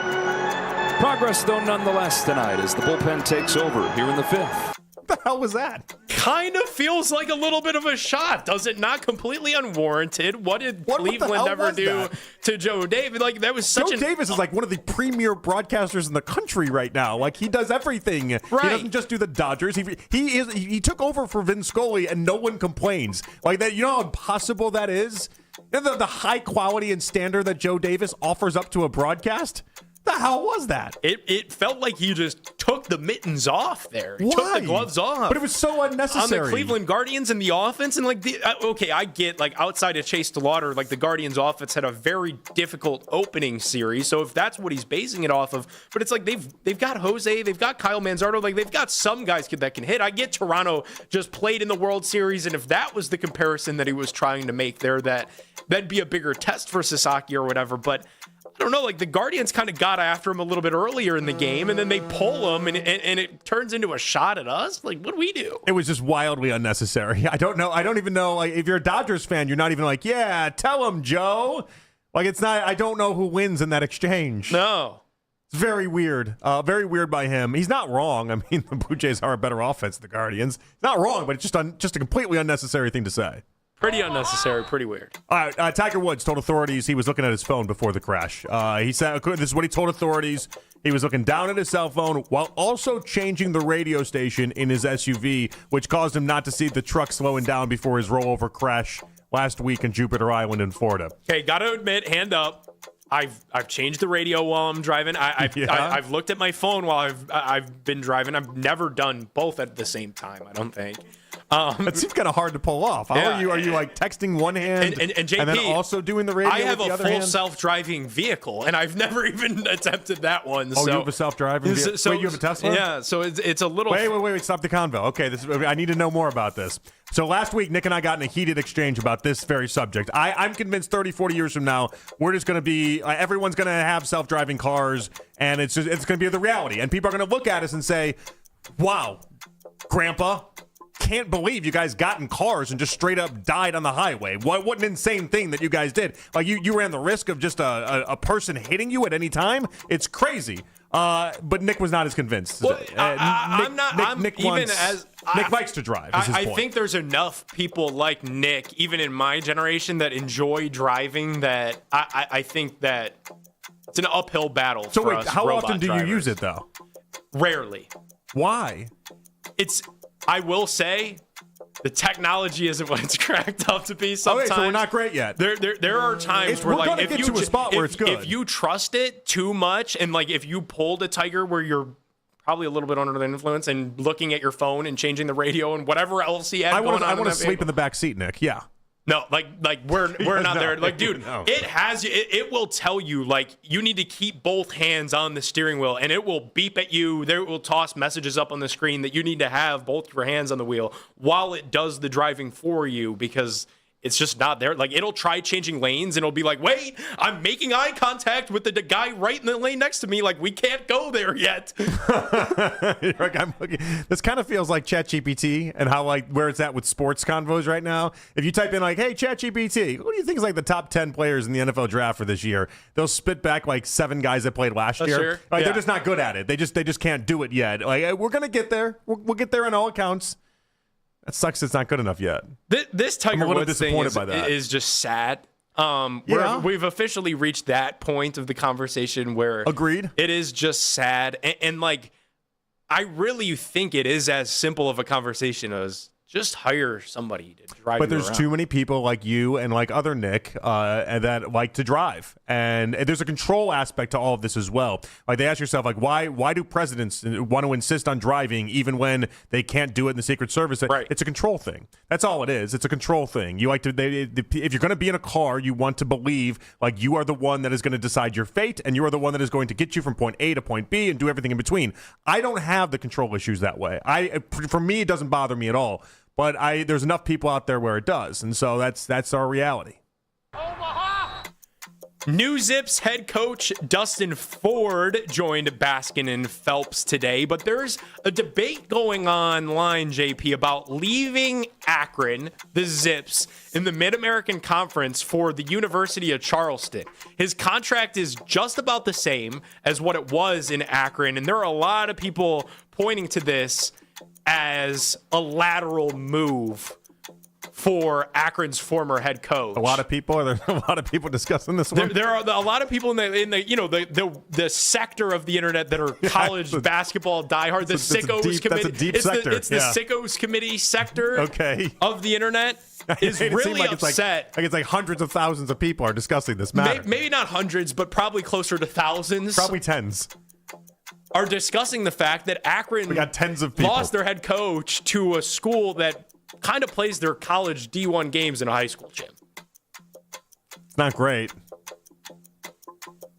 Progress, though, nonetheless tonight as the bullpen takes over here in the 5th. What the hell was that? Kind of feels like a little bit of a shot, does it not? Completely unwarranted. What did Cleveland ever do to Joe Davis? Like, that was such Joe Davis is like one of the premier broadcasters in the country right now. Like, he does everything. Right. He doesn't just do the Dodgers. He took over for Vin Scully, and no one complains. Like that. You know how impossible that is? The high quality and standard that Joe Davis offers up to a broadcast. The hell was that? It felt like he just took the mittens off there. He Why? took the gloves off. But it was so unnecessary. On the Cleveland Guardians and the offense. And, like, okay, I get, like, outside of Chase DeLauder, like, the Guardians offense had a very difficult opening series. So if that's what he's basing it off of. But it's like they've got Jose, they've got Kyle Manzardo. Like, they've got some guys that can hit. I get Toronto just played in the World Series. And if that was the comparison that he was trying to make there, that'd be a bigger test for Sasaki or whatever. But I don't know, like the Guardians kind of got after him a little bit earlier in the game, and then they pull him, and it turns into a shot at us. Like, what do we do? It was just wildly unnecessary. I don't know. I don't even know. Like, if you're a Dodgers fan, you're not even like, yeah, tell him, Joe. Like, it's not. I don't know who wins in that exchange. No. It's very weird. Very weird by him. He's not wrong. I mean, the Blue Jays are a better offense than the Guardians. He's not wrong, but it's just a completely unnecessary thing to say. Pretty unnecessary, pretty weird. All right, Tiger Woods told authorities he was looking at his phone before the crash. He said, this is what he told authorities. He was looking down at his cell phone while also changing the radio station in his SUV, which caused him not to see the truck slowing down before his rollover crash last week in Jupiter Island in Florida. Okay, got to admit, hand up. I've changed the radio while I'm driving. I've looked at my phone while I've been driving. I've never done both at the same time, I don't think. That seems kind of hard to pull off. How are you? Are you like texting one hand and JP, and then also doing the radio? I have with the a other full hand? Self-driving vehicle, and I've never even attempted that one. Oh, so. you have a self-driving vehicle? So, wait, you have a Tesla? Yeah, so it's a little... Wait, stop the convo. Okay, I need to know more about this. So last week, Nick and I got in a heated exchange about this very subject. I'm convinced 30, 40 years from now, we're just going to be... everyone's going to have self-driving cars, and it's going to be the reality. And people are going to look at us and say, wow, Grandpa... can't believe you guys got in cars and just straight up died on the highway. What an insane thing that you guys did. Like you ran the risk of just a person hitting you at any time. It's crazy. But Nick was not as convinced. Well, Nick likes to drive. Is his I point. think there's enough people like Nick, even in my generation, that enjoy driving that I think that it's an uphill battle. So for wait, us how robot often do drivers. you use it though? Rarely. Why? I will say the technology isn't what it's cracked up to be sometimes. Okay, so we're not great yet. There are times where, we're like, gonna if get you to a spot where it's good. If you trust it too much, and like if you pulled a Tiger where you're probably a little bit under the influence and looking at your phone and changing the radio and whatever else he had I going on. I want to sleep vehicle. in the back seat, Nick. Yeah. No, like we're not No, there. Like, dude, no. it will tell you, like, you need to keep both hands on the steering wheel, and it will beep at you. There will toss messages up on the screen that you need to have both your hands on the wheel while it does the driving for you, because it's just not there. Like, it'll try changing lanes, and it'll be like, wait, I'm making eye contact with the guy right in the lane next to me. Like, we can't go there yet. This kind of feels like ChatGPT and how, like, where it's at with sports convos right now. If you type in, like, hey, ChatGPT, what do you think is, like, the top 10 players in the NFL draft for this year? They'll spit back, like, 7 guys that played last year. Sure. Like, Yeah. They're just not good at it. They just can't do it yet. Like, we're going to get there. We'll get there on all accounts. That sucks it's not good enough yet. This Tiger I'm a little Woods thing disappointed by that. is just sad. Yeah. We've officially reached that point of the conversation where agreed. It is just sad, and like I really think it is as simple of a conversation as just hire somebody to drive. But you there's around. too many people like you and like other Nick and that like to drive, and there's a control aspect to all of this as well. Like they ask yourself, like why do presidents want to insist on driving even when they can't do it in the Secret Service? Right. It's a control thing. That's all it is. It's a control thing. You like to if you're going to be in a car, you want to believe like you are the one that is going to decide your fate, and you are the one that is going to get you from point A to point B and do everything in between. I don't have the control issues that way. For me, it doesn't bother me at all. But there's enough people out there where it does, and so that's our reality. New Zips head coach Dustin Ford joined Baskin and Phelps today, but there's a debate going online, JP, about leaving Akron, the Zips, in the Mid-American Conference for the University of Charleston. His contract is just about the same as what it was in Akron, and there are a lot of people pointing to this as a lateral move for Akron's former head coach. A lot of people. Are there a lot of people discussing this one? There are a lot of people in the sector of the internet that are college basketball diehard. The Sickos committee. That's a deep sector. It's the Sickos committee sector. Of the internet is really upset. It's like hundreds of thousands of people are discussing this matter. Maybe not hundreds, but probably closer to thousands. Probably tens. Are discussing the fact that Akron got tens of people. Lost their head coach to a school that kind of plays their college D1 games in a high school gym. It's not great.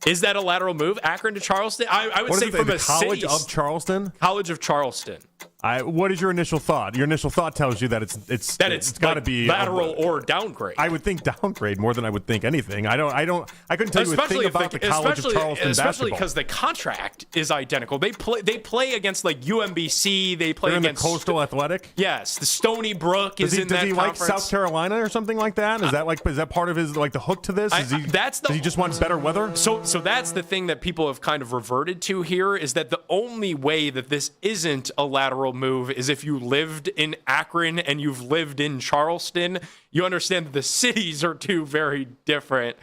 Is that a lateral move? Akron to Charleston? I would say from a College of Charleston? College of Charleston. What is your initial thought? Your initial thought tells you that it's got to be lateral or downgrade. I would think downgrade more than I would think anything. I couldn't tell you a thing about the College of Charleston especially basketball. because the contract is identical. They play against like UMBC. They play They're against in the Coastal Athletic. Yes, the Stony Brook is in that conference. Does he like South Carolina or something like that? Is that part of his the hook to this? Does he just want better weather? So that's the thing that people have kind of reverted to here is that the only way that this isn't a lateral move is if you lived in Akron and you've lived in Charleston. You understand that the cities are two very different,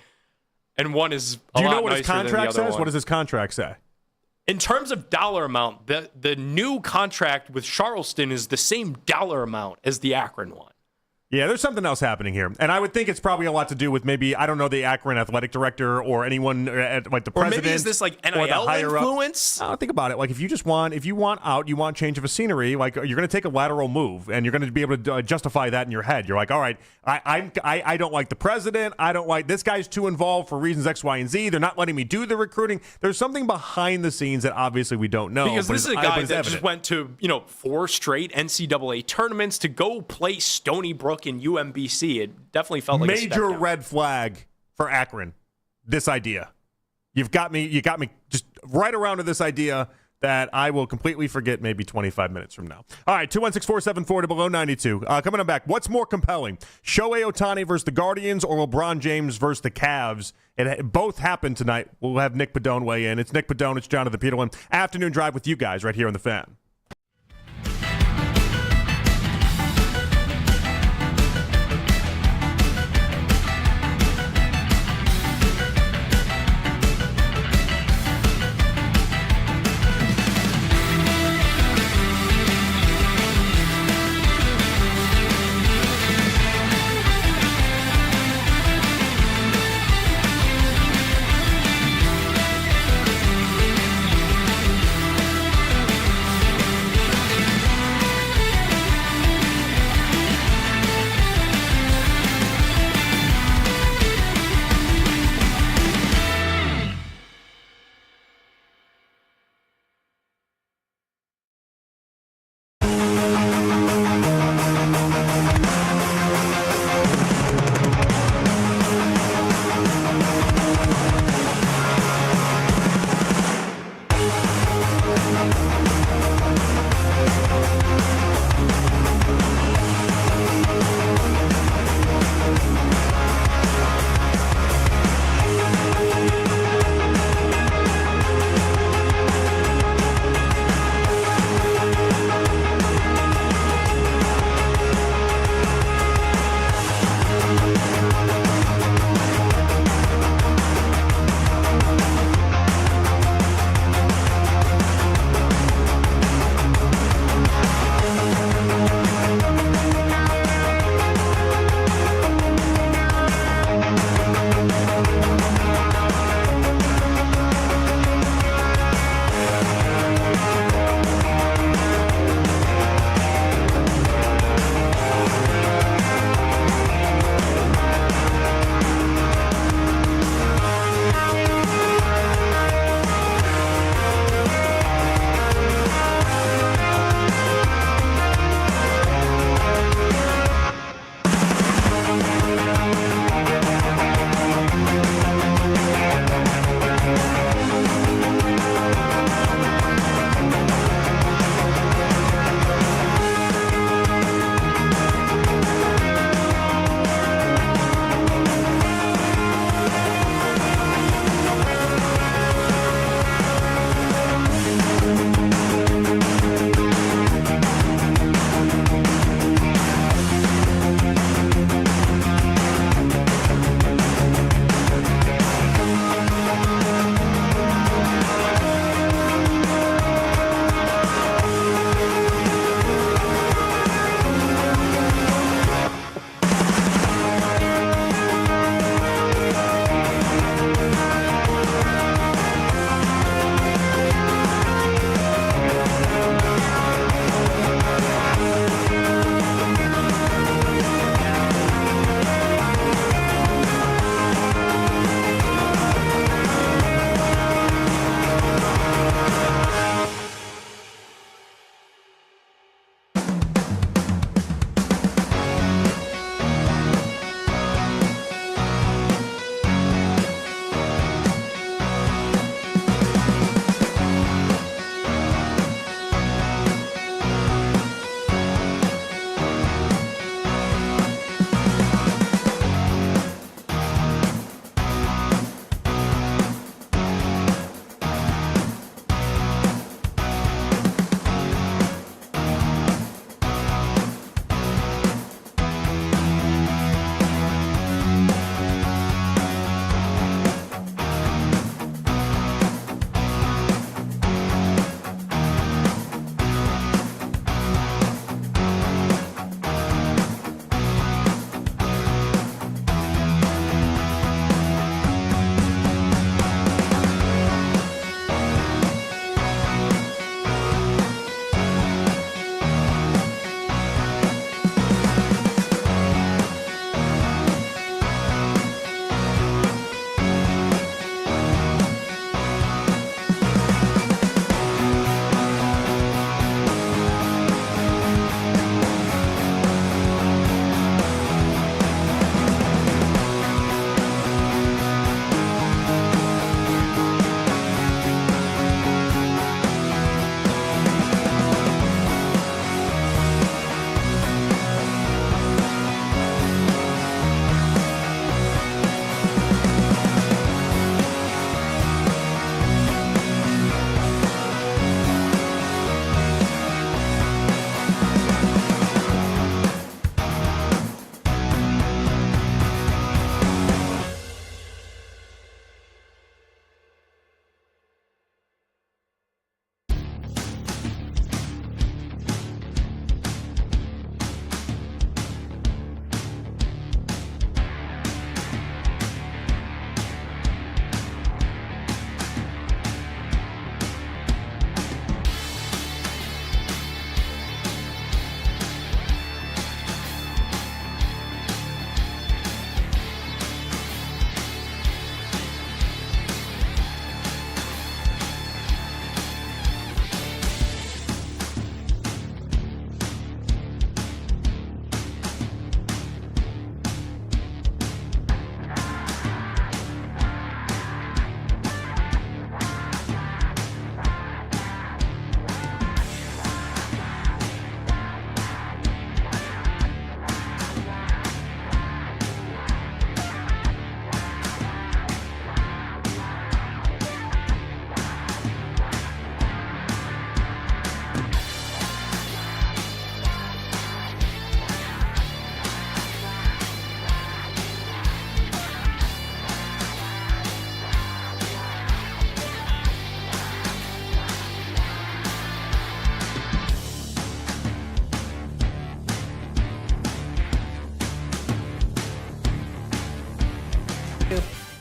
and one is a lot nicer than the other one. Do you know what his contract says? What does his contract say? In terms of dollar amount, the new contract with Charleston is the same dollar amount as the Akron one. Yeah, there's something else happening here. And I would think it's probably a lot to do with maybe, I don't know, the Akron athletic director or anyone at like the president. Or maybe is this like NIL influence? Think about it. Like if you want out, you want change of a scenery, like you're going to take a lateral move and you're going to be able to justify that in your head. You're like, all right, I don't like the president. I don't like this guy's too involved for reasons X, Y, and Z. They're not letting me do the recruiting. There's something behind the scenes that obviously we don't know. Because this is a guy that just went to 4 straight NCAA tournaments to go play Stony Brook in UMBC. It definitely felt like major red flag for Akron. This idea, you got me just right around to this idea that I will completely forget maybe 25 minutes from now. All right, 216-474 below 92. Coming on back, what's more compelling, Shohei Ohtani versus the Guardians or LeBron James versus the Cavs? It both happened tonight. We'll have Nick Padone weigh in. It's Nick Padone. It's Jonathan Peterlin. Afternoon drive with you guys right here on The Fan.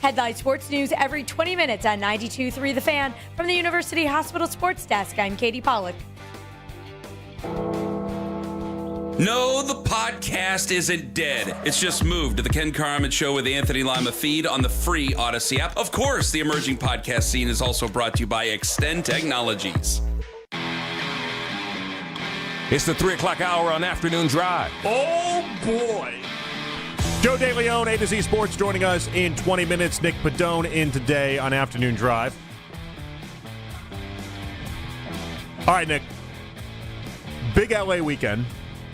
Headline sports news every 20 minutes on 92.3 The Fan. From the University Hospital Sports Desk, I'm Katie Pollack. No, the podcast isn't dead. It's just moved to the Ken Carman Show with Anthony Lima feed on the free Odyssey app. Of course, the emerging podcast scene is also brought to you by Extend Technologies. It's the 3 o'clock hour on Afternoon Drive. Oh, boy. Joe DeLeon, A to Z Sports, joining us in 20 minutes. Nick Padone in today on Afternoon Drive. All right, Nick. Big LA weekend.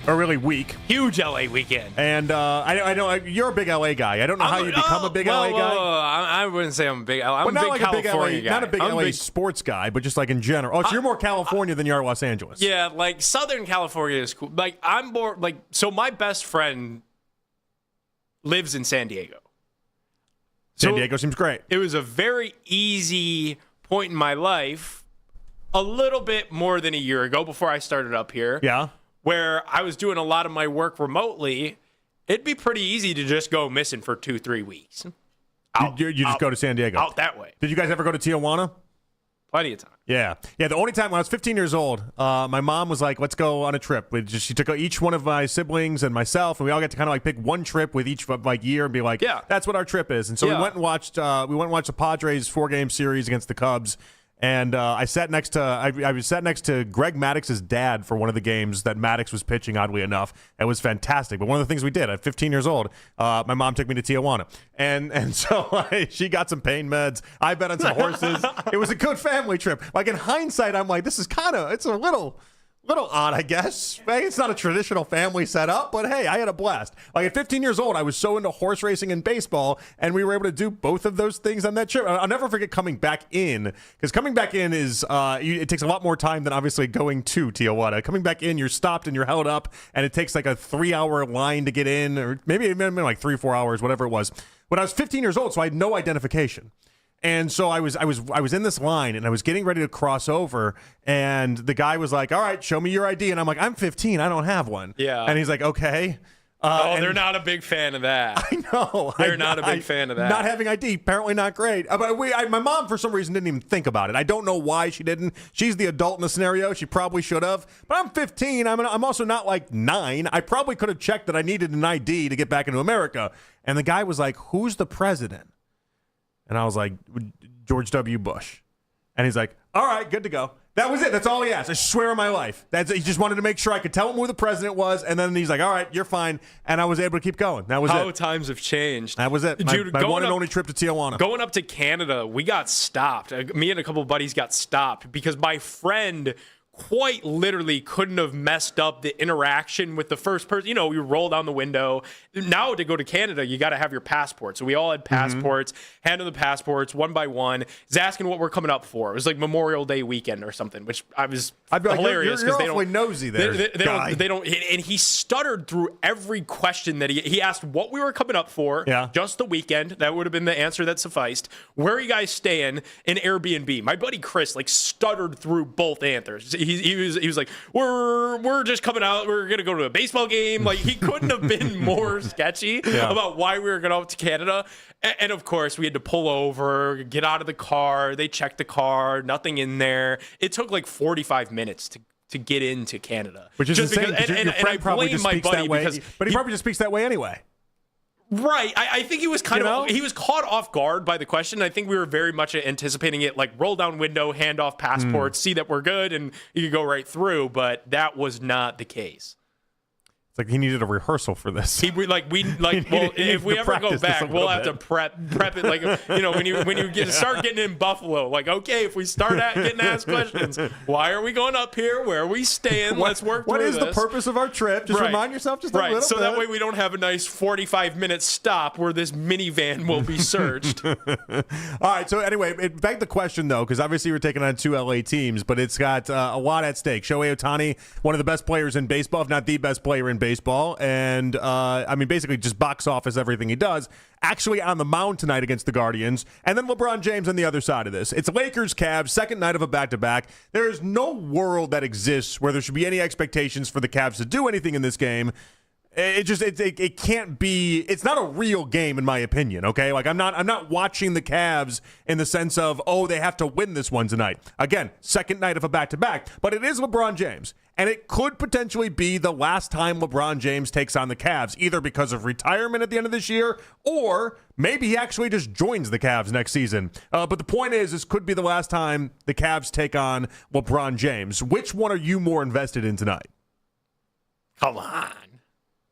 Or really week. Huge LA weekend. And I know you're a big LA guy. I don't know how you become a big LA guy. I wouldn't say I'm a big LA. I'm a big California guy. Not a big LA sports guy, but just like in general. Oh, so you're more California than you are Los Angeles. Yeah, like Southern California is cool. Like I'm more like, so my best friend lives in San Diego. San Diego seems great. It was a very easy point in my life, a little bit more than a year ago before I started up here. Yeah. Where I was doing a lot of my work remotely. It'd be pretty easy to just go missing for 2-3 weeks. You just go to San Diego. Out that way. Did you guys ever go to Tijuana? Plenty of time. Yeah. The only time when I was 15 years old, my mom was like, let's go on a trip. She took each one of my siblings and myself, and we all got to kind of like pick one trip with each like year and be like, yeah, that's what our trip is. And so we went and watched the Padres 4-game series against the Cubs. And I sat next to Greg Maddox's dad for one of the games that Maddox was pitching, oddly enough. It was fantastic. But one of the things we did at 15 years old, my mom took me to Tijuana. And so she got some pain meds. I bet on some horses. It was a good family trip. Like in hindsight, I'm like, this is it's a little odd, I guess. It's not a traditional family setup, but hey, I had a blast. Like at 15 years old, I was so into horse racing and baseball, and we were able to do both of those things on that trip. I'll never forget coming back in, because coming back in is it takes a lot more time than obviously going to Tijuana. Coming back in, you're stopped and you're held up, and it takes like a 3-hour line to get in, or maybe it may have been like 3-4 hours, whatever it was. When I was 15 years old, so I had no identification. And so I was in this line, and I was getting ready to cross over, and the guy was like, all right, show me your ID. And I'm like, I'm 15. I don't have one. Yeah. And he's like, okay. They're not a big fan of that. I know. They're not a big fan of that. Not having ID, apparently not great. But my mom, for some reason, didn't even think about it. I don't know why she didn't. She's the adult in the scenario. She probably should have. But I'm 15. I'm also not like 9. I probably could have checked that I needed an ID to get back into America. And the guy was like, who's the president? And I was like, George W. Bush. And he's like, all right, good to go. That was it. That's all he asked. I swear on my life. He just wanted to make sure I could tell him who the president was. And then he's like, all right, you're fine. And I was able to keep going. That was it. How times have changed. That was it. My one and only trip to Tijuana. Going up to Canada, we got stopped. Me and a couple of buddies got stopped because my friend quite literally couldn't have messed up the interaction with the first person. You know, we roll down the window. Now to go to Canada, you got to have your passport. So we all had passports, handed the passports one by one. He's asking what we're coming up for. It was like Memorial Day weekend or something, which I'd be hilarious because like, you're nosy there. They don't. And he stuttered through every question that he asked what we were coming up for. Yeah. Just the weekend. That would have been the answer that sufficed. Where are you guys staying? In Airbnb. My buddy Chris stuttered through both answers. He was like, we're just coming out. We're gonna go to a baseball game. Like he couldn't have been more sketchy about why we were going out to Canada. And of course, we had to pull over, get out of the car. They checked the car, nothing in there. It took like 45 minutes to get into Canada, which is just insane. And I blame my buddy because he probably just speaks that way anyway. Right. I think he was he was caught off guard by the question. I think we were very much anticipating it like roll down window, hand off passports, see that we're good, and you could go right through. But that was not the case. It's like he needed a rehearsal for this. If we ever go back, we'll have to prep it like when you start getting in Buffalo, like okay, if we start getting asked questions, why are we going up here? Where are we staying? Let's work through this. What is the purpose of our trip? Just remind yourself just a little bit. So that way we don't have a nice 45-minute stop where this minivan will be searched. All right. So anyway, it begged the question though, because obviously we're taking on two LA teams, but it's got a lot at stake. Shohei Ohtani, one of the best players in baseball, if not the best player in baseball, and basically just box office everything he does, actually on the mound tonight against the Guardians, and then LeBron James on the other side of this. It's Lakers Cavs, second night of a back-to-back. There is no world that exists where there should be any expectations for the Cavs to do anything in this game. It can't be. It's not a real game, in my opinion. Okay, like I'm not watching the Cavs in the sense of, oh, they have to win this one tonight. Again, second night of a back-to-back, but it is LeBron James, and it could potentially be the last time LeBron James takes on the Cavs, either because of retirement at the end of this year, or maybe he actually just joins the Cavs next season. But the point is, this could be the last time the Cavs take on LeBron James. Which one are you more invested in tonight? Come on.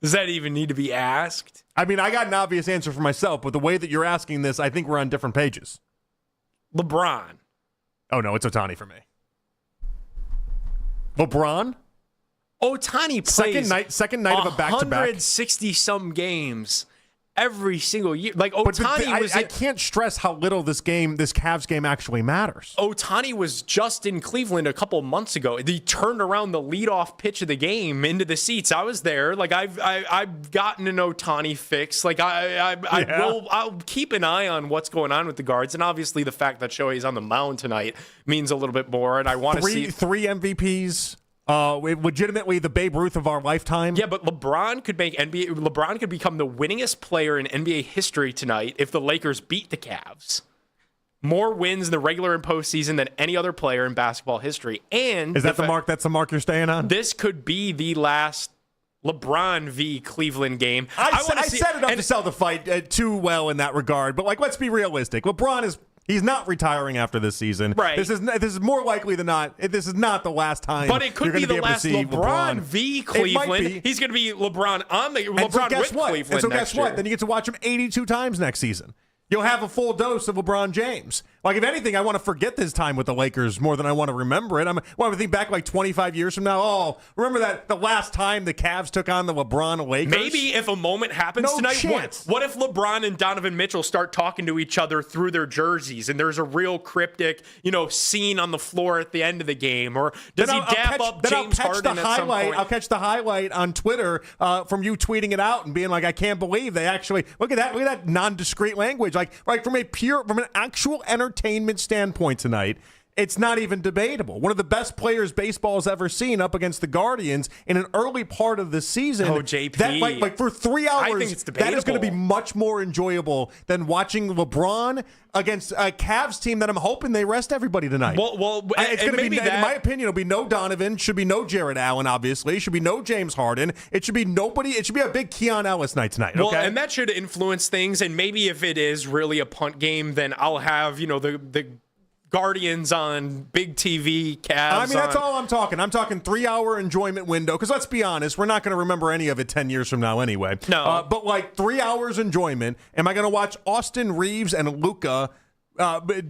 Does that even need to be asked? I mean, I got an obvious answer for myself, but the way that you're asking this, I think we're on different pages. LeBron. Oh, no, it's Ohtani for me. LeBron? Ohtani plays second night of a back-to-back. 160-some games every single year. Like, Ohtani I can't stress how little this Cavs game actually matters. Ohtani was just in Cleveland a couple months ago. He turned around the leadoff pitch of the game into the seats. I was there. Like, I've gotten an Ohtani fix. Like, I'll keep an eye on what's going on with the guards. And obviously the fact that Shohei's on the mound tonight means a little bit more. And I want to see three MVPs. Legitimately the Babe Ruth of our lifetime. Yeah, but LeBron could become the winningest player in NBA history tonight if the Lakers beat the Cavs. More wins in the regular and postseason than any other player in basketball history. And is that the mark? That's the mark you're staying on? This could be the last LeBron v. Cleveland game. I set it up to sell the fight too well in that regard. But let's be realistic. He's not retiring after this season. Right. This is more likely than not. This is not the last time. But it could be the last LeBron v. Cleveland. He's going to be LeBron with Cleveland. And so guess what? Then you get to watch him 82 times next season. You'll have a full dose of LeBron James. Like, if anything, I want to forget this time with the Lakers more than I want to remember it. I think back like 25 years from now. Oh, remember that the last time the Cavs took on the LeBron Lakers? Maybe if a moment happens tonight. Chance. What if LeBron and Donovan Mitchell start talking to each other through their jerseys, and there's a real cryptic, scene on the floor at the end of the game? Or does he dap up James Harden at some point? I'll catch the highlight on Twitter from you tweeting it out and being like, I can't believe they actually look at that non-discreet language. Like from an actual entertainment standpoint tonight, it's not even debatable. One of the best players baseball's ever seen up against the Guardians in an early part of the season. Oh, JP. That, for 3 hours, I think it's debatable. That is going to be much more enjoyable than watching LeBron against a Cavs team that I'm hoping they rest everybody tonight. It's going to be, in my opinion, it'll be no Donovan, should be no Jarrett Allen, obviously, should be no James Harden. It should be nobody. It should be a big Keon Ellis night tonight. Well, okay? and that should influence things. And maybe if it is really a punt game, then I'll have the Guardians on big TV, Cavs. I mean, that's all I'm talking. I'm talking 3-hour enjoyment window. Because let's be honest, we're not going to remember any of it 10 years from now anyway. No. But 3 hours enjoyment. Am I going to watch Austin Reeves and Luka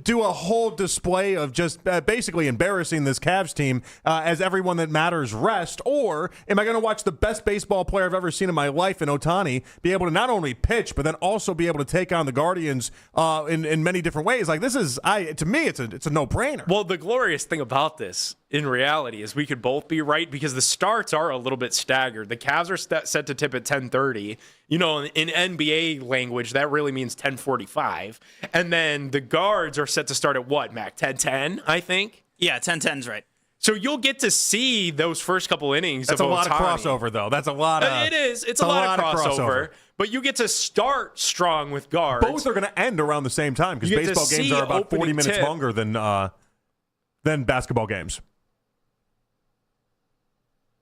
do a whole display of just basically embarrassing this Cavs team as everyone that matters rest? Or am I going to watch the best baseball player I've ever seen in my life in Ohtani be able to not only pitch, but then also be able to take on the Guardians in many different ways? Like, this is, to me, it's a no-brainer. Well, the glorious thing about this in reality is we could both be right because the starts are a little bit staggered. The Cavs are set to tip at 10:30. In NBA language, that really means 10:45. And then the guards are set to start at what, Mac? 10:10, I think? Yeah, 10:10's right. So you'll get to see those first couple innings. That's of a lot of Ohtani. crossover, though. That's a lot of. It is. It's a lot of crossover. But you get to start strong with guards. Both are going to end around the same time because baseball games are about 40 minutes longer than basketball games.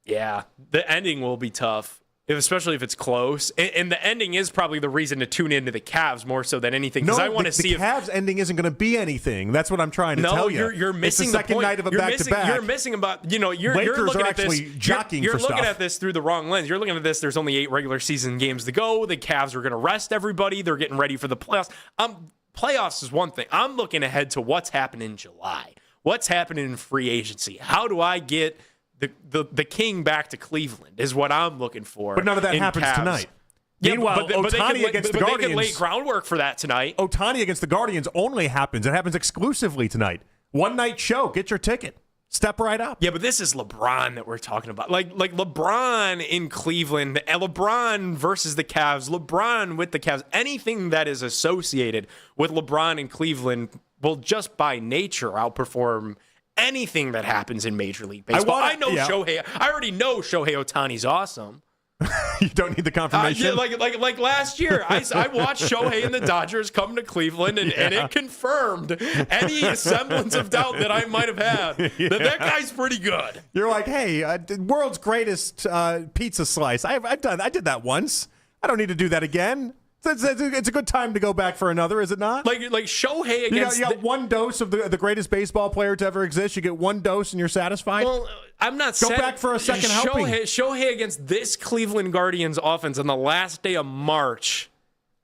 Yeah, the ending will be tough, especially if it's close. And the ending is probably the reason to tune into the Cavs more so than anything. Because I want to see the Cavs ending isn't going to be anything. That's what I'm trying to tell you. You're missing it's the second night of a back-to-back. You're missing about you're Lakers looking are at this. actually jockeying you're for looking stuff. at this through the wrong lens. You're looking at this. There's only 8 regular season games to go. The Cavs are going to rest everybody. They're getting ready for the playoffs. Playoffs is one thing. I'm looking ahead to what's happening in July. What's happening in free agency? How do I get the king back to Cleveland is what I'm looking for. But none of that happens tonight. Yeah, Meanwhile, Ohtani against the Guardians. They can lay groundwork for that tonight. Ohtani against the Guardians only happens. It happens exclusively tonight. One night show. Get your ticket. Step right up. Yeah, but this is LeBron that we're talking about. Like LeBron in Cleveland, LeBron versus the Cavs, LeBron with the Cavs. Anything that is associated with LeBron in Cleveland will just by nature outperform anything that happens in Major League Baseball. I already know Shohei Ohtani's awesome. You don't need the confirmation? Yeah, like last year, I watched Shohei and the Dodgers come to Cleveland, and it confirmed any semblance of doubt that I might have had. That guy's pretty good. You're like, hey, world's greatest pizza slice. I did that once. I don't need to do that again. It's a good time to go back for another, is it not? Like Shohei against... You got one dose of the greatest baseball player to ever exist. You get one dose and you're satisfied? Well, I'm not... Go back for a second helping. Shohei against this Cleveland Guardians offense on the last day of March.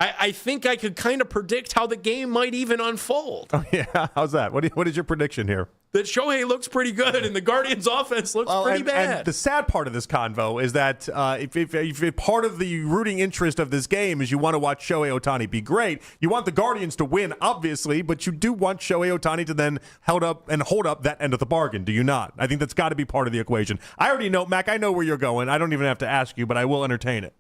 I think I could kind of predict how the game might even unfold. Oh, yeah? How's that? What is your prediction here? That Shohei looks pretty good and the Guardians offense looks pretty bad. And the sad part of this convo is that if part of the rooting interest of this game is you want to watch Shohei Ohtani be great, you want the Guardians to win, obviously, but you do want Shohei Ohtani to then hold up that end of the bargain, do you not? I think that's got to be part of the equation. I already know, Mac, I know where you're going. I don't even have to ask you, but I will entertain it.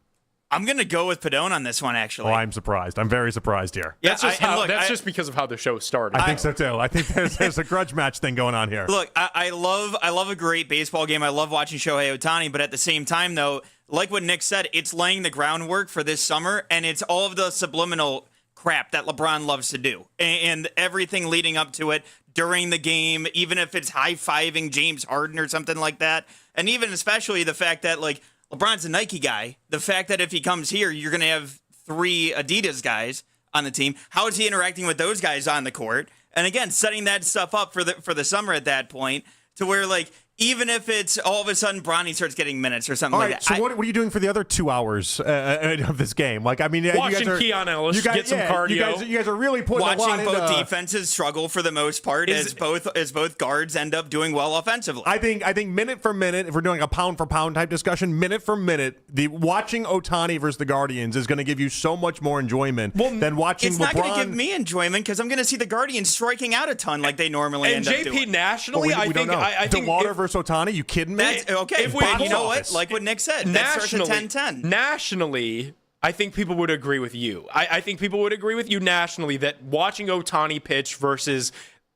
I'm going to go with Padone on this one, actually. Oh, I'm surprised. I'm very surprised here. That's just because of how the show started. I think so, too. I think there's a grudge match thing going on here. Look, I love a great baseball game. I love watching Shohei Ohtani, but at the same time, though, like what Nick said, it's laying the groundwork for this summer, and it's all of the subliminal crap that LeBron loves to do. And everything leading up to it during the game, even if it's high-fiving James Harden or something like that, and even especially the fact that, like, LeBron's a Nike guy. The fact that if he comes here, you're going to have 3 Adidas guys on the team. How is he interacting with those guys on the court? And again, setting that stuff up for the summer at that point to where, like, even if it's all of a sudden Bronny starts getting minutes or something like that. So what are you doing for the other 2 hours of this game? Like, I mean, watching Keon Ellis get some cardio. You guys are really putting watching a lot both into, defenses struggle for the most part as both guards end up doing well offensively. I think minute for minute, if we're doing a pound for pound type discussion, minute for minute, the watching Ohtani versus the Guardians is going to give you so much more enjoyment than watching LeBron. It's not going to give me enjoyment because I'm going to see the Guardians striking out a ton like they normally end up doing. And JP nationally, I think DeWater versus Ohtani, you kidding me? That's, okay, you know what? Like what Nick said, that starts at 10-10. Nationally, I think people would agree with you. I think people would agree with you nationally that watching Ohtani pitch versus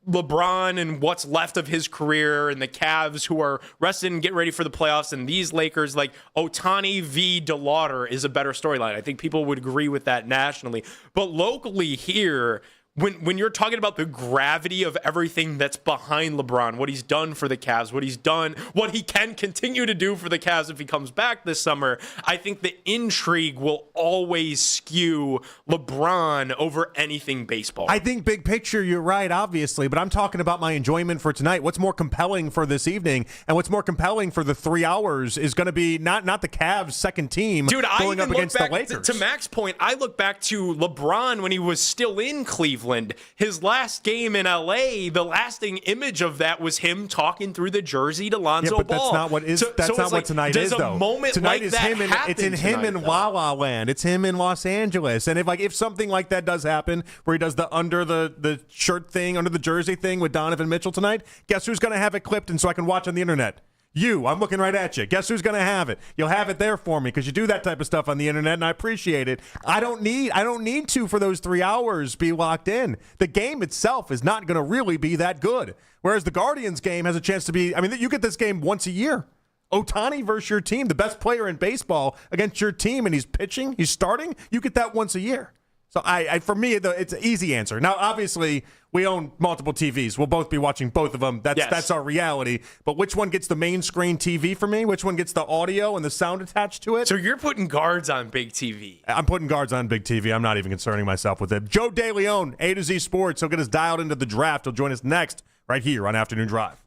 LeBron and what's left of his career and the Cavs who are rested and get ready for the playoffs and these Lakers, like Ohtani v. DeLauder is a better storyline. I think people would agree with that nationally. But locally here, when you're talking about the gravity of everything that's behind LeBron, what he's done for the Cavs, what he can continue to do for the Cavs if he comes back this summer, I think the intrigue will always skew LeBron over anything baseball. I think big picture, you're right, obviously, but I'm talking about my enjoyment for tonight. What's more compelling for this evening and what's more compelling for the 3 hours is going to be not the Cavs' second team going up against the Lakers. To Mac's point, I look back to LeBron when he was still in Cleveland. His last game in LA, the lasting image of that was him talking through the jersey to Lonzo but Ball. That's not what is. That's not what tonight is, though. Tonight is him. It's in him in La La Land. It's him in Los Angeles. And if something like that does happen, where he does the under the shirt thing, under the jersey thing with Donovan Mitchell tonight, guess who's going to have it clipped and so I can watch on the internet? I'm looking right at you. Guess who's going to have it? You'll have it there for me because you do that type of stuff on the internet, and I appreciate it. I don't need to for those 3 hours be locked in. The game itself is not going to really be that good. Whereas the Guardians game has a chance to be. I mean, you get this game once a year. Ohtani versus your team, the best player in baseball against your team, and he's pitching, he's starting. You get that once a year. So for me, it's an easy answer. Now, obviously, we own multiple TVs. We'll both be watching both of them. That's our reality. But which one gets the main screen TV for me? Which one gets the audio and the sound attached to it? So you're putting guards on big TV. I'm putting guards on big TV. I'm not even concerning myself with it. Joe DeLeon, A to Z Sports. He'll get us dialed into the draft. He'll join us next right here on Afternoon Drive.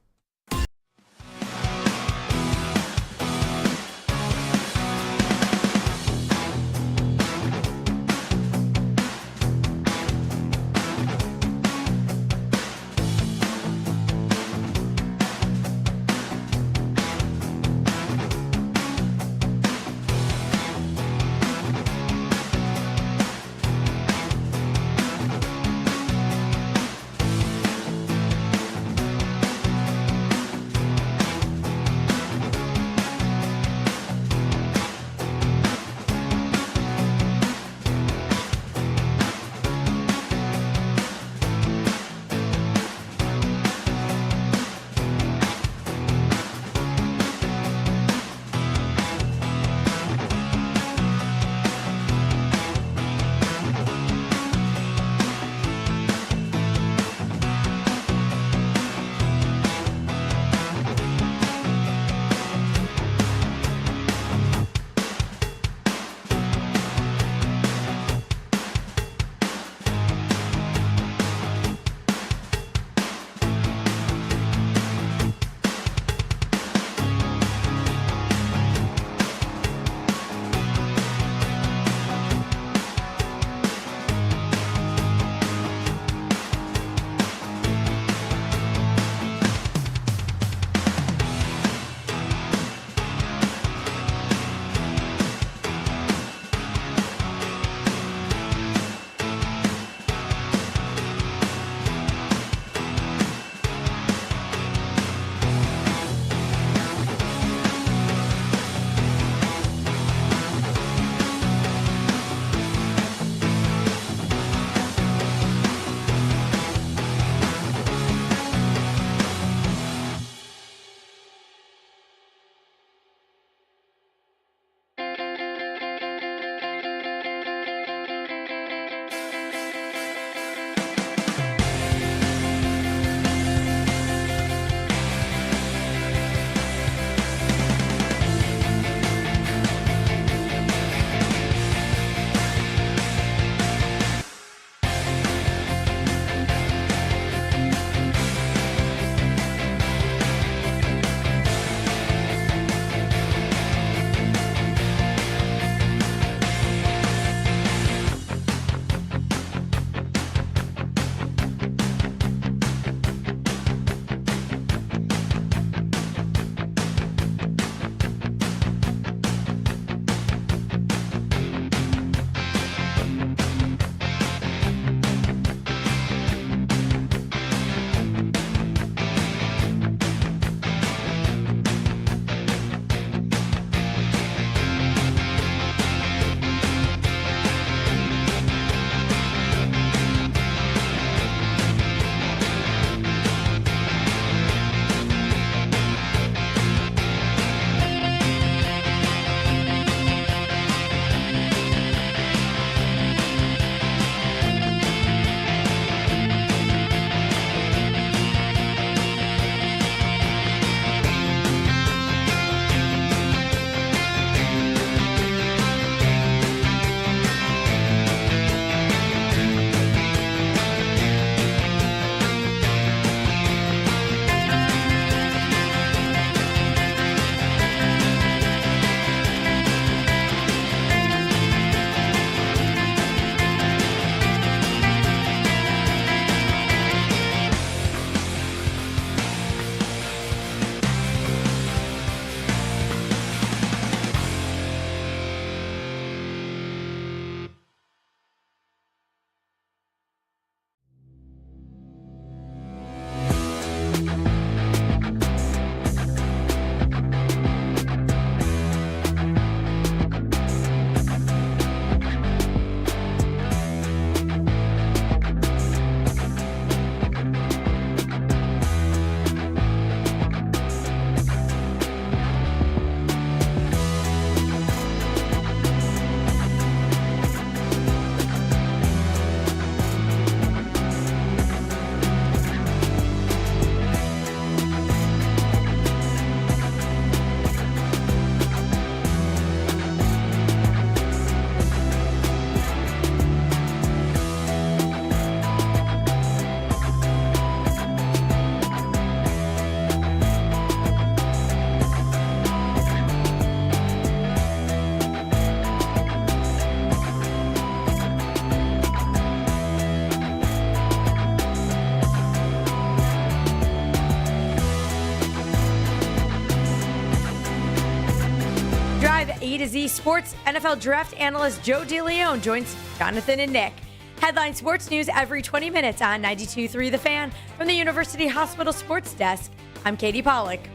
Z Sports NFL draft analyst Joe DeLeon joins Jonathan and Nick. Headline sports news every 20 minutes on 92.3 The Fan from the University Hospital Sports Desk. I'm Katie Pollack.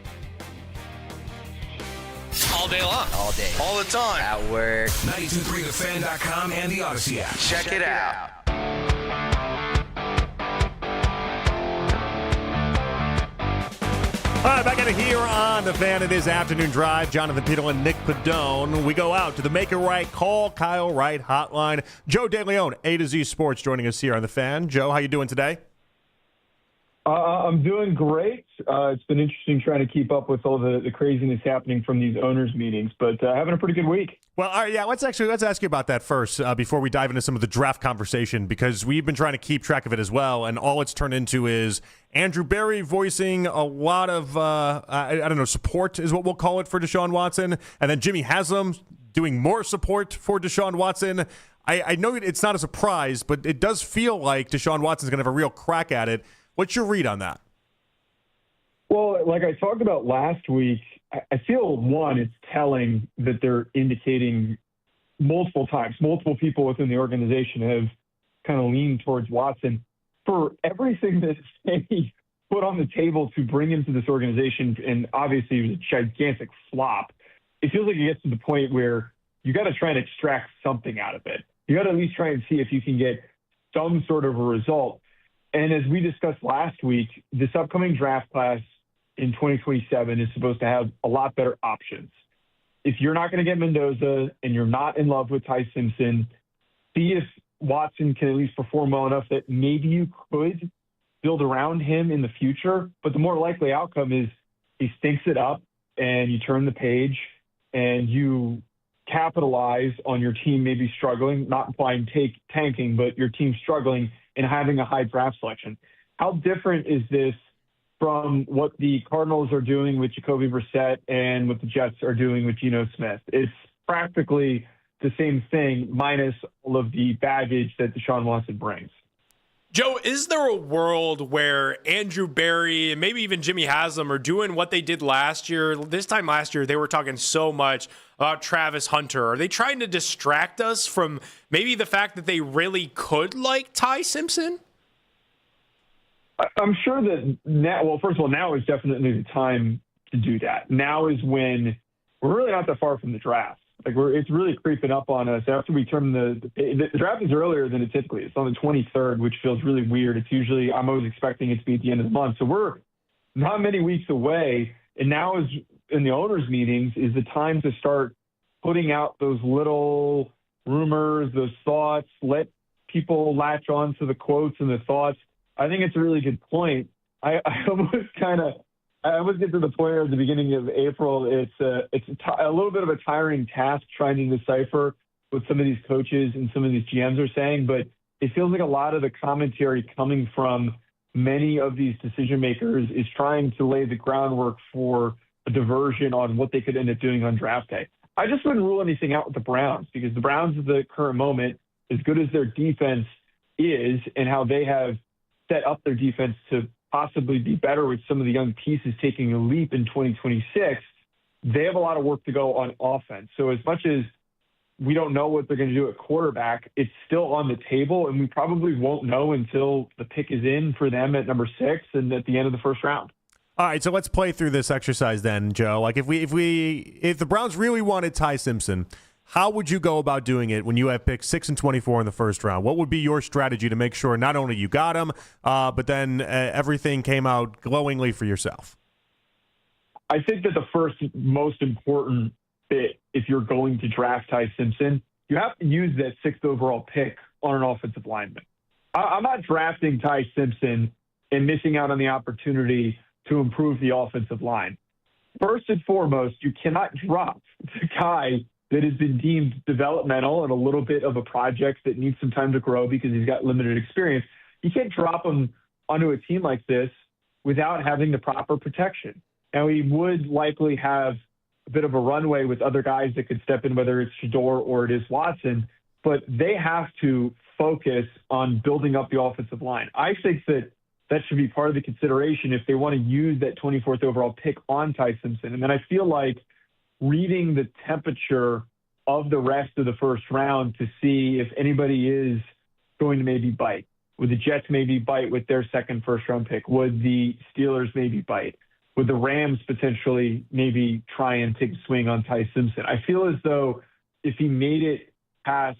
All day long. All day. All the time. At work. 923thefan.com and the Odyssey app. Check it out. All right, back at it here on The Fan. It is Afternoon Drive. Jonathan Peterl and Nick Padone. We go out to the Make It Right, Call Kyle Wright hotline. Joe DeLeon, A to Z Sports, joining us here on The Fan. Joe, how you doing today? I'm doing great. It's been interesting trying to keep up with all the craziness happening from these owners' meetings, but having a pretty good week. Well, all right, yeah, let's ask you about that first before we dive into some of the draft conversation, because we've been trying to keep track of it as well, and all it's turned into is Andrew Berry voicing a lot of, I don't know, support is what we'll call it for Deshaun Watson, and then Jimmy Haslam doing more support for Deshaun Watson. I know it's not a surprise, but it does feel like Deshaun Watson's going to have a real crack at it. What's your read on that? Well, like I talked about last week, I feel, one, it's telling that they're indicating multiple times, multiple people within the organization have kind of leaned towards Watson for everything that they put on the table to bring him to this organization. And obviously it was a gigantic flop. It feels like it gets to the point where you got to try and extract something out of it. You got to at least try and see if you can get some sort of a result. And as we discussed last week, this upcoming draft class in 2027 is supposed to have a lot better options. If you're not going to get Mendoza and you're not in love with Ty Simpson, see if Watson can at least perform well enough that maybe you could build around him in the future. But the more likely outcome is he stinks it up and you turn the page and you capitalize on your team maybe struggling, not implying tanking, but your team struggling and having a high draft selection. How different is this from what the Cardinals are doing with Jacoby Brissett and what the Jets are doing with Geno Smith? It's practically the same thing, minus all of the baggage that Deshaun Watson brings. Joe, is there a world where Andrew Berry and maybe even Jimmy Haslam are doing what they did last year? This time last year, they were talking so much about Travis Hunter. Are they trying to distract us from maybe the fact that they really could like Ty Simpson? I'm sure that now, well, first of all, now is definitely the time to do that. Now is when we're really not that far from the draft. Like it's really creeping up on us after we turn the draft is earlier than it typically is. It's on the 23rd, which feels really weird. It's usually, I'm always expecting it to be at the end of the month. So we're not many weeks away. And now is in the owners meetings is the time to start putting out those little rumors, those thoughts, let people latch on to the quotes and the thoughts. I think it's a really good point. I almost get to the point at the beginning of April. It's a little bit of a tiring task trying to decipher what some of these coaches and some of these GMs are saying, but it feels like a lot of the commentary coming from many of these decision makers is trying to lay the groundwork for a diversion on what they could end up doing on draft day. I just wouldn't rule anything out with the Browns because the Browns at the current moment, as good as their defense is and how they have set up their defense to possibly be better with some of the young pieces taking a leap in 2026, they have a lot of work to go on offense. So as much as we don't know what they're going to do at quarterback, it's still on the table, and we probably won't know until the pick is in for them at number 6 and at the end of the first round. All right, so let's play through this exercise then, Joe. Like if the Browns really wanted Ty Simpson, how would you go about doing it when you have picked 6 and 24 in the first round? What would be your strategy to make sure not only you got him, but then everything came out glowingly for yourself? I think that the first most important bit, if you're going to draft Ty Simpson, you have to use that 6th overall pick on an offensive lineman. I'm not drafting Ty Simpson and missing out on the opportunity to improve the offensive line. First and foremost, you cannot drop the guy that has been deemed developmental and a little bit of a project that needs some time to grow because he's got limited experience. You can't drop him onto a team like this without having the proper protection. Now, he would likely have a bit of a runway with other guys that could step in, whether it's Shedeur or it is Watson, but they have to focus on building up the offensive line. I think that should be part of the consideration if they want to use that 24th overall pick on Ty Simpson. And then I feel like reading the temperature of the rest of the first round to see if anybody is going to maybe bite. Would the Jets maybe bite with their second first-round pick? Would the Steelers maybe bite? Would the Rams potentially maybe try and take a swing on Ty Simpson? I feel as though if he made it past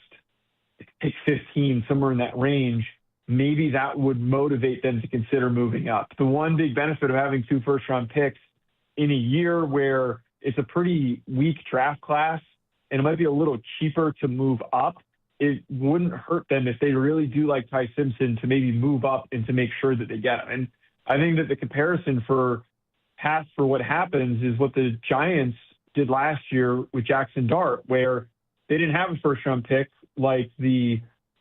pick 15, somewhere in that range, maybe that would motivate them to consider moving up. The one big benefit of having 2 first-round picks in a year where it's a pretty weak draft class and it might be a little cheaper to move up, it wouldn't hurt them if they really do like Ty Simpson to maybe move up and to make sure that they get him. And I think that the comparison for what happens is what the Giants did last year with Jackson Dart, where they didn't have a first-round pick like the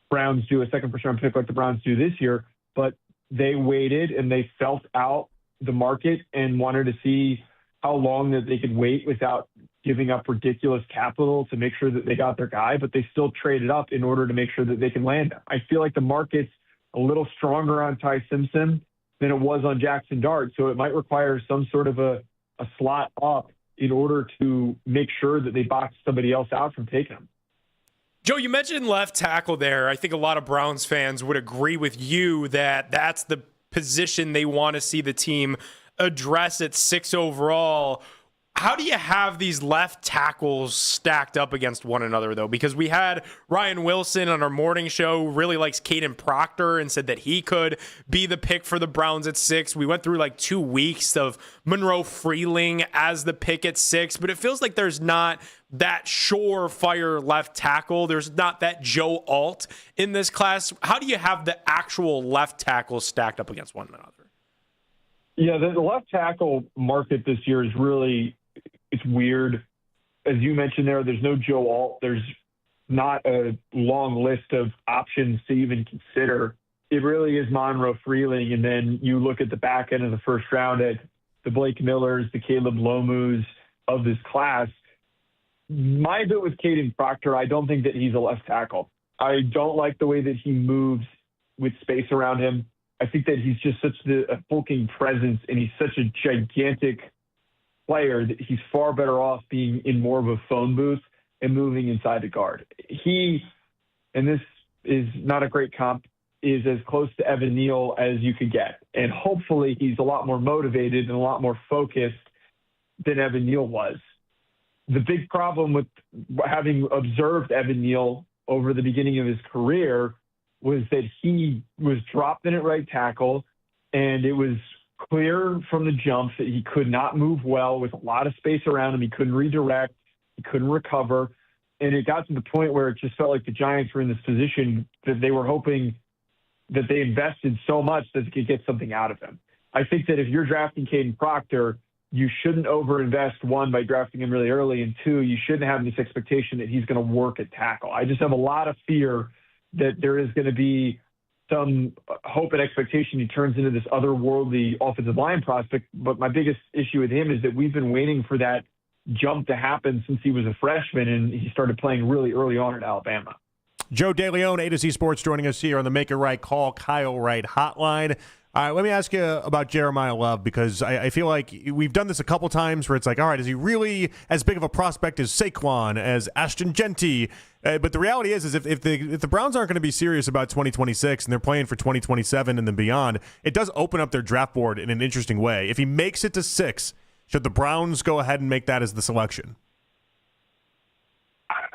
Browns do, a second first-round pick like the Browns do this year, but they waited and they felt out the market and wanted to see how long that they could wait without giving up ridiculous capital to make sure that they got their guy, but they still traded up in order to make sure that they can land him. I feel like the market's a little stronger on Ty Simpson than it was on Jackson Dart, so it might require some sort of a slot up in order to make sure that they box somebody else out from taking him. Joe, you mentioned left tackle there. I think a lot of Browns fans would agree with you that that's the position they want to see the team address at 6 overall. How do you have these left tackles stacked up against one another, though? Because we had Ryan Wilson on our morning show, really likes Caden Proctor and said that he could be the pick for the Browns at 6. We went through like 2 weeks of Monroe Freeling as the pick at 6, but it feels like there's not that surefire left tackle. There's not that Joe Alt in this class. How do you have the actual left tackles stacked up against one another? Yeah, the left tackle market this year is really, it's weird. As you mentioned there's no Joe Alt. There's not a long list of options to even consider. It really is Monroe Freeling, and then you look at the back end of the first round at the Blake Millers, the Caleb Lomus of this class. My bit with Caden Proctor, I don't think that he's a left tackle. I don't like the way that he moves with space around him. I think that he's just such a hulking presence, and he's such a gigantic player that he's far better off being in more of a phone booth and moving inside the guard. He, and this is not a great comp, is as close to Evan Neal as you could get. And hopefully he's a lot more motivated and a lot more focused than Evan Neal was. The big problem with having observed Evan Neal over the beginning of his career was that he was dropped in at right tackle, and it was clear from the jump that he could not move well with a lot of space around him. He couldn't redirect. He couldn't recover. And it got to the point where it just felt like the Giants were in this position that they were hoping that they invested so much that they could get something out of him. I think that if you're drafting Caden Proctor, you shouldn't overinvest, one, by drafting him really early, and two, you shouldn't have this expectation that he's going to work at tackle. I just have a lot of fear that there is going to be some hope and expectation he turns into this otherworldly offensive line prospect. But my biggest issue with him is that we've been waiting for that jump to happen since he was a freshman, and he started playing really early on at Alabama. Joe DeLeon, A to Z Sports, joining us here on the Make It Right Call Kyle Wright hotline. All right, let me ask you about Jeremiah Love, because I feel like we've done this a couple times where it's like, all right, is he really as big of a prospect as Saquon, as Ashton Genty? But the reality is if the Browns aren't going to be serious about 2026 and they're playing for 2027 and then beyond, it does open up their draft board in an interesting way. If he makes it to 6, should the Browns go ahead and make that as the selection?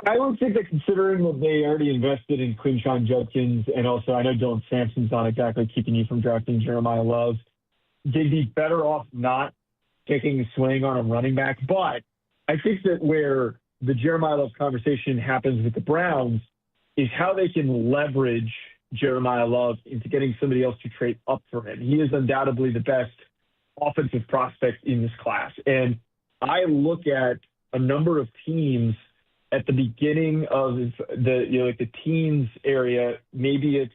I would think that considering that they already invested in Quinshon Judkins, and also I know Dylan Sampson's not exactly keeping you from drafting Jeremiah Love, they'd be better off not taking a swing on a running back. But I think that where the Jeremiah Love conversation happens with the Browns is how they can leverage Jeremiah Love into getting somebody else to trade up for him. He is undoubtedly the best offensive prospect in this class. And I look at a number of teams at the beginning of the teens area. Maybe it's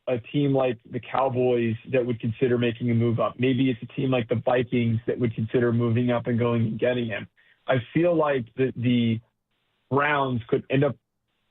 a team like the Cowboys that would consider making a move up. Maybe it's a team like the Vikings that would consider moving up and going and getting him. I feel like the Browns could end up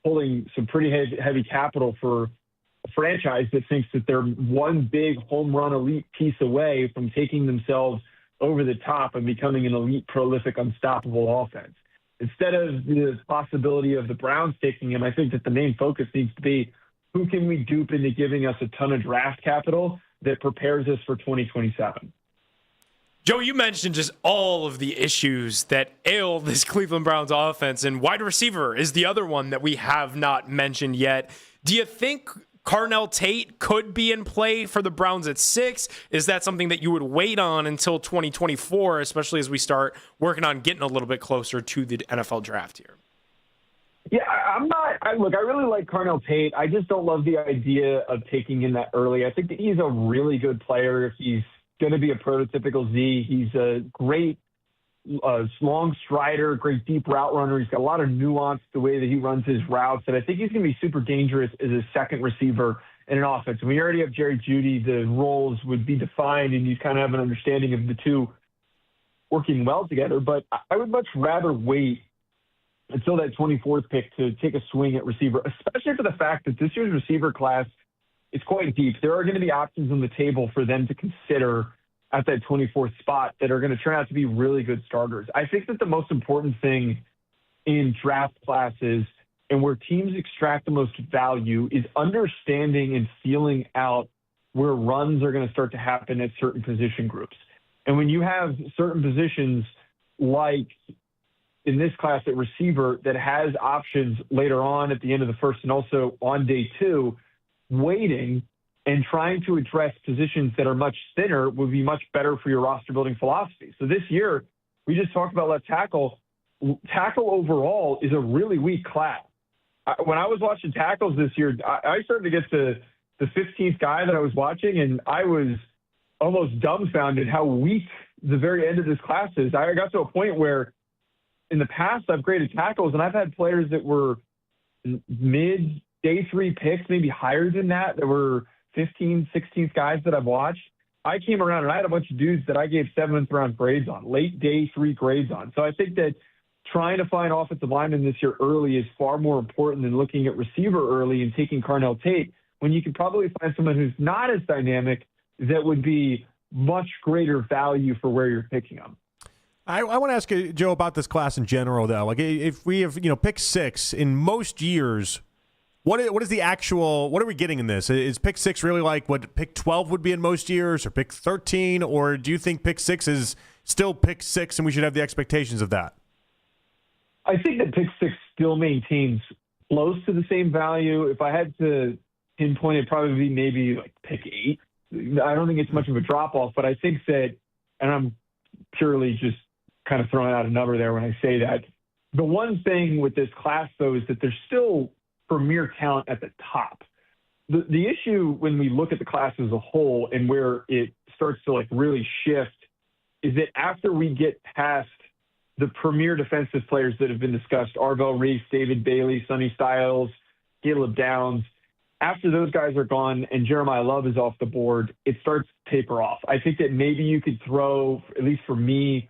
pulling some pretty heavy capital for a franchise that thinks that they're one big home run elite piece away from taking themselves over the top and becoming an elite, prolific, unstoppable offense. instead of the possibility of the Browns taking him, I think that the main focus needs to be who can we dupe into giving us a ton of draft capital that prepares us for 2027. Joe, you mentioned just all of the issues that ail this Cleveland Browns offense, and wide receiver is the other one that we have not mentioned yet. Do you think Carnell Tate could be in play for the Browns at 6? Is that something that you would wait on until 2024, especially as we start working on getting a little bit closer to the NFL draft here? Yeah, look, I really like Carnell Tate. I just don't love the idea of taking him that early. I think that he's a really good player. He's going to be a prototypical Z. He's a great long strider, great deep route runner. He's got a lot of nuance the way that he runs his routes, and I think he's going to be super dangerous as a second receiver in an offense. When you already have Jerry Jeudy, the roles would be defined, and you kind of have an understanding of the two working well together. But I would much rather wait until that 24th pick to take a swing at receiver, especially for the fact that this year's receiver class is quite deep. There are going to be options on the table for them to consider at that 24th spot that are going to turn out to be really good starters. I think that the most important thing in draft classes and where teams extract the most value is understanding and feeling out where runs are going to start to happen at certain position groups. And when you have certain positions like in this class at receiver that has options later on at the end of the first and also on day 2, waiting and trying to address positions that are much thinner would be much better for your roster building philosophy. So this year, we just talked about left tackle. Tackle overall is a really weak class. When I was watching tackles this year, I started to get to the 15th guy that I was watching, and I was almost dumbfounded how weak the very end of this class is. I got to a point where in the past I've graded tackles, and I've had players that were mid day 3 picks, maybe higher than that were 15th, 16th guys that I've watched. I came around and I had a bunch of dudes that I gave 7th round grades on, late day 3 grades on. So I think that trying to find offensive linemen this year early is far more important than looking at receiver early and taking Carnell Tate, when you could probably find someone who's not as dynamic that would be much greater value for where you're picking them. I want to ask you, Joe, about this class in general, though. Like, if we have, pick 6 in most years, what is the actual? What are we getting in this? Is pick 6 really like what pick 12 would be in most years, or pick 13, or do you think pick 6 is still pick 6, and we should have the expectations of that? I think that pick 6 still maintains close to the same value. If I had to pinpoint, it'd probably be maybe like pick 8. I don't think it's much of a drop off, but I think that, and I'm purely just kind of throwing out a number there when I say that. The one thing with this class, though, is that there's still premier talent at the top. The issue when we look at the class as a whole and where it starts to like really shift is that after we get past the premier defensive players that have been discussed, Arvell Reese, David Bailey, Sonny Styles, Caleb Downs, after those guys are gone and Jeremiah Love is off the board, it starts to taper off. I think that maybe you could throw, at least for me,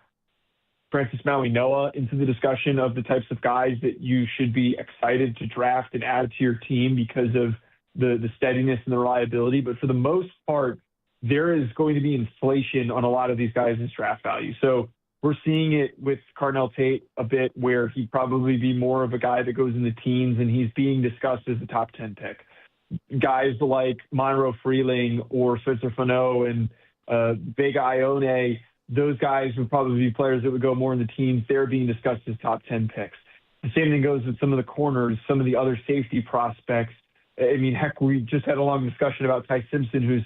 Francis Maui-Noah into the discussion of the types of guys that you should be excited to draft and add to your team because of the steadiness and the reliability. But for the most part, there is going to be inflation on a lot of these guys' draft value. So we're seeing it with Carnell Tate a bit, where he'd probably be more of a guy that goes in the teens, and he's being discussed as a top 10 pick. Guys like Monroe Freeling or Spencer Fano and Vega Ione, those guys would probably be players that would go more in the teens. They're being discussed as top 10 picks. The same thing goes with some of the corners, some of the other safety prospects. I mean, heck, we just had a long discussion about Ty Simpson, whose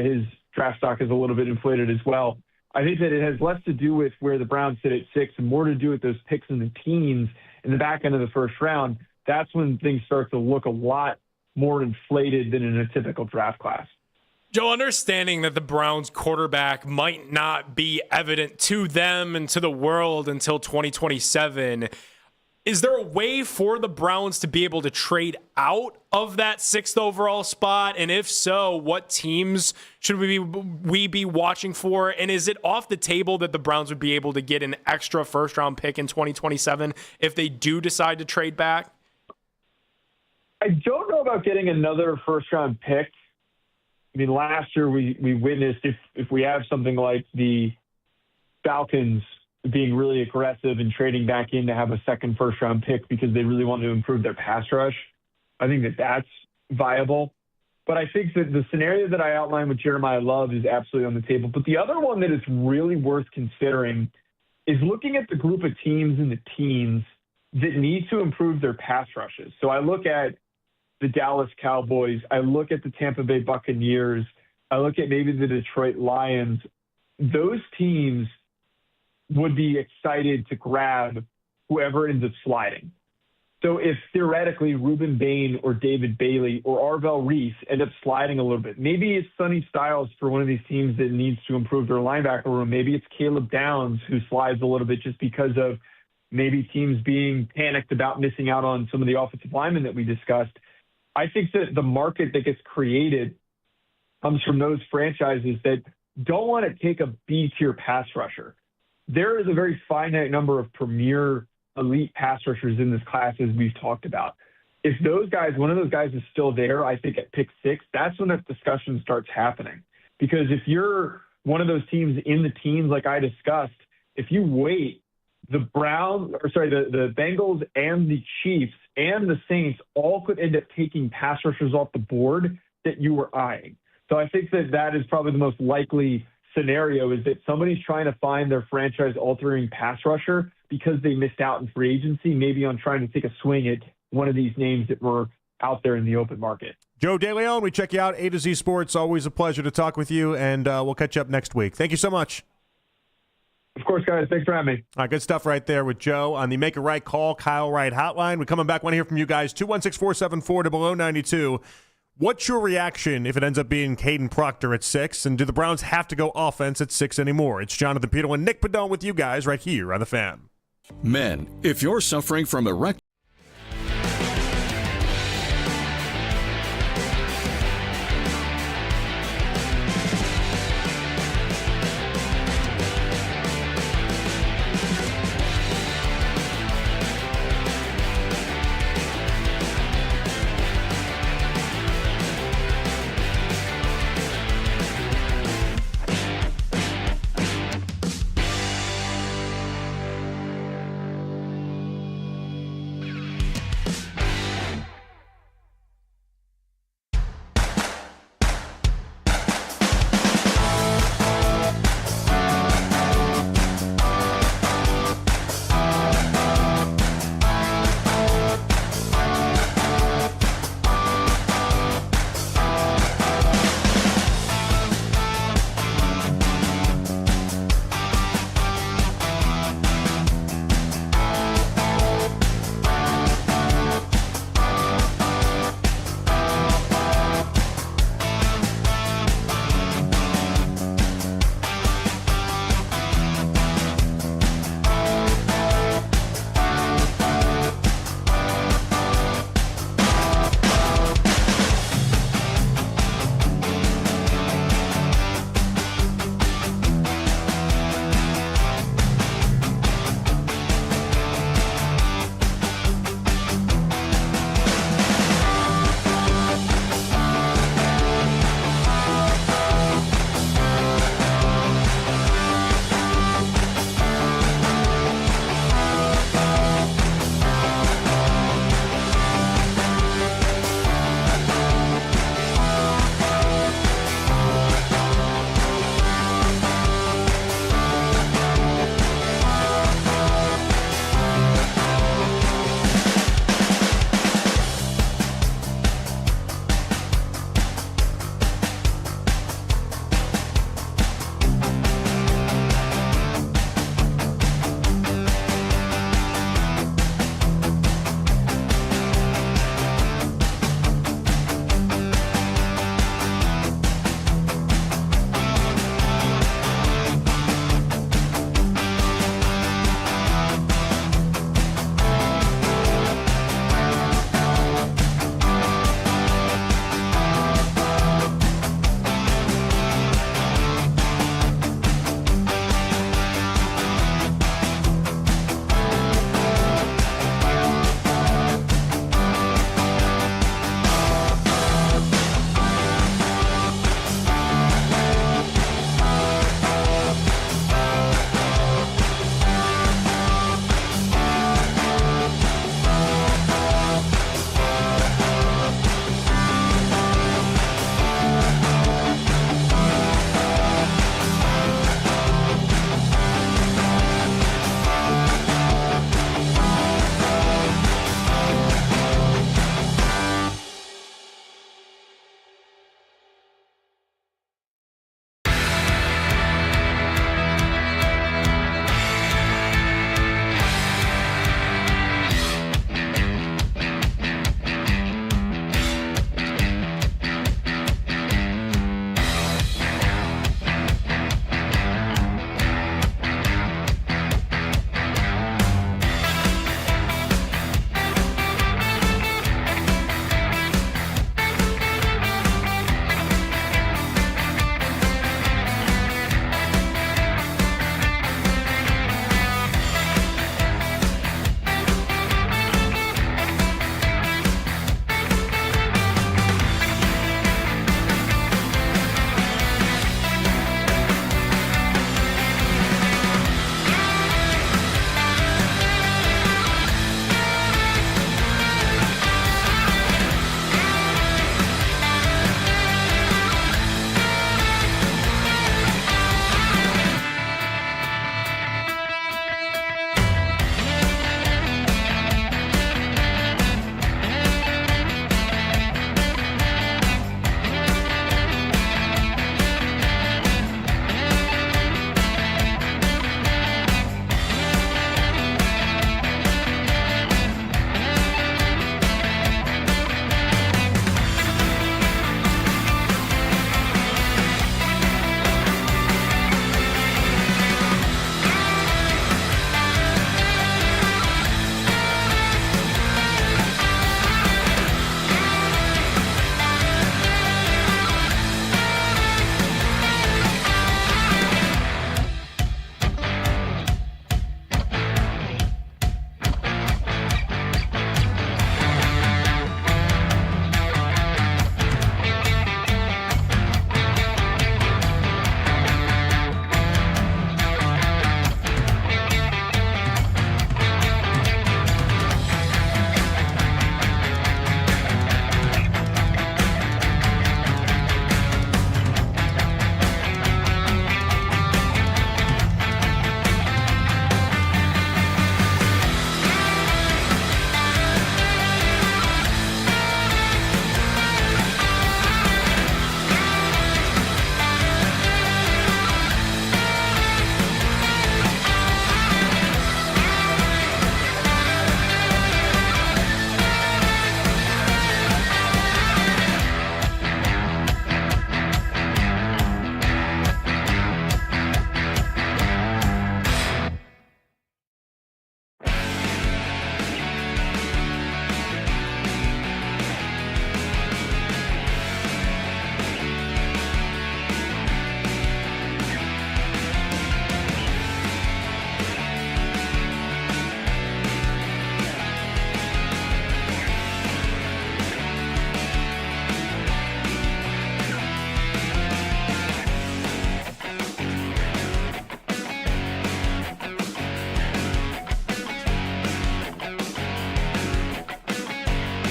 his draft stock is a little bit inflated as well. I think that it has less to do with where the Browns sit at 6 and more to do with those picks in the teens in the back end of the first round. That's when things start to look a lot more inflated than in a typical draft class. Joe, understanding that the Browns quarterback might not be evident to them and to the world until 2027, is there a way for the Browns to be able to trade out of that 6th overall spot? And if so, what teams should we be watching for? And is it off the table that the Browns would be able to get an extra first-round pick in 2027 if they do decide to trade back? I don't know about getting another first-round pick. I mean, last year we witnessed if we have something like the Falcons being really aggressive and trading back in to have a second first-round pick because they really want to improve their pass rush. I think that that's viable. But I think that the scenario that I outlined with Jeremiah Love is absolutely on the table. But the other one that is really worth considering is looking at the group of teams in the teens that need to improve their pass rushes. So I look at the Dallas Cowboys. I look at the Tampa Bay Buccaneers. I look at maybe the Detroit Lions. Those teams would be excited to grab whoever ends up sliding. So if theoretically Ruben Bain or David Bailey or Arvell Reese end up sliding a little bit, maybe it's Sonny Styles for one of these teams that needs to improve their linebacker room. Maybe it's Caleb Downs who slides a little bit just because of maybe teams being panicked about missing out on some of the offensive linemen that we discussed. I think that the market that gets created comes from those franchises that don't want to take a B-tier pass rusher. There is a very finite number of premier elite pass rushers in this class, as we've talked about. If those guys, one of those guys is still there, I think at pick 6, that's when that discussion starts happening. Because if you're one of those teams in the teens, like I discussed, if you wait, the Bengals and the Chiefs and the Saints all could end up taking pass rushers off the board that you were eyeing. So I think that that is probably the most likely scenario, is that somebody's trying to find their franchise-altering pass rusher because they missed out in free agency, maybe on trying to take a swing at one of these names that were out there in the open market. Joe DeLeon, we check you out, A to Z Sports. Always a pleasure to talk with you, and we'll catch you up next week. Thank you so much. Of course, guys. Thanks for having me. All right, good stuff right there with Joe on the Make a Right Call, Kyle Wright hotline. We're coming back. Want to hear from you guys. 216-474-0092. What's your reaction if it ends up being Caden Proctor at 6? And do the Browns have to go offense at 6 anymore? It's Jonathan Peterle and Nick Padone with you guys right here on The Fan. Men, if you're suffering from erectile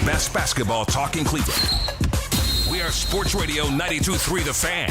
best basketball talk in Cleveland. We are Sports Radio 92.3 The Fan.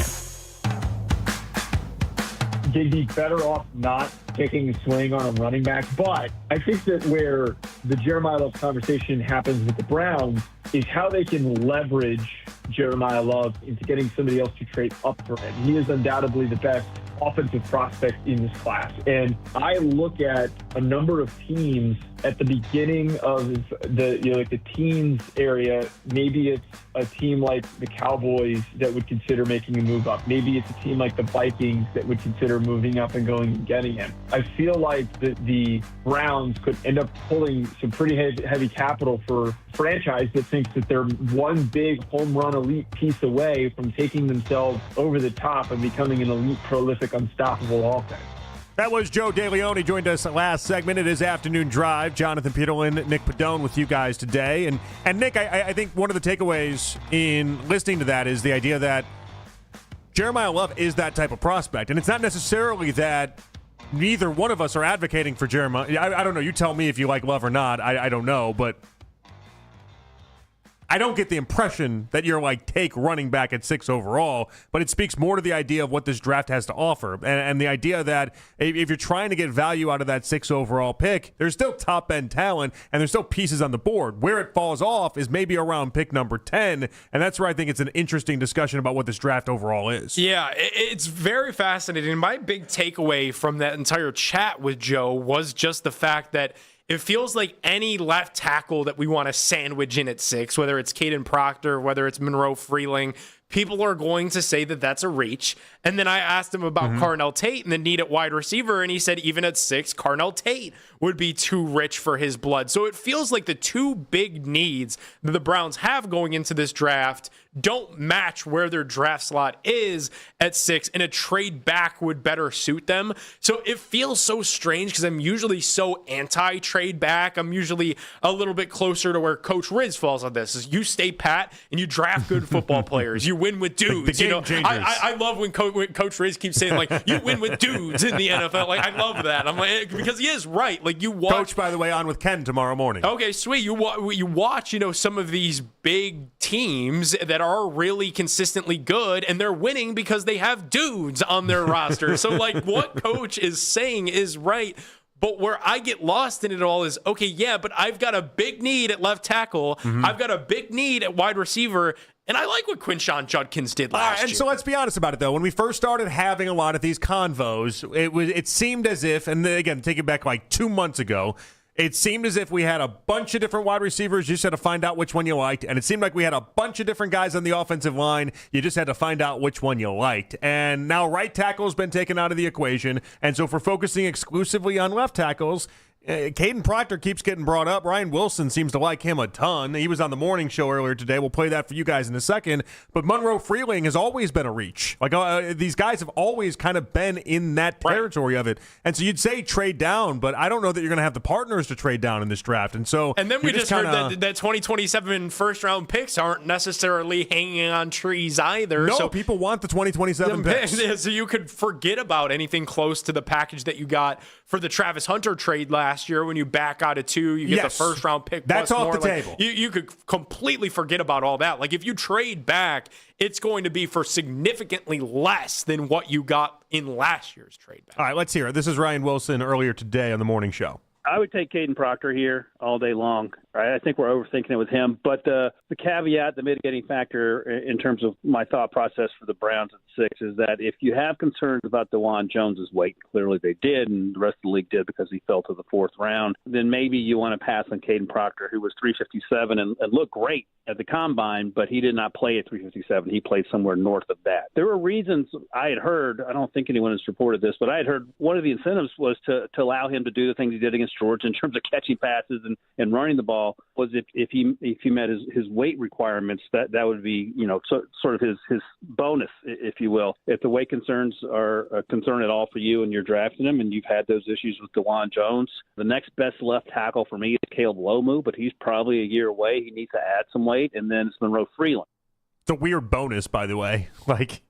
They'd be better off not taking a swing on a running back. But I think that where the Jeremiah Love conversation happens with the Browns is how they can leverage Jeremiah Love into getting somebody else to trade up for him. He is undoubtedly the best offensive prospect in this class. And I look at a number of teams at the beginning of the teens area. Maybe it's a team like the Cowboys that would consider making a move up. Maybe it's a team like the Vikings that would consider moving up and going and getting him. I feel like the Browns could end up pulling some pretty heavy capital for a franchise that thinks that they're one big home run elite piece away from taking themselves over the top and becoming an elite, prolific, unstoppable offense. That was Joe DeLeone. Joined us last segment. It is Afternoon Drive. Jonathan Peterlin, Nick Padone with you guys today. And Nick, I think one of the takeaways in listening to that is the idea that Jeremiah Love is that type of prospect. And it's not necessarily that neither one of us are advocating for Jeremiah. I don't know. You tell me if you like Love or not. I don't know. But I don't get the impression that you're like, take running back at 6 overall, but it speaks more to the idea of what this draft has to offer. And the idea that if you're trying to get value out of that 6 overall pick, there's still top end talent and there's still pieces on the board. Where it falls off is maybe around pick number 10. And that's where I think it's an interesting discussion about what this draft overall is. Yeah, it's very fascinating. My big takeaway from that entire chat with Joe was just the fact that it feels like any left tackle that we want to sandwich in at 6, whether it's Caden Proctor, whether it's Monroe Freeling, people are going to say that that's a reach. And then I asked him about Carnell Tate and the need at wide receiver, and he said even at 6, Carnell Tate would be too rich for his blood. So it feels like the two big needs that the Browns have going into this draft don't match where their draft slot is at 6, and a trade back would better suit them. So it feels so strange because I'm usually so anti-trade back. I'm usually a little bit closer to where Coach Riz falls on this. Is you stay pat and you draft good football players. You win with dudes. You know, I love when Coach Riz keeps saying like you win with dudes in the NFL. Like I love that. I'm like because he is right. Like you watch. Coach, by the way, on with Ken tomorrow morning. Okay, sweet. You watch. You know some of these big teams that are really consistently good, and they're winning because they have dudes on their roster. So like what Coach is saying is right. But where I get lost in it all is, okay, yeah, but I've got a big need at left tackle. I've got a big need at wide receiver. And I like what Quinshon Judkins did last year. So let's be honest about it, though. When we first started having a lot of these convos, it seemed as if, and again, take it back like 2 months ago, it seemed as if we had a bunch of different wide receivers. You just had to find out which one you liked. And it seemed like we had a bunch of different guys on the offensive line. You just had to find out which one you liked. And now right tackle has been taken out of the equation. And so if we're focusing exclusively on left tackles, Caden Proctor keeps getting brought up. Ryan Wilson seems to like him a ton. He was on the morning show earlier today. We'll play that for you guys in a second. But Monroe Freeling has always been a reach. Like these guys have always kind of been in that territory of it. And so you'd say trade down, but I don't know that you're going to have the partners to trade down in this draft. And then we just heard that 2027 first-round picks aren't necessarily hanging on trees either. No, so people want the 2027 picks. So you could forget about anything close to the package that you got for the Travis Hunter trade last year. When you back out of 2, you get the first round pick. That's off the table. You could completely forget about all that. Like if you trade back, it's going to be for significantly less than what you got in last year's trade back. All right, let's hear it. This is Ryan Wilson earlier today on the morning show. I would take Caden Proctor here all day long. Right? I think we're overthinking it with him. But the caveat, the mitigating factor in terms of my thought process for the Browns at 6 is that if you have concerns about DeJuan Jones's weight, clearly they did, and the rest of the league did because he fell to the 4th round, then maybe you want to pass on Caden Proctor, who was 357 and looked great at the combine, but he did not play at 357. He played somewhere north of that. There were reasons I had heard, I don't think anyone has reported this, but I had heard one of the incentives was to allow him to do the things he did against Georgia in terms of catching passes and running the ball, was if he met his weight requirements, that would be, sort of his bonus, if you will. If the weight concerns are a concern at all for you and you're drafting him and you've had those issues with DeJuan Jones, the next best left tackle for me is Caleb Lomu, but he's probably a year away. He needs to add some weight, and then it's Monroe Freeland. It's a weird bonus, by the way. Like,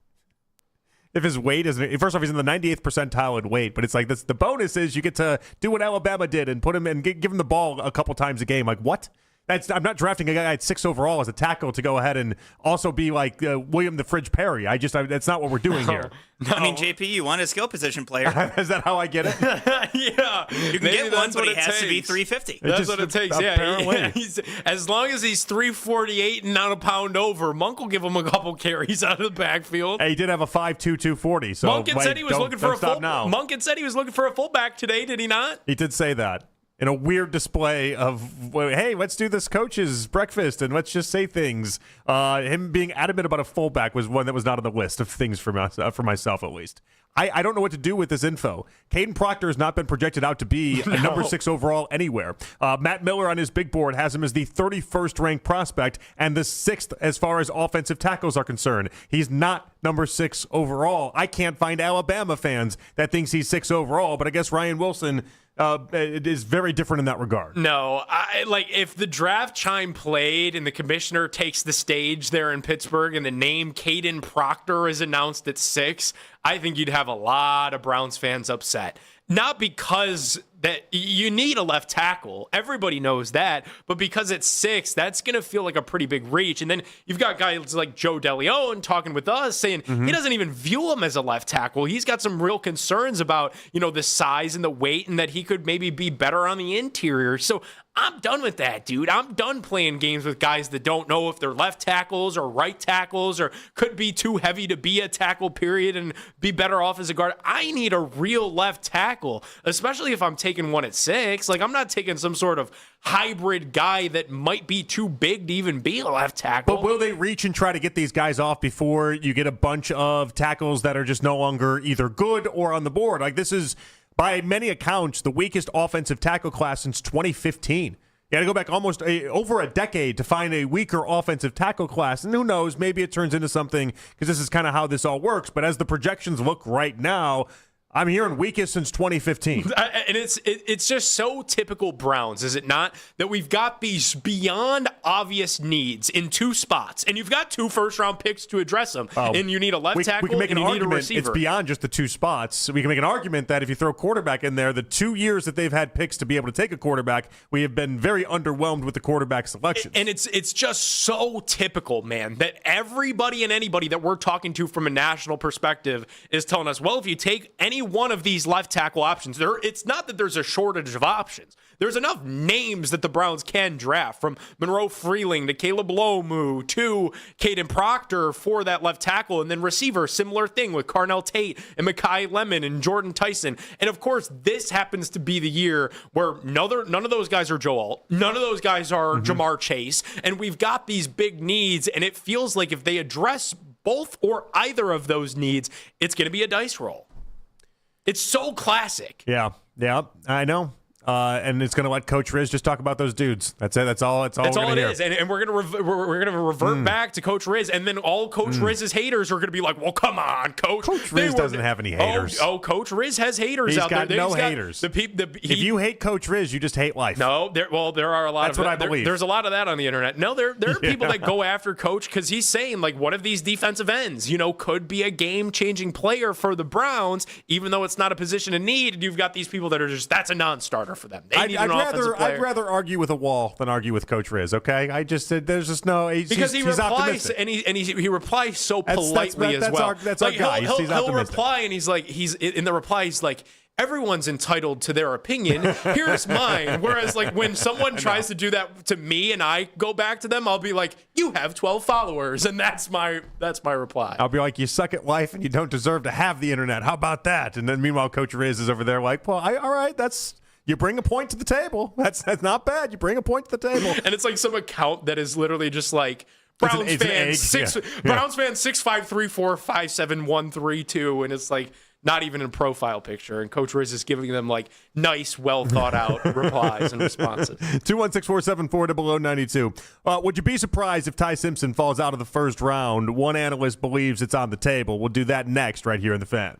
if his weight isn't, first off, he's in the 98th percentile in weight, but it's like this. The bonus is you get to do what Alabama did and put him and give him the ball a couple times a game. Like, what? I'm not drafting a guy at 6 overall as a tackle to go ahead and also be like William the Fridge Perry. That's not what we're doing here. No. I mean, JP, you want a skill position player. Is that how I get it? Yeah. You can get one, but he has to be 350. That's what it takes, apparently. As long as he's 348 and not a pound over, Monk will give him a couple carries out of the backfield. He did have a 5'2", 240. So Monkin said he was looking for a full. Monkin said he was looking for a fullback today, did he not? He did say that. In a weird display of, hey, let's do this coach's breakfast and let's just say things. Him being adamant about a fullback was one that was not on the list of things for myself at least. I don't know what to do with this info. Caden Proctor has not been projected out to be a number 6 overall anywhere. Matt Miller on his big board has him as the 31st ranked prospect and the 6th as far as offensive tackles are concerned. He's not number 6 overall. I can't find Alabama fans that thinks he's 6 overall, but I guess Ryan Wilson it is very different in that regard. No, if the draft chime played and the commissioner takes the stage there in Pittsburgh and the name Caden Proctor is announced at 6, I think you'd have a lot of Browns fans upset. Not because that you need a left tackle. Everybody knows that. But because it's 6, that's going to feel like a pretty big reach. And then you've got guys like Joe DeLeon talking with us saying he doesn't even view him as a left tackle. He's got some real concerns about, the size and the weight and that he could maybe be better on the interior. So I'm done with that, dude. I'm done playing games with guys that don't know if they're left tackles or right tackles or could be too heavy to be a tackle, period, and be better off as a guard. I need a real left tackle, especially if I'm taking one at 6. Like, I'm not taking some sort of hybrid guy that might be too big to even be a left tackle. But will they reach and try to get these guys off before you get a bunch of tackles that are just no longer either good or on the board? Like, this is, by many accounts, the weakest offensive tackle class since 2015. You got to go back almost over a decade to find a weaker offensive tackle class. And who knows, maybe it turns into something because this is kind of how this all works. But as the projections look right now, I'm hearing weakest since 2015. And it's just so typical Browns, is it not? That we've got these beyond obvious needs in 2 spots, and you've got 2 first-round picks to address them. And you need a left tackle, we can make an and you argument, need a receiver. It's beyond just the 2 spots. We can make an argument that if you throw quarterback in there, the 2 years that they've had picks to be able to take a quarterback, we have been very underwhelmed with the quarterback selections. And it's just so typical, man, that everybody and anybody that we're talking to from a national perspective is telling us, well, if you take any one of these left tackle options, it's not that there's a shortage of options. There's enough names that the Browns can draft, from Monroe Freeling to Caleb Lomu to Caden Proctor for that left tackle, and then receiver, similar thing with Carnell Tate and Mekhi Lemon and Jordan Tyson. And of course, this happens to be the year where none of those guys are Joe Alt, none of those guys are Jamar Chase, and we've got these big needs, and it feels like if they address both or either of those needs, it's going to be a dice roll. It's so classic. Yeah, I know. And it's going to let Coach Riz just talk about those dudes. That's it. That's all it is. And we're going to revert back to Coach Riz, and then all Coach Riz's haters are going to be like, "Well, come on, Coach." Coach Riz doesn't have any haters. Oh, Coach Riz has haters out there. He's got no haters. If you hate Coach Riz, you just hate life. No, there are a lot. That's what I believe. There's a lot of that on the internet. No, there are people that go after Coach because he's saying, like, one of these defensive ends, could be a game-changing player for the Browns, even though it's not a position of need. And you've got these people that are just, that's a non-starter for them. I'd rather argue with a wall than argue with Coach Riz. Okay, I just said there's just no. Because he replies optimistic. and he replies so politely as well. That's our guy. He'll reply and he's in the reply he's like, everyone's entitled to their opinion. Here's mine. Whereas, like, when someone tries to do that to me and I go back to them, I'll be like, you have 12 followers, and that's my reply. I'll be like, you suck at life and you don't deserve to have the internet. How about that? And then meanwhile, Coach Riz is over there like, well, all right, you bring a point to the table. That's not bad. You bring a point to the table. And it's like some account that is literally just like, Browns fan 653457132, and it's like not even a profile picture. And Coach Riz is giving them like nice, well thought out replies and responses. 216-474-0092. Would you be surprised if Ty Simpson falls out of the first round? One analyst believes it's on the table. We'll do that next right here in the Fan.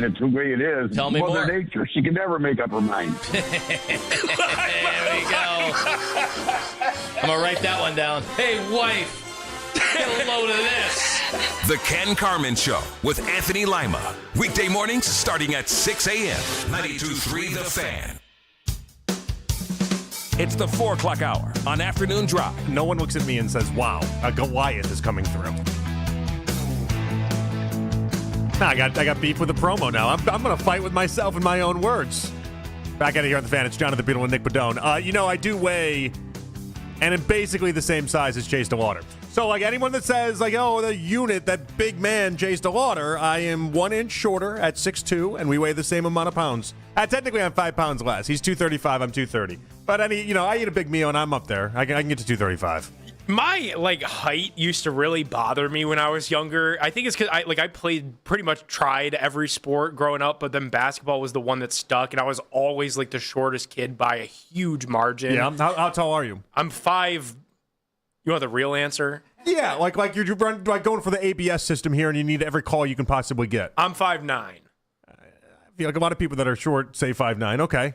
and it's the way it is. Tell me Mother more. Nature, she can never make up her mind. There we go. I'm going to write that one down. Hey, wife, get a load of this. The Ken Carman Show with Anthony Lima. Weekday mornings starting at 6 a.m. 92.3 The Fan. It's the 4 o'clock hour on Afternoon Drive. No one looks at me and says, wow, a Goliath is coming through. Nah, I got beef with the promo now. I'm going to fight with myself in my own words. Back out of here on The Fan. It's Jonathan Beadle and Nick Badone. I do weigh, and I'm basically the same size as Chase DeLauder. So, like, anyone that says, like, oh, the unit, that big man, Chase DeLauder, I am 1 inch shorter at 6'2", and we weigh the same amount of pounds. Technically, I'm 5 pounds less. He's 235, I'm 230. But, I eat a big meal, and I'm up there. I can get to 235. My height used to really bother me when I was younger. I think it's because I played tried every sport growing up, but then basketball was the one that stuck, and I was always the shortest kid by a huge margin. Yeah, how tall are you? I'm 5. You want the real answer? Yeah, like you're going for the ABS system here, and you need every call you can possibly get. I'm 5'9". I feel like a lot of people that are short say 5'9". Okay.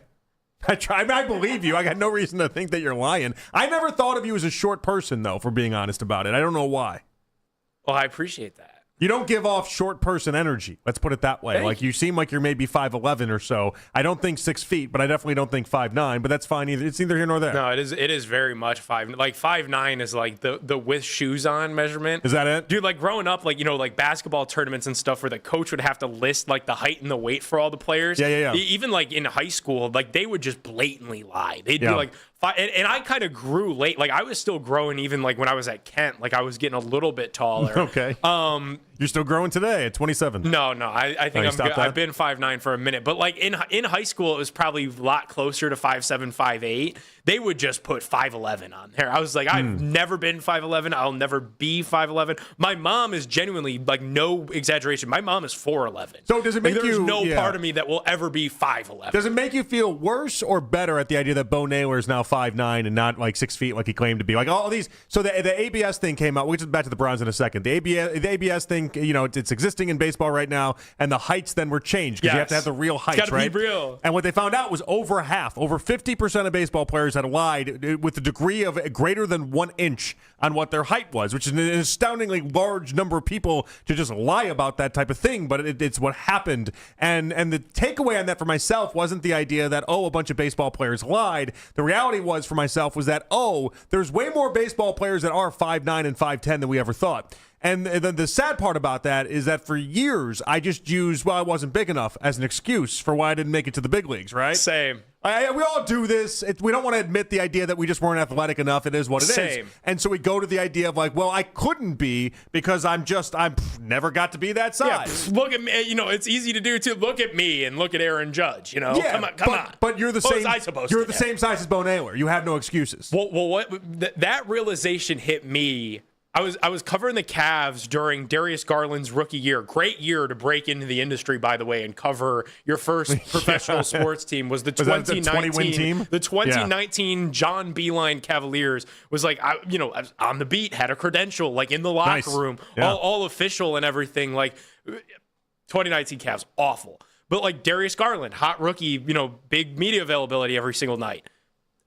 I believe you. I got no reason to think that you're lying. I never thought of you as a short person, though, for being honest about it. I don't know why. Well, I appreciate that. You don't give off short person energy. Let's put it that way. Thank you seem like you're maybe 5'11" or so. I don't think 6 feet, but I definitely don't think 5'9", but that's fine either. It's neither here nor there. No, it is very much 5. 5'9" is the with shoes on measurement. Is that it? Dude, growing up, basketball tournaments and stuff where the coach would have to list the height and the weight for all the players. Yeah. Even in high school, they would just blatantly lie. They'd be 5, and I kind of grew late. I was still growing even when I was at Kent. I was getting a little bit taller. Okay. You're still growing today at 27. No. I think I've been 5'9" for a minute. But in high school, it was probably a lot closer to 5'7", 5'8". They would just put 5'11" on there. I was like, I've never been 5'11". I'll never be 5'11". My mom is genuinely, no exaggeration, my mom is 4'11". So does it make There's no part of me that will ever be 5'11". Does it make you feel worse or better at the idea that Bo Naylor is now 5'9" and not 6 feet like he claimed to be? All these. So the ABS thing came out. We'll get back to the Browns in a second. The ABS thing, it's existing in baseball right now, and the heights then were changed because you have to have the real heights, it's gotta right? Be real. And what they found out was over 50% of baseball players had lied with a degree of greater than 1 inch on what their height was, which is an astoundingly large number of people to just lie about that type of thing, but it's what happened. And the takeaway on that for myself wasn't the idea that, a bunch of baseball players lied. The reality was for myself was that, there's way more baseball players that are 5'9" and 5'10" than we ever thought. And the sad part about that is that for years, I just used, I wasn't big enough as an excuse for why I didn't make it to the big leagues, right? Same. We all do this. We don't want to admit the idea that we just weren't athletic enough. It is what it is. Same. And so we go to the idea of I couldn't be because I'm never got to be that size. Yeah, look at me. It's easy to do too. Look at me and look at Aaron Judge. Yeah, come on. But you're the what same. Was I supposed you're to the get? same size as Bo Naylor. You have no excuses. Well, that realization hit me. I was covering the Cavs during Darius Garland's rookie year. Great year to break into the industry, by the way, and cover your first professional sports team. Was the 2019 team? The 2019 John Beeline Cavaliers was I was on the beat, had a credential, in the locker room, all official and everything. 2019 Cavs, awful. But Darius Garland, hot rookie, big media availability every single night.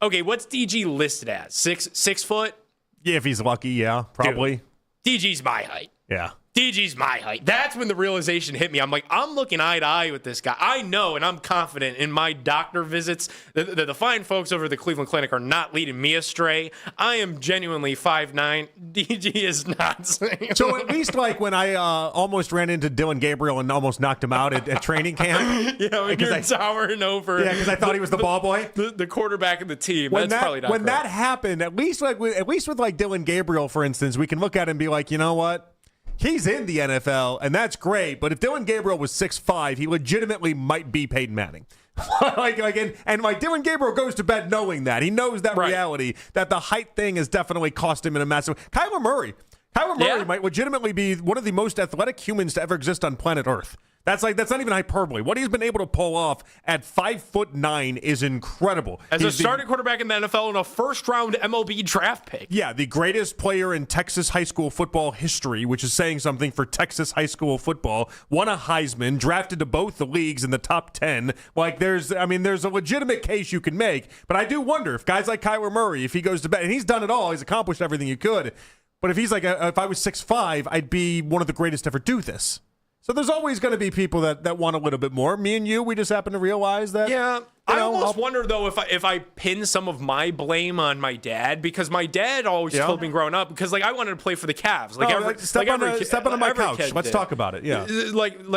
Okay, what's DG listed as? 6 foot? Yeah, if he's lucky, yeah, probably. Dude, DG's my height. Yeah. DG's my height. That's when the realization hit me. I'm I'm looking eye to eye with this guy. I know, and I'm confident in my doctor visits. The fine folks over at the Cleveland Clinic are not leading me astray. I am genuinely 5'9". DG is not. So at least when I almost ran into Dylan Gabriel and almost knocked him out at training camp. Yeah, when you're towering over. Yeah, because I thought he was the ball boy. The quarterback of the team. When That's probably not when correct. that happened, at least with Dylan Gabriel, for instance, we can look at him and be like, you know what? He's in the NFL, and that's great. But if Dylan Gabriel was 6'5", he legitimately might be Peyton Manning. And Dylan Gabriel goes to bed knowing that. He knows that reality, that the height thing has definitely cost him in a massive way. Kyler Murray might legitimately be one of the most athletic humans to ever exist on planet Earth. That's not even hyperbole. What he's been able to pull off at 5'9" is incredible. As a starting quarterback in the NFL and a first-round MLB draft pick. Yeah, the greatest player in Texas high school football history, which is saying something for Texas high school football. Won a Heisman, drafted to both the leagues in the top 10. There's a legitimate case you can make. But I do wonder if guys like Kyler Murray, if he goes to bed, and he's done it all, he's accomplished everything he could. But if he's if I was 6'5", I'd be one of the greatest to ever do this. So there's always going to be people that want a little bit more. Me and you, we just happen to realize that. Yeah, I almost wonder though if I pin some of my blame on my dad, because my dad always told me growing up, because I wanted to play for the Cavs. Step onto my couch. Let's talk about it. Yeah.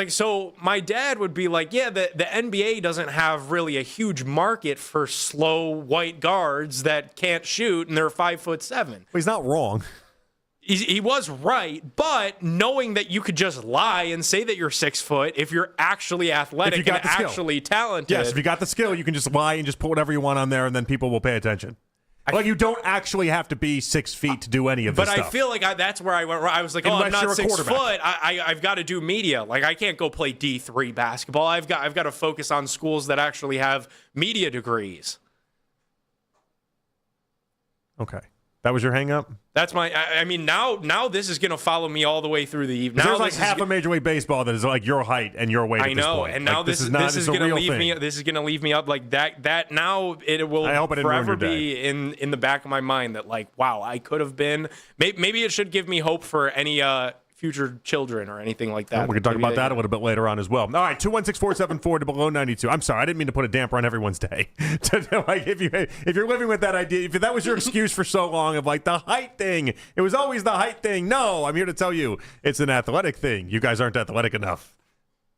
So my dad would be like, yeah, the NBA doesn't have really a huge market for slow white guards that can't shoot, and they're 5'7". Well, he's not wrong. He was right, but knowing that you could just lie and say that you're 6 foot if you're actually athletic and actually talented. Yes, if you got the skill, you can just lie and just put whatever you want on there, and then people will pay attention. You don't actually have to be 6 feet to do any of this stuff. But I feel like that's where I went. I was like, I'm not 6 foot. I've got to do media. I can't go play D3 basketball. I've got to focus on schools that actually have media degrees. Okay. That was your hang-up? That's my. I mean, now this is going to follow me all the way through the evening. There's half of Major League Baseball that is your height and your weight. I know, and now this is going to leave me. This is going to leave me up like that. That now it will forever be in the back of my mind that wow, I could have been. Maybe it should give me hope for any future children or anything like that. We're going to talk about that a little bit later on as well. All right, 216-474-0092. I'm sorry, I didn't mean to put a damper on everyone's day. If you're living with that idea, if that was your excuse for so long of the height thing, it was always the height thing. No, I'm here to tell you it's an athletic thing. You guys aren't athletic enough.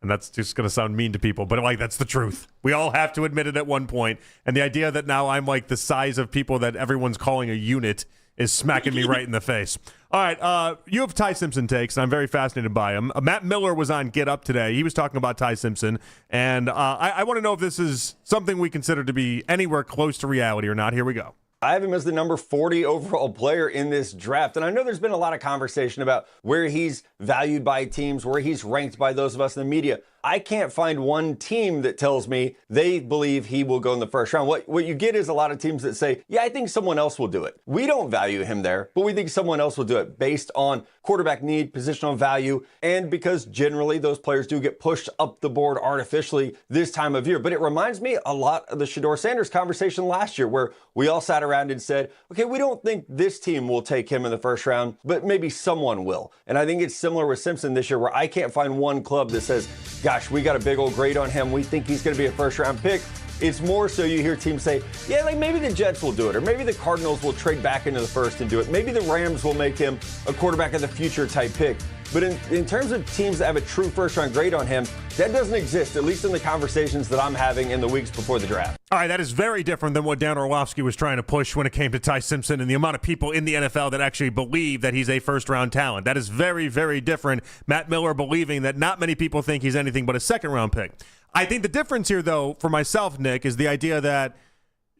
And that's just going to sound mean to people, but that's the truth. We all have to admit it at one point. And the idea that now I'm the size of people that everyone's calling a unit is smacking me right in the face. All right, you have Ty Simpson takes, and I'm very fascinated by him. Matt Miller was on Get Up today. He was talking about Ty Simpson, and I want to know if this is something we consider to be anywhere close to reality or not. Here we go. I have him as the number 40 overall player in this draft. And I know there's been a lot of conversation about where he's valued by teams, where he's ranked by those of us in the media. I can't find one team that tells me they believe he will go in the first round. What you get is a lot of teams that say, yeah, I think someone else will do it. We don't value him there, but we think someone else will do it based on quarterback need, positional value, and because generally those players do get pushed up the board artificially this time of year. But it reminds me a lot of the Shedeur Sanders conversation last year, where we all sat around and said, okay, we don't think this team will take him in the first round, but maybe someone will. And I think it's similar with Simpson this year, where I can't find one club that says, gosh, we got a big old grade on him. We think he's going to be a first-round pick. It's more so you hear teams say, yeah, maybe the Jets will do it, or maybe the Cardinals will trade back into the first and do it. Maybe the Rams will make him a quarterback of the future type pick. But in terms of teams that have a true first-round grade on him, that doesn't exist, at least in the conversations that I'm having in the weeks before the draft. All right, that is very different than what Dan Orlovsky was trying to push when it came to Ty Simpson and the amount of people in the NFL that actually believe that he's a first-round talent. That is very, very different. Matt Miller believing that not many people think he's anything but a second-round pick. I think the difference here, though, for myself, Nick, is the idea that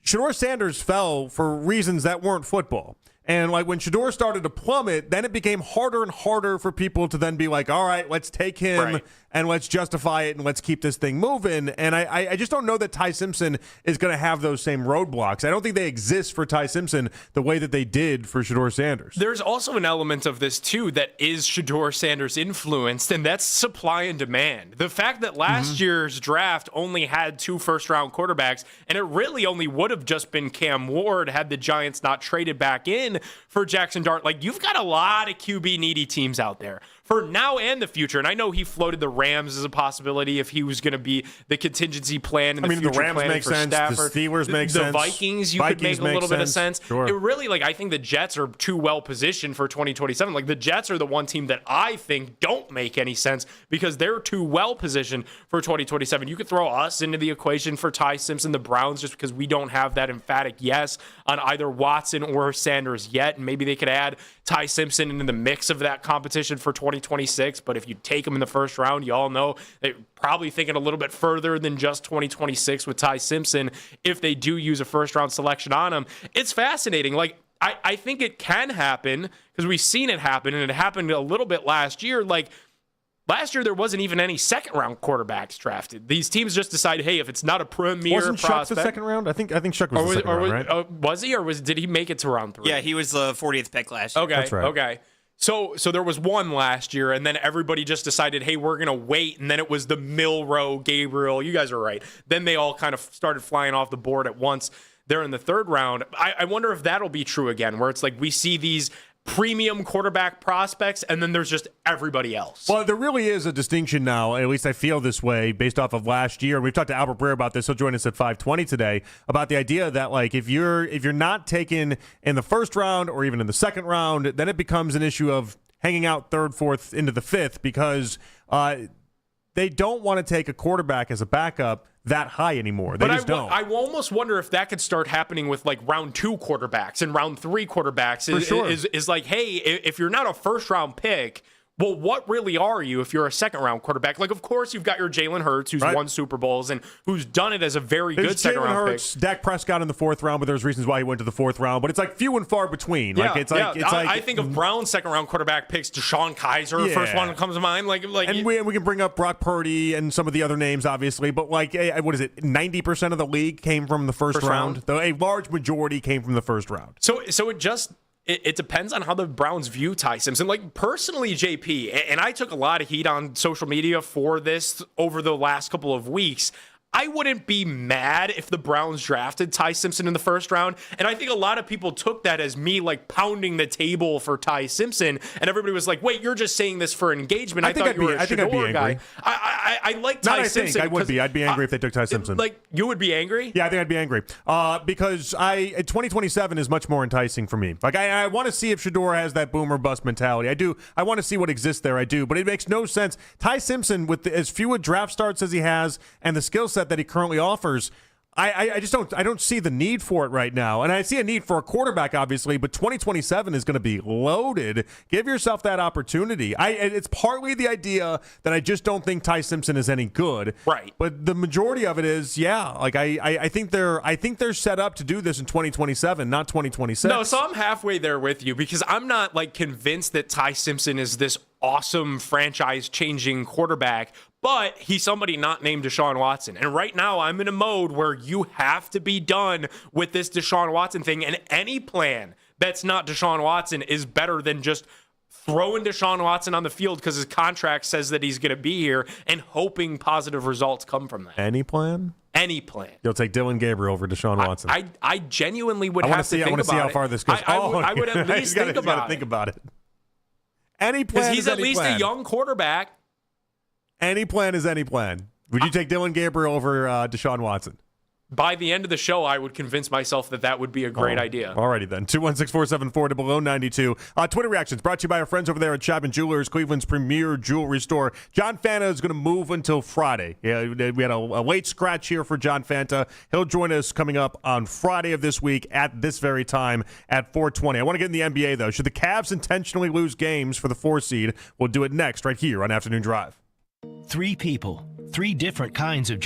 Shedeur Sanders fell for reasons that weren't football. And when Shedeur started to plummet, then it became harder and harder for people to then be like, all right, let's take him and let's justify it and let's keep this thing moving. And I just don't know that Ty Simpson is going to have those same roadblocks. I don't think they exist for Ty Simpson the way that they did for Shedeur Sanders. There's also an element of this, too, that is Shedeur Sanders influenced, and that's supply and demand. The fact that last year's draft only had 2 first-round quarterbacks, and it really only would have just been Cam Ward had the Giants not traded back in for Jackson Dart. You've got a lot of QB-needy teams out there for now and the future. And I know he floated the Rams as a possibility if he was going to be the contingency plan and the future the Rams plan make for sense. Stafford. The Steelers make sense. The Vikings, could make a little bit of sense. Sure. It really, I think the Jets are too well positioned for 2027. The Jets are the one team that I think don't make any sense because they're too well positioned for 2027. You could throw us into the equation for Ty Simpson, the Browns, just because we don't have that emphatic yes on either Watson or Sanders yet. And maybe they could add Ty Simpson into the mix of that competition for 2026. But if you take him in the first round, you all know they're probably thinking a little bit further than just 2026 with Ty Simpson if they do use a first-round selection on him. It's fascinating. I think it can happen because we've seen it happen, and it happened a little bit last year. Last year, there wasn't even any second-round quarterbacks drafted. These teams just decided, hey, if it's not a premier Wasn't prospect, Shuck the second round? I think Shuck was the second round, right? Was he, or did he make it to round 3? Yeah, he was the 40th pick last year. Okay, That's right. Okay. So there was one last year, and then everybody just decided, hey, we're going to wait, and then it was the Milroe, Gabriel. You guys are right. Then they all kind of started flying off the board at once there in the third round. I wonder if that'll be true again, where it's like we see these premium quarterback prospects, and then there's just everybody else. Well, there really is a distinction now, at least I feel this way, based off of last year. We've talked to Albert Breer about this. He'll join us at 5:20 today, about the idea that, like, if you're not taken in the first round or even in the second round, then it becomes an issue of hanging out third, fourth, into the fifth, because they don't want to take a quarterback as a backup that high anymore. They just don't. I almost wonder if that could start happening with like round 2 quarterbacks and round 3 quarterbacks. For sure. Is like, hey, if you're not a first round pick, well, what really are you if you're a second-round quarterback? Like, of course, you've got your Jalen Hurts, who's won Super Bowls and who's done it as a very good second-round pick. Dak Prescott in the fourth round, but there's reasons why he went to the fourth round. But it's like few and far between. I think of Brown's second-round quarterback picks, Deshaun Kaiser, first one that comes to mind. And we can bring up Brock Purdy and some of the other names, obviously. But like, what is it? 90% of the league came from the first round. Though a large majority came from the first round. So it just. It depends on how the Browns view Ty Simpson. Like, personally, JP, and I took a lot of heat on social media for this over the last couple of weeks, I wouldn't be mad if the Browns drafted Ty Simpson in the first round. And I think a lot of people took that as me, like, pounding the table for Ty Simpson. And everybody was like, wait, you're just saying this for engagement. I thought you were a Shador guy. I like Ty Simpson. I would be. I'd be angry if they took Ty Simpson. Like, you would be angry? Yeah, I think I'd be angry. Because 2027 is much more enticing for me. Like, I want to see if Shador has that boom or bust mentality. I do. I want to see what exists there. I do. But it makes no sense. Ty Simpson, with as few draft starts as he has and the skill set that he currently offers, I just don't see the need for it right now. And I see a need for a quarterback, obviously, but 2027 is going to be loaded. Give yourself that opportunity. It's partly the idea that I just don't think Ty Simpson is any good. Right. But the majority of it is, I think they're set up to do this in 2027, not 2026. No, so I'm halfway there with you, because I'm not like convinced that Ty Simpson is this awesome franchise-changing quarterback, but he's somebody not named Deshaun Watson. And right now, I'm in a mode where you have to be done with this Deshaun Watson thing, and any plan that's not Deshaun Watson is better than just throwing Deshaun Watson on the field because his contract says that he's going to be here and hoping positive results come from that. Any plan? Any plan. You'll take Dylan Gabriel over Deshaun Watson. I genuinely would have to think about it. I want to see how far this goes. I would at least think about it. Any plan because he's at least a young quarterback. Any plan is any plan. Would you take Dylan Gabriel over Deshaun Watson? By the end of the show, I would convince myself that would be a great idea. Alrighty then. 216-474-0092. Twitter reactions brought to you by our friends over there at Chapman Jewelers, Cleveland's premier jewelry store. John Fanta is going to move until Friday. Yeah, we had a late scratch here for John Fanta. He'll join us coming up on Friday of this week at this very time at 4:20. I want to get in the NBA, though. Should the Cavs intentionally lose games for the 4 seed? We'll do it next right here on Afternoon Drive. 3 people, 3 different kinds of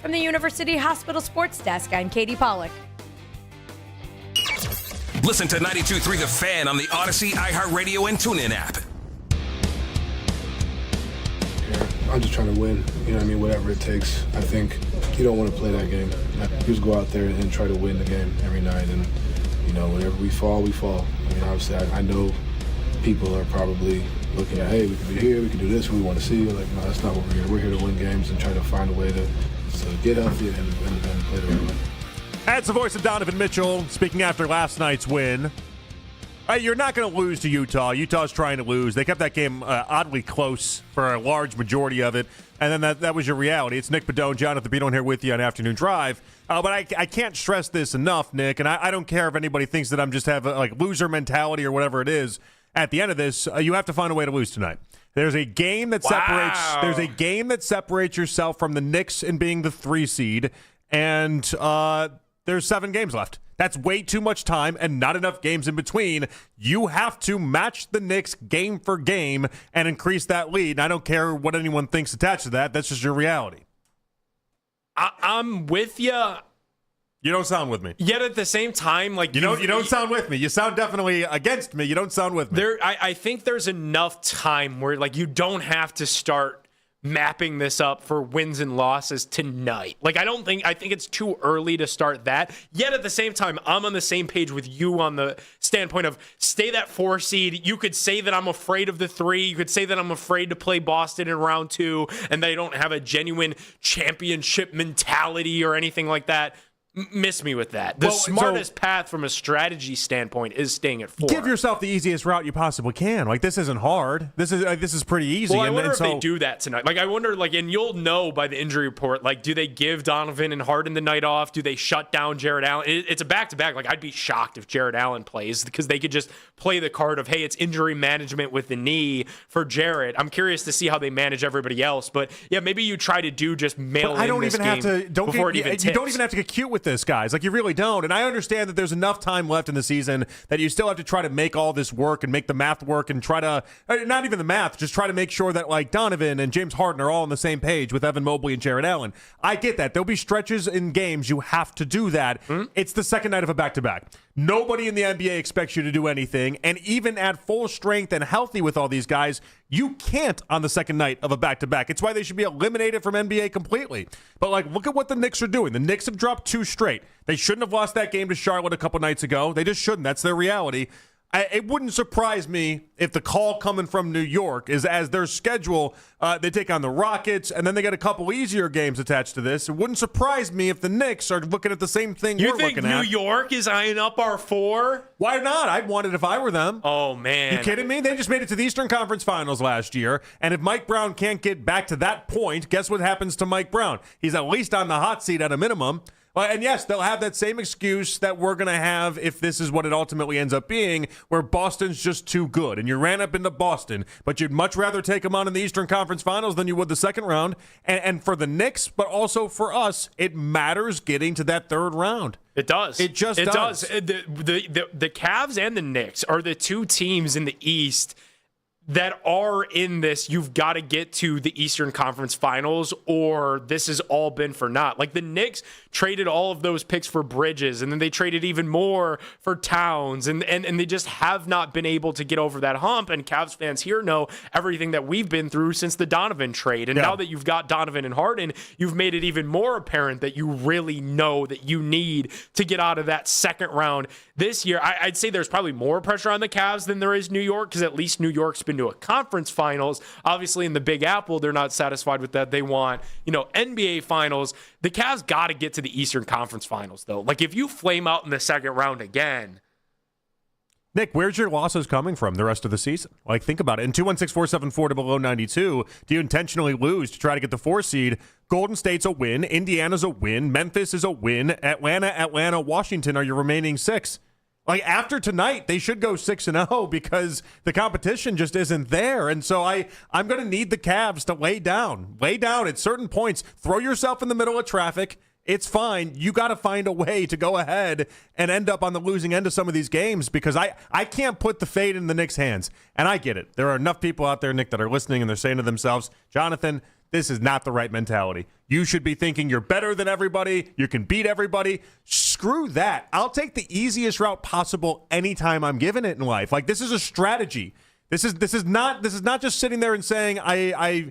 From the University Hospital Sports Desk, I'm Katie Pollock. Listen to 92.3 The Fan on the Odyssey, iHeartRadio, and TuneIn app. I'm just trying to win, you know what I mean, whatever it takes. I think you don't want to play that game. You just go out there and try to win the game every night. And, you know, whenever we fall, we fall. I mean, obviously, I know people are probably looking at, hey, we can be here, we can do this, we want to see. Like, no, that's not what we're here. We're here to win games and try to find a way to get healthy and play the right way. That's the voice of Donovan Mitchell speaking after last night's win. You're not going to lose to Utah. Utah's trying to lose. They kept that game oddly close for a large majority of it, and then that was your reality. It's Nick Padone, Jonathan Beadle here with you on Afternoon Drive. But I can't stress this enough, Nick, and I don't care if anybody thinks that I'm just have a loser mentality or whatever it is. At the end of this, you have to find a way to lose tonight. There's a game that separates. There's a game that separates yourself from the Knicks in being the 3 seed, and there's 7 games left. That's way too much time and not enough games in between. You have to match the Knicks game for game and increase that lead. And I don't care what anyone thinks attached to that. That's just your reality. I'm with you. You don't sound with me. Yet at the same time, like you don't sound with me. You sound definitely against me. You don't sound with me. I think there's enough time where like you don't have to start mapping this up for wins and losses tonight. Like, I think it's too early to start that. Yet at the same time, I'm on the same page with you on the standpoint of stay that 4 seed. You could say that I'm afraid of the 3. You could say that I'm afraid to play Boston in round 2 and they don't have a genuine championship mentality or anything like that. Miss me with that. The smartest path from a strategy standpoint is staying at 4. Give yourself the easiest route you possibly can. Like, this isn't hard. This is pretty easy. Well, I wonder if they do that tonight. Like, I wonder, and you'll know by the injury report, like, do they give Donovan and Harden the night off? Do they shut down Jarrett Allen? It's a back-to-back. Like, I'd be shocked if Jarrett Allen plays because they could just play the card of, hey, it's injury management with the knee for Jarrett. I'm curious to see how they manage everybody else. But, yeah, maybe you try to do just mail in this game before it even tips. You don't even have to get cute with this, guys. Like, you really don't. And I understand that there's enough time left in the season that you still have to try to make all this work and make the math work and try to, not even the math, just try to make sure that, like, Donovan and James Harden are all on the same page with Evan Mobley and Jarrett Allen. I get that. There'll be stretches in games you have to do that. It's the second night of a back-to-back. Nobody in the NBA expects you to do anything. And even at full strength and healthy with all these guys, you can't on the second night of a back-to-back. It's why they should be eliminated from NBA completely. But, like, look at what the Knicks are doing. The Knicks have dropped 2 straight. They shouldn't have lost that game to Charlotte a couple nights ago. They just shouldn't. That's their reality. It wouldn't surprise me if the call coming from New York is as their schedule, they take on the Rockets, and then they get a couple easier games attached to this. It wouldn't surprise me if the Knicks are looking at the same thing we're looking at. You think New York is eyeing up our 4? Why not? I'd want it if I were them. Oh, man. You kidding me? They just made it to the Eastern Conference Finals last year, and if Mike Brown can't get back to that point, guess what happens to Mike Brown? He's at least on the hot seat at a minimum. And yes, they'll have that same excuse that we're going to have if this is what it ultimately ends up being, where Boston's just too good. And you ran up into Boston, but you'd much rather take them on in the Eastern Conference Finals than you would the second round. And for the Knicks, but also for us, it matters getting to that third round. It does. It just does. The Cavs and the Knicks are the 2 teams in the East that are in this. You've got to get to the Eastern Conference Finals or this has all been for naught. Like, the Knicks traded all of those picks for Bridges, and then they traded even more for Towns, and they just have not been able to get over that hump. And Cavs fans here know everything that we've been through since the Donovan trade. And now that you've got Donovan and Harden, you've made it even more apparent that you really know that you need to get out of that second round this year. I'd say there's probably more pressure on the Cavs than there is New York, because at least New York's been to a conference finals. Obviously in the Big Apple, they're not satisfied with that. They want, NBA finals. The Cavs got to get to the Eastern Conference Finals, though. Like, if you flame out in the second round again. Nick, where's your losses coming from the rest of the season? Like, think about it. In 216-474-0092, do you intentionally lose to try to get the 4 seed? Golden State's a win. Indiana's a win. Memphis is a win. Atlanta, Washington are your remaining 6. Like, after tonight, they should go 6-0 because the competition just isn't there. And so I'm going to need the Cavs to lay down at certain points. Throw yourself in the middle of traffic. It's fine. You got to find a way to go ahead and end up on the losing end of some of these games, because I can't put the fate in the Knicks' hands. And I get it. There are enough people out there, Nick, that are listening and they're saying to themselves, Jonathan, This is not the right mentality. You should be thinking you're better than everybody. You can beat everybody. Screw that. I'll take the easiest route possible anytime I'm given it in life. Like, this is a strategy. This is not just sitting there and saying I'm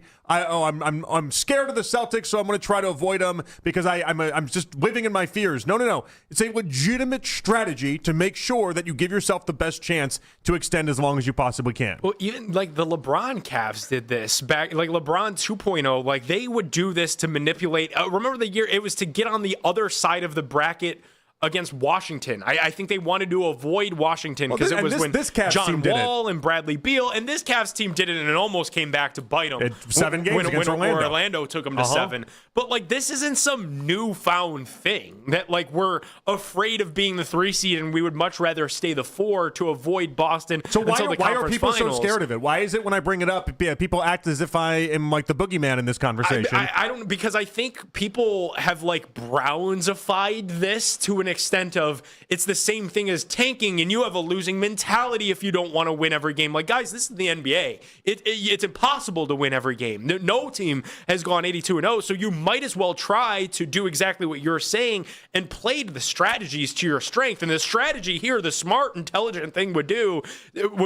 scared of the Celtics, so I'm going to try to avoid them because I'm just living in my fears. No. It's a legitimate strategy to make sure that you give yourself the best chance to extend as long as you possibly can. Well, even like the LeBron Cavs did this back, like LeBron 2.0, like they would do this to manipulate. Remember the year it was to get on the other side of the bracket against Washington. I think they wanted to avoid Washington because it was when John Wall and Bradley Beal, and this Cavs team did it, and it almost came back to bite them. 7 games against Orlando. Orlando took them to 7. But, like, this isn't some newfound thing that, like, we're afraid of being the 3 seed and we would much rather stay the 4 to avoid Boston. So why are people so scared of it? Why is it when I bring it up, people act as if I am, like, the boogeyman in this conversation? I don't, because I think people have, like, Brownsified this to an extent of it's the same thing as tanking and you have a losing mentality if you don't want to win every game. Like, guys, this is the NBA. It's impossible to win every game. No team has gone 82-0, so you might as well try to do exactly what you're saying and play to the strategies to your strength. And the strategy here, the smart, intelligent thing would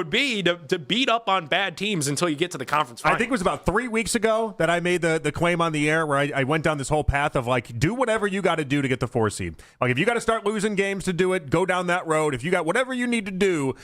be to beat up on bad teams until you get to the conference finals. I think it was about 3 weeks ago that I made the claim on the air where I went down this whole path of, like, do whatever you got to do to get the 4 seed. Like, if you got to start losing games to do it, go down that road. If you got whatever you need to do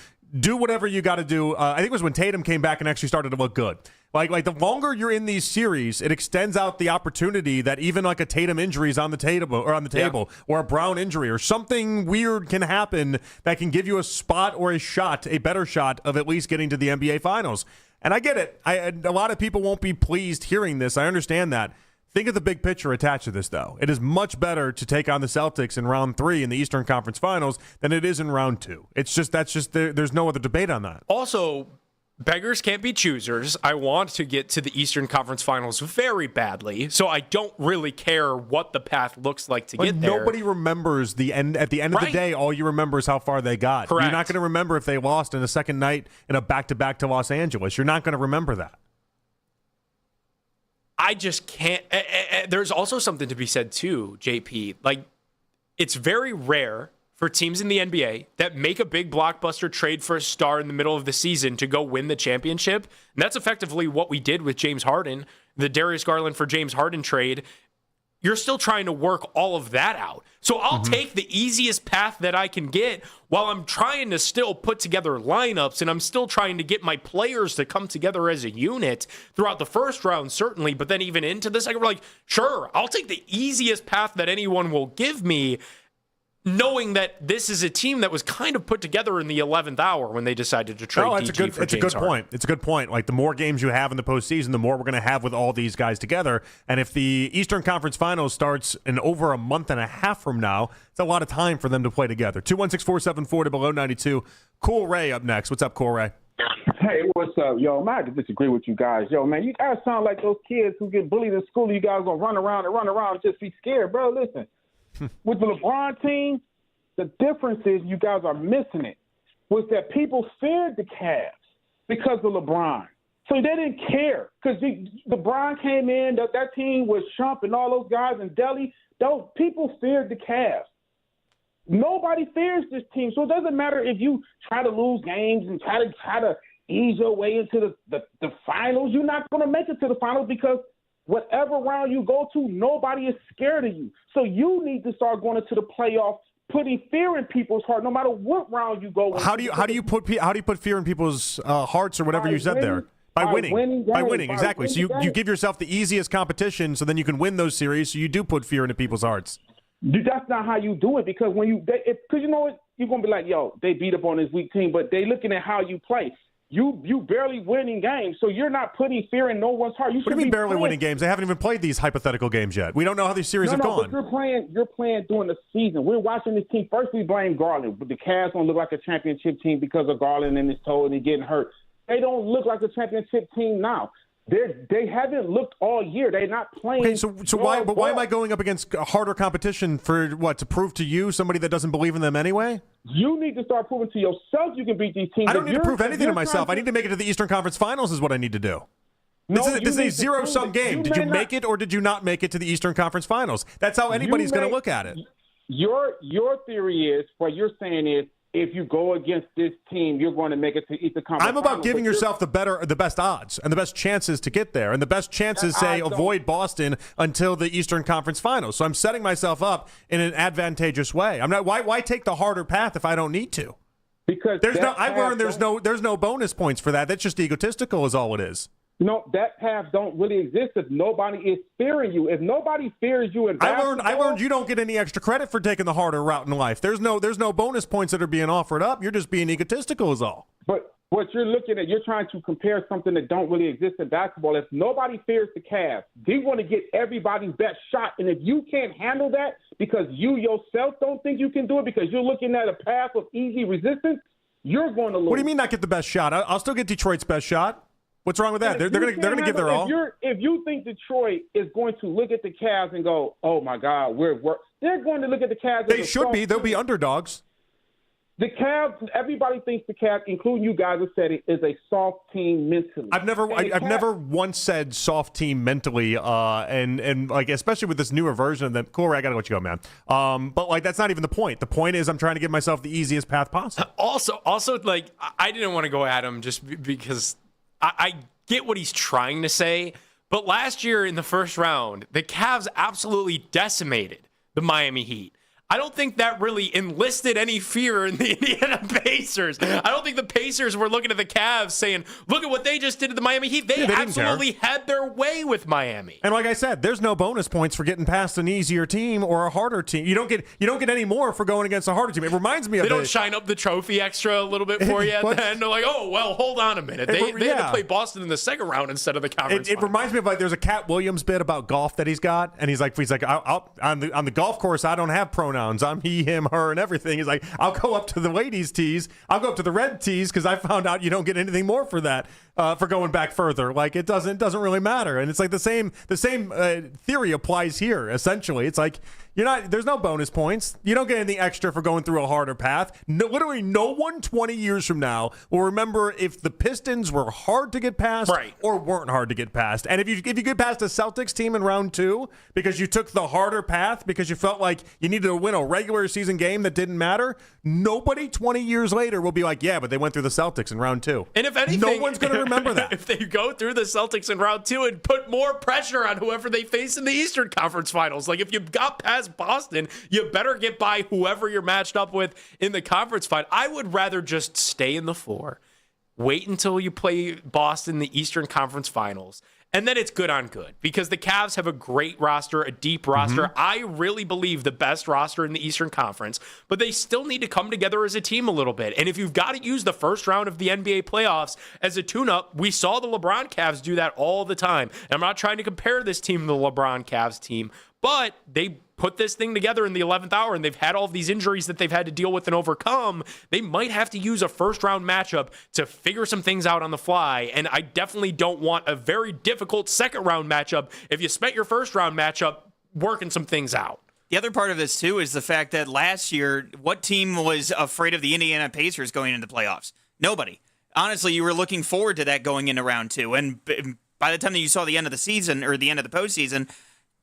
whatever you got to do. I think it was when Tatum came back and actually started to look good. Like the longer you're in these series, it extends out the opportunity that even like a Tatum injury is on the table, or a Brown injury or something weird can happen that can give you a spot or a better shot of at least getting to the NBA Finals. And I get it. A lot of people won't be pleased hearing this. I understand that. Think of the big picture attached to this, though. It is much better to take on the Celtics in round 3 in the Eastern Conference Finals than it is in round 2. There's no other debate on that. Also, beggars can't be choosers. I want to get to the Eastern Conference Finals very badly, so I don't really care what the path looks like to get there. Nobody remembers the end. At the end of the day, all you remember is how far they got. Correct. You're not going to remember if they lost in a second night in a back-to-back to Los Angeles. You're not going to remember that. I just can't. There's also something to be said, too, JP. Like, it's very rare for teams in the NBA that make a big blockbuster trade for a star in the middle of the season to go win the championship. And that's effectively what we did with James Harden, the Darius Garland for James Harden trade. You're still trying to work all of that out. So I'll take the easiest path that I can get while I'm trying to still put together lineups and I'm still trying to get my players to come together as a unit throughout the first round, certainly, but then even into the second, we're like, sure, I'll take the easiest path that anyone will give me, knowing that this is a team that was kind of put together in the 11th hour when they decided to trade DG for James Harden. It's a good point. Like, the more games you have in the postseason, the more we're going to have with all these guys together. And if the Eastern Conference Finals starts in over a month and a half from now, it's a lot of time for them to play together. 216-474 to below 92. Cool Ray up next. What's up, Cool Ray? Hey, what's up? Yo, man, I have to disagree with you guys. Yo, man, you guys sound like those kids who get bullied in school. You guys going to run around and just be scared. Bro, listen. With the LeBron team, the difference is you guys are missing it, was that people feared the Cavs because of LeBron. So they didn't care because LeBron came in, that team was Shump and all those guys in Delhi. People feared the Cavs. Nobody fears this team. So it doesn't matter if you try to lose games and try to ease your way into the finals. You're not going to make it to the finals because whatever round you go to, nobody is scared of you. So you need to start going into the playoffs, putting fear in people's heart, no matter what round you go. How do you put fear in people's hearts or whatever you said there? By winning, exactly. So you give yourself the easiest competition, so then you can win those series. So you do put fear into people's hearts. That's not how you do it, because because you know what, you're gonna be like, yo, they beat up on this weak team, but they looking at how you play. You barely winning games, so you're not putting fear in no one's heart. What do you mean barely winning games? They haven't even played these hypothetical games yet. We don't know how these series have gone. But you're playing during the season. We're watching this team. First, we blame Garland, but the Cavs don't look like a championship team because of Garland and his toe and he getting hurt. They don't look like a championship team now. They haven't looked all year. They're not playing. Okay, so why am I going up against harder competition for what? To prove to you, somebody that doesn't believe in them anyway? You need to start proving to yourself you can beat these teams. I don't need to prove anything to myself. I need to make it to the Eastern Conference Finals is what I need to do. This is a zero-sum game. Did you make it or did you not make it to the Eastern Conference Finals? That's how anybody's going to look at it. Your theory is, what you're saying is, if you go against this team, you're going to make it to Eastern Conference. I'm about giving yourself the best odds and the best chances to get there, and the best chances say avoid Boston until the Eastern Conference Finals. So I'm setting myself up in an advantageous way. I'm not. Why take the harder path if I don't need to? Because I learned there's no bonus points for that. That's just egotistical, is all it is. No, that path don't really exist if nobody is fearing you. If nobody fears you in basketball, I learned you don't get any extra credit for taking the harder route in life. There's no bonus points that are being offered up. You're just being egotistical is all. But what you're looking at, you're trying to compare something that don't really exist in basketball. If nobody fears the Cavs, they want to get everybody's best shot. And if you can't handle that because you yourself don't think you can do it because you're looking at a path of easy resistance, you're going to lose. What do you mean not get the best shot? I'll still get Detroit's best shot. What's wrong with that? They're going to give their all. If you think Detroit is going to look at the Cavs and go, "Oh my God, they're going to look at the Cavs." They should be. They'll be underdogs. The Cavs. Everybody thinks the Cavs, including you guys, have said it, is a soft team mentally. I've never once said soft team mentally, and like especially with this newer version of them. Corey, I gotta let you go, man. But like that's not even the point. The point is I'm trying to give myself the easiest path possible. Also, like I didn't want to go at him just because. I get what he's trying to say, but last year in the first round, the Cavs absolutely decimated the Miami Heat. I don't think that really enlisted any fear in the Indiana Pacers. I don't think the Pacers were looking at the Cavs saying, look at what they just did to the Miami Heat. They absolutely had their way with Miami. And like I said, there's no bonus points for getting past an easier team or a harder team. You don't get any more for going against a harder team. It reminds me of They don't shine up the trophy extra a little bit for you at the end. They're like, oh, well, hold on a minute. They had to play Boston in the second round instead of the conference. It reminds me of like there's a Cat Williams bit about golf that he's got, and he's like I'll on the golf course I don't have pronouns. I'm he, him, her, and everything. He's like, I'll go up to the ladies' tees. I'll go up to the red tees because I found out you don't get anything more for that for going back further. Like it doesn't really matter. And it's like the same theory applies here. Essentially, it's like there's no bonus points. You don't get anything extra for going through a harder path. Literally, no one 20 years from now will remember if the Pistons were hard to get past or weren't hard to get past. And if you get past a Celtics team in round 2 because you took the harder path because you felt like you needed to win a regular season game that didn't matter, nobody 20 years later will be like, yeah, but they went through the Celtics in round 2. And if anything, no one's going to remember that. If they go through the Celtics in round 2 and put more pressure on whoever they face in the Eastern Conference Finals, like if you got past Boston, you better get by whoever you're matched up with in the conference fight. I would rather just stay in the 4, wait until you play Boston in the Eastern Conference Finals, and then it's good on good because the Cavs have a great roster, a deep roster. I really believe the best roster in the Eastern Conference, but they still need to come together as a team a little bit. And if you've got to use the first round of the NBA playoffs as a tune-up, we saw the LeBron Cavs do that all the time. And I'm not trying to compare this team to the LeBron Cavs team, but they put this thing together in the 11th hour, and they've had all of these injuries that they've had to deal with and overcome. They might have to use a first-round matchup to figure some things out on the fly, and I definitely don't want a very difficult second-round matchup if you spent your first-round matchup working some things out. The other part of this, too, is the fact that last year, what team was afraid of the Indiana Pacers going into the playoffs? Nobody. Honestly, you were looking forward to that going into round 2, and by the time that you saw the end of the season or the end of the postseason,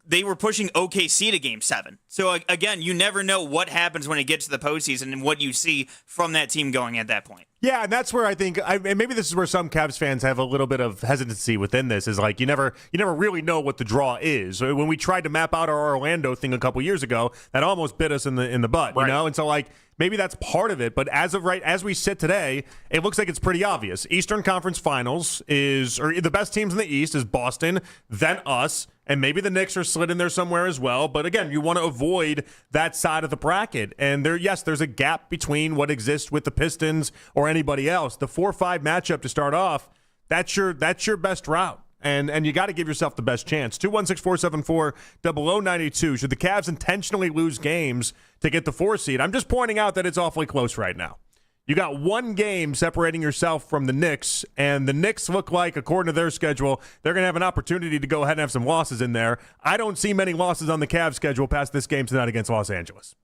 they were pushing OKC to Game 7. So, again, you never know what happens when it gets to the postseason and what you see from that team going at that point. Yeah, and that's where I think, and maybe this is where some Cavs fans have a little bit of hesitancy within this, is like you never really know what the draw is. When we tried to map out our Orlando thing a couple years ago, that almost bit us in the butt, you know? And so, like, maybe that's part of it, but as we sit today, it looks like it's pretty obvious. Eastern Conference Finals or the best teams in the East is Boston, then us, and maybe the Knicks are slid in there somewhere as well. But again, you want to avoid that side of the bracket. And there's a gap between what exists with the Pistons or anybody else. The 4-5 matchup to start off, that's your best route. And you got to give yourself the best chance. 216-474-0092. Should the Cavs intentionally lose games to get the 4 seed? I'm just pointing out that it's awfully close right now. You got one game separating yourself from the Knicks, and the Knicks look like, according to their schedule, they're going to have an opportunity to go ahead and have some losses in there. I don't see many losses on the Cavs schedule past this game tonight against Los Angeles.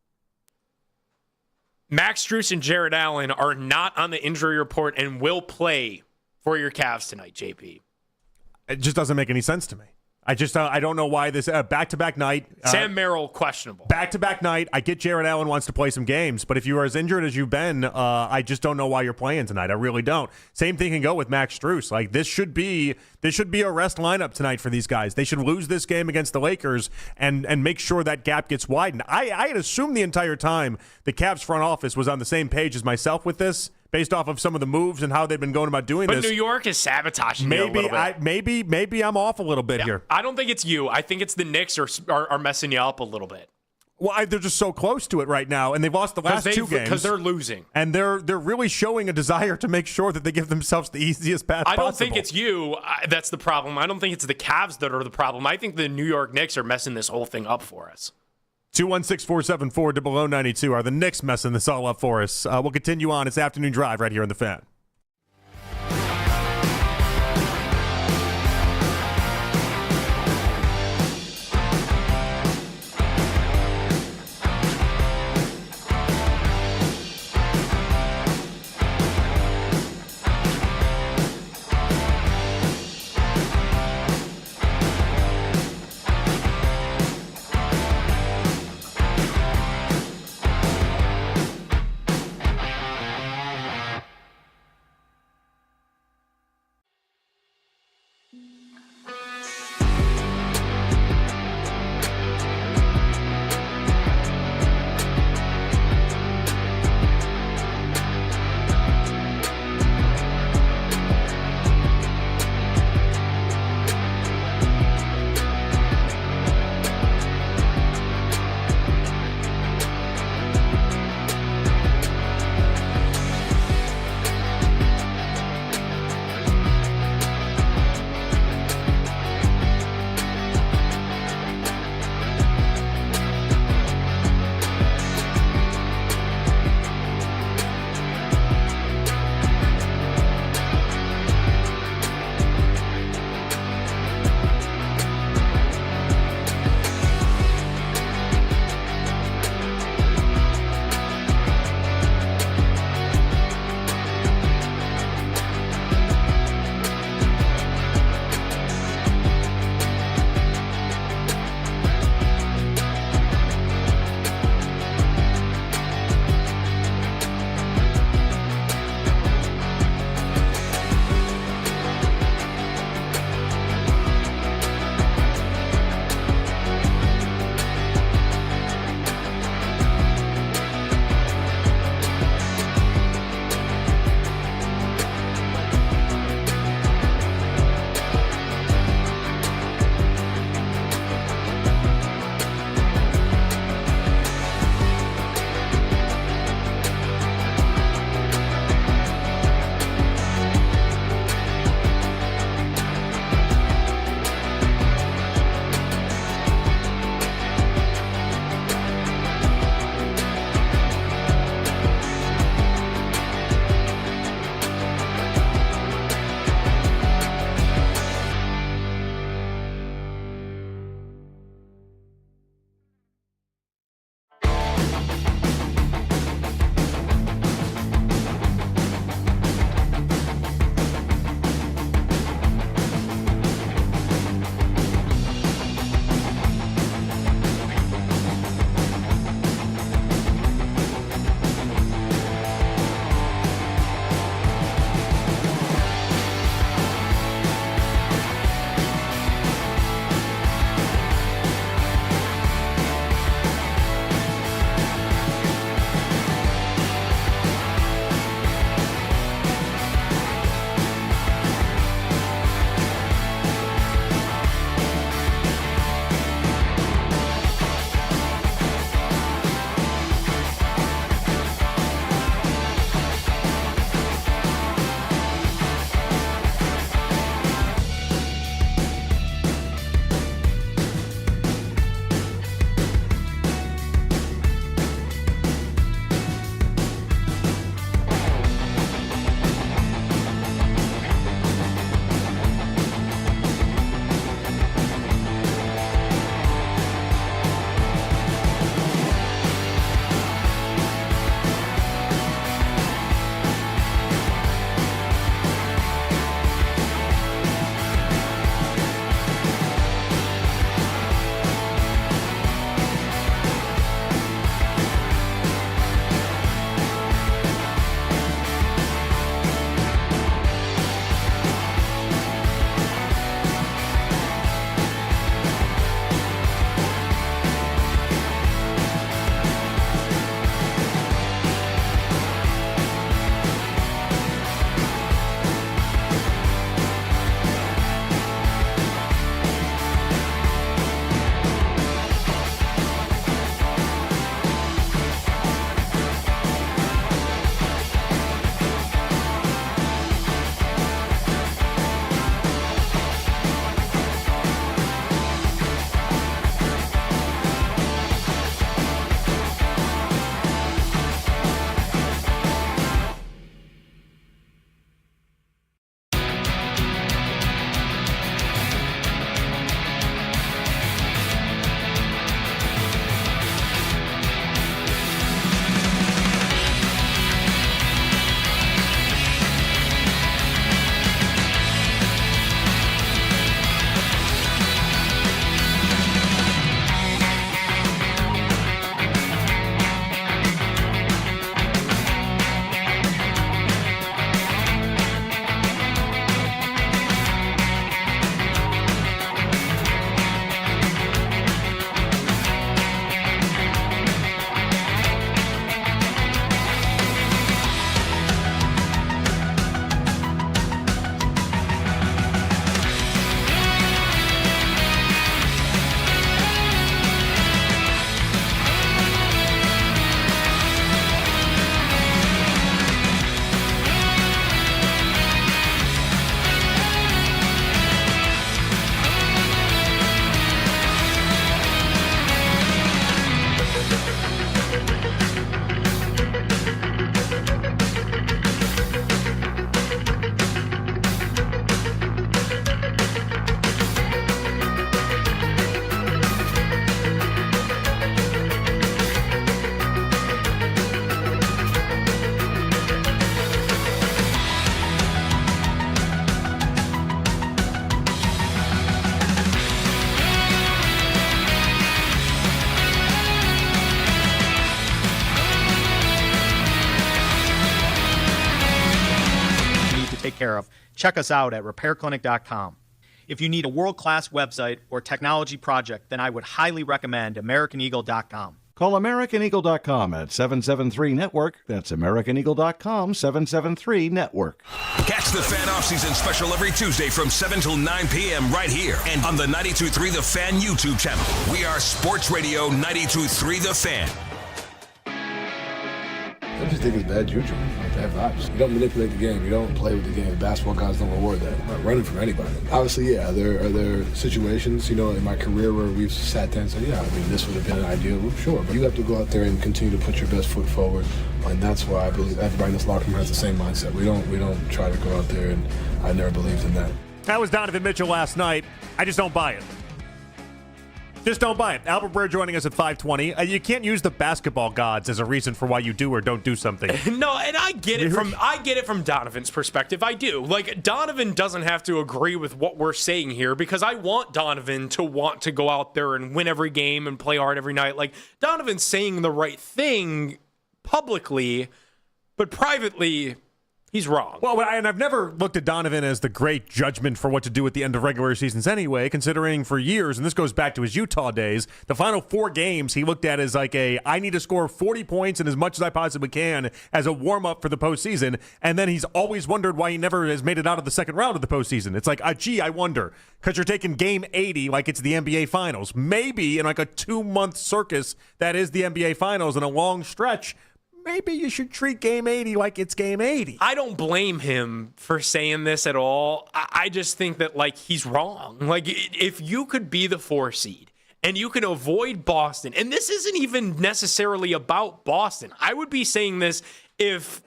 Max Strus and Jared Allen are not on the injury report and will play for your Cavs tonight, JP. It just doesn't make any sense to me. I don't know why this back-to-back night. Sam Merrill, questionable. Back-to-back night. I get Jared Allen wants to play some games, but if you are as injured as you've been, I just don't know why you're playing tonight. I really don't. Same thing can go with Max Strus. Like this should be a rest lineup tonight for these guys. They should lose this game against the Lakers and make sure that gap gets widened. I had assumed the entire time the Cavs front office was on the same page as myself with this, based off of some of the moves and how they've been going about doing this. But New York is sabotaging you a little bit. Maybe I'm off a little bit here. I don't think it's you. I think it's the Knicks are messing you up a little bit. Well, they're just so close to it right now, and they've lost the last 2 games because they're losing, and they're really showing a desire to make sure that they give themselves the easiest path possible. I don't think it's you. That's the problem. I don't think it's the Cavs that are the problem. I think the New York Knicks are messing this whole thing up for us. 216-474-0092. Are the Knicks messing this all up for us? We'll continue on. It's Afternoon Drive right here on The Fan. care of, check us out at repairclinic.com. If you need a world-class website or technology project, then I would highly recommend AmericanEagle.com. Call AmericanEagle.com at 773-NETWORK. That's AmericanEagle.com, 773-NETWORK. Catch the Fan Offseason special every Tuesday from 7 till 9 p.m. right here and on the 92.3 The Fan YouTube channel. We are Sports Radio 92.3 The Fan. I just think it's bad juju, bad vibes. You don't manipulate the game. You don't play with the game. Basketball guys don't reward that. I'm not running from anybody. Obviously, yeah, are there situations, in my career where we've sat there and said, this would have been an ideal. Sure, but you have to go out there and continue to put your best foot forward. And that's why I believe everybody in this locker room has the same mindset. We don't try to go out there, and I never believed in that. That was Donovan Mitchell last night. I just don't buy it. Just don't buy it. Albert Breer joining us at 5:20. You can't use the basketball gods as a reason for why you do or don't do something. No, and I get it from Donovan's perspective. I do. Like, Donovan doesn't have to agree with what we're saying here, because I want Donovan to want to go out there and win every game and play hard every night. Like, Donovan's saying the right thing publicly, but privately, he's wrong. Well, and I've never looked at Donovan as the great judgment for what to do at the end of regular seasons anyway, considering for years, and this goes back to his Utah days, the final 4 games he looked at as like I need to score 40 points and as much as I possibly can as a warm-up for the postseason, and then he's always wondered why he never has made it out of the second round of the postseason. It's like, gee, I wonder, because you're taking game 80 like it's the NBA Finals. Maybe in like a 2-month circus that is the NBA Finals in a long stretch, maybe you should treat game 80 like it's game 80. I don't blame him for saying this at all. I just think that, he's wrong. Like, if you could be the 4 seed and you can avoid Boston, and this isn't even necessarily about Boston. I would be saying this if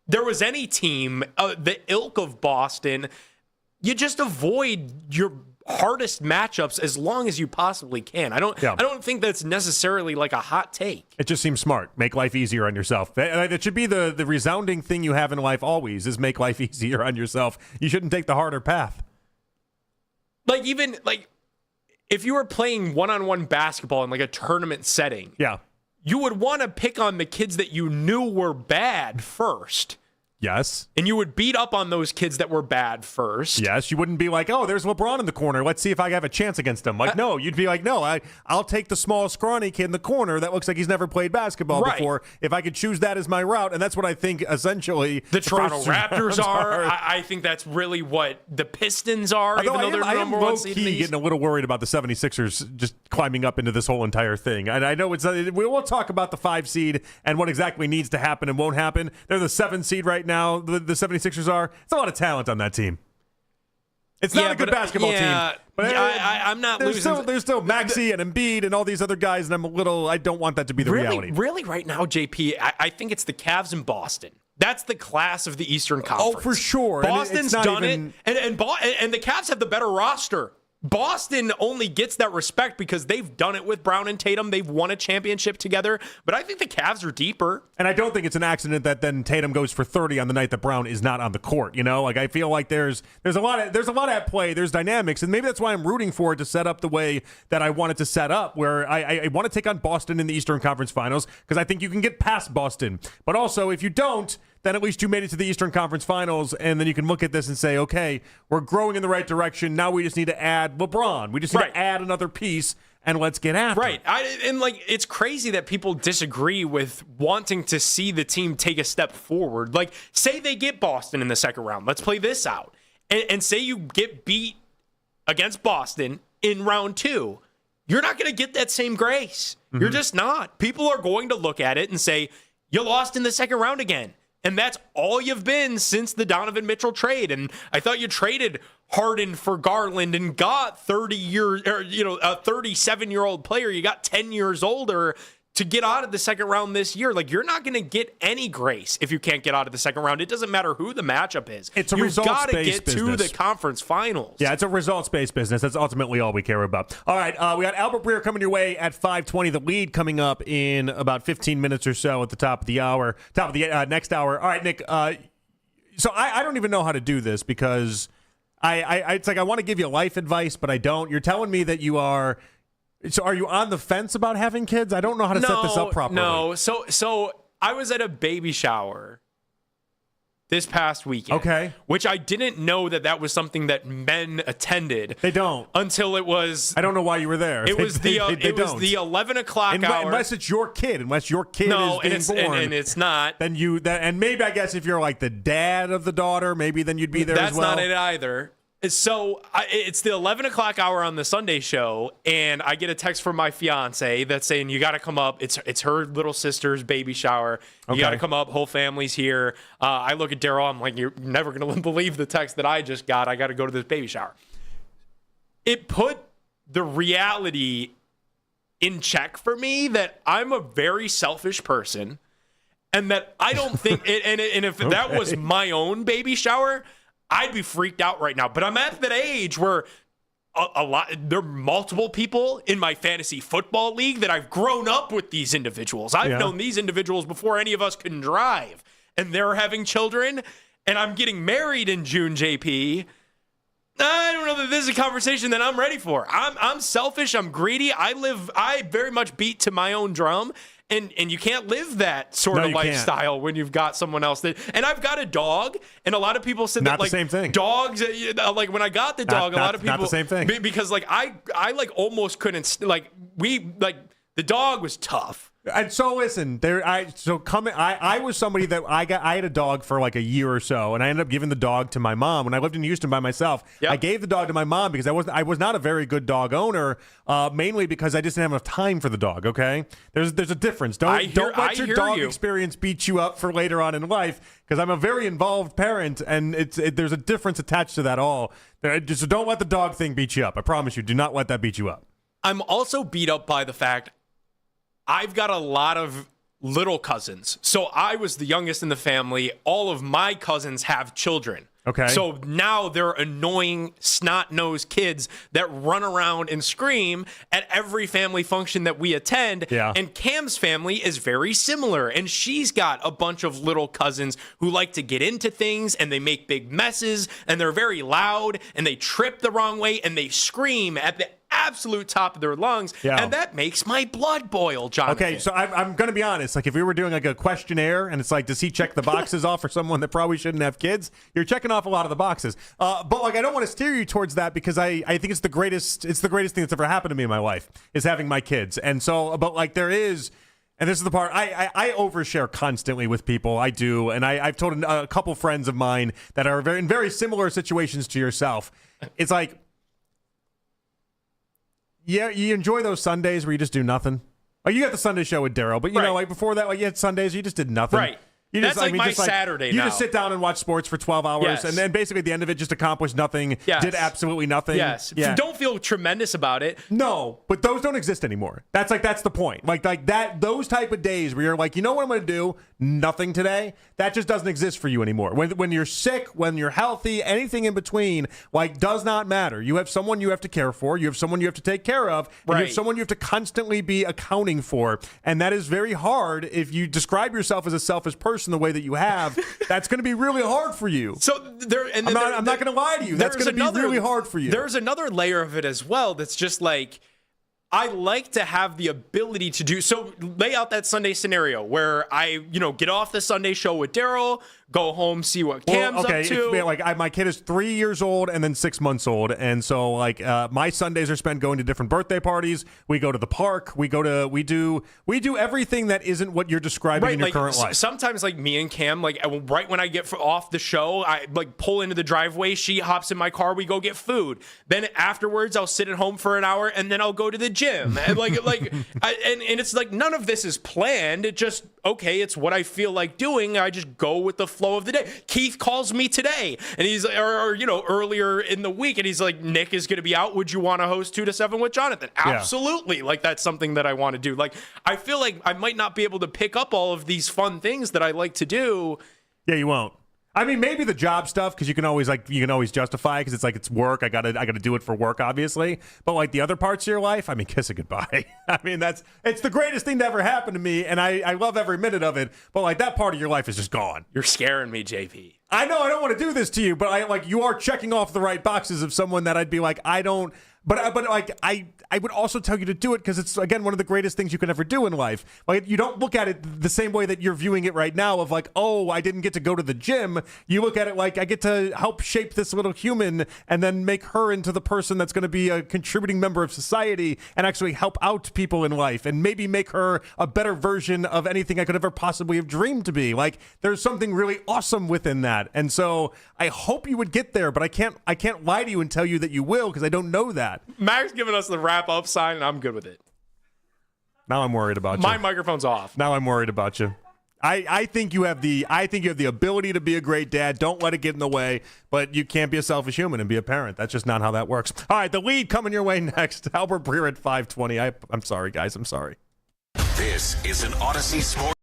there was any team, the ilk of Boston, you just avoid your hardest matchups as long as you possibly can. I don't think that's necessarily like a hot take. It just seems smart. Make life easier on yourself. That should be the resounding thing you have in life always, is make life easier on yourself. You shouldn't take the harder path. If you were playing one-on-one basketball in a tournament setting, you would want to pick on the kids that you knew were bad first. Yes. And you would beat up on those kids that were bad first. Yes. You wouldn't be like, oh, there's LeBron in the corner. Let's see if I have a chance against him. No, you'd be like, no, I'll take the small, scrawny kid in the corner that looks like he's never played basketball before if I could choose that as my route. And that's what I think essentially the Toronto Raptors are. I think that's really what the Pistons are. Although even though they're number one seed in the East. Getting a little worried about the 76ers just climbing up into this whole entire thing. And I know we'll talk about the 5 seed and what exactly needs to happen and won't happen. They're the 7 seed right now. The 76ers are. It's a lot of talent on that team. It's not a good basketball team. But I'm not losing. There's still Maxey and Embiid and all these other guys, and I don't want that to be the reality. Really, right now, JP, I think it's the Cavs in Boston. That's the class of the Eastern Conference. Oh, for sure. Boston's done it, and the Cavs have the better roster. Boston only gets that respect because they've done it with Brown and Tatum. They've won a championship together, but I think the Cavs are deeper. And I don't think it's an accident that then Tatum goes for 30 on the night that Brown is not on the court. I feel like there's a lot at play. There's dynamics, and maybe that's why I'm rooting for it to set up the way that I want it to set up, where I want to take on Boston in the Eastern Conference Finals because I think you can get past Boston. But also, if you don't, then at least you made it to the Eastern Conference Finals, and then you can look at this and say, okay, we're growing in the right direction. Now we just need to add LeBron. We just need to add another piece, and let's get after it. It's crazy that people disagree with wanting to see the team take a step forward. Say they get Boston in the second round. Let's play this out. And say you get beat against Boston in round 2. You're not going to get that same grace. Mm-hmm. You're just not. People are going to look at it and say, you lost in the second round again. And that's all you've been since the Donovan Mitchell trade. And I thought you traded Harden for Garland and got a 37-year-old player. You got 10 years older to get out of the second round this year. You're not going to get any grace if you can't get out of the second round. It doesn't matter who the matchup is. It's a results-based business. You've got to get to the conference finals. Yeah, it's a results-based business. That's ultimately all we care about. All right, we got Albert Breer coming your way at 5:20. The lead coming up in about 15 minutes or so at the top of the hour, top of the next hour. All right, Nick. So I don't even know how to do this because it's like I want to give you life advice, but I don't. You're telling me that you are. So are you on the fence about having kids? I don't know how to set this up properly. No. So I was at a baby shower this past weekend. Okay. Which I didn't know that was something that men attended. They don't. Until it was. I don't know why you were there. It was the 11 o'clock hour. Unless it's your kid. Unless your kid is being born. And it's not. And maybe I guess if you're like the dad of the daughter, maybe then you'd be there as well. That's not it either. So it's the 11 o'clock hour on the Sunday show, and I get a text from my fiance that's saying, you got to come up. It's her little sister's baby shower. You got to come up. Whole family's here. I look at Daryl. I'm like, you're never going to believe the text that I just got. I got to go to this baby shower. It put the reality in check for me that I'm a very selfish person, and that I don't think – and if that was my own baby shower – I'd be freaked out right now. But I'm at that age where there are multiple people in my fantasy football league that I've grown up with these individuals. I've known these individuals before any of us can drive, and they're having children, and I'm getting married in June, JP. I don't know that this is a conversation that I'm ready for. I'm selfish. I'm greedy. I very much beat to my own drum. And you can't live that sort of lifestyle when you've got someone else and I've got a dog, and a lot of people said that like the same thing. Dogs, like when I got the dog, a lot of people not the same thing because like I like almost couldn't the dog was tough. And so listen, I was somebody that I had a dog for like a year or so, and I ended up giving the dog to my mom when I lived in Houston by myself. Yep. I gave the dog to my mom because I was not a very good dog owner, mainly because I just didn't have enough time for the dog. Okay, there's a difference. Don't let your dog experience beat you up for later on in life, because I'm a very involved parent, and there's a difference attached to that all. Just don't let the dog thing beat you up. I promise you, do not let that beat you up. I'm also beat up by the fact I've got a lot of little cousins. So I was the youngest in the family. All of my cousins have children. Okay. So now they're annoying, snot-nosed kids that run around and scream at every family function that we attend. Yeah. And Cam's family is very similar. And she's got a bunch of little cousins who like to get into things, and they make big messes, and they're very loud, and they trip the wrong way, and they scream at the absolute top of their lungs, and that makes my blood boil, Jonathan. Okay, so I'm going to be honest. Like, if we were doing like a questionnaire, and it's like, does he check the boxes off for someone that probably shouldn't have kids? You're checking off a lot of the boxes. But like, I don't want to steer you towards that, because I think it's the greatest thing that's ever happened to me in my life is having my kids. And so, but like, there is. And this is the part, I overshare constantly with people. I do. And I've told a couple friends of mine that are in very similar situations to yourself. It's like, yeah, you enjoy those Sundays where you just do nothing. Like, you got the Sunday show with Daryl, but you know, like before that, like, you had Sundays you just did nothing. Right. You That's like my Saturday now. You just sit down and watch sports for 12 hours, and then basically at the end of it, just accomplished nothing, did absolutely nothing. Yes. Yeah. Don't feel tremendous about it. No, but those don't exist anymore. That's the point. Like that, those type of days where you're like, you know what I'm going to do? Nothing today. That just doesn't exist for you anymore. When you're sick, when you're healthy, anything in between, like, does not matter. You have someone you have to care for. You have someone you have to take care of. And you have someone you have to constantly be accounting for. And that is very hard if you describe yourself as a selfish person the way that you have. That's going to be really hard for you. So I'm not going to lie to you. That's going to be really hard for you. There's another layer of it as well that's just like, I like to have the ability to do so. Lay out that Sunday scenario where I, get off the Sunday show with Daryl, go home, see what Cam's up to. My kid is 3 years old and then 6 months old, and so my Sundays are spent going to different birthday parties. We go to the park. We do everything that isn't what you're describing in your current life. Sometimes, like, me and Cam, like, right when I get off the show, I pull into the driveway. She hops in my car. We go get food. Then afterwards, I'll sit at home for an hour, and then I'll go to the gym. And and it's like, none of this is planned. It just, okay, it's what I feel like doing. I just go with the flow of the day. Keith calls me today, and he's earlier in the week, and he's like, Nick is going to be out. Would you want to host 2 to 7 with Jonathan? Absolutely. Like, that's something that I want to do. Like, I feel like I might not be able to pick up all of these fun things that I like to do. Yeah, you won't. I mean, maybe the job stuff, because you can always justify, because it's like, it's work. I gotta do it for work, obviously. But like the other parts of your life, I mean, kiss it goodbye. I mean, it's the greatest thing to ever happen to me, and I love every minute of it. But like, that part of your life is just gone. You're scaring me, JP. I know I don't want to do this to you, but you are checking off the right boxes of someone that I'd be like, But like I would also tell you to do it because it's, again, one of the greatest things you can ever do in life. Like, you don't look at it the same way that you're viewing it right now of like, oh, I didn't get to go to the gym. You look at it like, I get to help shape this little human and then make her into the person that's going to be a contributing member of society and actually help out people in life and maybe make her a better version of anything I could ever possibly have dreamed to be. Like, there's something really awesome within that. And so I hope you would get there, but I can't lie to you and tell you that you will because I don't know that. Mac's giving us the wrap up sign, and I'm good with it. Now I'm worried about you. My microphone's off. Now I'm worried about you. I think you have the ability to be a great dad. Don't let it get in the way, but you can't be a selfish human and be a parent. That's just not how that works. All right, the lead coming your way next. Albert Breer at 520. I'm sorry, guys. I'm sorry. This is an Odyssey Sports.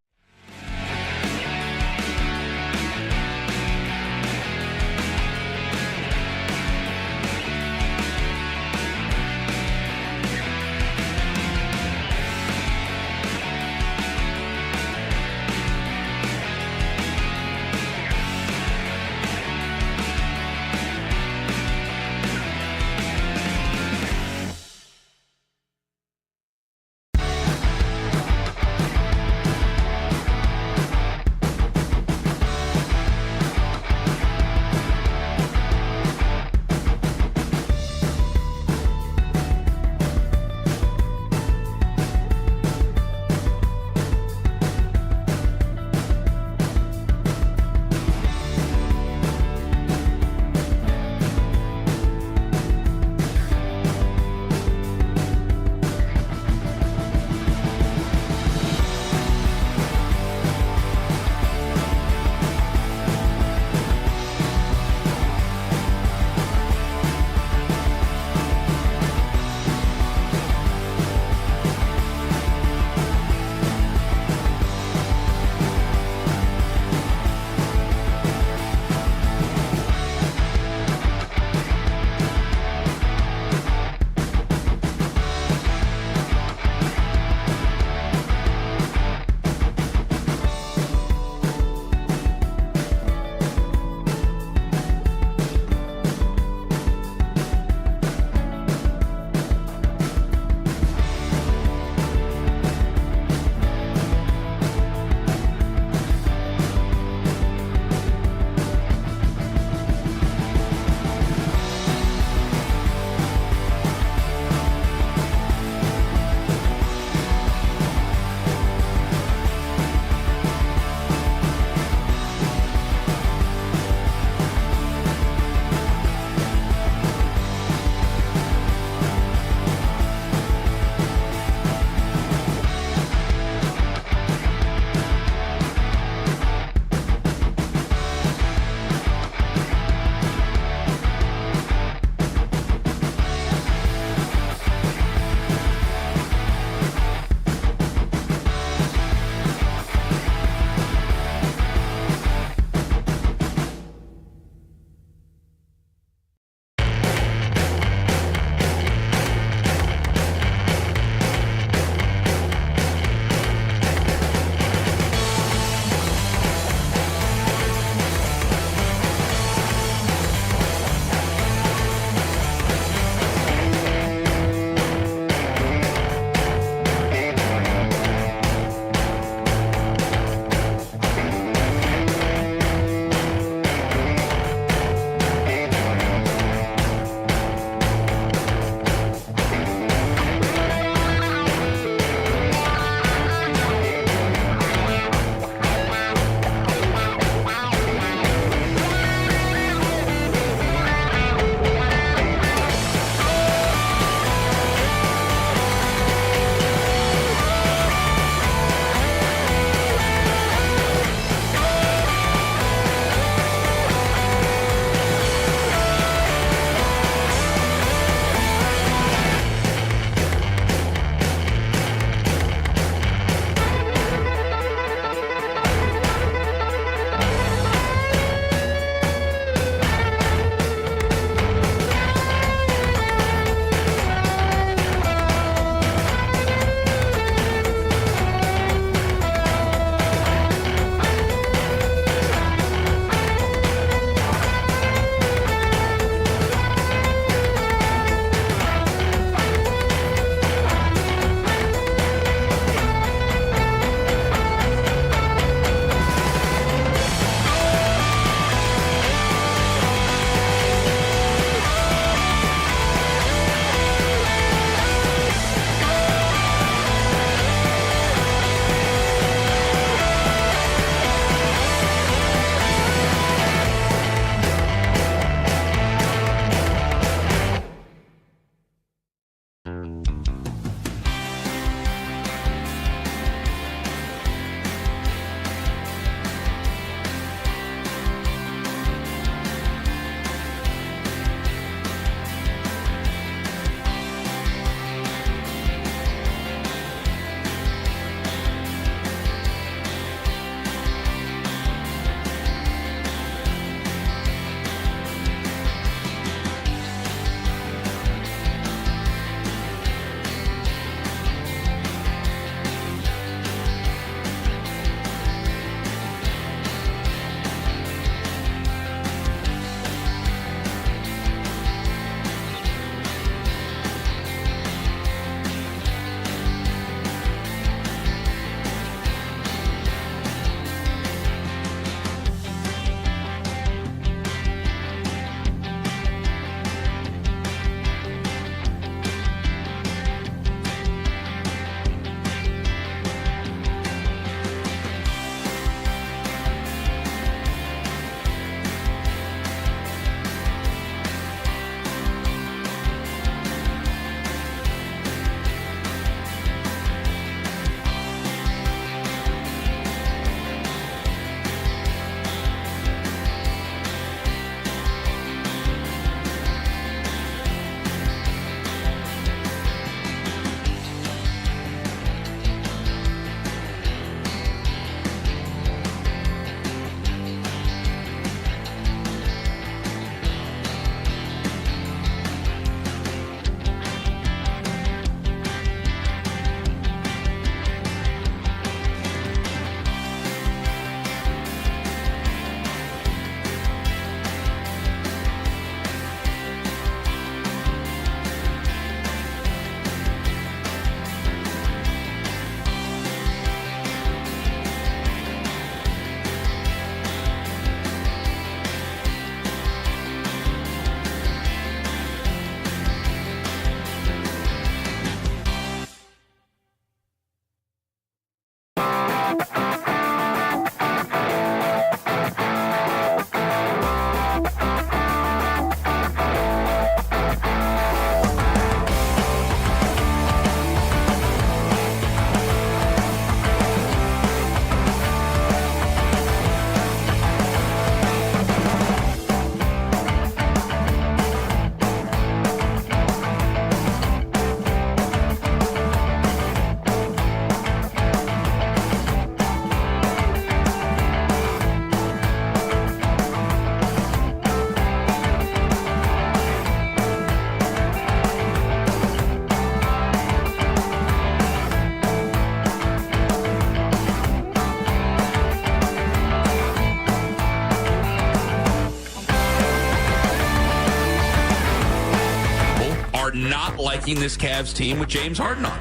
liking this Cavs team with James Harden on?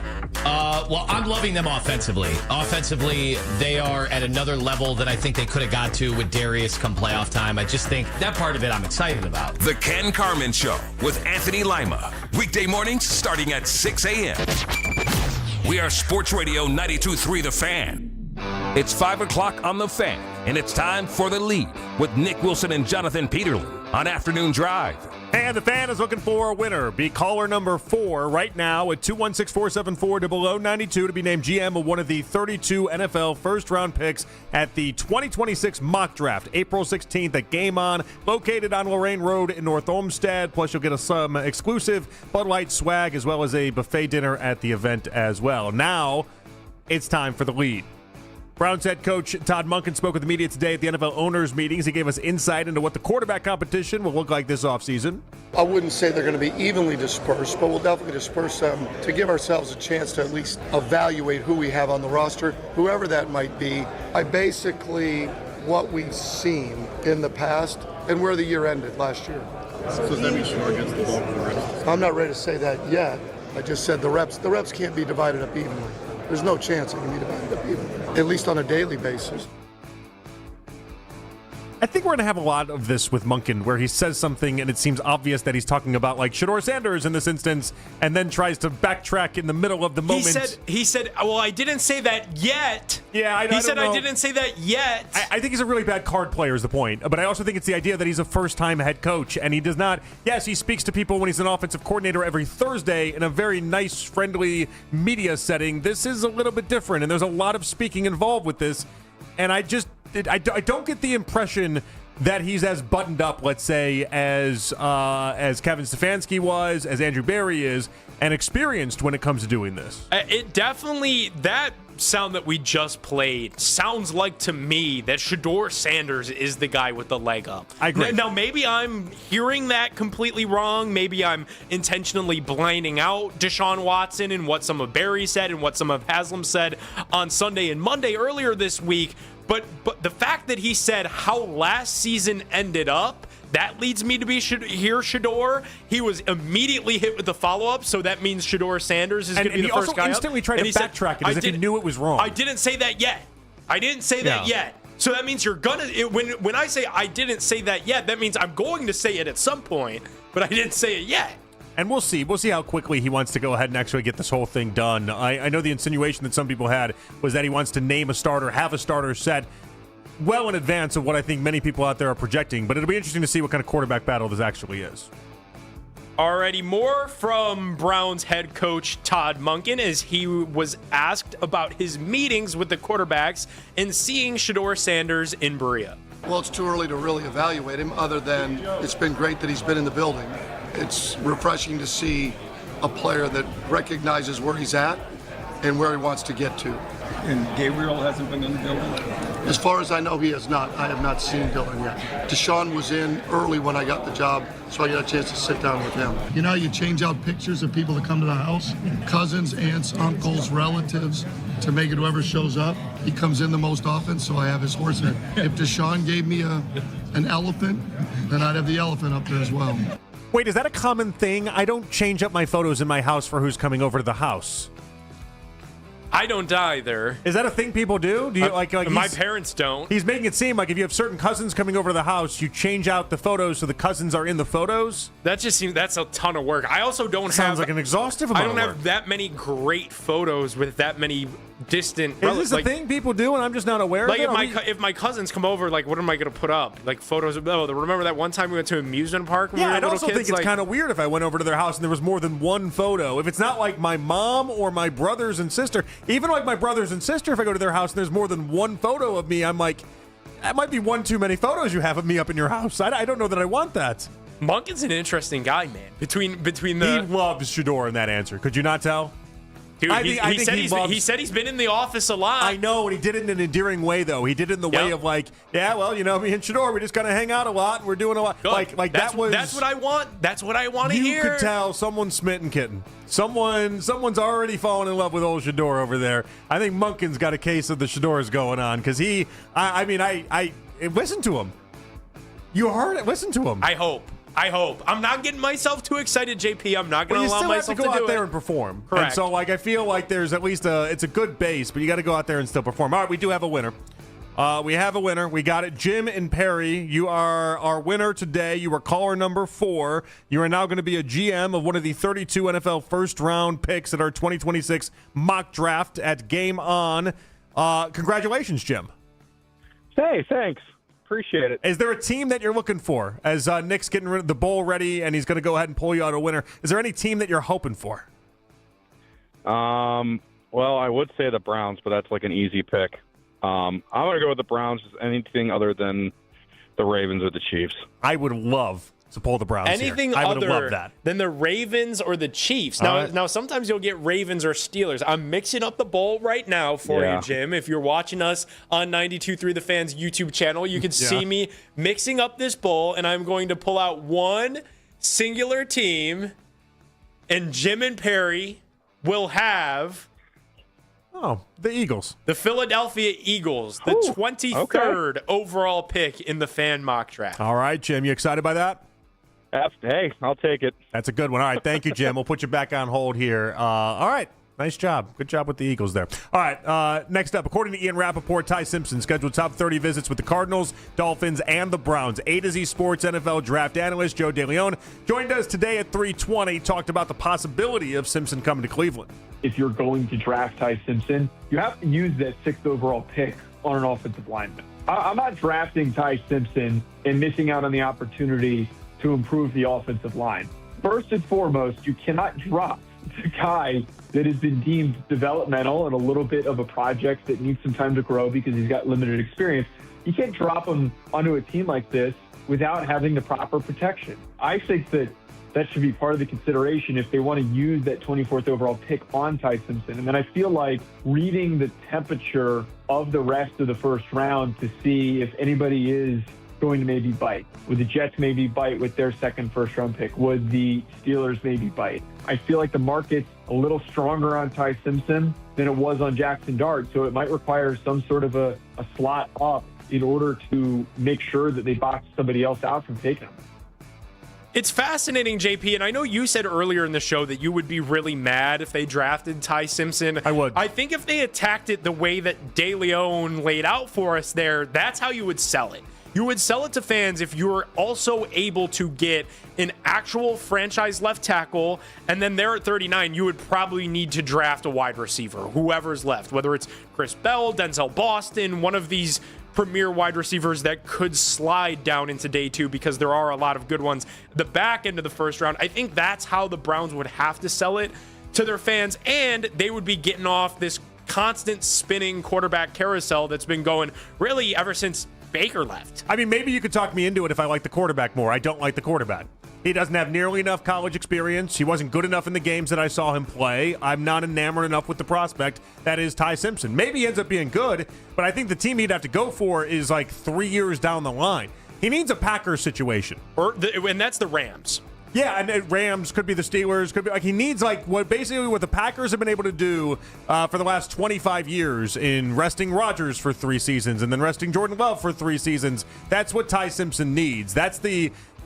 Well, I'm loving them offensively. Offensively, they are at another level that I think they could have got to with Darius come playoff time. I just think that part of it I'm excited about. The Ken Carman Show with Anthony Lima. Weekday mornings starting at 6 a.m. We are Sports Radio 92.3 The Fan. It's 5 o'clock on The Fan, and it's time for The Lead with Nick Wilson and Jonathan Peterlin on Afternoon Drive. And The Fan is looking for a winner. Be caller number 4 right now at 216-474-0092 to be named GM of one of the 32 NFL first-round picks at the 2026 mock draft, April 16th at Game On, located on Lorraine Road in North Olmsted. Plus, you'll get some exclusive Bud Light swag as well as a buffet dinner at the event as well. Now, it's time for The Lead. Browns head coach Todd Monken spoke with the media today at the NFL owners' meetings. He gave us insight into what the quarterback competition will look like this offseason. I wouldn't say they're going to be evenly dispersed, but we'll definitely disperse them to give ourselves a chance to at least evaluate who we have on the roster, whoever that might be. Basically what we've seen in the past and where the year ended last year. So does that mean Shore gets the bulk of the reps? I'm not ready to say that yet. I just said the reps can't be divided up evenly. There's no chance it can be divided up evenly, at least on a daily basis. I think we're going to have a lot of this with Monken, where he says something and it seems obvious that he's talking about like Shedeur Sanders in this instance, and then tries to backtrack in the middle of the moment. He said, well, I didn't say that yet. Yeah, I didn't say that yet. I think he's a really bad card player is the point, but I also think it's the idea that he's a first-time head coach, and he does not, yes, he speaks to people when he's an offensive coordinator every Thursday in a very nice, friendly media setting. This is a little bit different, and there's a lot of speaking involved with this, and I don't get the impression that he's as buttoned up, let's say, as Kevin Stefanski was, as Andrew Berry is, and experienced when it comes to doing this. It definitely, that sound that we just played sounds like to me that Shedeur Sanders is the guy with the leg up. I agree. Now, maybe I'm hearing that completely wrong. Maybe I'm intentionally blinding out Deshaun Watson and what some of Berry said and what some of Haslam said on Sunday and Monday earlier this week. But the fact that he said how last season ended up, that leads me to be here, Shedeur. He was immediately hit with the follow-up, so that means Shedeur Sanders is going to be the first guy up. And he also instantly tried to backtrack it as if he knew it was wrong. I didn't say that yet. So that means you're going to... When I say I didn't say that yet, that means I'm going to say it at some point, but I didn't say it yet. And we'll see. We'll see how quickly he wants to go ahead and actually get this whole thing done. I know the insinuation that some people had was that he wants to name a starter, have a starter set well in advance of what I think many people out there are projecting. But it'll be interesting to see what kind of quarterback battle this actually is. Alrighty, more from Browns head coach Todd Monken as he was asked about his meetings with the quarterbacks and seeing Shedeur Sanders in Berea. Well, it's too early to really evaluate him, other than it's been great that he's been in the building. It's refreshing to see a player that recognizes where he's at and where he wants to get to. And Gabriel hasn't been in the building? As far as I know, he has not. I have not seen Dylan yet. Deshaun was in early when I got the job, so I got a chance to sit down with him. You know how you change out pictures of people that come to the house? Cousins, aunts, uncles, relatives, to make it whoever shows up. He comes in the most often, so I have his horse head. If Deshaun gave me an elephant, then I'd have the elephant up there as well. Wait, is that a common thing? I don't change up my photos in my house for who's coming over to the house. I don't either. Is that a thing people do? Do you like my parents don't. He's making it seem like if you have certain cousins coming over to the house, you change out the photos so the cousins are in the photos? That just seems that's a ton of work. I also don't Sounds like an exhaustive amount I don't of have that many great photos with that many distant Is this a thing people do and I'm just not aware of it? If my cousins come over, like, what am I going to put up? Like, photos of, remember that one time we went to an amusement park when we were I'd little also kids? think it's kind of weird if I went over to their house and there was more than one photo. If it's not like my mom or my brothers and sister, even like my brothers and sister, if I go to their house and there's more than one photo of me, I'm like, that might be one too many photos you have of me up in your house. I don't know that I want that. Monken's an interesting guy, man. Between the... He loves Shedeur in that answer. Could you not tell? Dude, he said he's been in the office a lot. I know, and he did it in an endearing way, though. He did it in the way of like, yeah, well, you know, me and Shedeur, we just kind of hang out a lot, and we're doing a lot. Good. That's what I want. That's what I want to hear. You could tell someone's smitten kitten. Someone's already fallen in love with old Shedeur over there. I think Monken's got a case of the Shedeurs going on because I listen to him. You heard it. Listen to him. I hope. I hope. I'm not getting myself too excited, JP. I'm not going to allow myself to do it. You still have to go out there and perform. Correct. And so, like, I feel like there's at least it's a good base, but you got to go out there and still perform. All right, we do have a winner. We have a winner. We got it. Jim and Perry, you are our winner today. You are caller number 4. You are now going to be a GM of one of the 32 NFL first-round picks at our 2026 mock draft at Game On. Congratulations, Jim. Hey, thanks. Appreciate it. Is there a team that you're looking for as Nick's getting rid of the bowl ready and he's going to go ahead and pull you out a winner? Is there any team that you're hoping for? Well, I would say the Browns, but that's like an easy pick. I'm going to go with the Browns. Anything other than the Ravens or the Chiefs. I would love to pull the Browns Anything here. I would other love that. than the Ravens or the Chiefs. Now, sometimes you'll get Ravens or Steelers. I'm mixing up the bowl right now for you, Jim. If you're watching us on 92.3 The Fans YouTube channel, you can see me mixing up this bowl, and I'm going to pull out one singular team, and Jim and Perry will have... Oh, the Eagles. The Philadelphia Eagles, the 23rd overall pick in the fan mock draft. All right, Jim, you excited by that? Hey, I'll take it. That's a good one. All right, thank you, Jim. We'll put you back on hold here. All right, nice job. Good job with the Eagles there. All right, next up, according to Ian Rappaport, Ty Simpson scheduled top 30 visits with the Cardinals, Dolphins, and the Browns. A to Z Sports NFL draft analyst Joe DeLeon joined us today at 3:20, talked about the possibility of Simpson coming to Cleveland. If you're going to draft Ty Simpson, you have to use that 6th overall pick on an offensive lineman. I'm not drafting Ty Simpson and missing out on the opportunity to improve the offensive line. First and foremost, you cannot drop the guy that has been deemed developmental and a little bit of a project that needs some time to grow because he's got limited experience. You can't drop him onto a team like this without having the proper protection. I think that should be part of the consideration if they want to use that 24th overall pick on Ty Simpson. And then I feel like reading the temperature of the rest of the first round to see if anybody is going to maybe bite. Would the Jets maybe bite with their second first-round pick? Would the Steelers maybe bite? I feel like the market's a little stronger on Ty Simpson than it was on Jackson Dart, so it might require some sort of a slot up in order to make sure that they box somebody else out from taking him. It's fascinating, JP, and I know you said earlier in the show that you would be really mad if they drafted Ty Simpson. I would. I think if they attacked it the way that DeLeon laid out for us there, that's how you would sell it. You would sell it to fans if you were also able to get an actual franchise left tackle, and then there at 39, you would probably need to draft a wide receiver, whoever's left, whether it's Chris Bell, Denzel Boston, one of these premier wide receivers that could slide down into day 2 because there are a lot of good ones. The back end of the first round, I think that's how the Browns would have to sell it to their fans, and they would be getting off this constant spinning quarterback carousel that's been going really ever since Baker left. I mean, maybe you could talk me into it if I like the quarterback more. I don't like the quarterback. He doesn't have nearly enough college experience. He wasn't good enough in the games that I saw him play. I'm not enamored enough with the prospect that is Ty Simpson. Maybe he ends up being good, but I think the team he'd have to go for is like 3 years down the line. He needs a Packers situation. And that's the Rams. Yeah, and Rams, could be the Steelers, could be like he needs like what the Packers have been able to do for the last 25 years in resting Rodgers for 3 seasons and then resting Jordan Love for 3 seasons. That's what Ty Simpson needs.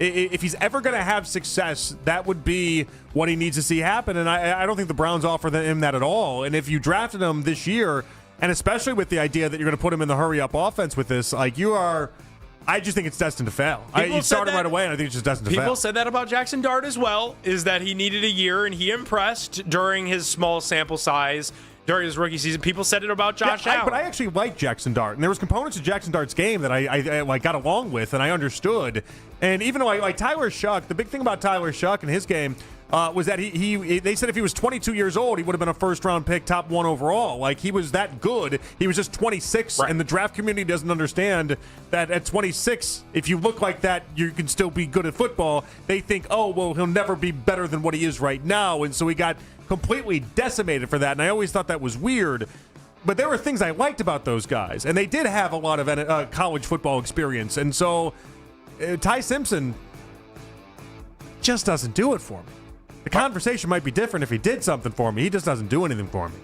If he's ever going to have success, that would be what he needs to see happen. And I don't think the Browns offer him that at all. And if you drafted him this year, and especially with the idea that you're going to put him in the hurry-up offense with this, like you are. I just think it's destined to fail. You start him right away, and I think it's just destined to fail. People said that about Jackson Dart as well, is that he needed a year, and he impressed during his small sample size during his rookie season. People said it about Josh Allen. But I actually like Jackson Dart, and there was components of Jackson Dart's game that I got along with, and I understood. And even though I like Tyler Shuck, the big thing about Tyler Shuck and his game was that they said if he was 22 years old, he would have been a first-round pick, top 1 overall. Like, he was that good. He was just 26, right. And the draft community doesn't understand that at 26, if you look like that, you can still be good at football. They think, oh, well, he'll never be better than what he is right now, and so he got completely decimated for that, and I always thought that was weird. But there were things I liked about those guys, and they did have a lot of college football experience, and so Ty Simpson just doesn't do it for me. The conversation might be different if he did something for me. He just doesn't do anything for me.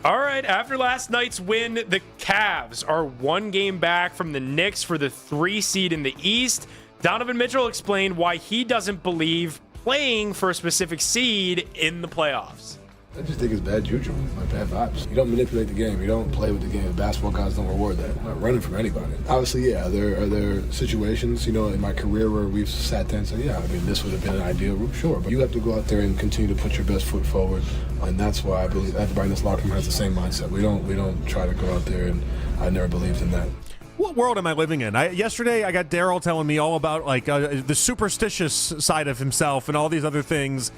All right, after last night's win, the Cavs are 1 game back from the Knicks for the 3 seed in the East. Donovan Mitchell explained why he doesn't believe playing for a specific seed in the playoffs. I just think it's bad juju, like bad vibes. You don't manipulate the game. You don't play with the game. Basketball guys don't reward that. I'm not running from anybody. Obviously, yeah, are there situations, in my career where we've sat there and said, yeah, this would have been an ideal route, sure. But you have to go out there and continue to put your best foot forward. And that's why I believe everybody in this locker room has the same mindset. We don't try to go out there, and I never believed in that. What world am I living in? Yesterday, I got Daryl telling me all about the superstitious side of himself and all these other things.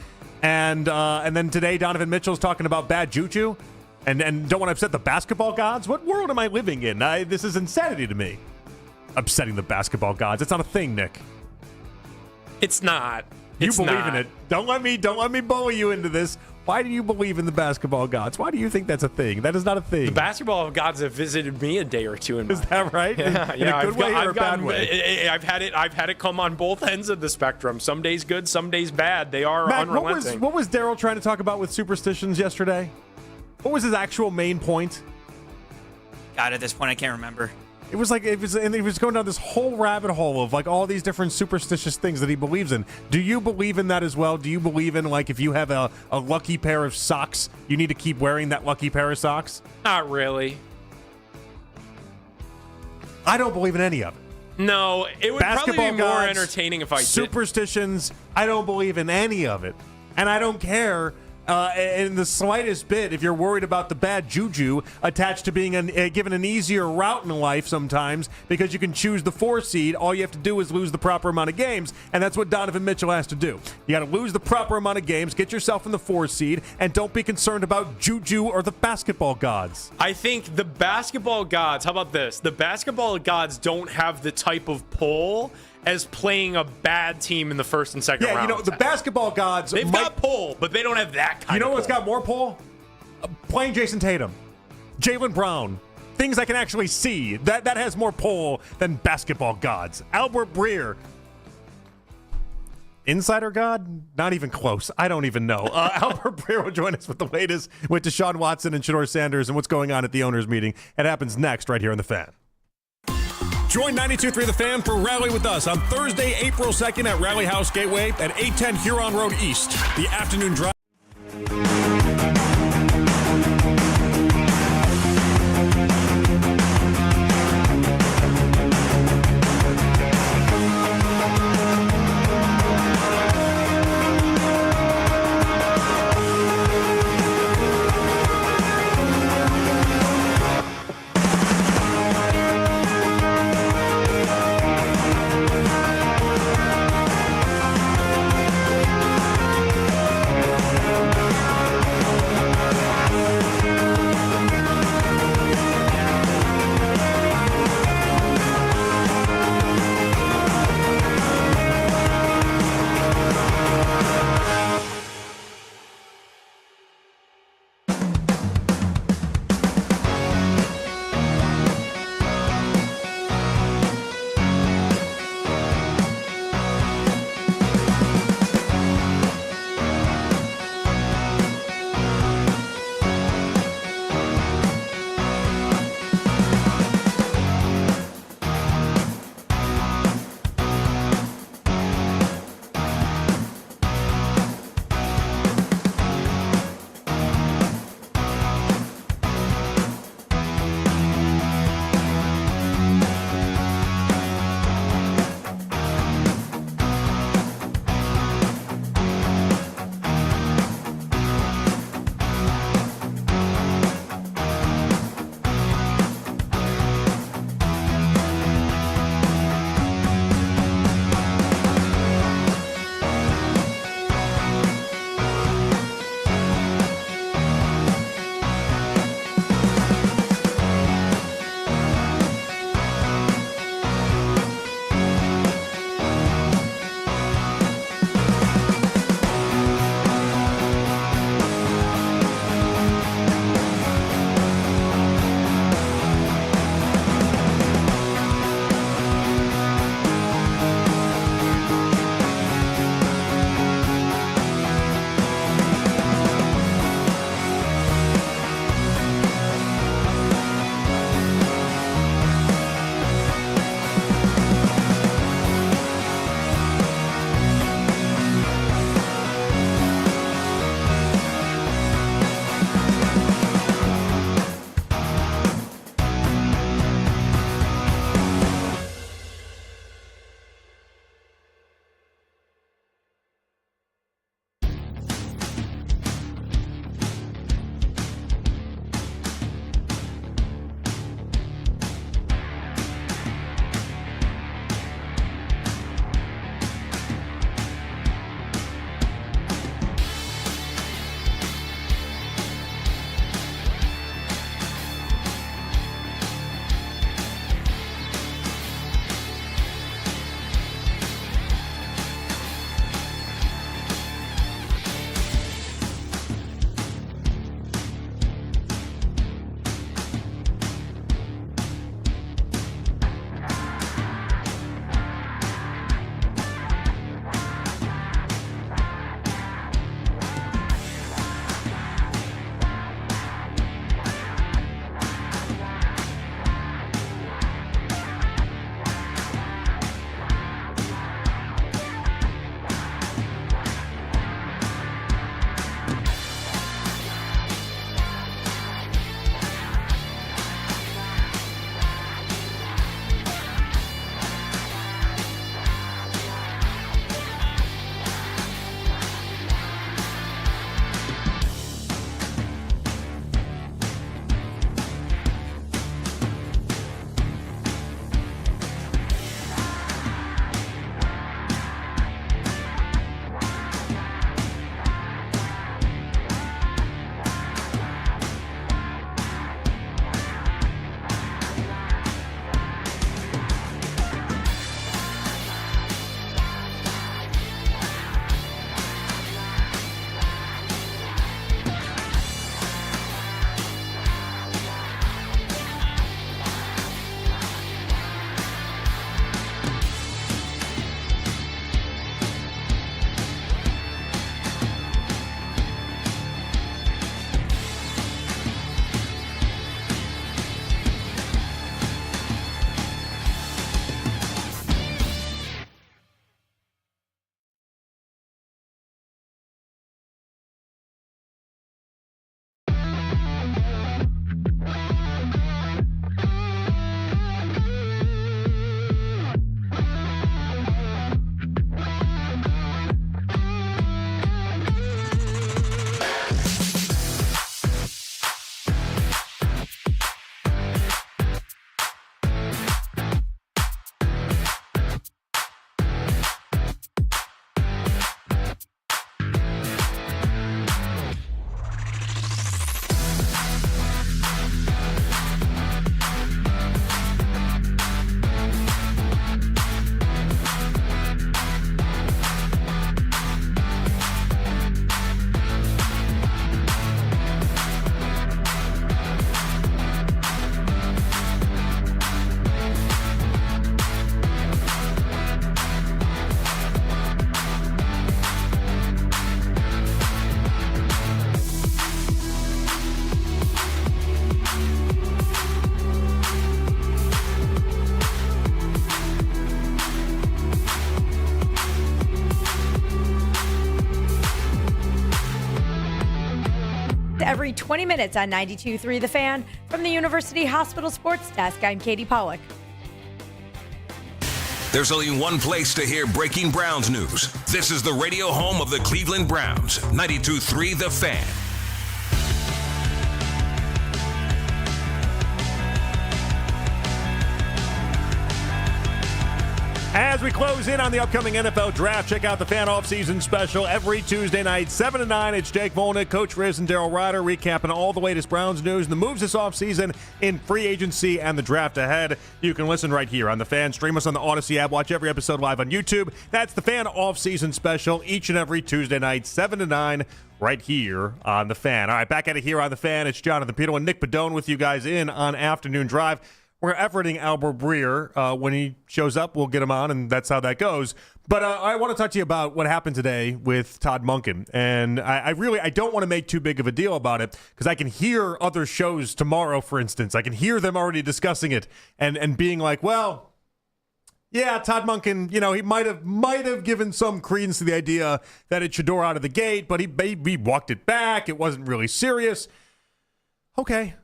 And then today, Donovan Mitchell's talking about bad juju and don't want to upset the basketball gods. What world am I living in? This is insanity to me. Upsetting the basketball gods. It's not a thing, Nick. It's not. You believe in it. Don't let me bully you into this. Why do you believe in the basketball gods? Why do you think that's a thing? That is not a thing. The basketball gods have visited me a day or two in my life. Is that right? Yeah, in a good way or a bad way? I've had it come on both ends of the spectrum. Some days good, some days bad. They are Matt, unrelenting. What was Daryl trying to talk about with superstitions yesterday? What was his actual main point? God, at this point, I can't remember. It was and he was going down this whole rabbit hole of all these different superstitious things that he believes in. Do you believe in that as well? Do you believe in if you have a lucky pair of socks, you need to keep wearing that lucky pair of socks? Not really. I don't believe in any of it. No, it would probably be more entertaining if I did. Superstitions, I don't believe in any of it. And I don't care in the slightest bit if you're worried about the bad juju attached to being given an easier route in life sometimes because you can choose the 4 seed. All you have to do is lose the proper amount of games, and that's what Donovan Mitchell has to do. You got to lose the proper amount of games, get yourself in the 4 seed, and don't be concerned about juju or the basketball gods. I think the basketball gods, how about this? The basketball gods don't have the type of pull as playing a bad team in the first and second round. Yeah, the basketball gods... They've got pull, but they don't have that kind of pull. You know what's got more pull? Playing Jason Tatum, Jaylen Brown, things I can actually see. That has more pull than basketball gods. Albert Breer. Insider God? Not even close. I don't even know. Albert Breer will join us with the latest with Deshaun Watson and Shedeur Sanders and what's going on at the owners' meeting. It happens next right here on The Fan. Join 92.3 The Fan for Rally with Us on Thursday, April 2nd at Rally House Gateway at 810 Huron Road East. The afternoon drive. every 20 minutes on 92.3 The Fan. From the University Hospital Sports Desk, I'm Katie Pollock. There's only one place to hear breaking Browns news. This is the radio home of the Cleveland Browns, 92.3 The Fan. As we close in on the upcoming NFL Draft, check out the Fan Offseason special every Tuesday night, 7 to 9. It's Jake Volnick, Coach Riz, and Daryl Ryder recapping all the latest Browns news and the moves this offseason in free agency and the draft ahead. You can listen right here on the Fan. Stream us on the Odyssey app. Watch every episode live on YouTube. That's the Fan Offseason special each and every Tuesday night, 7 to 9. Right here on the Fan. All right, back at it here on the Fan. It's Jonathan Peterlin and Nick Padone with you guys in on Afternoon Drive. We're efforting Albert Breer. When he shows up, we'll get him on, and that's how that goes. But I want to talk to you about what happened today with Todd Monken. And I don't want to make too big of a deal about it because I can hear other shows tomorrow, for instance. I can hear them already discussing it and being like, well, yeah, Todd Monken, he might have given some credence to the idea that it Shedeur out of the gate, but he walked it back. It wasn't really serious. Okay.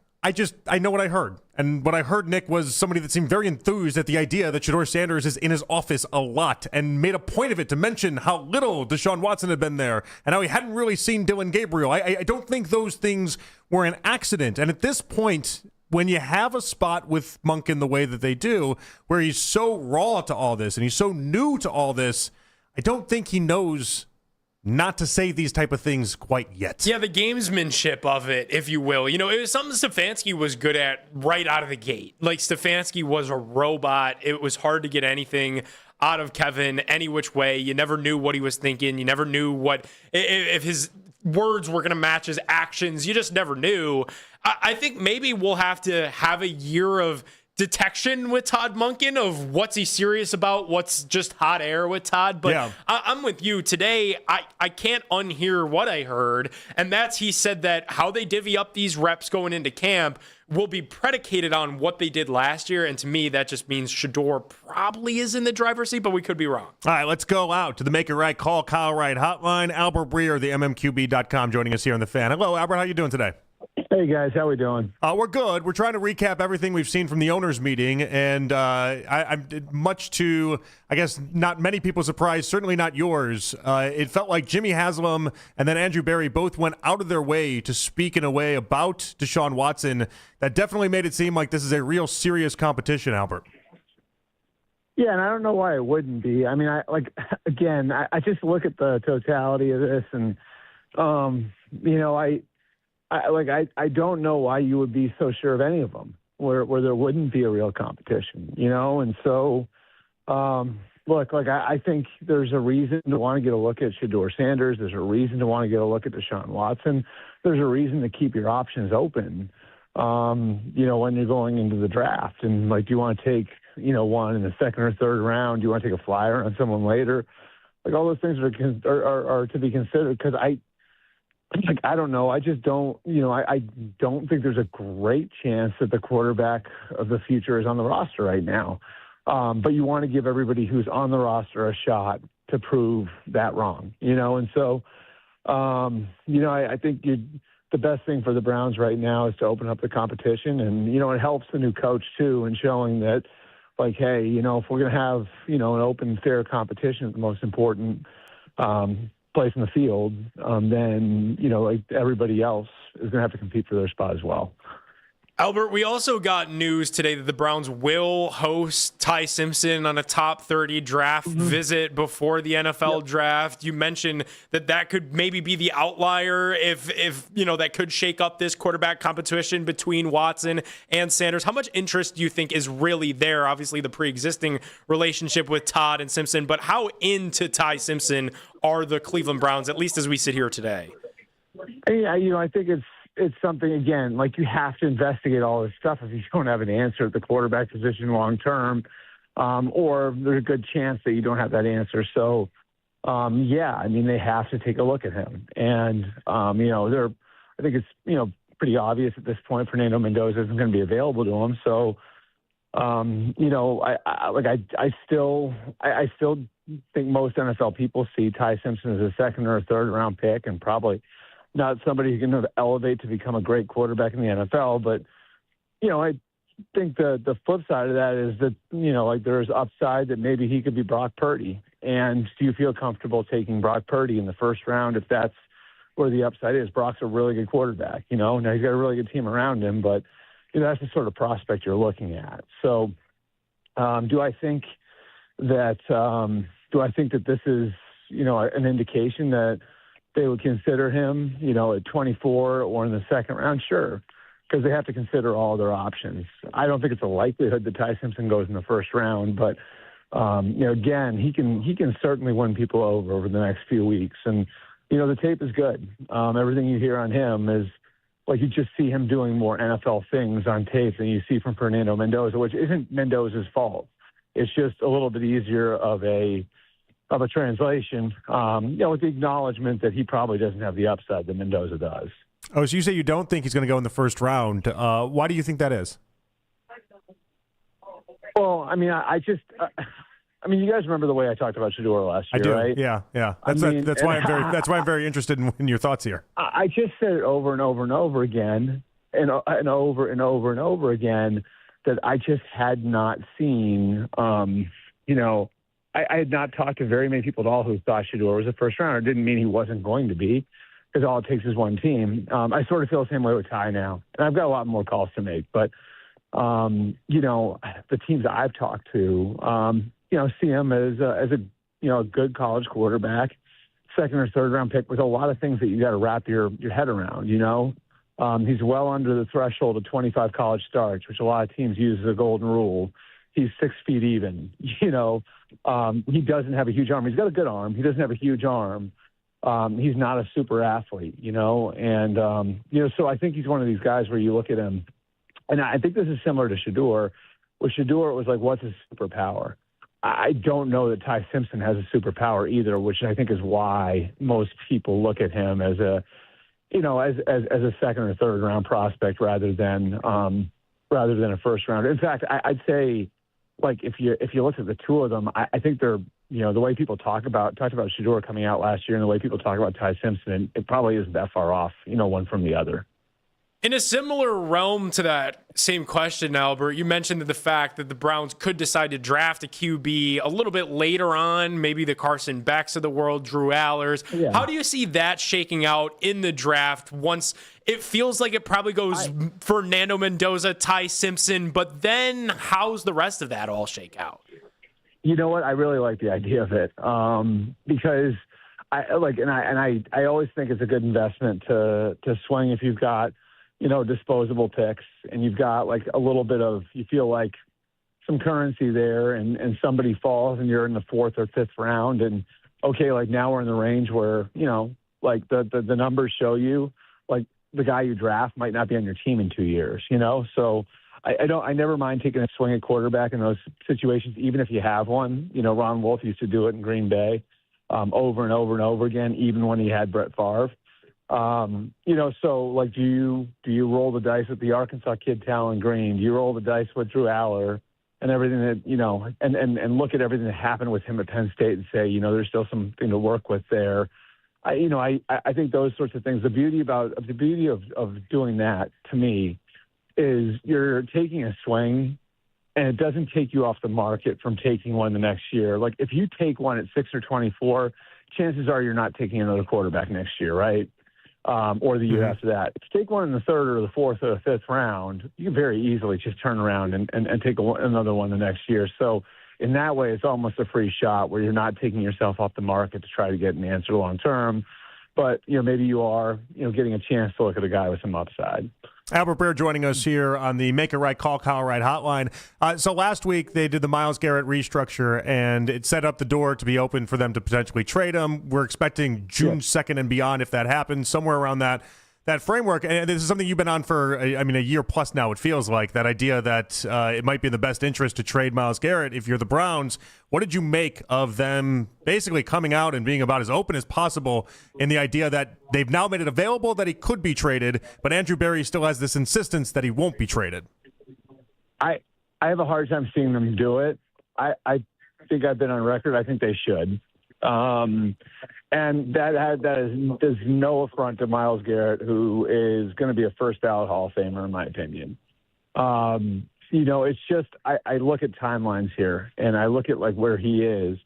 I know what I heard. And what I heard, Nick, was somebody that seemed very enthused at the idea that Shedeur Sanders is in his office a lot and made a point of it to mention how little Deshaun Watson had been there and how he hadn't really seen Dylan Gabriel. I don't think those things were an accident. And at this point, when you have a spot with Monken the way that they do, where he's so raw to all this and he's so new to all this, I don't think he knows not to say these type of things quite yet. Yeah, the gamesmanship of it, if you will. It was something Stefanski was good at right out of the gate. Like, Stefanski was a robot. It was hard to get anything out of Kevin any which way. You never knew what he was thinking. You never knew if his words were going to match his actions. You just never knew. I think maybe we'll have to have a year of detection with Todd Monken of what's he serious about, what's just hot air with Todd. But yeah. I'm with you. Today, I can't unhear what I heard, and that's he said that how they divvy up these reps going into camp will be predicated on what they did last year, and to me, that just means Shedeur probably is in the driver's seat, but we could be wrong. All right, let's go out to the Make It Right Call Kyle Wright hotline. Albert Breer, the MMQB.com, joining us here on The Fan. Hello, Albert. How you doing today? Hey, guys. How we doing? We're good. We're trying to recap everything we've seen from the owners' meeting, and I'm much to, I guess, not many people's surprise, certainly not yours. It felt like Jimmy Haslam and then Andrew Berry both went out of their way to speak in a way about Deshaun Watson that definitely made it seem like this is a real serious competition, Albert. Yeah, and I don't know why it wouldn't be. I mean, I just look at the totality of this, and, I don't know why you would be so sure of any of them where there wouldn't be a real competition, And so, I think there's a reason to want to get a look at Shedeur Sanders. There's a reason to want to get a look at Deshaun Watson. There's a reason to keep your options open, when you're going into the draft. And, do you want to take, one in the second or third round? Do you want to take a flyer on someone later? All those things are to be considered because I don't know. I just don't, I don't think there's a great chance that the quarterback of the future is on the roster right now. But you want to give everybody who's on the roster a shot to prove that wrong, And so, I think the best thing for the Browns right now is to open up the competition. And, it helps the new coach, too, in showing that, hey, if we're going to have, an open, fair competition at the most important place in the field, then, everybody else is going to have to compete for their spot as well. Albert, we also got news today that the Browns will host Ty Simpson on a top 30 draft visit before the NFL draft. You mentioned that could maybe be the outlier if that could shake up this quarterback competition between Watson and Sanders. How much interest do you think is really there? Obviously, the pre-existing relationship with Todd and Simpson, but how into Ty Simpson are the Cleveland Browns, at least as we sit here today? I think it's something, again, you have to investigate all this stuff if you don't have an answer at the quarterback position long term, or there's a good chance that you don't have that answer. So, they have to take a look at him. And, I think it's, pretty obvious at this point Fernando Mendoza isn't going to be available to him. So, I still think most NFL people see Ty Simpson as a second or a third round pick and probably not somebody who can elevate to become a great quarterback in the NFL. But, I think the flip side of that is that, there's upside that maybe he could be Brock Purdy. And do you feel comfortable taking Brock Purdy in the first round if that's where the upside is? Brock's a really good quarterback, Now he's got a really good team around him, but, that's the sort of prospect you're looking at. So do I think that this is, an indication that they would consider him, at 24 or in the second round? Sure, because they have to consider all their options. I don't think it's a likelihood that Ty Simpson goes in the first round, but again, he can certainly win people over the next few weeks. And the tape is good. Everything you hear on him is like you just see him doing more NFL things on tape than you see from Fernando Mendoza, which isn't Mendoza's fault. It's just a little bit easier of a translation, with the acknowledgement that he probably doesn't have the upside that Mendoza does. Oh, so you say you don't think he's going to go in the first round. Why do you think that is? Well, I mean, you guys remember the way I talked about Shedeur last year, I do. Right? Yeah. That's why I'm very interested in your thoughts here. I just said it over and over and over again, and over and over and over again, that I just had not seen. I had not talked to very many people at all who thought Shedeur was a first rounder. It didn't mean he wasn't going to be, because all it takes is one team. I sort of feel the same way with Ty now, and I've got a lot more calls to make, but. The teams I've talked to, see him as a good college quarterback, second or third round pick with a lot of things that you got to wrap your head around. He's well under the threshold of 25 college starts, which a lot of teams use as a golden rule. He's 6 feet even. He doesn't have a huge arm. He's got a good arm. He doesn't have a huge arm. He's not a super athlete, and so I think he's one of these guys where you look at him. And I think this is similar to Shedeur. With Shedeur, it was like, what's his superpower? I don't know that Ty Simpson has a superpower either, which I think is why most people look at him as a second or third round prospect rather than a first rounder. In fact, I'd say, like, if you look at the two of them, I think they're, the way people talked about Shedeur coming out last year and the way people talk about Ty Simpson, it probably isn't that far off, one from the other. In a similar realm to that same question, Albert, you mentioned the fact that the Browns could decide to draft a QB a little bit later on, maybe the Carson Becks of the world, Drew Allers. Yeah. How do you see that shaking out in the draft once it feels like it probably goes Fernando Mendoza, Ty Simpson, but then how's the rest of that all shake out? You know what? I really like the idea of it because I always think it's a good investment to swing if you've got disposable picks, and you've got like a little bit of, you feel like some currency there, and somebody falls and you're in the fourth or fifth round, and okay, like now we're in the range where, like the numbers show you, like the guy you draft might not be on your team in 2 years, so I never mind taking a swing at quarterback in those situations, even if you have one. Ron Wolf used to do it in Green Bay over and over and over again, even when he had Brett Favre. So like, do you roll the dice with the Arkansas kid, Talon Green? Do you roll the dice with Drew Aller and everything that, and look at everything that happened with him at Penn State and say, there's still something to work with there. I think those sorts of things, the beauty of doing that to me is you're taking a swing and it doesn't take you off the market from taking one the next year. Like if you take one at 6 or 24, chances are you're not taking another quarterback next year, right? Or the year after that. If you take one in the third or the fourth or the fifth round, you can very easily just turn around and take another one the next year. So in that way, it's almost a free shot where you're not taking yourself off the market to try to get an answer long term. But, maybe you are, getting a chance to look at a guy with some upside. Albert Breer joining us here on the Make It Right, Call Kyle Wright hotline. So last week they did the Myles Garrett restructure, and it set up the door to be open for them to potentially trade him. We're expecting June 2nd and beyond if that happens, somewhere around that framework. And this is something you've been on for, a year plus now, it feels like, that idea that it might be in the best interest to trade Myles Garrett if you're the Browns. What did you make of them basically coming out and being about as open as possible in the idea that they've now made it available that he could be traded, but Andrew Berry still has this insistence that he won't be traded? I have a hard time seeing them do it. I think I've been on record. I think they should. And that is no affront to Myles Garrett, who is going to be a first ballot Hall of Famer, in my opinion. It's just I look at timelines here, and I look at like where he is,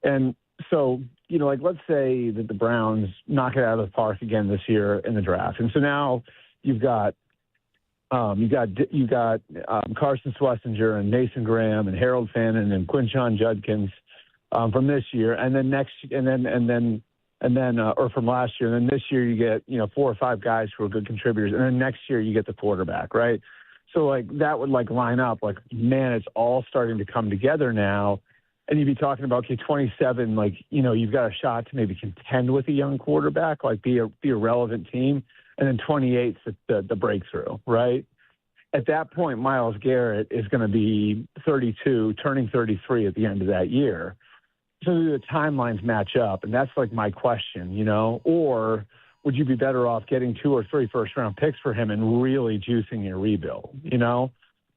and so let's say that the Browns knock it out of the park again this year in the draft, and so now you've got Carson Schlesinger and Mason Graham and Harold Fannin and Quinshon Judkins from this year, and then from last year, and then this year you get 4 or 5 guys who are good contributors, and then next year you get the quarterback, right? So that would line up man, it's all starting to come together now, and you'd be talking about 27, you've got a shot to maybe contend with a young quarterback, be a relevant team, and then 28's the breakthrough, right? At that point, Myles Garrett is going to be 32, turning 33 at the end of that year. So the timelines match up, and that's my question, or would you be better off getting 2 or 3 first-round picks for him and really juicing your rebuild,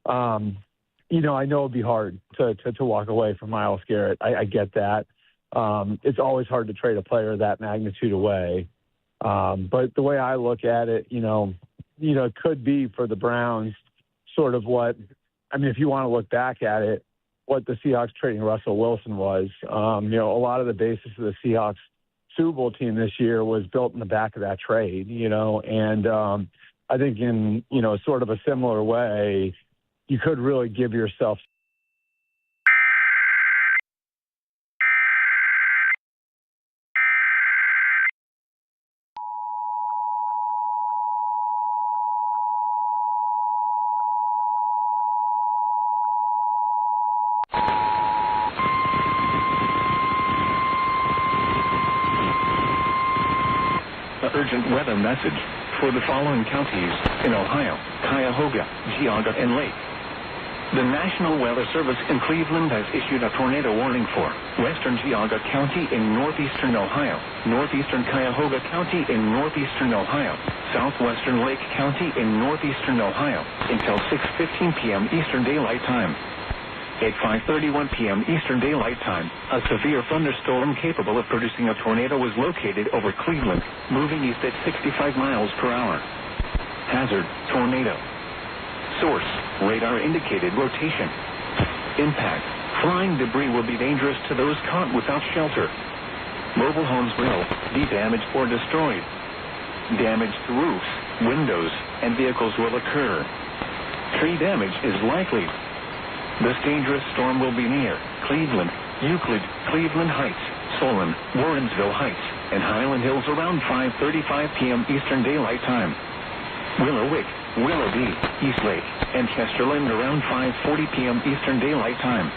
I know it'd be hard to walk away from Myles Garrett. I get that. It's always hard to trade a player that magnitude away. But the way I look at it, it could be for the Browns sort of if you want to look back at it, what the Seahawks trading Russell Wilson was. A lot of the basis of the Seahawks Super Bowl team this year was built in the back of that trade, and I think in, sort of a similar way, you could really give yourself urgent weather message for the following counties in Ohio: Cuyahoga, Geauga, and Lake. The National Weather Service in Cleveland has issued a tornado warning for western Geauga County in northeastern Ohio, northeastern Cuyahoga County in northeastern Ohio, southwestern Lake County in northeastern Ohio until 6:15 p.m. Eastern Daylight Time. At 5:31 p.m. Eastern Daylight Time, a severe thunderstorm capable of producing a tornado was located over Cleveland, moving east at 65 miles per hour. Hazard: tornado. Source: radar indicated rotation. Impact: flying debris will be dangerous to those caught without shelter. Mobile homes will be damaged or destroyed. Damage to roofs, windows, and vehicles will occur. Tree damage is likely. This dangerous storm will be near Cleveland, Euclid, Cleveland Heights, Solon, Warrensville Heights, and Highland Hills around 5:35 p.m. Eastern Daylight Time. Willow Wick, Willoughby, Eastlake, and Chesterland around 5:40 p.m. Eastern Daylight Time.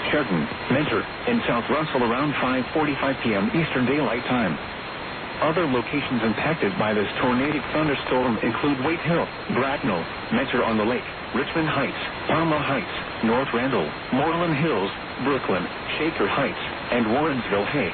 Churton, Mentor, and South Russell around 5:45 p.m. Eastern Daylight Time. Other locations impacted by this tornadic thunderstorm include Waite Hill, Bracknell, Mentor on the Lake, Richmond Heights, Palma Heights, North Randall, Moreland Hills, Brooklyn, Shaker Heights, and Warrensville Hay.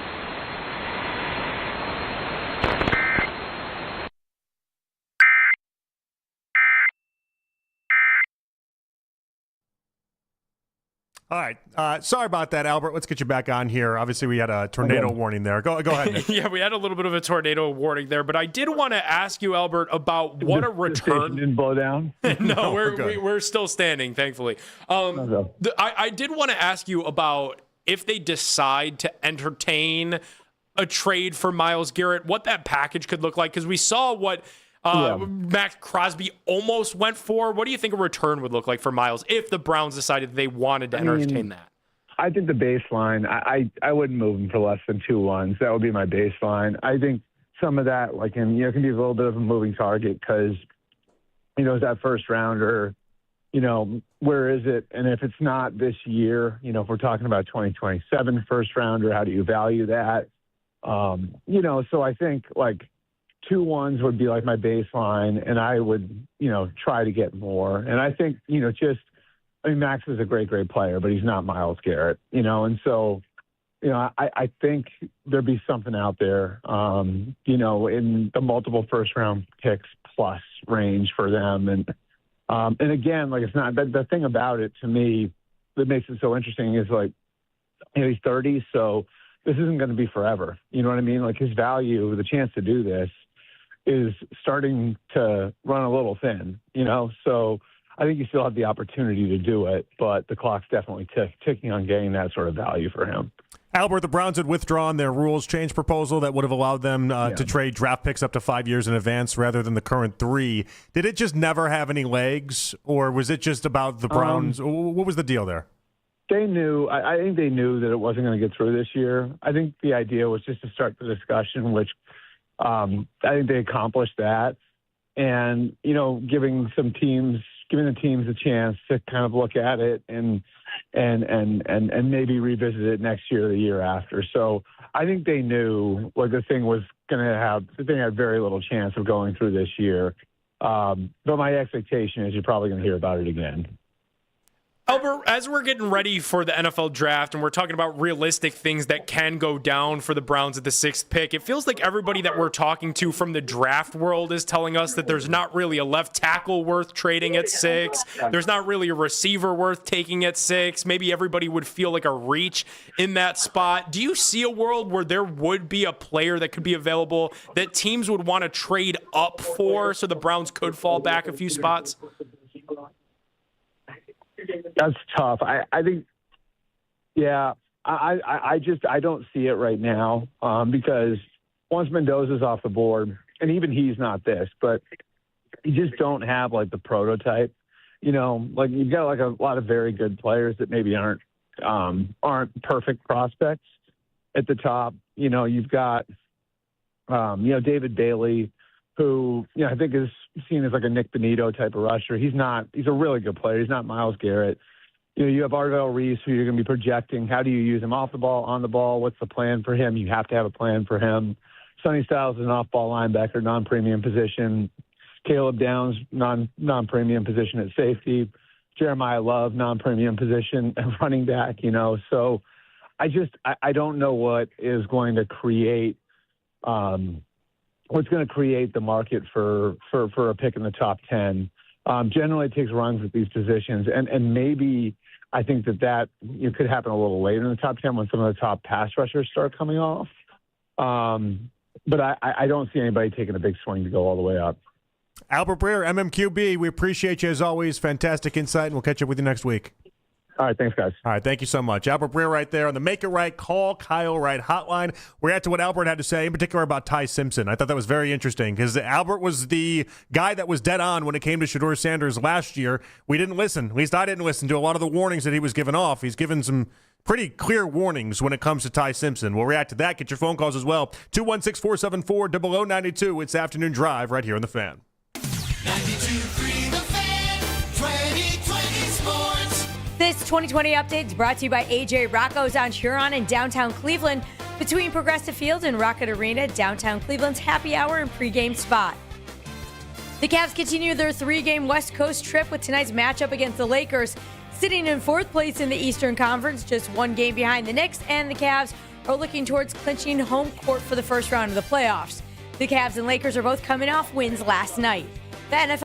All right. Sorry about that, Albert. Let's get you back on here. Obviously, we had a tornado warning there. Go ahead, Nick. Yeah, we had a little bit of a tornado warning there, but I did want to ask you, Albert, about what a return. Didn't blow down. No, we're still standing, thankfully. I did want to ask you about if they decide to entertain a trade for Myles Garrett, what that package could look like, because we saw what Max Crosby almost went for. What do you think a return would look like for Myles if the Browns decided they wanted to entertain that? I think the baseline, I wouldn't move him for less than 2-1s. That would be my baseline. I think some of that, can be a little bit of a moving target because, is that first rounder, where is it? And if it's not this year, if we're talking about 2027 first rounder, how do you value that? So I think 2-1s would be my baseline, and I would, try to get more. And I think, Max is a great, great player, but he's not Myles Garrett, and so, I think there'd be something out there, in the multiple first-round picks plus range for them. And again, it's not, the thing about it to me that makes it so interesting is he's 30, so this isn't going to be forever. You know what I mean? Like his value, the chance to do this is starting to run a little thin, you know? So I think you still have the opportunity to do it, but the clock's definitely ticking on getting that sort of value for him. Albert, the Browns had withdrawn their rules change proposal that would have allowed them to trade draft picks up to 5 years in advance rather than the current 3. Did it just never have any legs, or was it just about the Browns? What was the deal there? They knew. I think they knew that it wasn't going to get through this year. I think the idea was just to start the discussion, which I think they accomplished that, and giving the teams a chance to kind of look at it and maybe revisit it next year or the year after. So I think they knew what the thing was going to have. The thing had very little chance of going through this year. But my expectation is you're probably going to hear about it again. Albert, as we're getting ready for the NFL draft and we're talking about realistic things that can go down for the Browns at the 6th pick, it feels like everybody that we're talking to from the draft world is telling us that there's not really a left tackle worth trading at 6. There's not really a receiver worth taking at 6. Maybe everybody would feel like a reach in that spot. Do you see a world where there would be a player that could be available that teams would want to trade up for so the Browns could fall back a few spots? That's tough. I think, yeah, I don't see it right now because once Mendoza's off the board, and even he's not this, but you just don't have like the prototype, like you've got like a lot of very good players that maybe aren't perfect prospects at the top. You've got, David Bailey, who, I think is seen as like a Nick Benito type of rusher. He's a really good player. He's not Myles Garrett. You have Arvell Reese, who you're going to be projecting. How do you use him off the ball, on the ball? What's the plan for him? You have to have a plan for him. Sonny Styles is an off-ball linebacker, non-premium position. Caleb Downs, non-premium position at safety. Jeremiah Love, non-premium position at running back, So I don't know what is going to create what's going to create the market for a pick in the top 10. Generally, it takes runs at these positions, and maybe I think that could happen a little later in the top 10 when some of the top pass rushers start coming off. But I don't see anybody taking a big swing to go all the way up. Albert Breer, MMQB, we appreciate you as always. Fantastic insight, and we'll catch up with you next week. All right, thanks, guys. All right, thank you so much. Albert Breer right there on the Make It Right Call Kyle Wright hotline. We're at to what Albert had to say, in particular about Ty Simpson. I thought that was very interesting because Albert was the guy that was dead on when it came to Shedeur Sanders last year. We didn't listen. At least I didn't listen to a lot of the warnings that he was giving off. He's given some pretty clear warnings when it comes to Ty Simpson. We'll react to that. Get your phone calls as well. 216-474-0092. It's Afternoon Drive right here on The Fan. 92.3 The Fan, 2020 Sports. This 2020 update is brought to you by AJ Rocco's on Huron in downtown Cleveland. Between Progressive Field and Rocket Arena, downtown Cleveland's happy hour and pregame spot. The Cavs continue their 3-game West Coast trip with tonight's matchup against the Lakers. Sitting in 4th place in the Eastern Conference, just 1 game behind the Knicks, and the Cavs are looking towards clinching home court for the first round of the playoffs. The Cavs and Lakers are both coming off wins last night. The NFL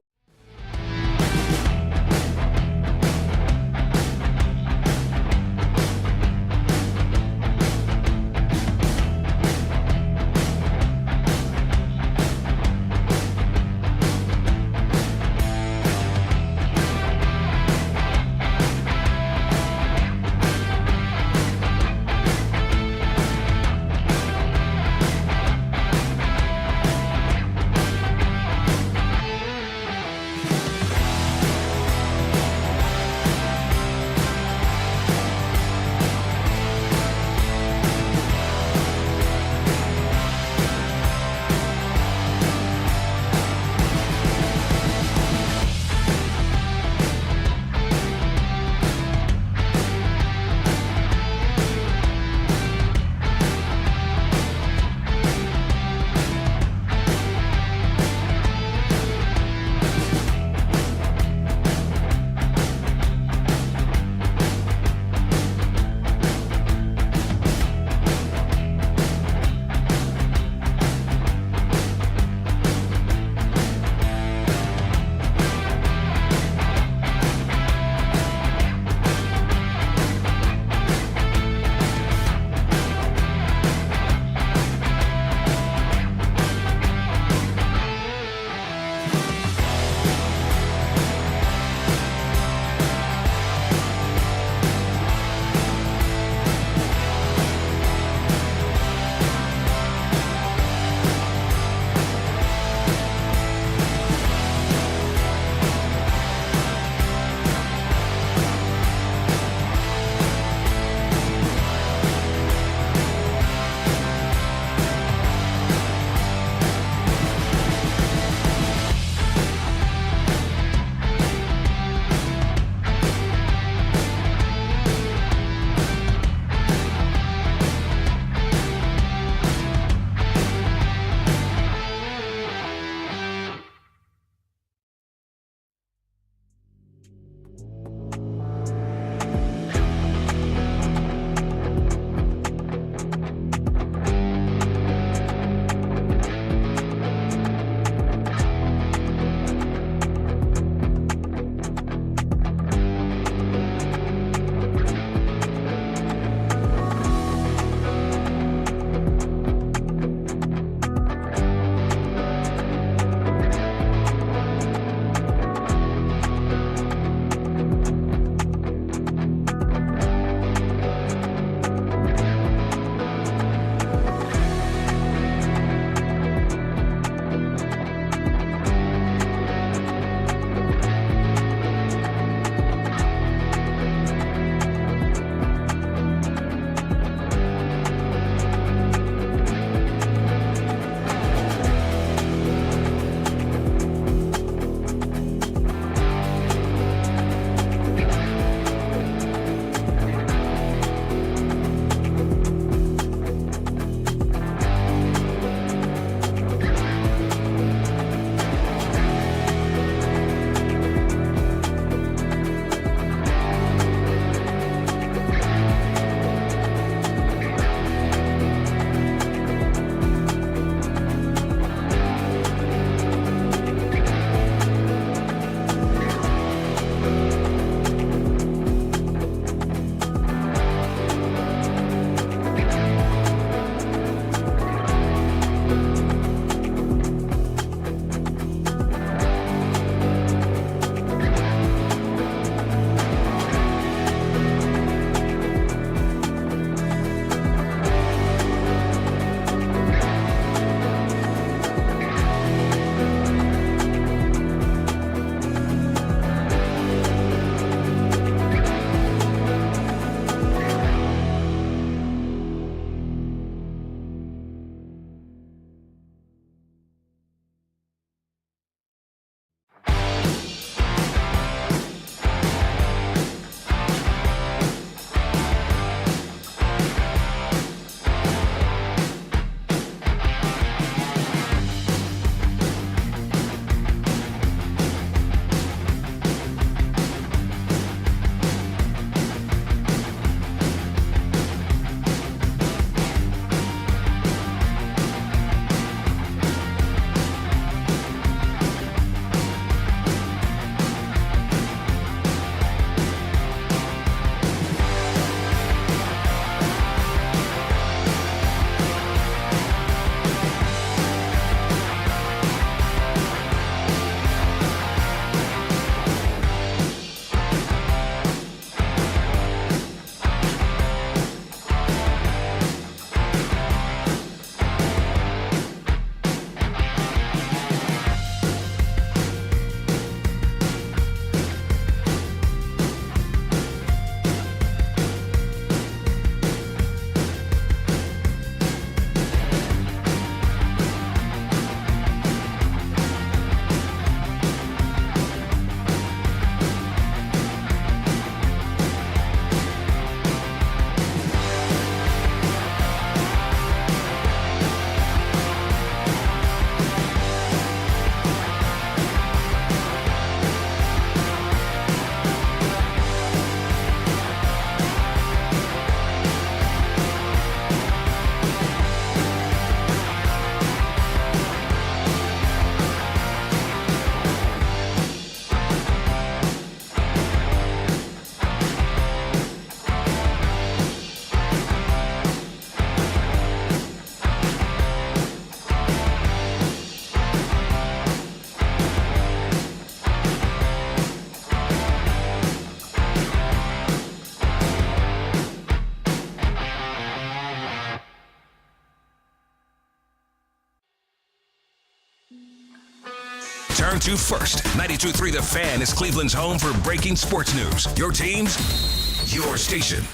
turn to first. 92.3 The Fan is Cleveland's home for breaking sports news. Your teams, your station.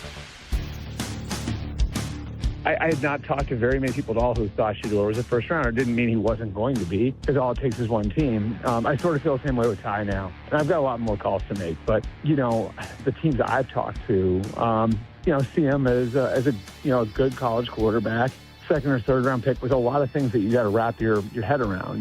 I had not talked to very many people at all who thought Shedeur was a first rounder. It didn't mean he wasn't going to be, because all it takes is one team. I sort of feel the same way with Ty now. And I've got a lot more calls to make. But, the teams I've talked to, see him as a good college quarterback, second or third round pick with a lot of things that you got to wrap your head around,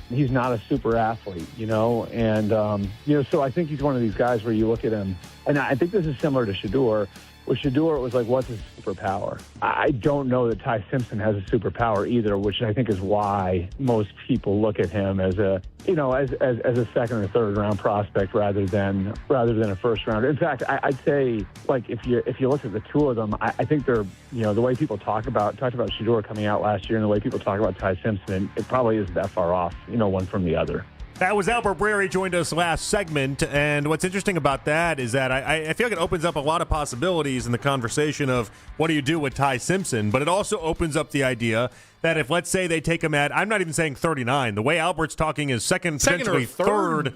He's not a super athlete, and, so I think he's one of these guys where you look at him, and I think this is similar to Shedeur. With Shedeur, it was like, what's his superpower? I don't know that Ty Simpson has a superpower either, which I think is why most people look at him as a, as a second or third round prospect rather than a first rounder. In fact, I'd say, like, if you look at the two of them, I think they're, the way people talked about Shedeur coming out last year and the way people talk about Ty Simpson, it probably isn't that far off, one from the other. That was Albert Breer. He joined us last segment, and what's interesting about that is that I feel like it opens up a lot of possibilities in the conversation of what do you do with Ty Simpson, but it also opens up the idea that if, let's say, they take him at, I'm not even saying 39, the way Albert's talking is second potentially third.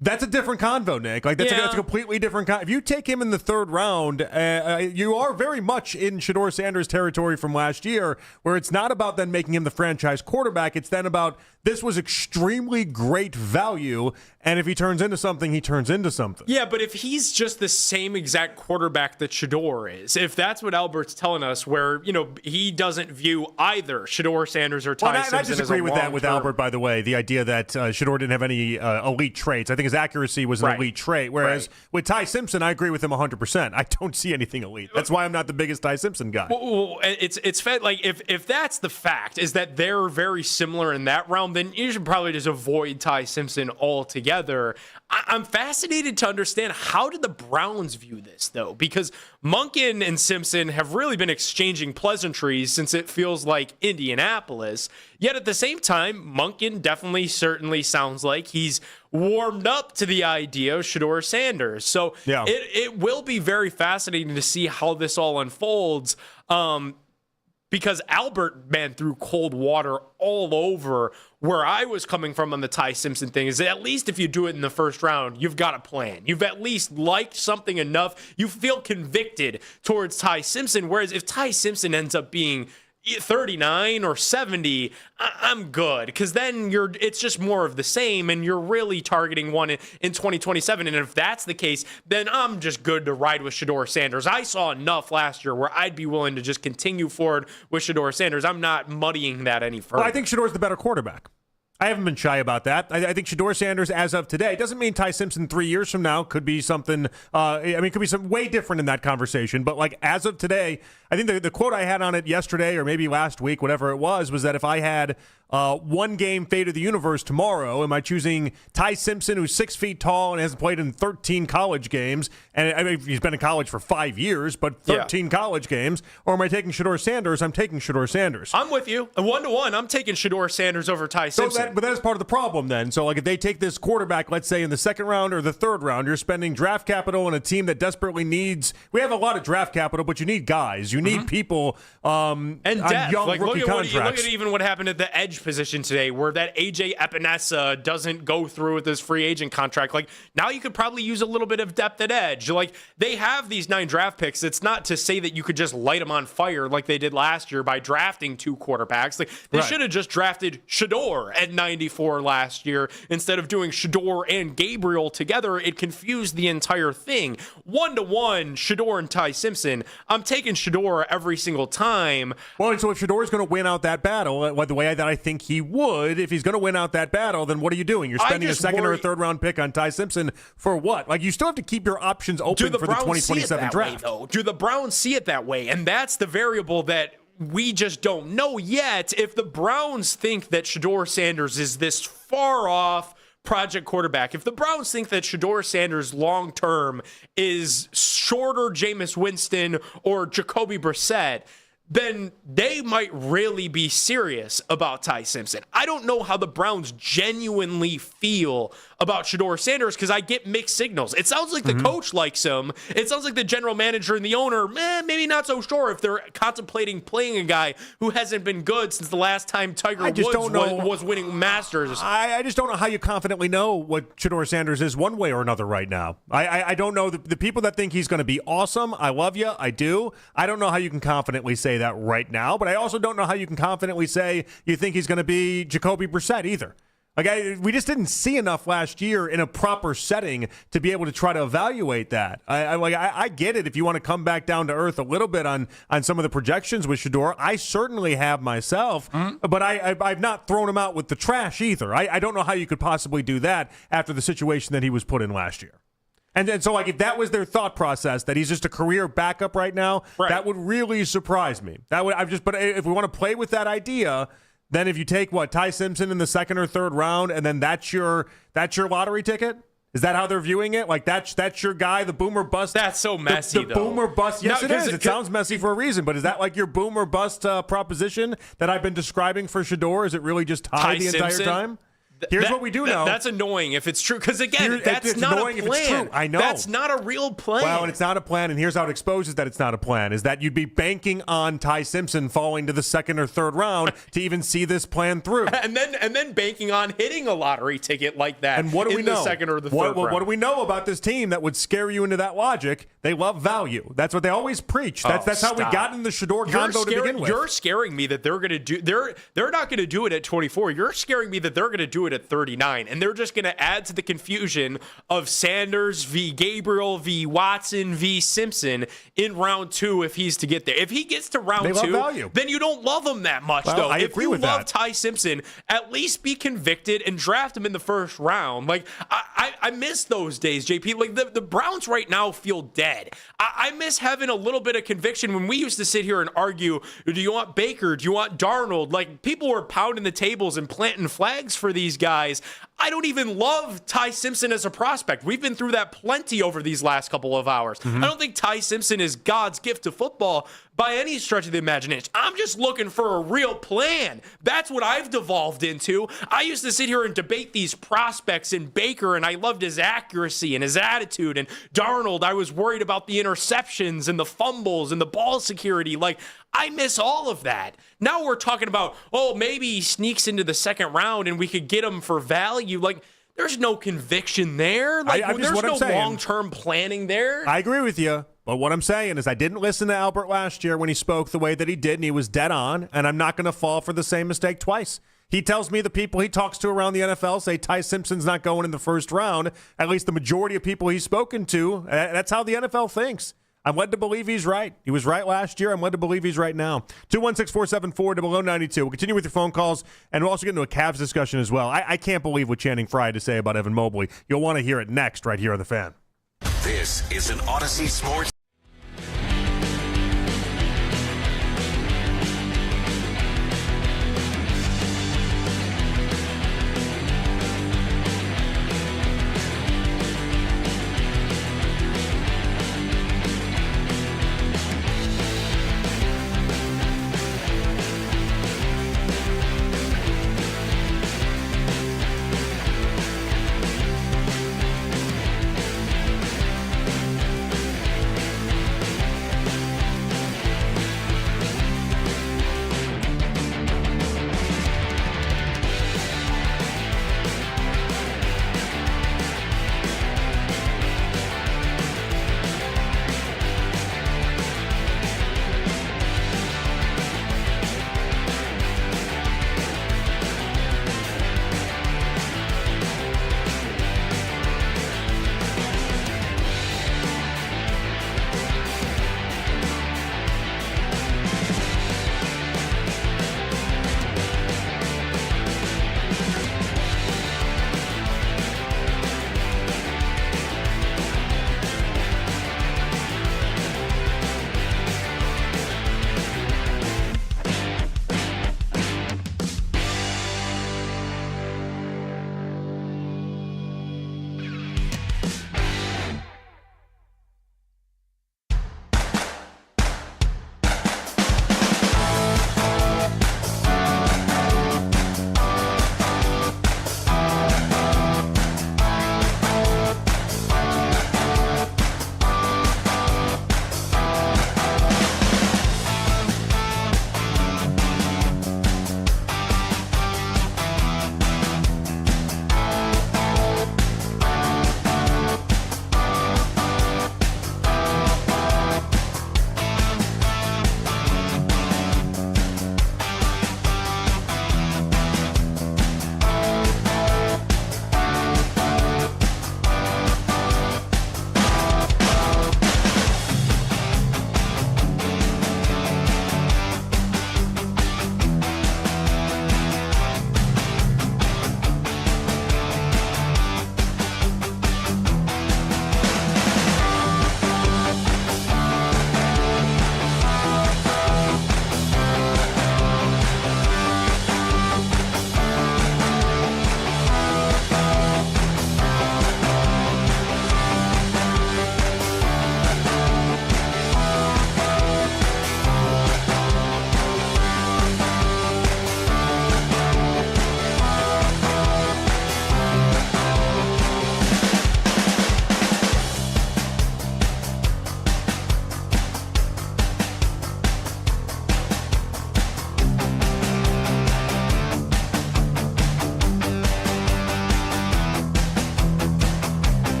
That's a different convo, Nick. Like that's a completely different convo. If you take him in the third round, you are very much in Shedeur Sanders territory from last year, where it's not about then making him the franchise quarterback. It's then about this was extremely great value, and if he turns into something, he turns into something. Yeah, but if he's just the same exact quarterback that Shedeur is, if that's what Albert's telling us, where he doesn't view either Shedeur Sanders or Ty Simpson. I disagree with that with Albert, by the way. The idea that Shedeur didn't have any elite traits. I think his accuracy was an elite trait, whereas with Ty Simpson, I agree with him 100%. I don't see anything elite. That's why I'm not the biggest Ty Simpson guy. Well, it's fed, like if that's the fact, is that they're very similar in that realm, then you should probably just avoid Ty Simpson altogether. I'm fascinated to understand, how did the Browns view this, though? Because Monkin and Simpson have really been exchanging pleasantries since it feels like Indianapolis. Yet at the same time, Monkin certainly sounds like he's warmed up to the idea of Shedeur Sanders. So it will be very fascinating to see how this all unfolds. Because Albert, threw cold water all over where I was coming from on the Ty Simpson thing. Is that at least if you do it in the first round, you've got a plan. You've at least liked something enough. You feel convicted towards Ty Simpson. Whereas if Ty Simpson ends up being 39 or 70, I'm good, because then it's just more of the same, and you're really targeting one in 2027. And if that's the case, then I'm just good to ride with Shedeur Sanders. I saw enough last year where I'd be willing to just continue forward with Shedeur Sanders. I'm not muddying that any further. Well, I think Shedeur's the better quarterback. I haven't been shy about that. I think Shedeur Sanders, as of today, doesn't mean Ty Simpson 3 years from now could be something. Could be some way different in that conversation. But like as of today, I think the quote I had on it yesterday or maybe last week, whatever it was that if I had one game fate of the universe tomorrow, am I choosing Ty Simpson, who's 6 feet tall and hasn't played in 13 college games, and he's been in college for 5 years, but 13 college games, or am I taking Shedeur Sanders? I'm taking Shedeur Sanders. I'm with you. 1-to-1, I'm taking Shedeur Sanders over Ty Simpson. But that is part of the problem then. So like if they take this quarterback, let's say in the second round or the third round, you're spending draft capital on a team that desperately needs. We have a lot of draft capital, but you need guys. You need people and depth. Young like rookie contracts. Look at even what happened at the edge position today, where that AJ Epinesa doesn't go through with his free agent contract. Like now you could probably use a little bit of depth at edge. Like they have these 9 draft picks. It's not to say that you could just light them on fire like they did last year by drafting 2 quarterbacks. Like they should have just drafted Shedeur at 94 last year instead of doing Shedeur and Gabriel together. It confused the entire thing. 1-to-1, Shedeur and Ty Simpson. I'm taking Shedeur every single time. Well, and so if Shedeur is going to win out that battle, the way that I think he would, if he's going to win out that battle, then what are you doing? You're spending a second or a third round pick on Ty Simpson for what? Like you still have to keep your options open for the 2027 draft. Do the Browns see it that way? And that's the variable that we just don't know yet. If the Browns think that Shedeur Sanders is this far off project quarterback, if the Browns think that Shedeur Sanders long-term is shorter Jameis Winston or Jacoby Brissett, then they might really be serious about Ty Simpson. I don't know how the Browns genuinely feel about Shedeur Sanders because I get mixed signals. It sounds like the coach likes him. It sounds like the general manager and the owner, maybe not so sure if they're contemplating playing a guy who hasn't been good since the last time Tiger Woods was winning Masters. I just don't know how you confidently know what Shedeur Sanders is one way or another right now. I don't know. The people that think he's going to be awesome, I love you. I do. I don't know how you can confidently say that right now, but I also don't know how you can confidently say you think he's going to be Jacoby Brissett either. We just didn't see enough last year in a proper setting to be able to try to evaluate that. I get it if you want to come back down to earth a little bit on some of the projections with Shedeur. I certainly have myself, but I've not thrown him out with the trash either. I don't know how you could possibly do that after the situation that he was put in last year. And so, if that was their thought process, that he's just a career backup right now, that would really surprise me. But if we want to play with that idea, then if you take Ty Simpson in the second or third round, and then that's your lottery ticket. Is that how they're viewing it? That's your guy, the boomer bust. That's so messy, the boomer bust. Yes, it is. It sounds messy for a reason, but is that like your boomer bust proposition that I've been describing for Shedeur? Is it really just Ty the entire time? Here's what we do know. That's annoying if it's true. Because, again, that's not a plan. If it's true. I know. That's not a real plan. Well, and it's not a plan, and here's how it exposes that it's not a plan, is that you'd be banking on Ty Simpson falling to the second or third round to even see this plan through. And then banking on hitting a lottery ticket like that and what do we know? The second or the third round. What do we know about this team that would scare you into that logic? They love value. That's what they always preach. That's how we got in the Shedeur convo to begin with. You're scaring me that they're going to do they're not going to do it at 24. You're scaring me that they're going to do it at 39. And they're just going to add to the confusion of Sanders v. Gabriel v. Watson v. Simpson in round 2 if he's to get there. If he gets to round 2, then you don't love him that much, though. If you love Ty Simpson, at least be convicted and draft him in the first round. I miss those days, JP. The Browns right now feel dead. I miss having a little bit of conviction when we used to sit here and argue, do you want Baker? Do you want Darnold? People were pounding the tables and planting flags for these guys. I don't even love Ty Simpson as a prospect. We've been through that plenty over these last couple of hours. I don't think Ty Simpson is God's gift to football by any stretch of the imagination. I'm just looking for a real plan. That's what I've devolved into. I used to sit here and debate these prospects in Baker, and I loved his accuracy and his attitude. And Darnold, I was worried about the interceptions and the fumbles and the ball security. I miss all of that. Now we're talking about, maybe he sneaks into the second round and we could get him for value. There's no conviction there. There's no long-term planning there. I agree with you. But what I'm saying is I didn't listen to Albert last year when he spoke the way that he did, and he was dead on, and I'm not going to fall for the same mistake twice. He tells me the people he talks to around the NFL say Ty Simpson's not going in the first round. At least the majority of people he's spoken to, that's how the NFL thinks. I'm led to believe he's right. He was right last year. I'm led to believe he's right now. 216-474-0092. We'll continue with your phone calls, and we'll also get into a Cavs discussion as well. I can't believe what Channing Frye had to say about Evan Mobley. You'll want to hear it next right here on The Fan. This is an Odyssey Sports.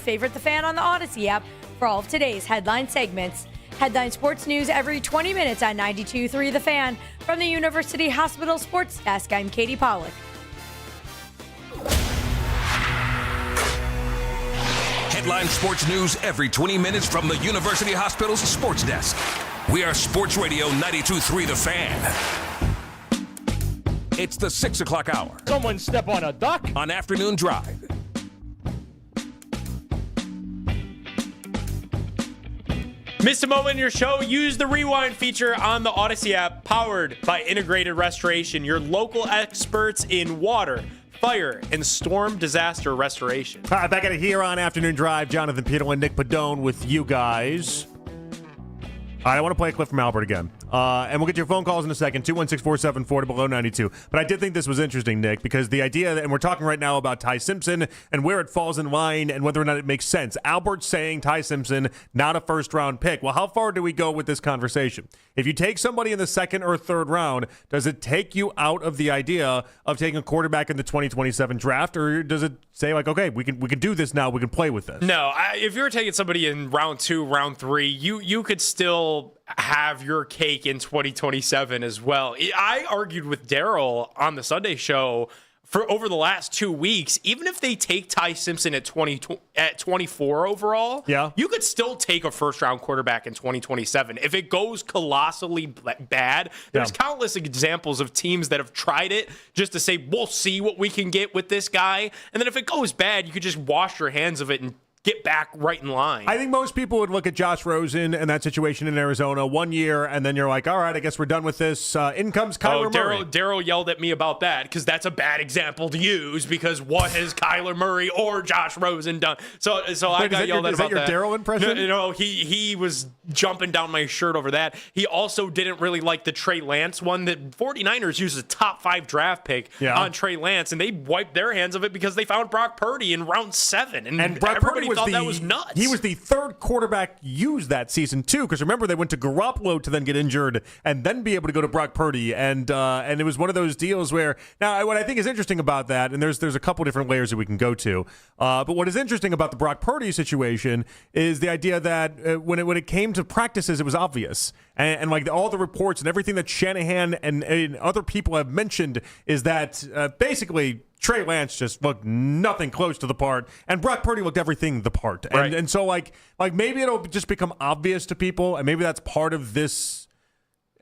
favorite The Fan on the Odyssey app for all of today's headline segments. Headline sports news every 20 minutes on 92.3 The Fan. From the University Hospital Sports Desk, I'm Katie Pollack. Headline sports news every 20 minutes from the University Hospital's Sports Desk. We are Sports Radio 92.3 The Fan. It's the 6 o'clock hour. Someone step on a duck? On Afternoon Drive. Missed a moment in your show? Use the rewind feature on the Odyssey app, powered by Integrated Restoration, your local experts in water, fire, and storm disaster restoration. All right, back at it here on Afternoon Drive. Jonathan Peterlin, Nick Padone with you guys. All right, I want to play a clip from Albert again. And we'll get your phone calls in a second, 216-474 below 92. But I did think this was interesting, Nick, because the idea that, and we're talking right now about Ty Simpson and where it falls in line and whether or not it makes sense. Albert's saying Ty Simpson, not a first-round pick. Well, how far do we go with this conversation? If you take somebody in the second or third round, does it take you out of the idea of taking a quarterback in the 2027 draft, or does it say, like, okay, we can do this now, we can play with this? No, if you're taking somebody in round 2, round 3, you could still have your cake in 2027 as well. I argued with Daryl on the Sunday show for over the last 2 weeks, even if they take Ty Simpson at 24 overall, you could still take a first-round quarterback in 2027. If it goes colossally bad, there's countless examples of teams that have tried it just to say, we'll see what we can get with this guy. And then if it goes bad, you could just wash your hands of it and get back right in line. I think most people would look at Josh Rosen and that situation in Arizona 1 year, and then you're like, all right, I guess we're done with this. In comes Kyler Murray. Daryl yelled at me about that because that's a bad example to use, because what has Kyler Murray or Josh Rosen done? So I got yelled at about that. Is that your Daryl impression? No, he was jumping down my shirt over that. He also didn't really like the Trey Lance one. The 49ers used a top 5 draft pick on Trey Lance, and they wiped their hands of it because they found Brock Purdy in round 7. And Brock everybody Purdy thought that was nuts. He was the third quarterback used that season too, because remember they wwent to Garoppolo to then get injured and then be able to go to Brock Purdy, and it was one of those deals where, now what I think is interesting about that, and there's a couple different layers that we can go to, but what is interesting about the Brock Purdy situation is the idea that when it came to practices, it was obvious, and like all the reports and everything that Shanahan and other people have mentioned is that basically Trey Lance just looked nothing close to the part, and Brock Purdy looked everything the part. And so like maybe it'll just become obvious to people, and maybe that's part of this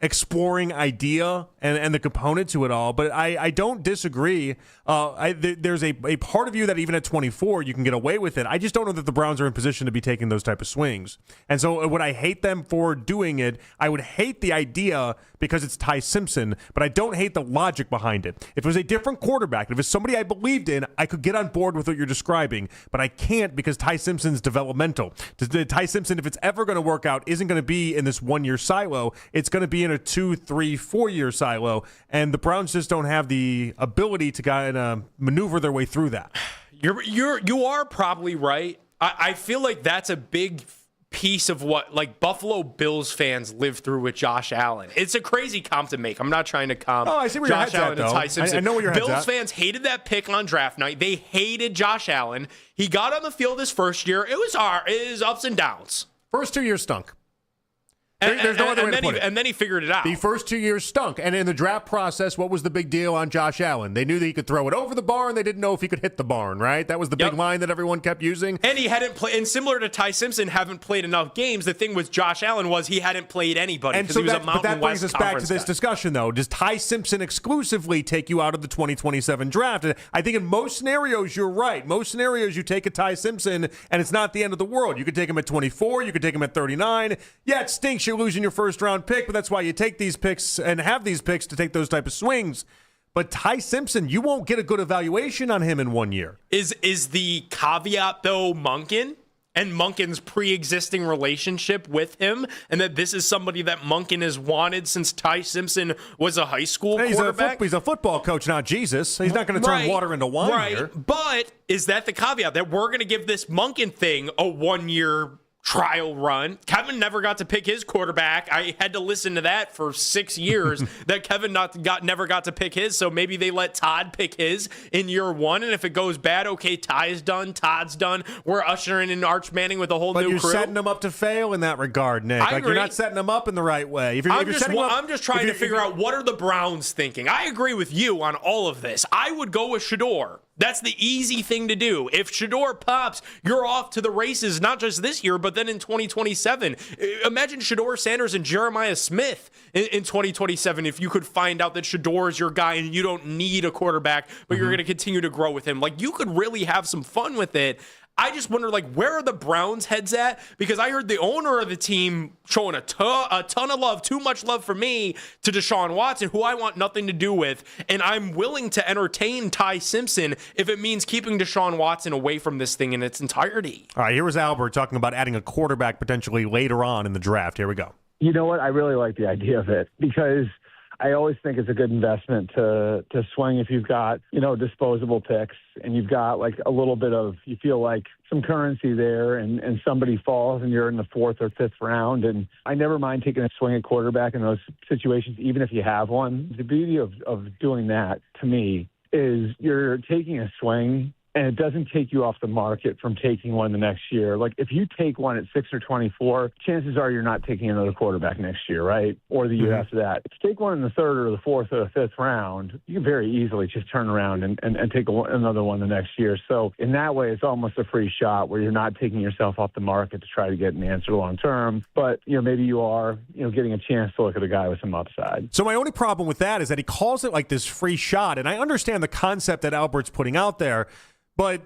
exploring idea and the component to it all. But I don't disagree. There's a part of you that even at 24 you can get away with it. I just don't know that the Browns are in position to be taking those type of swings. And so would I hate them for doing it? I would hate the idea because it's Ty Simpson, but I don't hate the logic behind it. If it was a different quarterback, if it's somebody I believed in, I could get on board with what you're describing, but I can't because Ty Simpson's developmental. Ty Simpson, if it's ever going to work out, isn't going to be in this 1 year silo. It's going to be in a 2, 3, 4 year silo, and the Browns just don't have the ability to kind of maneuver their way through that. You are probably right. I feel like that's a big piece of what like Buffalo Bills fans live through with Josh Allen. It's a crazy comp to make. I'm not trying to comp I see where Josh your Allen head's and at, Ty Simpson. I know where your head's Bills at. fans hated that pick on draft night. They hated Josh Allen. He got on the field his first year. It was ups and downs. First 2 years stunk. There's no other way to put it. And then he figured it out. The first 2 years stunk. And in the draft process, what was the big deal on Josh Allen? They knew that he could throw it over the barn. They didn't know if he could hit the barn, right? That was the big line that everyone kept using. And he hadn't played, and similar to Ty Simpson, haven't played enough games. The thing with Josh Allen was he hadn't played anybody because he was a Mountain West But that brings us back to this guy. discussion, though. Does Ty Simpson exclusively take you out of the 2027 draft? And I think in most scenarios, you're right. Most scenarios, you take a Ty Simpson, and it's not the end of the world. You could take him at 24. You could take him at 39. Yeah, it stinks you're losing your first-round pick, but that's why you take these picks and have these picks to take those type of swings. But Ty Simpson, you won't get a good evaluation on him in 1 year. Is the caveat, though, Monkin and Monkin's pre-existing relationship with him, and that this is somebody that Monkin has wanted since Ty Simpson was a high school quarterback? He's a football coach, not Jesus. He's not going to turn water into wine here. But is that the caveat, that we're going to give this Monkin thing a 1 year trial run. Kevin never got to pick his quarterback. I had to listen to that for 6 years that Kevin never got to pick his. So maybe they let Todd pick his in year one. And if it goes bad, okay, Ty's done, Todd's done. We're ushering in Arch Manning with a whole new crew. But you're setting them up to fail in that regard, Nick. I agree. You're not setting them up in the right way. I'm just trying to figure out what are the Browns thinking. I agree with you on all of this. I would go with Shedeur. That's the easy thing to do. If Shedeur pops, you're off to the races, not just this year, but then in 2027. Imagine Shedeur Sanders and Jeremiah Smith in 2027 if you could find out that Shedeur is your guy and you don't need a quarterback, but you're going to continue to grow with him. Like, you could really have some fun with it. I just wonder, like, where are the Browns' heads at? Because I heard the owner of the team showing a ton of love, too much love for me, to Deshaun Watson, who I want nothing to do with. And I'm willing to entertain Ty Simpson if it means keeping Deshaun Watson away from this thing in its entirety. All right, here was Albert talking about adding a quarterback potentially later on in the draft. Here we go. You know what? I really like the idea of it because I always think it's a good investment to swing if you've got, disposable picks and you've got like a little bit of, you feel like some currency there and somebody falls and you're in the 4th or 5th round. And I never mind taking a swing at quarterback in those situations, even if you have one. The beauty of doing that to me is you're taking a swing and it doesn't take you off the market from taking one the next year. Like, if you take one at 6 or 24, chances are you're not taking another quarterback next year, right? Or the year after that. If you take one in the 3rd or the 4th or the 5th round, you can very easily just turn around and take another one the next year. So in that way, it's almost a free shot where you're not taking yourself off the market to try to get an answer long term. But, maybe you are, getting a chance to look at a guy with some upside. So my only problem with that is that he calls it like this free shot. And I understand the concept that Albert's putting out there. But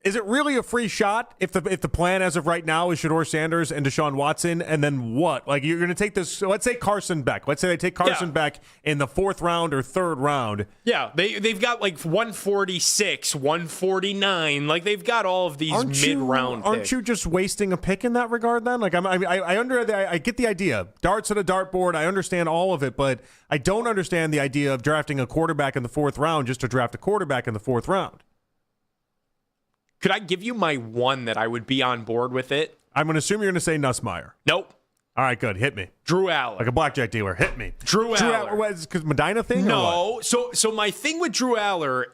is it really a free shot if the plan as of right now is Shedeur Sanders and Deshaun Watson, and then what? Like, you're going to take this, so let's say Carson Beck. Let's say they take Carson Beck in the 4th round or 3rd round. Yeah, they've got like 146, 149. Like, they've got all of these mid-round picks. Aren't you just wasting a pick in that regard then? Like, I get the idea. Darts at a dartboard, I understand all of it, but I don't understand the idea of drafting a quarterback in the 4th round just to draft a quarterback in the 4th round. Could I give you my one that I would be on board with it? I'm going to assume you're going to say Nussmeier. Nope. All right, good. Hit me. Drew Aller. Like a blackjack dealer. Hit me. Drew Aller. Was because Medina thing? No. So my thing with Drew Aller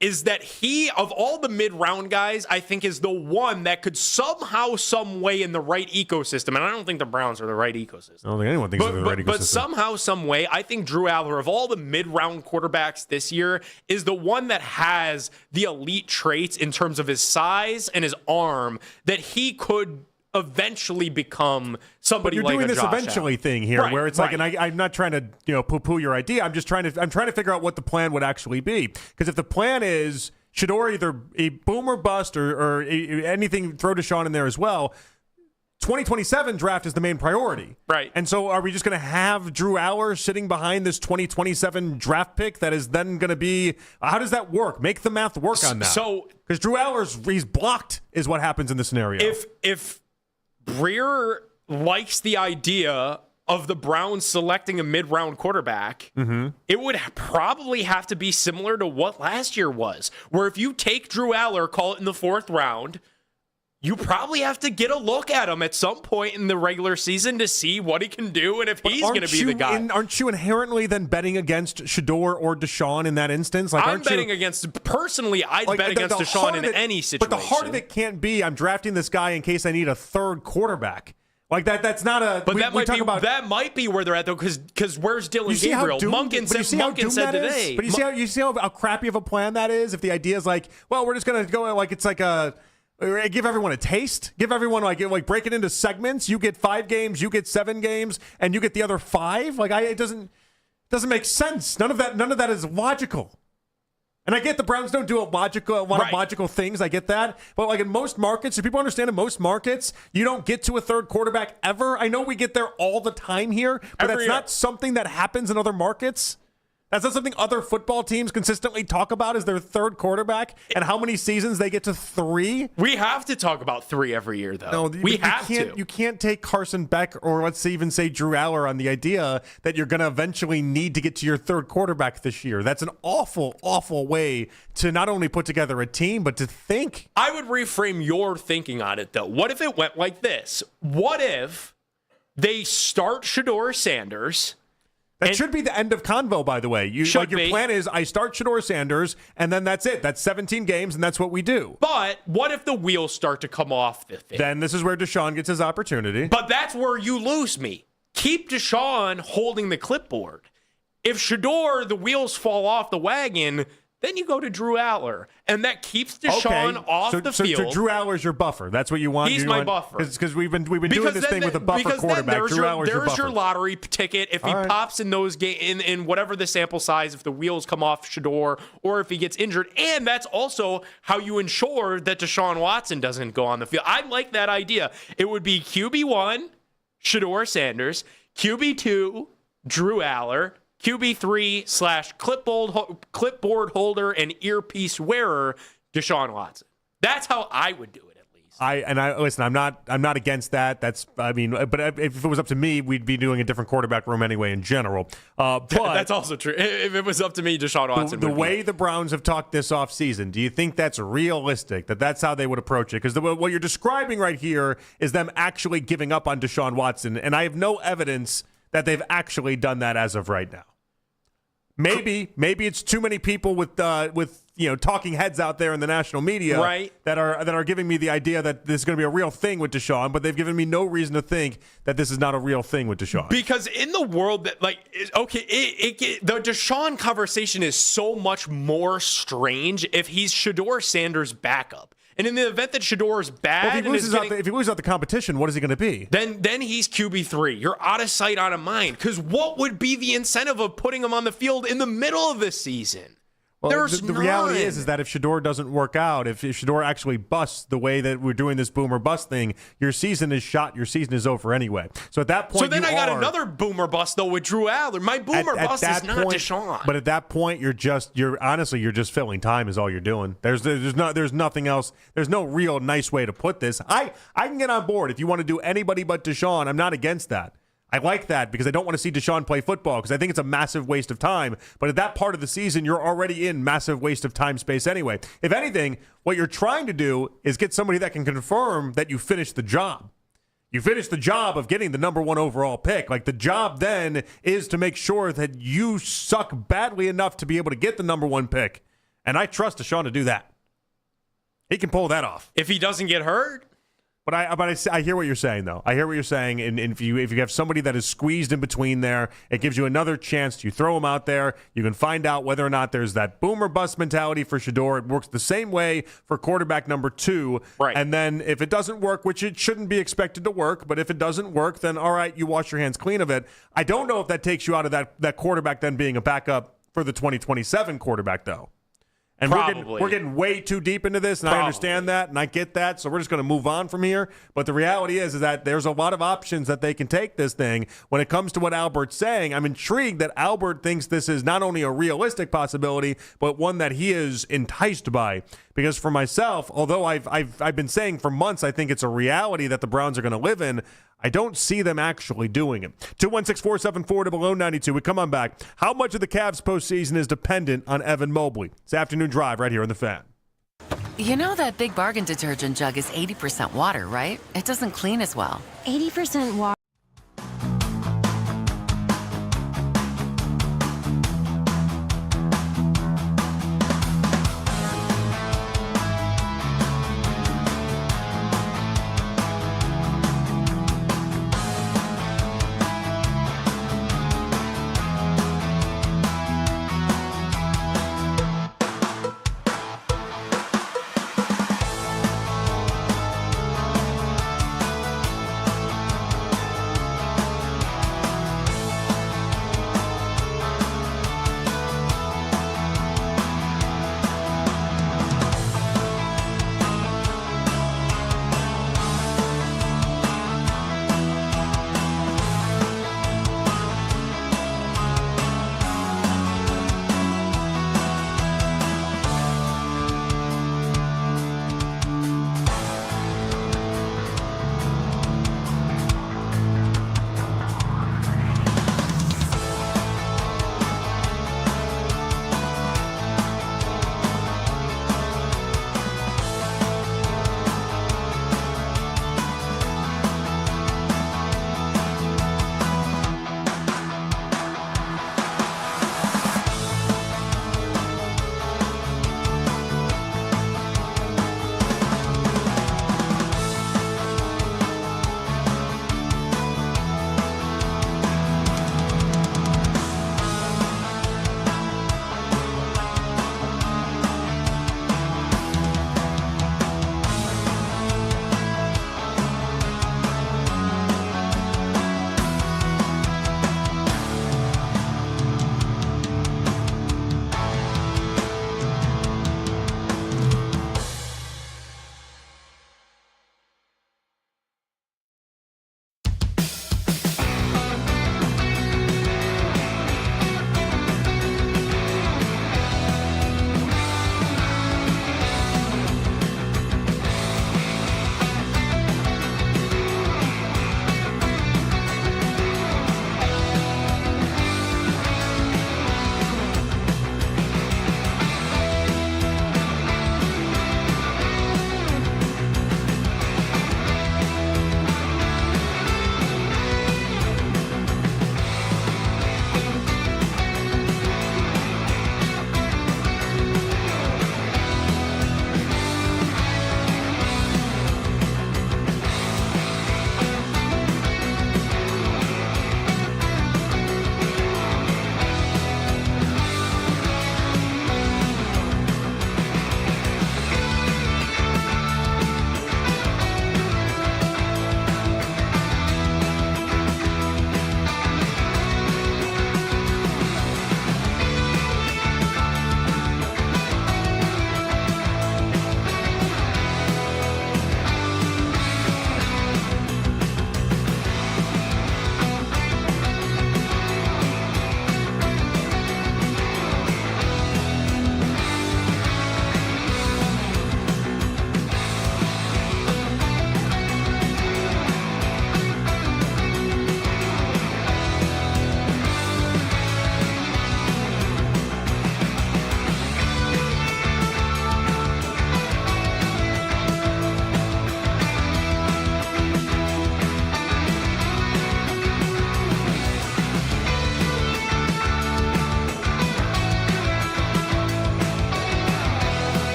is that he, of all the mid-round guys, I think is the one that could somehow, some way in the right ecosystem, and I don't think the Browns are the right ecosystem. I don't think anyone thinks they're the right ecosystem. But somehow, some way, I think Drew Aller, of all the mid-round quarterbacks this year, is the one that has the elite traits in terms of his size and his arm that he could eventually become somebody like a Josh Allen. But you're doing this eventually thing here, right, where it's like, and I'm not trying to poo-poo your idea. I'm trying to figure out what the plan would actually be. Because if the plan is Shedeur either a boom or bust or anything, throw Deshaun in there as well. 2027 draft is the main priority. Right. And so are we just going to have Drew Aller sitting behind this 2027 draft pick that is then going to be, how does that work? Make the math work on that. So, because Drew Aller's, he's blocked is what happens in this scenario. If Breer likes the idea of the Browns selecting a mid-round quarterback, it would probably have to be similar to what last year was, where if you take Drew Aller, call it in the 4th round, you probably have to get a look at him at some point in the regular season to see what he can do and if he's going to be the guy. Aren't you inherently then betting against Shedeur or Deshaun in that instance? Like, I'm betting against, personally, I'd bet against Deshaun in any situation. But the heart of it can't be, I'm drafting this guy in case I need a 3rd quarterback. Like that's not a. But that might be where they're at though, because where's Dylan Gabriel? Monkin said today. But you see how crappy of a plan that is. If the idea is like, well, we're just gonna go like it's like a. Give everyone a taste. Give everyone like break it into segments. You get 5 games, you get 7 games, and you get the other 5. Like it doesn't make sense. None of that is logical. And I get the Browns don't do a lot of logical things. I get that. But like in most markets, do people understand in most markets, you don't get to a 3rd quarterback ever? I know we get there all the time here, but that's not something that happens in other markets. That's not something other football teams consistently talk about as their third quarterback and how many seasons they get to 3. We have to talk about 3 every year, though. No, we have to. You can't take Carson Beck or let's even say Drew Aller on the idea that you're going to eventually need to get to your third quarterback this year. That's an awful, awful way to not only put together a team, but to think. I would reframe your thinking on it, though. What if it went like this? What if they start Shedeur Sanders? That should be the end of convo, by the way. Your plan is I start Shedeur Sanders, and then that's it. That's 17 games, and that's what we do. But what if the wheels start to come off the thing? Then this is where Deshaun gets his opportunity. But that's where you lose me. Keep Deshaun holding the clipboard. If Shedeur, the wheels fall off the wagon, then you go to Drew Aller, and that keeps Deshaun off the field. So Drew Aller's your buffer. That's what you want. He's my buffer. Because we've been doing this thing with a buffer quarterback. Drew Aller's your buffer. There's your lottery ticket. If he pops in those in whatever the sample size, if the wheels come off Shedeur, or if he gets injured, and that's also how you ensure that Deshaun Watson doesn't go on the field. I like that idea. It would be QB1, Shedeur Sanders, QB2, Drew Aller, QB3 / clipboard holder and earpiece wearer, Deshaun Watson. That's how I would do it, at least. Listen. I'm not against that. But if it was up to me, we'd be doing a different quarterback room anyway in general. But that's also true. If it was up to me, Deshaun Watson. The way the Browns have talked this offseason, do you think that's realistic? That's how they would approach it? Because what you're describing right here is them actually giving up on Deshaun Watson, and I have no evidence that they've actually done that as of right now. Maybe it's too many people with talking heads out there in the national media that are giving me the idea that this is going to be a real thing with Deshaun, but they've given me no reason to think that this is not a real thing with Deshaun. Because in the world that the Deshaun conversation is so much more strange if he's Shedeur Sanders' backup. And in the event that Shedeur is bad, if he loses out the competition, what is he going to be? Then he's QB3. You're out of sight, out of mind. Because what would be the incentive of putting him on the field in the middle of the season? Well, the reality is that if Shedeur doesn't work out, if Shedeur actually busts the way that we're doing this boomer bust thing, your season is shot. Your season is over anyway. So at that point, I got another boomer bust though with Drew Aller. My boomer bust is not Deshaun. But at that point, you're just filling time is all you're doing. There's nothing else. There's no real nice way to put this. I can get on board if you want to do anybody but Deshaun. I'm not against that. I like that because I don't want to see Deshaun play football because I think it's a massive waste of time. But at that part of the season, you're already in massive waste of time space anyway. If anything, what you're trying to do is get somebody that can confirm that you finished the job. You finished the job of getting the number 1 overall pick. Like the job then is to make sure that you suck badly enough to be able to get the number 1 pick. And I trust Deshaun to do that. He can pull that off. If he doesn't get hurt. But I hear what you're saying, though. I hear what you're saying. And if you have somebody that is squeezed in between there, it gives you another chance. You throw him out there. You can find out whether or not there's that boomer bust mentality for Shedeur. It works the same way for quarterback number 2. Right. And then if it doesn't work, which it shouldn't be expected to work, but if it doesn't work, then all right, you wash your hands clean of it. I don't know if that takes you out of that quarterback then being a backup for the 2027 quarterback, though. And we're getting way too deep into this, and I understand that, and I get that, so we're just going to move on from here. But the reality is that there's a lot of options that they can take this thing. When it comes to what Albert's saying, I'm intrigued that Albert thinks this is not only a realistic possibility, but one that he is enticed by. Because for myself, although I've been saying for months I think it's a reality that the Browns are going to live in, I don't see them actually doing it. 216-474-0092. We come on back. How much of the Cavs postseason is dependent on Evan Mobley? It's Afternoon Drive right here on The Fan. You know that Big Bargain detergent jug is 80% water, right? It doesn't clean as well. 80% water.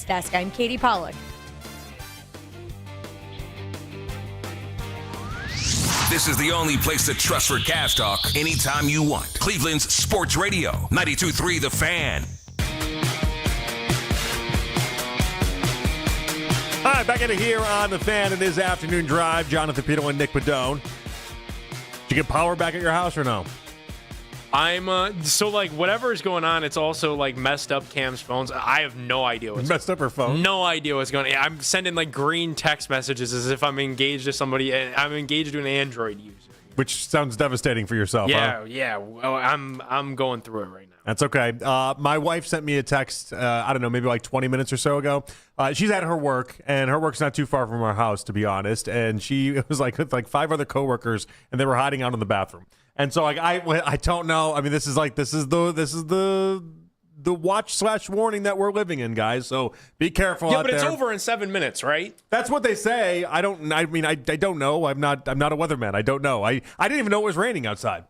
Sports Desk. I'm Katie Pollock. This is the only place to trust for Cavs talk anytime you want. Cleveland's Sports Radio, 92.3 The Fan. All right, back in here on The Fan in this afternoon drive. Jonathan Peterle and Nick Padone. Did you get power back at your house or no? I'm so like whatever is going on, it's also like messed up Cam's phones. I have no idea what's messed up her phone. No idea what's going on. I'm sending like green text messages as if I'm engaged to somebody. I'm engaged to an Android user. Which sounds devastating for yourself. Huh? Yeah. Well, I'm going through it right now. That's okay. My wife sent me a text, I don't know, maybe like 20 minutes or so ago. She's at her work, and her work's not too far from our house, to be honest. And it was like with like 5 other coworkers, and they were hiding out in the bathroom. And so like I don't know. I mean, this is the watch/warning that we're living in, guys. So be careful out there. Yeah, but it's over in 7 minutes, right? That's what they say. I don't know. I'm not a weatherman. I don't know. I didn't even know it was raining outside.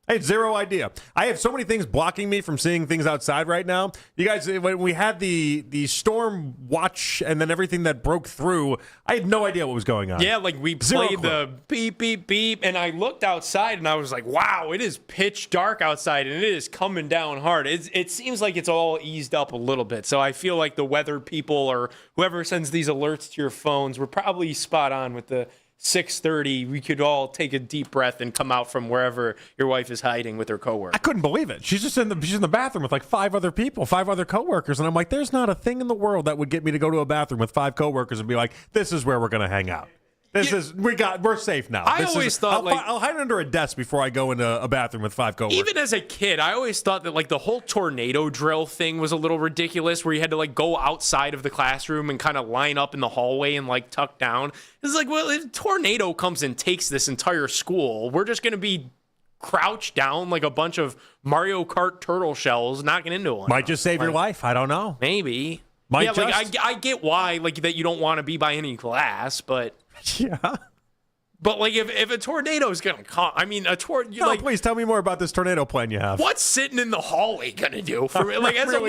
I had zero idea. I have so many things blocking me from seeing things outside right now. You guys, when we had the storm watch and then everything that broke through, I had no idea what was going on. Yeah, like we played the beep, beep, beep, and I looked outside and I was like, wow, it is pitch dark outside and it is coming down hard. It seems like it's all eased up a little bit. So I feel like the weather people or whoever sends these alerts to your phones were probably spot on with the 6:30, we could all take a deep breath and come out from wherever your wife is hiding with her coworker. I couldn't believe it. She's in the bathroom with like 5 other people, 5 other coworkers, and I'm like, there's not a thing in the world that would get me to go to a bathroom with 5 coworkers and be like, this is where we're going to hang out. We're safe now. I'll hide under a desk before I go into a bathroom with 5 coworkers. Even as a kid, I always thought that like the whole tornado drill thing was a little ridiculous, where you had to like go outside of the classroom and kind of line up in the hallway and like tuck down. It's like, well, if a tornado comes and takes this entire school, we're just going to be crouched down like a bunch of Mario Kart turtle shells knocking into one. Might just save your life. I don't know. Like I get why like that you don't want to be by any glass, but yeah. But like if a tornado is gonna come, I mean please tell me more about this tornado plan you have. What's sitting in the hallway gonna do for me? Like as a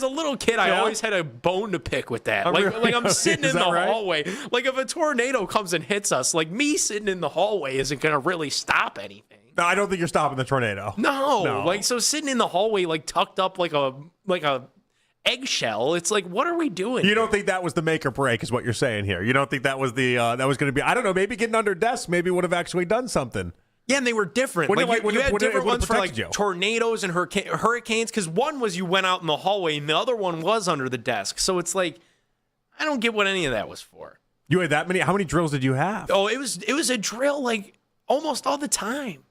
little kid, I always had a bone to pick with that. Like I'm sitting in the hallway. Like if a tornado comes and hits us, like me sitting in the hallway isn't gonna really stop anything. No, I don't think you're stopping the tornado. No. Like so sitting in the hallway, like tucked up like a eggshell. It's like, what are we doing? You don't think that was the make or break, is what you're saying here? You don't think that was that was going to be? I don't know. Maybe getting under desks maybe would have actually done something. Yeah, and they were different. You had different ones for like tornadoes and hurricanes. Because one was you went out in the hallway, and the other one was under the desk. So it's like, I don't get what any of that was for. You had that many? How many drills did you have? Oh, it was a drill like almost all the time.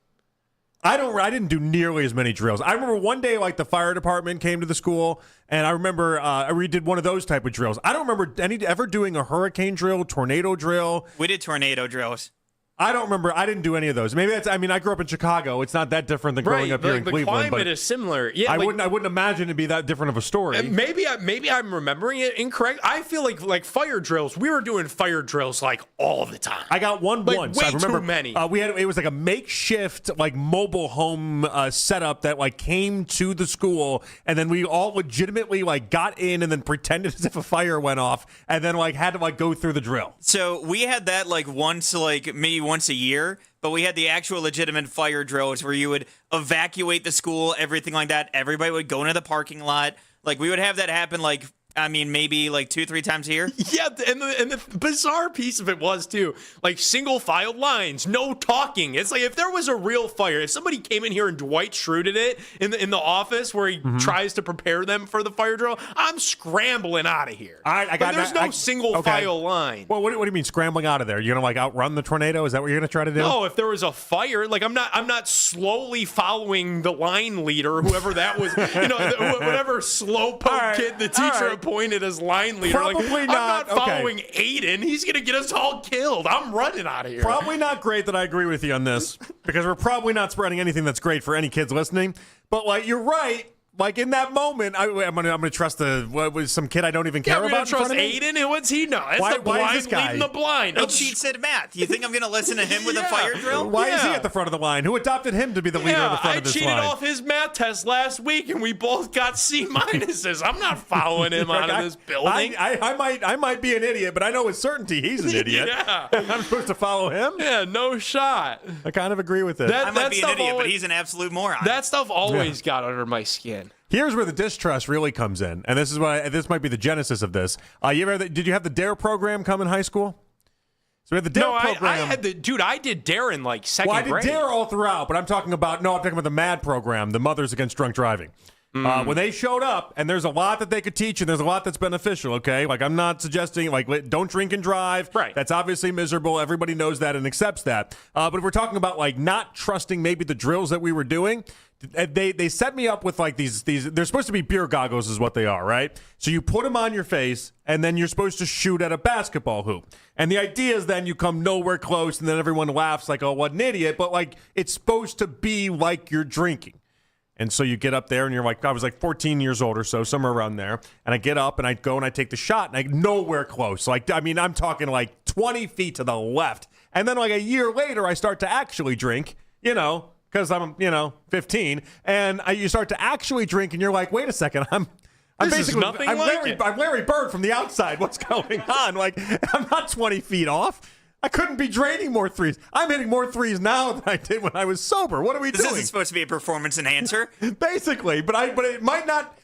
I didn't do nearly as many drills. I remember one day, like the fire department came to the school, and I remember we did one of those type of drills. I don't remember ever doing a hurricane drill, tornado drill. We did tornado drills. I don't remember. I didn't do any of those. Maybe that's. I mean, I grew up in Chicago. It's not that different than growing up here in Cleveland. The climate is similar. Yeah, I wouldn't imagine it'd be that different of a story. Maybe I'm remembering it incorrect. I feel like fire drills. We were doing fire drills like all the time. I got one once. Way I remember too many. It was like a makeshift like mobile home setup that like came to the school, and then we all legitimately like got in and then pretended as if a fire went off, and then like had to like go through the drill. So we had that like maybe once a year. But we had the actual legitimate fire drills where you would evacuate the school, everything like that. Everybody would go into the parking lot. Like, we would have that happen, like, I mean, maybe like 2-3 times a year. Yeah, and the bizarre piece of it was, too, like single file lines, no talking. It's like if there was a real fire, if somebody came in here and Dwight Schruted it in the office where he tries to prepare them for the fire drill, I'm scrambling out of here. There's no single file line. Well, what do you mean scrambling out of there? You're going to like outrun the tornado? Is that what you're going to try to do? No, if there was a fire, like I'm not slowly following the line leader, whoever that was, whatever slowpoke kid the teacher appointed as line leader. Probably like, not. I'm not following Aiden. He's going to get us all killed. I'm running out of here. Probably not great that I agree with you on this because we're probably not spreading anything that's great for any kids listening. But like, you're right. Like in that moment, I'm gonna trust some kid I don't even care about. I'm gonna trust Aiden. What's he know? It's the blind is this guy leading the blind. He cheats at math. You think I'm going to listen to him with a fire drill? Why is he at the front of the line? Who adopted him to be the leader of the front of this line? I cheated off his math test last week, and we both got C minuses. I'm not following him out of this building. I might be an idiot, but I know with certainty he's an idiot. Yeah. I'm supposed to follow him? Yeah, no shot. I kind of agree with it. I might be an idiot, but he's an absolute moron. That stuff always got under my skin. Here's where the distrust really comes in, and this might be the genesis of this. Did you have the DARE program come in high school? So we had the DARE program. I did DARE in like second grade. Well, I did DARE all throughout, but I'm talking about the MAD program, the Mothers Against Drunk Driving. When they showed up, and there's a lot that they could teach, and there's a lot that's beneficial, okay? Like, I'm not suggesting, like, don't drink and drive. Right. That's obviously miserable. Everybody knows that and accepts that. But if we're talking about, like, not trusting maybe the drills that we were doing, they set me up with, like, these they're supposed to be beer goggles is what they are, right? So you put them on your face, and then you're supposed to shoot at a basketball hoop. And the idea is then you come nowhere close, and then everyone laughs like, oh, what an idiot. But, like, it's supposed to be like you're drinking. And so you get up there, and you're like, I was like 14 years old or so, somewhere around there. And I get up, and I go, and I take the shot, and I'm nowhere close. Like, I mean, I'm talking like 20 feet to the left. And then like a year later, I start to actually drink, because I'm, 15. And you start to actually drink, and you're like, wait a second, I'm Larry Bird from the outside. What's going on? Like, I'm not 20 feet off. I couldn't be draining more threes. I'm hitting more threes now than I did when I was sober. What are we doing? This isn't supposed to be a performance enhancer. Basically, but it might not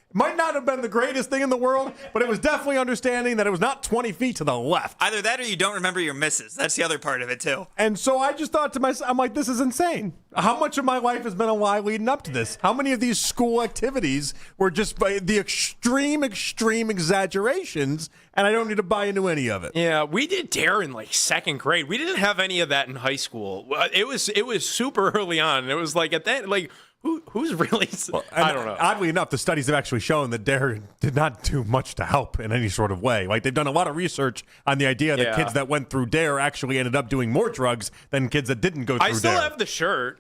have been the greatest thing in the world, but it was definitely understanding that it was not 20 feet to the left. Either that or you don't remember your misses. That's the other part of it, too. And so I just thought to myself, I'm like, this is insane. How much of my life has been a lie leading up to this? How many of these school activities were just by the extreme exaggerations, and I don't need to buy into any of it? Yeah, we did DARE in like second grade. We didn't have any of that in high school. It was super early on. It was like at that, like, Who's really? I don't know. Oddly enough, the studies have actually shown that DARE did not do much to help in any sort of way. Like, they've done a lot of research on the idea that kids that went through DARE actually ended up doing more drugs than kids that didn't go through DARE. I still have the shirt.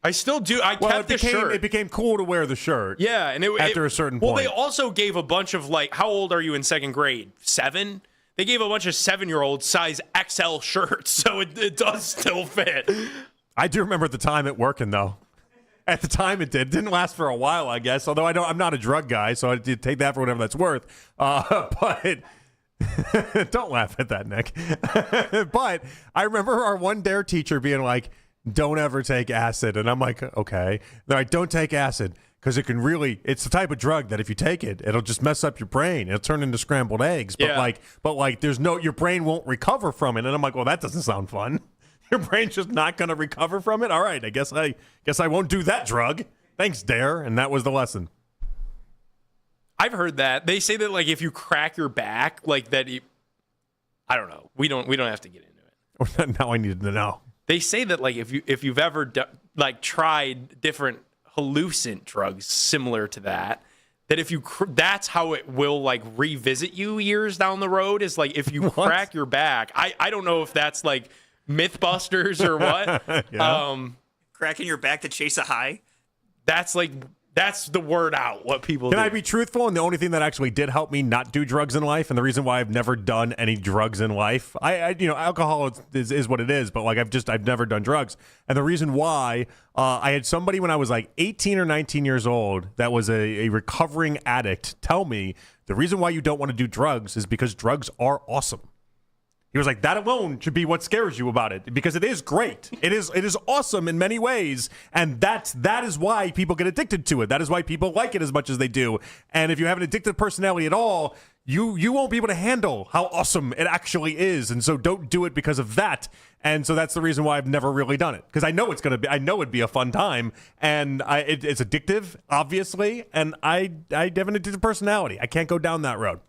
I still do. I kept the shirt. It became cool to wear the shirt. Yeah, and after a certain point. Well, they also gave a bunch of, like, how old are you in second grade? 7? They gave a bunch of 7-year-olds size XL shirts, so it does still fit. I do remember the time it working, though. At the time, it did. It didn't last for a while, I guess. Although I'm not a drug guy, so I did take that for whatever that's worth. But don't laugh at that, Nick. But I remember our one DARE teacher being like, "Don't ever take acid," and I'm like, "Okay." No, don't take acid because it's the type of drug that if you take it, it'll just mess up your brain. It'll turn into scrambled eggs. But your brain won't recover from it. And I'm like, well, that doesn't sound fun. Your brain's just not going to recover from it? All right, I guess I won't do that drug. Thanks, DARE. And that was the lesson. I've heard that. They say that, like, if you crack your back, like that I don't know. We don't have to get into it. Now I need to know. They say that, like, if you've ever tried different hallucinant drugs similar to that if you that's how it will, like, revisit you years down the road, is like if you crack your back. I don't know if that's like Mythbusters or what. Yeah. Cracking your back to chase a high. That's the word out. What people Can do. I be truthful? And the only thing that actually did help me not do drugs in life, and the reason why I've never done any drugs in life, alcohol is what it is, but like I've never done drugs. And the reason why, I had somebody when I was like 18 or 19 years old that was a recovering addict tell me the reason why you don't want to do drugs is because drugs are awesome. He was like, that alone should be what scares you about it, because it is great. It is awesome in many ways, and that is why people get addicted to it. That is why people like it as much as they do. And if you have an addictive personality at all, you won't be able to handle how awesome it actually is. And so don't do it because of that. And so that's the reason why I've never really done it, because I know it'd be a fun time, and it's addictive, obviously, and I have an addictive personality. I can't go down that road.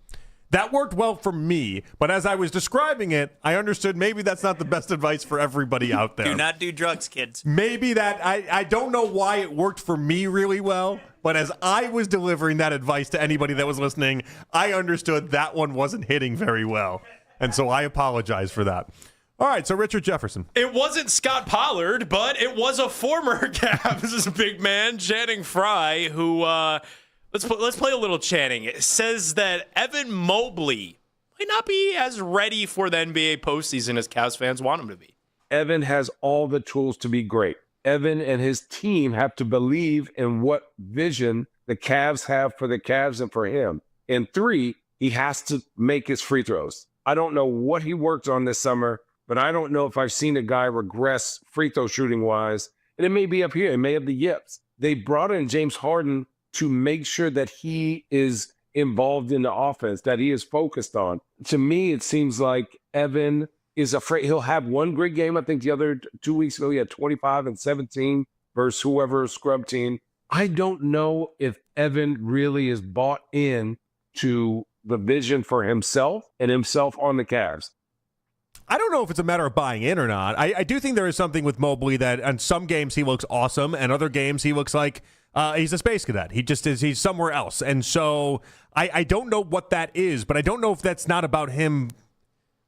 That worked well for me, but as I was describing it, I understood maybe that's not the best advice for everybody out there. Do not do drugs, kids. Maybe that, I don't know why it worked for me really well, but as I was delivering that advice to anybody that was listening, I understood that one wasn't hitting very well. And so I apologize for that. All right, so Richard Jefferson. It wasn't Scott Pollard, but it was a former Cavs big man, Channing Frye, who Let's play a little Channing. It says that Evan Mobley might not be as ready for the NBA postseason as Cavs fans want him to be. Evan has all the tools to be great. Evan and his team have to believe in what vision the Cavs have for the Cavs and for him. And 3, he has to make his free throws. I don't know what he worked on this summer, but I don't know if I've seen a guy regress free throw shooting wise. And it may be up here. It may have the yips. They brought in James Harden to make sure that he is involved in the offense, that he is focused on. To me, it seems like Evan is afraid. He'll have one great game. I think the other 2 weeks ago, he had 25 and 17 versus whoever scrub team. I don't know if Evan really is bought in to the vision for himself and himself on the Cavs. I don't know if it's a matter of buying in or not. I do think there is something with Mobley that in some games he looks awesome, and other games he looks like he's a space cadet. He just is. He's somewhere else. And so I don't know what that is, but I don't know if that's not about him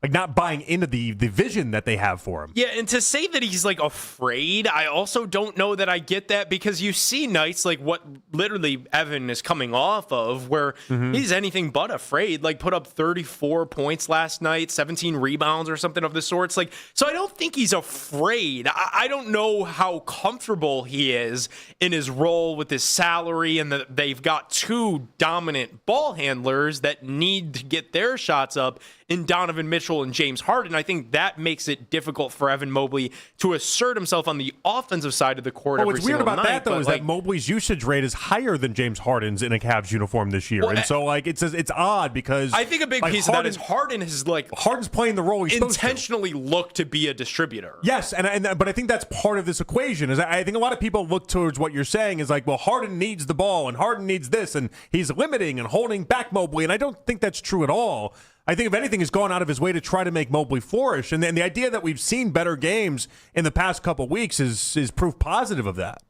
like not buying into the vision that they have for him. Yeah, and to say that he's like afraid, I also don't know that I get that, because you see nights like what literally Evan is coming off of where he's anything but afraid, like put up 34 points last night, 17 rebounds or something of the sorts. Like, so I don't think he's afraid. I don't know how comfortable he is in his role with his salary, and that they've got 2 dominant ball handlers that need to get their shots up in Donovan Mitchell and James Harden. I think that makes it difficult for Evan Mobley to assert himself on the offensive side of the court. What's weird about that, though, is that Mobley's usage rate is higher than James Harden's in a Cavs uniform this year. And so, like, it's odd because I think a big piece of that is Harden is like Harden's playing the role he's intentionally looked to be a distributor. Yes, but I think that's part of this equation. Is I think a lot of people look towards what you're saying is like, well, Harden needs the ball and Harden needs this, and he's limiting and holding back Mobley, and I don't think that's true at all. I think if anything, he's gone out of his way to try to make Mobley flourish. And then the idea that we've seen better games in the past couple weeks is proof positive of that.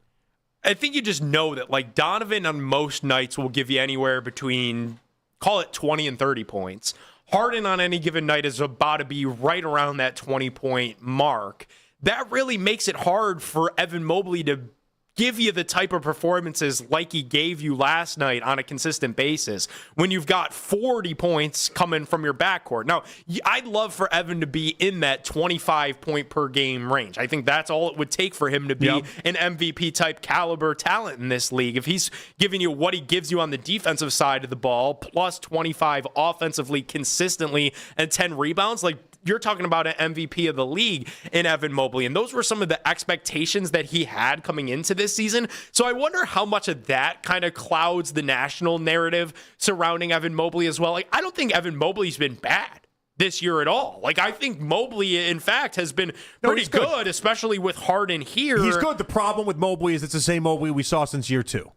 I think you just know that, like, Donovan on most nights will give you anywhere between, call it 20 and 30 points. Harden on any given night is about to be right around that 20-point mark. That really makes it hard for Evan Mobley to give you the type of performances like he gave you last night on a consistent basis when you've got 40 points coming from your backcourt. Now, I'd love for Evan to be in that 25-point per game range. I think that's all it would take for him to be an MVP-type caliber talent in this league. If he's giving you what he gives you on the defensive side of the ball, plus 25 offensively consistently and 10 rebounds, like, you're talking about an MVP of the league in Evan Mobley. And those were some of the expectations that he had coming into this season. So I wonder how much of that kind of clouds the national narrative surrounding Evan Mobley as well. Like, I don't think Evan Mobley's been bad this year at all. Like, I think Mobley, in fact, has been pretty good, especially with Harden here. He's good. The problem with Mobley is it's the same Mobley we saw since year 2.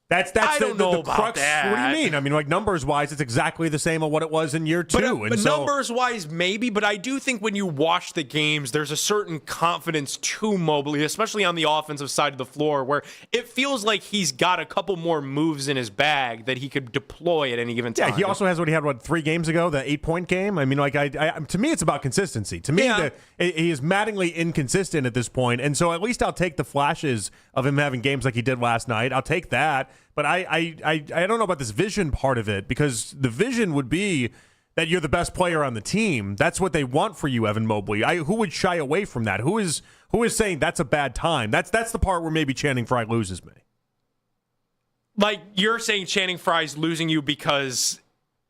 That's I don't know the about crux. that. What do you mean? I mean, like, numbers-wise, it's exactly the same of what it was in year 2. But numbers-wise, maybe. But I do think when you watch the games, there's a certain confidence to Mobley, especially on the offensive side of the floor, where it feels like he's got a couple more moves in his bag that he could deploy at any given time. Yeah, he also has what he had, 3 games ago, the 8-point game? I mean, like, to me, it's about consistency. To me, he is maddeningly inconsistent at this point, and so at least I'll take the flashes of him having games like he did last night. I'll take that. But I don't know about this vision part of it, because the vision would be that you're the best player on the team. That's what they want for you, Evan Mobley. Who would shy away from that? Who is saying that's a bad time? That's the part where maybe Channing Frye loses me. Like, you're saying Channing Frye's losing you because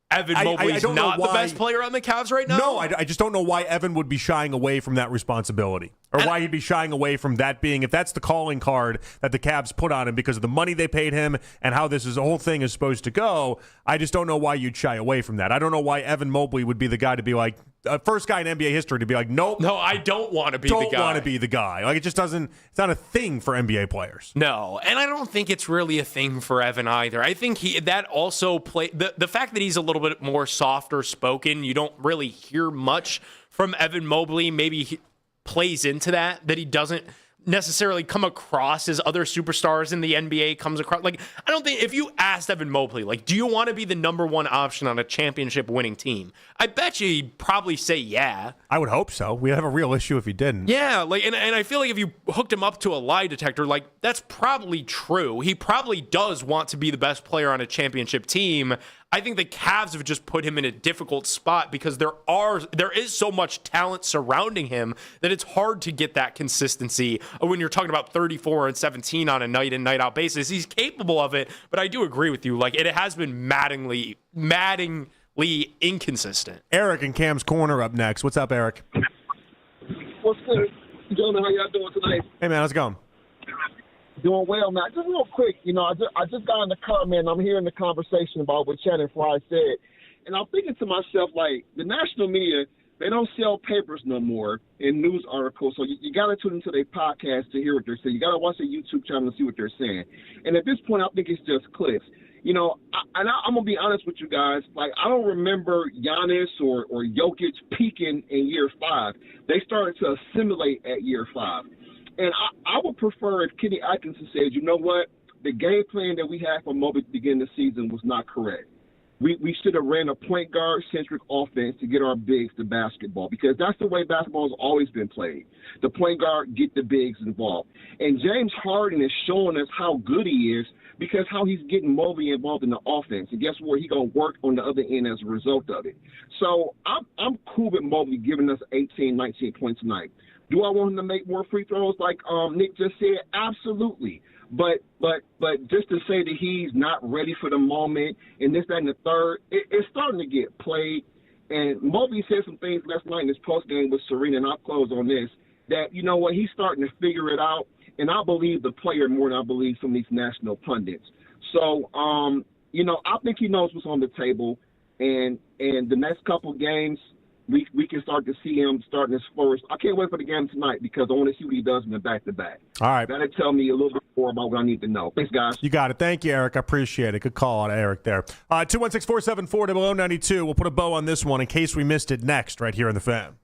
Evan Mobley's not the best player on the Cavs right now? No, I just don't know why Evan would be shying away from that responsibility. Or why he'd be shying away from that being, if that's the calling card that the Cavs put on him because of the money they paid him and how the whole thing is supposed to go, I just don't know why you'd shy away from that. I don't know why Evan Mobley would be the guy to be like, first guy in NBA history to be like, nope. No, I don't want to be the guy. Don't want to be the guy. Like, it just doesn't, it's not a thing for NBA players. No, and I don't think it's really a thing for Evan either. I think that also the fact that he's a little bit more softer spoken, you don't really hear much from Evan Mobley, maybe he plays into that he doesn't necessarily come across as other superstars in the NBA comes across. Like, I don't think if you asked Evan Mobley, like, do you want to be the number one option on a championship winning team? I bet you he'd probably say yeah. I would hope so. We'd have a real issue if he didn't. Yeah, like, and I feel like if you hooked him up to a lie detector, like, that's probably true. He probably does want to be the best player on a championship team. I think the Cavs have just put him in a difficult spot because there is so much talent surrounding him that it's hard to get that consistency when you're talking about 34 and 17 on a night in, night out basis. He's capable of it, but I do agree with you. Like, it has been maddeningly inconsistent. Eric in Cam's Corner up next. What's up, Eric? What's good? Gentlemen, how y'all doing tonight? Hey, man, how's it going? Doing well, man. Just real quick, I just got in the car, man. I'm hearing the conversation about what Shannon Fry said. And I'm thinking to myself, like, the national media, they don't sell papers no more in news articles. So you got to tune into their podcast to hear what they're saying. You got to watch their YouTube channel to see what they're saying. And at this point, I think it's just clicks. I'm going to be honest with you guys. Like, I don't remember Giannis or Jokic peaking in year 5. They started to assimilate at year 5. And I would prefer if Kenny Atkinson said, you know what, the game plan that we had for Mobley to begin the season was not correct. We should have ran a point guard-centric offense to get our bigs to basketball because that's the way basketball has always been played. The point guard, get the bigs involved. And James Harden is showing us how good he is because how he's getting Mobley involved in the offense. And guess what? He's going to work on the other end as a result of it. So I'm cool with Mobley giving us 18, 19 points tonight. Do I want him to make more free throws like Nick just said? Absolutely. But just to say that he's not ready for the moment and this, that, and the third, it's starting to get played. And Mobley said some things last night in his postgame with Serena, and I'll close on this, that, you know what, he's starting to figure it out. And I believe the player more than I believe some of these national pundits. So, I think he knows what's on the table. And the next couple games, we can start to see him starting his flourish. I can't wait for the game tonight because I want to see what he does in the back-to-back. All right. That'll tell me a little bit more about what I need to know. Thanks, guys. You got it. Thank you, Eric. I appreciate it. Good call out of Eric there. 216-474-0092. We'll put a bow on this one in case we missed it next right here in The Fan.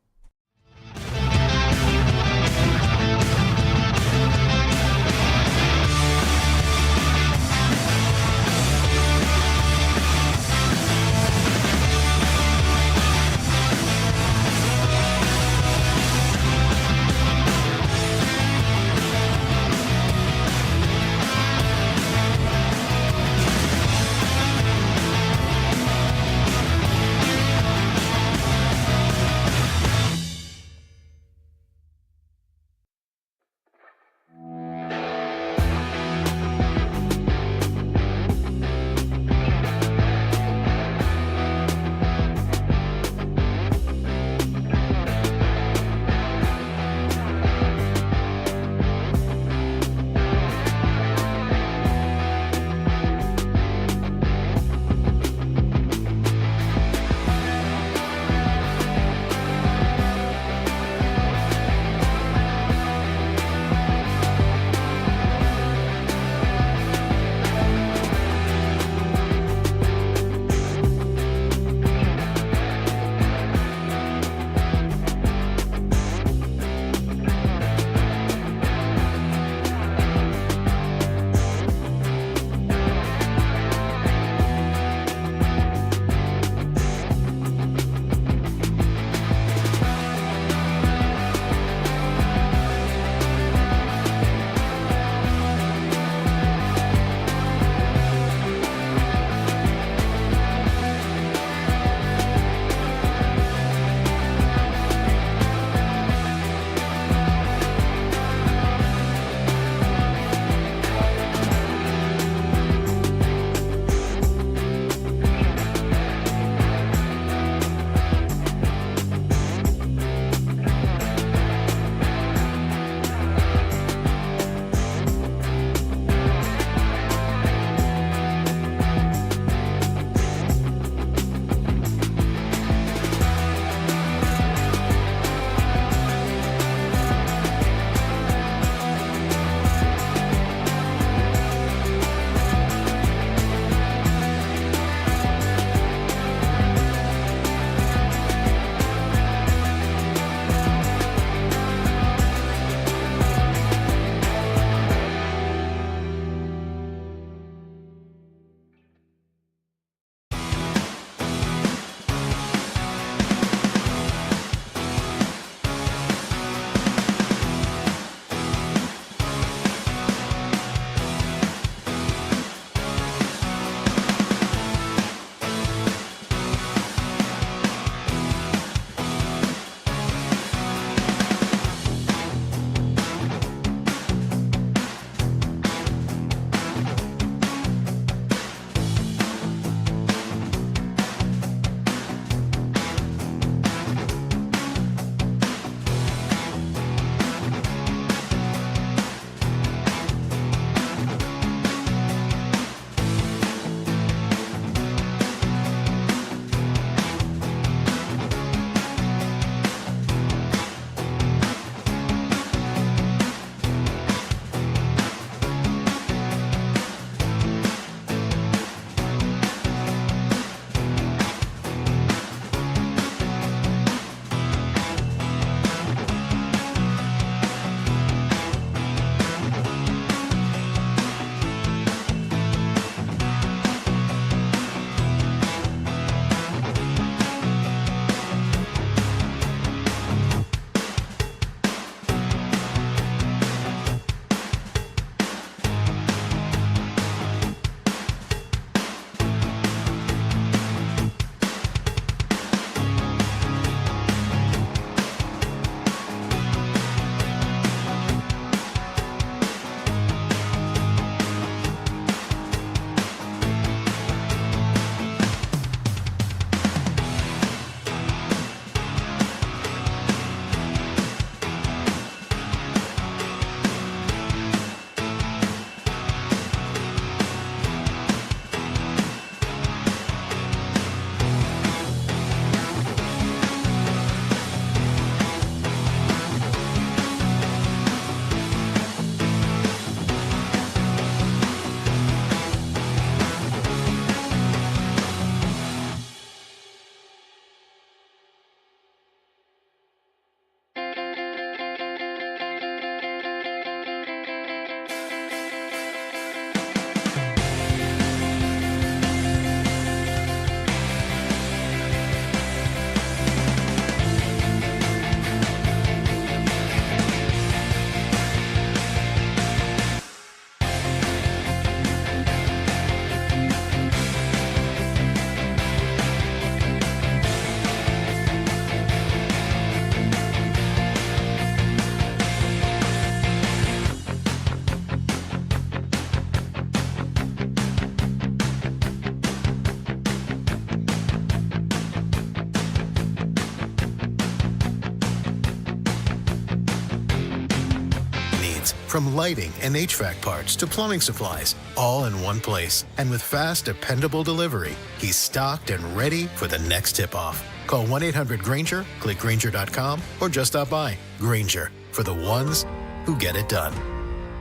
From lighting and HVAC parts to plumbing supplies, all in one place. And with fast, dependable delivery, he's stocked and ready for the next tip-off. Call 1-800-GRANGER, click Grainger.com, or just stop by. Grainger, for the ones who get it done.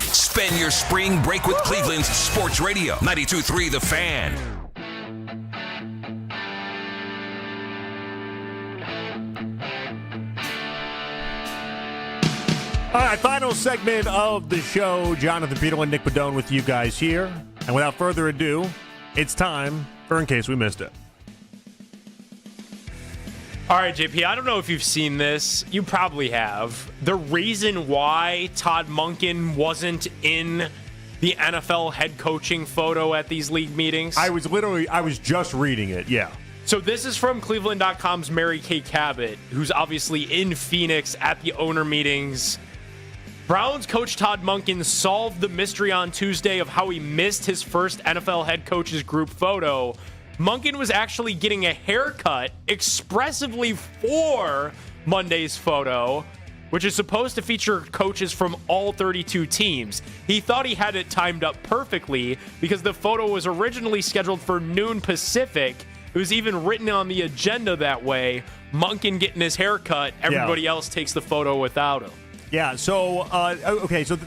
Spend your spring break with Cleveland's Sports Radio, 92.3 The Fan. All right, final segment of the show. Jonathan Peterlin, Nick Padone with you guys here. And without further ado, it's time for In Case We Missed It. All right, JP, I don't know if you've seen this. You probably have. The reason why Todd Monken wasn't in the NFL head coaching photo at these league meetings. I was just reading it, yeah. So this is from Cleveland.com's Mary Kay Cabot, who's obviously in Phoenix at the owner meetings. Browns coach Todd Monken solved the mystery on Tuesday of how he missed his first NFL head coach's group photo. Monken was actually getting a haircut expressively for Monday's photo, which is supposed to feature coaches from all 32 teams. He thought he had it timed up perfectly because the photo was originally scheduled for noon Pacific. It was even written on the agenda that way. Monken getting his haircut, everybody else takes the photo without him. Yeah, so, okay, so...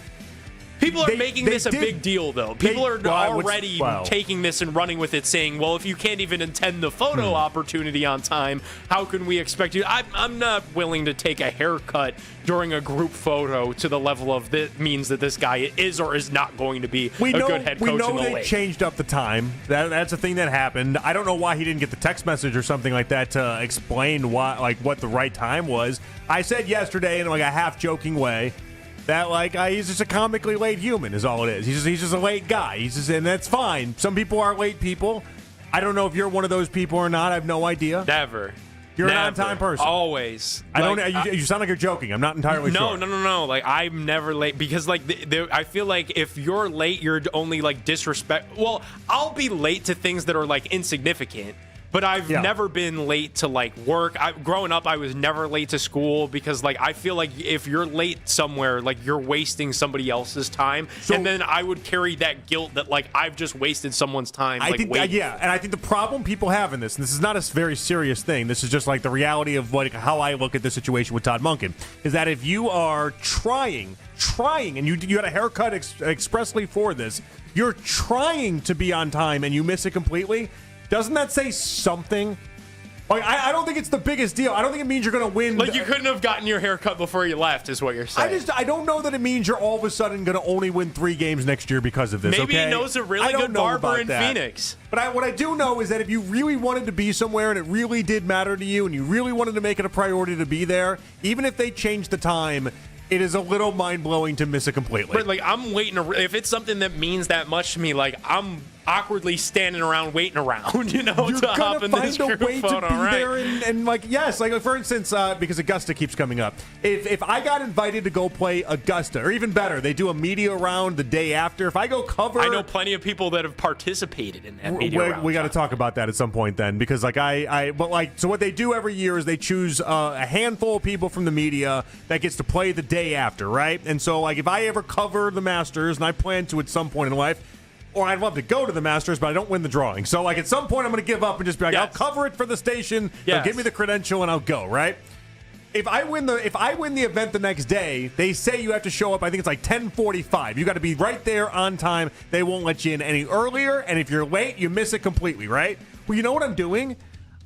People are making this a big deal, though. People are already wow. taking this and running with it, saying, well, if you can't even attend the photo opportunity on time, how can we expect you? I'm not willing to take a haircut during a group photo to the level of that means that this guy is or is not going to be a good head coach in the league. We know they changed up the time. That's a thing that happened. I don't know why he didn't get the text message or something like that to explain what the right time was. I said yesterday in like a half-joking way that he's just a comically late human is all it is. He's just a late guy. And that's fine. Some people are late people. I don't know if you're one of those people or not. I have no idea. Never. You're an on-time person. Always. You sound like you're joking. I'm not entirely sure. No. I'm never late because I feel like if you're late, you're only disrespect. Well, I'll be late to things that are insignificant. But I've never been late to work. Growing up, I was never late to school because I feel like if you're late somewhere, you're wasting somebody else's time. And then I would carry that guilt that I've just wasted someone's time. I think and I think the problem people have in this, and this is not a very serious thing. This is just the reality of how I look at the situation with Todd Monken, is that if you are trying, and you had a haircut expressly for this, you're trying to be on time and you miss it completely. Doesn't that say something? I don't think it's the biggest deal. I don't think it means you're going to win. You couldn't have gotten your haircut before you left, is what you're saying. I don't know that it means you're all of a sudden going to only win 3 games next year because of this. Maybe he knows a really good barber in Phoenix. But what I do know is that if you really wanted to be somewhere and it really did matter to you and you really wanted to make it a priority to be there, even if they changed the time, it is a little mind-blowing to miss it completely. But I'm waiting. If it's something that means that much to me, I'm awkwardly standing around waiting around, you're to hop in this group way photo, to be right? there yes, for instance, because Augusta keeps coming up. If I got invited to go play Augusta, or even better, they do a media round the day after. If I go cover, I know plenty of people that have participated in that media round. We got to talk about that at some point then, because so what they do every year is they choose a handful of people from the media that gets to play the day after, right? And so if I ever cover the Masters, and I plan to at some point in life. Or I'd love to go to the Masters, but I don't win the drawing. So, at some point, I'm going to give up and just be I'll cover it for the station. They'll give me the credential, and I'll go, right? If I win the event the next day, they say you have to show up. I think it's 10:45. You got to be right there on time. They won't let you in any earlier. And if you're late, you miss it completely, right? Well, you know what I'm doing?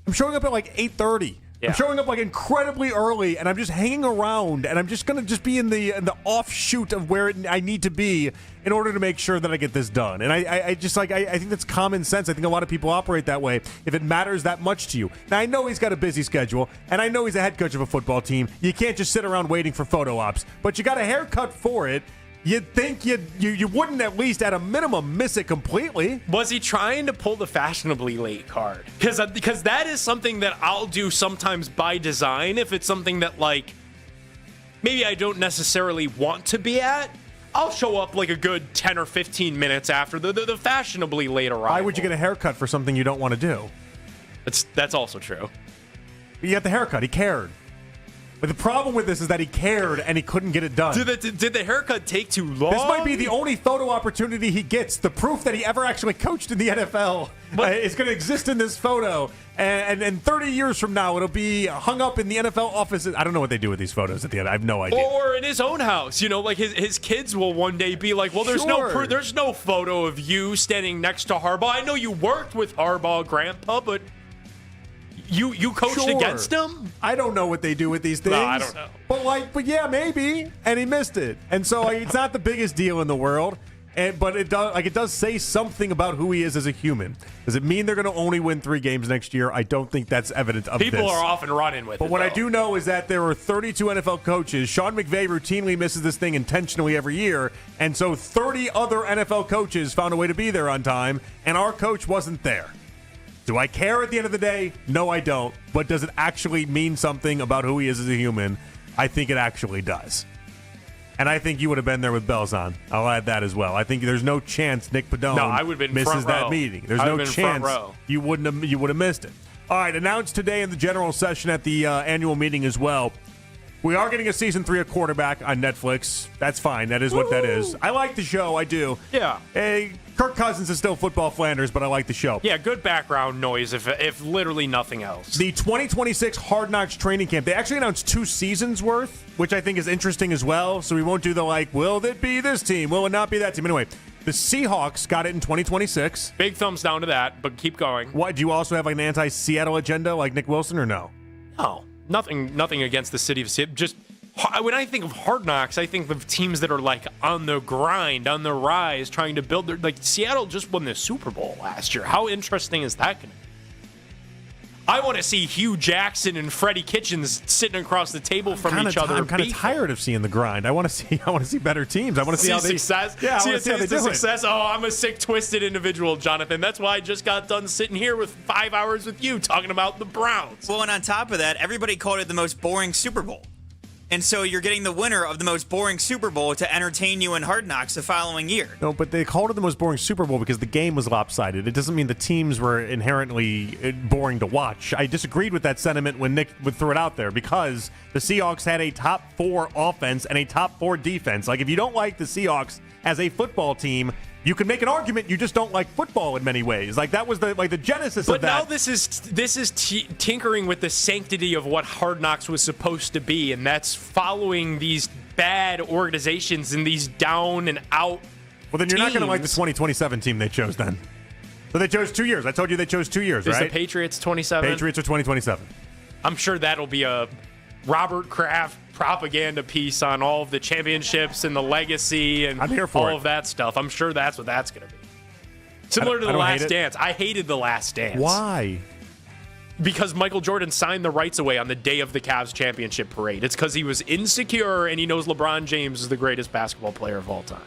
I'm showing up at 8:30. Yeah. I'm showing up incredibly early, and I'm just hanging around, and I'm just gonna be in the offshoot of where I need to be in order to make sure that I get this done. And I think that's common sense. I think a lot of people operate that way. If it matters that much to you, now I know he's got a busy schedule, and I know he's a head coach of a football team. You can't just sit around waiting for photo ops, but you got a haircut for it. You'd think you wouldn't at least at a minimum miss it completely. Was he trying to pull the fashionably late card? Because that is something that I'll do sometimes by design. If it's something that maybe I don't necessarily want to be at, I'll show up a good 10 or 15 minutes after the fashionably late arrival. Why would you get a haircut for something you don't want to do? That's also true. You got the haircut. He cared. But the problem with this is that he cared and he couldn't get it done. Did the haircut take too long? This might be the only photo opportunity he gets. The proof that he ever actually coached in the NFL is going to exist in this photo. And 30 years from now, it'll be hung up in the NFL offices. I don't know what they do with these photos at the end. I have no idea. Or in his own house. Like his kids will one day be like, well, there's no photo of you standing next to Harbaugh. I know you worked with Harbaugh, Grandpa, but you coached against him? I don't know what they do with these things. No, I don't know. But yeah, maybe. And he missed it. And so it's not the biggest deal in the world. But it does say something about who he is as a human. Does it mean they're going to only win 3 games next year? I don't think that's evident of this. People are off and running with it. But what I do know is that there are 32 NFL coaches. Sean McVay routinely misses this thing intentionally every year. And so 30 other NFL coaches found a way to be there on time, and our coach wasn't there. Do I care at the end of the day? No, I don't. But does it actually mean something about who he is as a human? I think it actually does. And I think you would have been there with bells on. I'll add that as well. I think there's no chance Nick Padone misses that meeting. There's no chance you would have missed it. All right, announced today in the general session at the annual meeting as well. We are getting a season 3 of Quarterback on Netflix. That's fine. That is what that is. I like the show. I do. Yeah. Hey, Kirk Cousins is still football Flanders, but I like the show. Yeah, good background noise if literally nothing else. The 2026 Hard Knocks training camp. They actually announced 2 seasons worth, which I think is interesting as well. So we won't do the will it be this team? Will it not be that team? Anyway, the Seahawks got it in 2026. Big thumbs down to that, but keep going. What, do you also have an anti-Seattle agenda like Nick Wilson or no? No. Nothing against the city of Seattle. Just when I think of Hard Knocks, I think of teams that are on the grind, on the rise, trying to build their. Seattle just won the Super Bowl last year. How interesting is that going to be? I want to see Hugh Jackson and Freddie Kitchens sitting across the table from each other. I'm kind of tired of seeing the grind. I want to see better teams. I want to see how they success. Yeah, I want to see how they do success. Oh, I'm a sick, twisted individual, Jonathan. That's why I just got done sitting here with 5 hours with you talking about the Browns. Well, and on top of that, everybody called it the most boring Super Bowl. And so you're getting the winner of the most boring Super Bowl to entertain you in Hard Knocks the following year. No, but they called it the most boring Super Bowl because the game was lopsided. It doesn't mean the teams were inherently boring to watch. I disagreed with that sentiment when Nick would throw it out there because the Seahawks had a top 4 offense and a top 4 defense. If you don't like the Seahawks as a football team, you can make an argument you just don't like football in many ways. That was the genesis of that. But now this is tinkering with the sanctity of what Hard Knocks was supposed to be, and that's following these bad organizations and these down and out. Well, then you're not going to like the 2027 team they chose then. So they chose 2 years. I told you they chose 2 years, right? Is the Patriots 27? Patriots are 2027. I'm sure that'll be a Robert Kraft propaganda piece on all of the championships and the legacy and I'm here for all of that stuff. I'm sure that's what that's going to be. Similar to The Last Dance. I hated The Last Dance. Why? Because Michael Jordan signed the rights away on the day of the Cavs championship parade. It's because he was insecure and he knows LeBron James is the greatest basketball player of all time.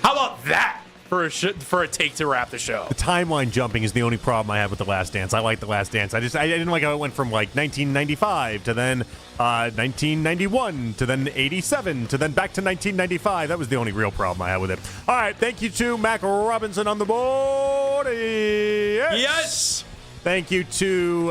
How about that for a take to wrap the show? The timeline jumping is the only problem I have with The Last Dance. I like The Last Dance. I didn't like how it went from 1995 to then 1991 to then 87 to then back to 1995. That was the only real problem I had with it. All right, thank you to Mac Robinson on the board. Yes. Thank you to,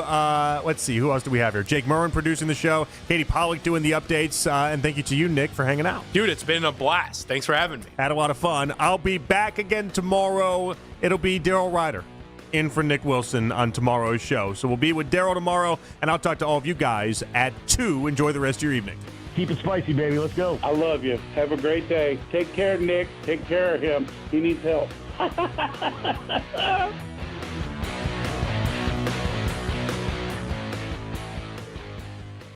let's see, who else do we have here? Jake Murren producing the show, Katie Pollock doing the updates, and thank you to you, Nick, for hanging out. Dude, it's been a blast. Thanks for having me. Had a lot of fun. I'll be back again tomorrow. It'll be Daryl Ryder in for Nick Wilson on tomorrow's show. So we'll be with Daryl tomorrow, and I'll talk to all of you guys at 2. Enjoy the rest of your evening. Keep it spicy, baby. Let's go. I love you. Have a great day. Take care, Nick. Take care of him. He needs help.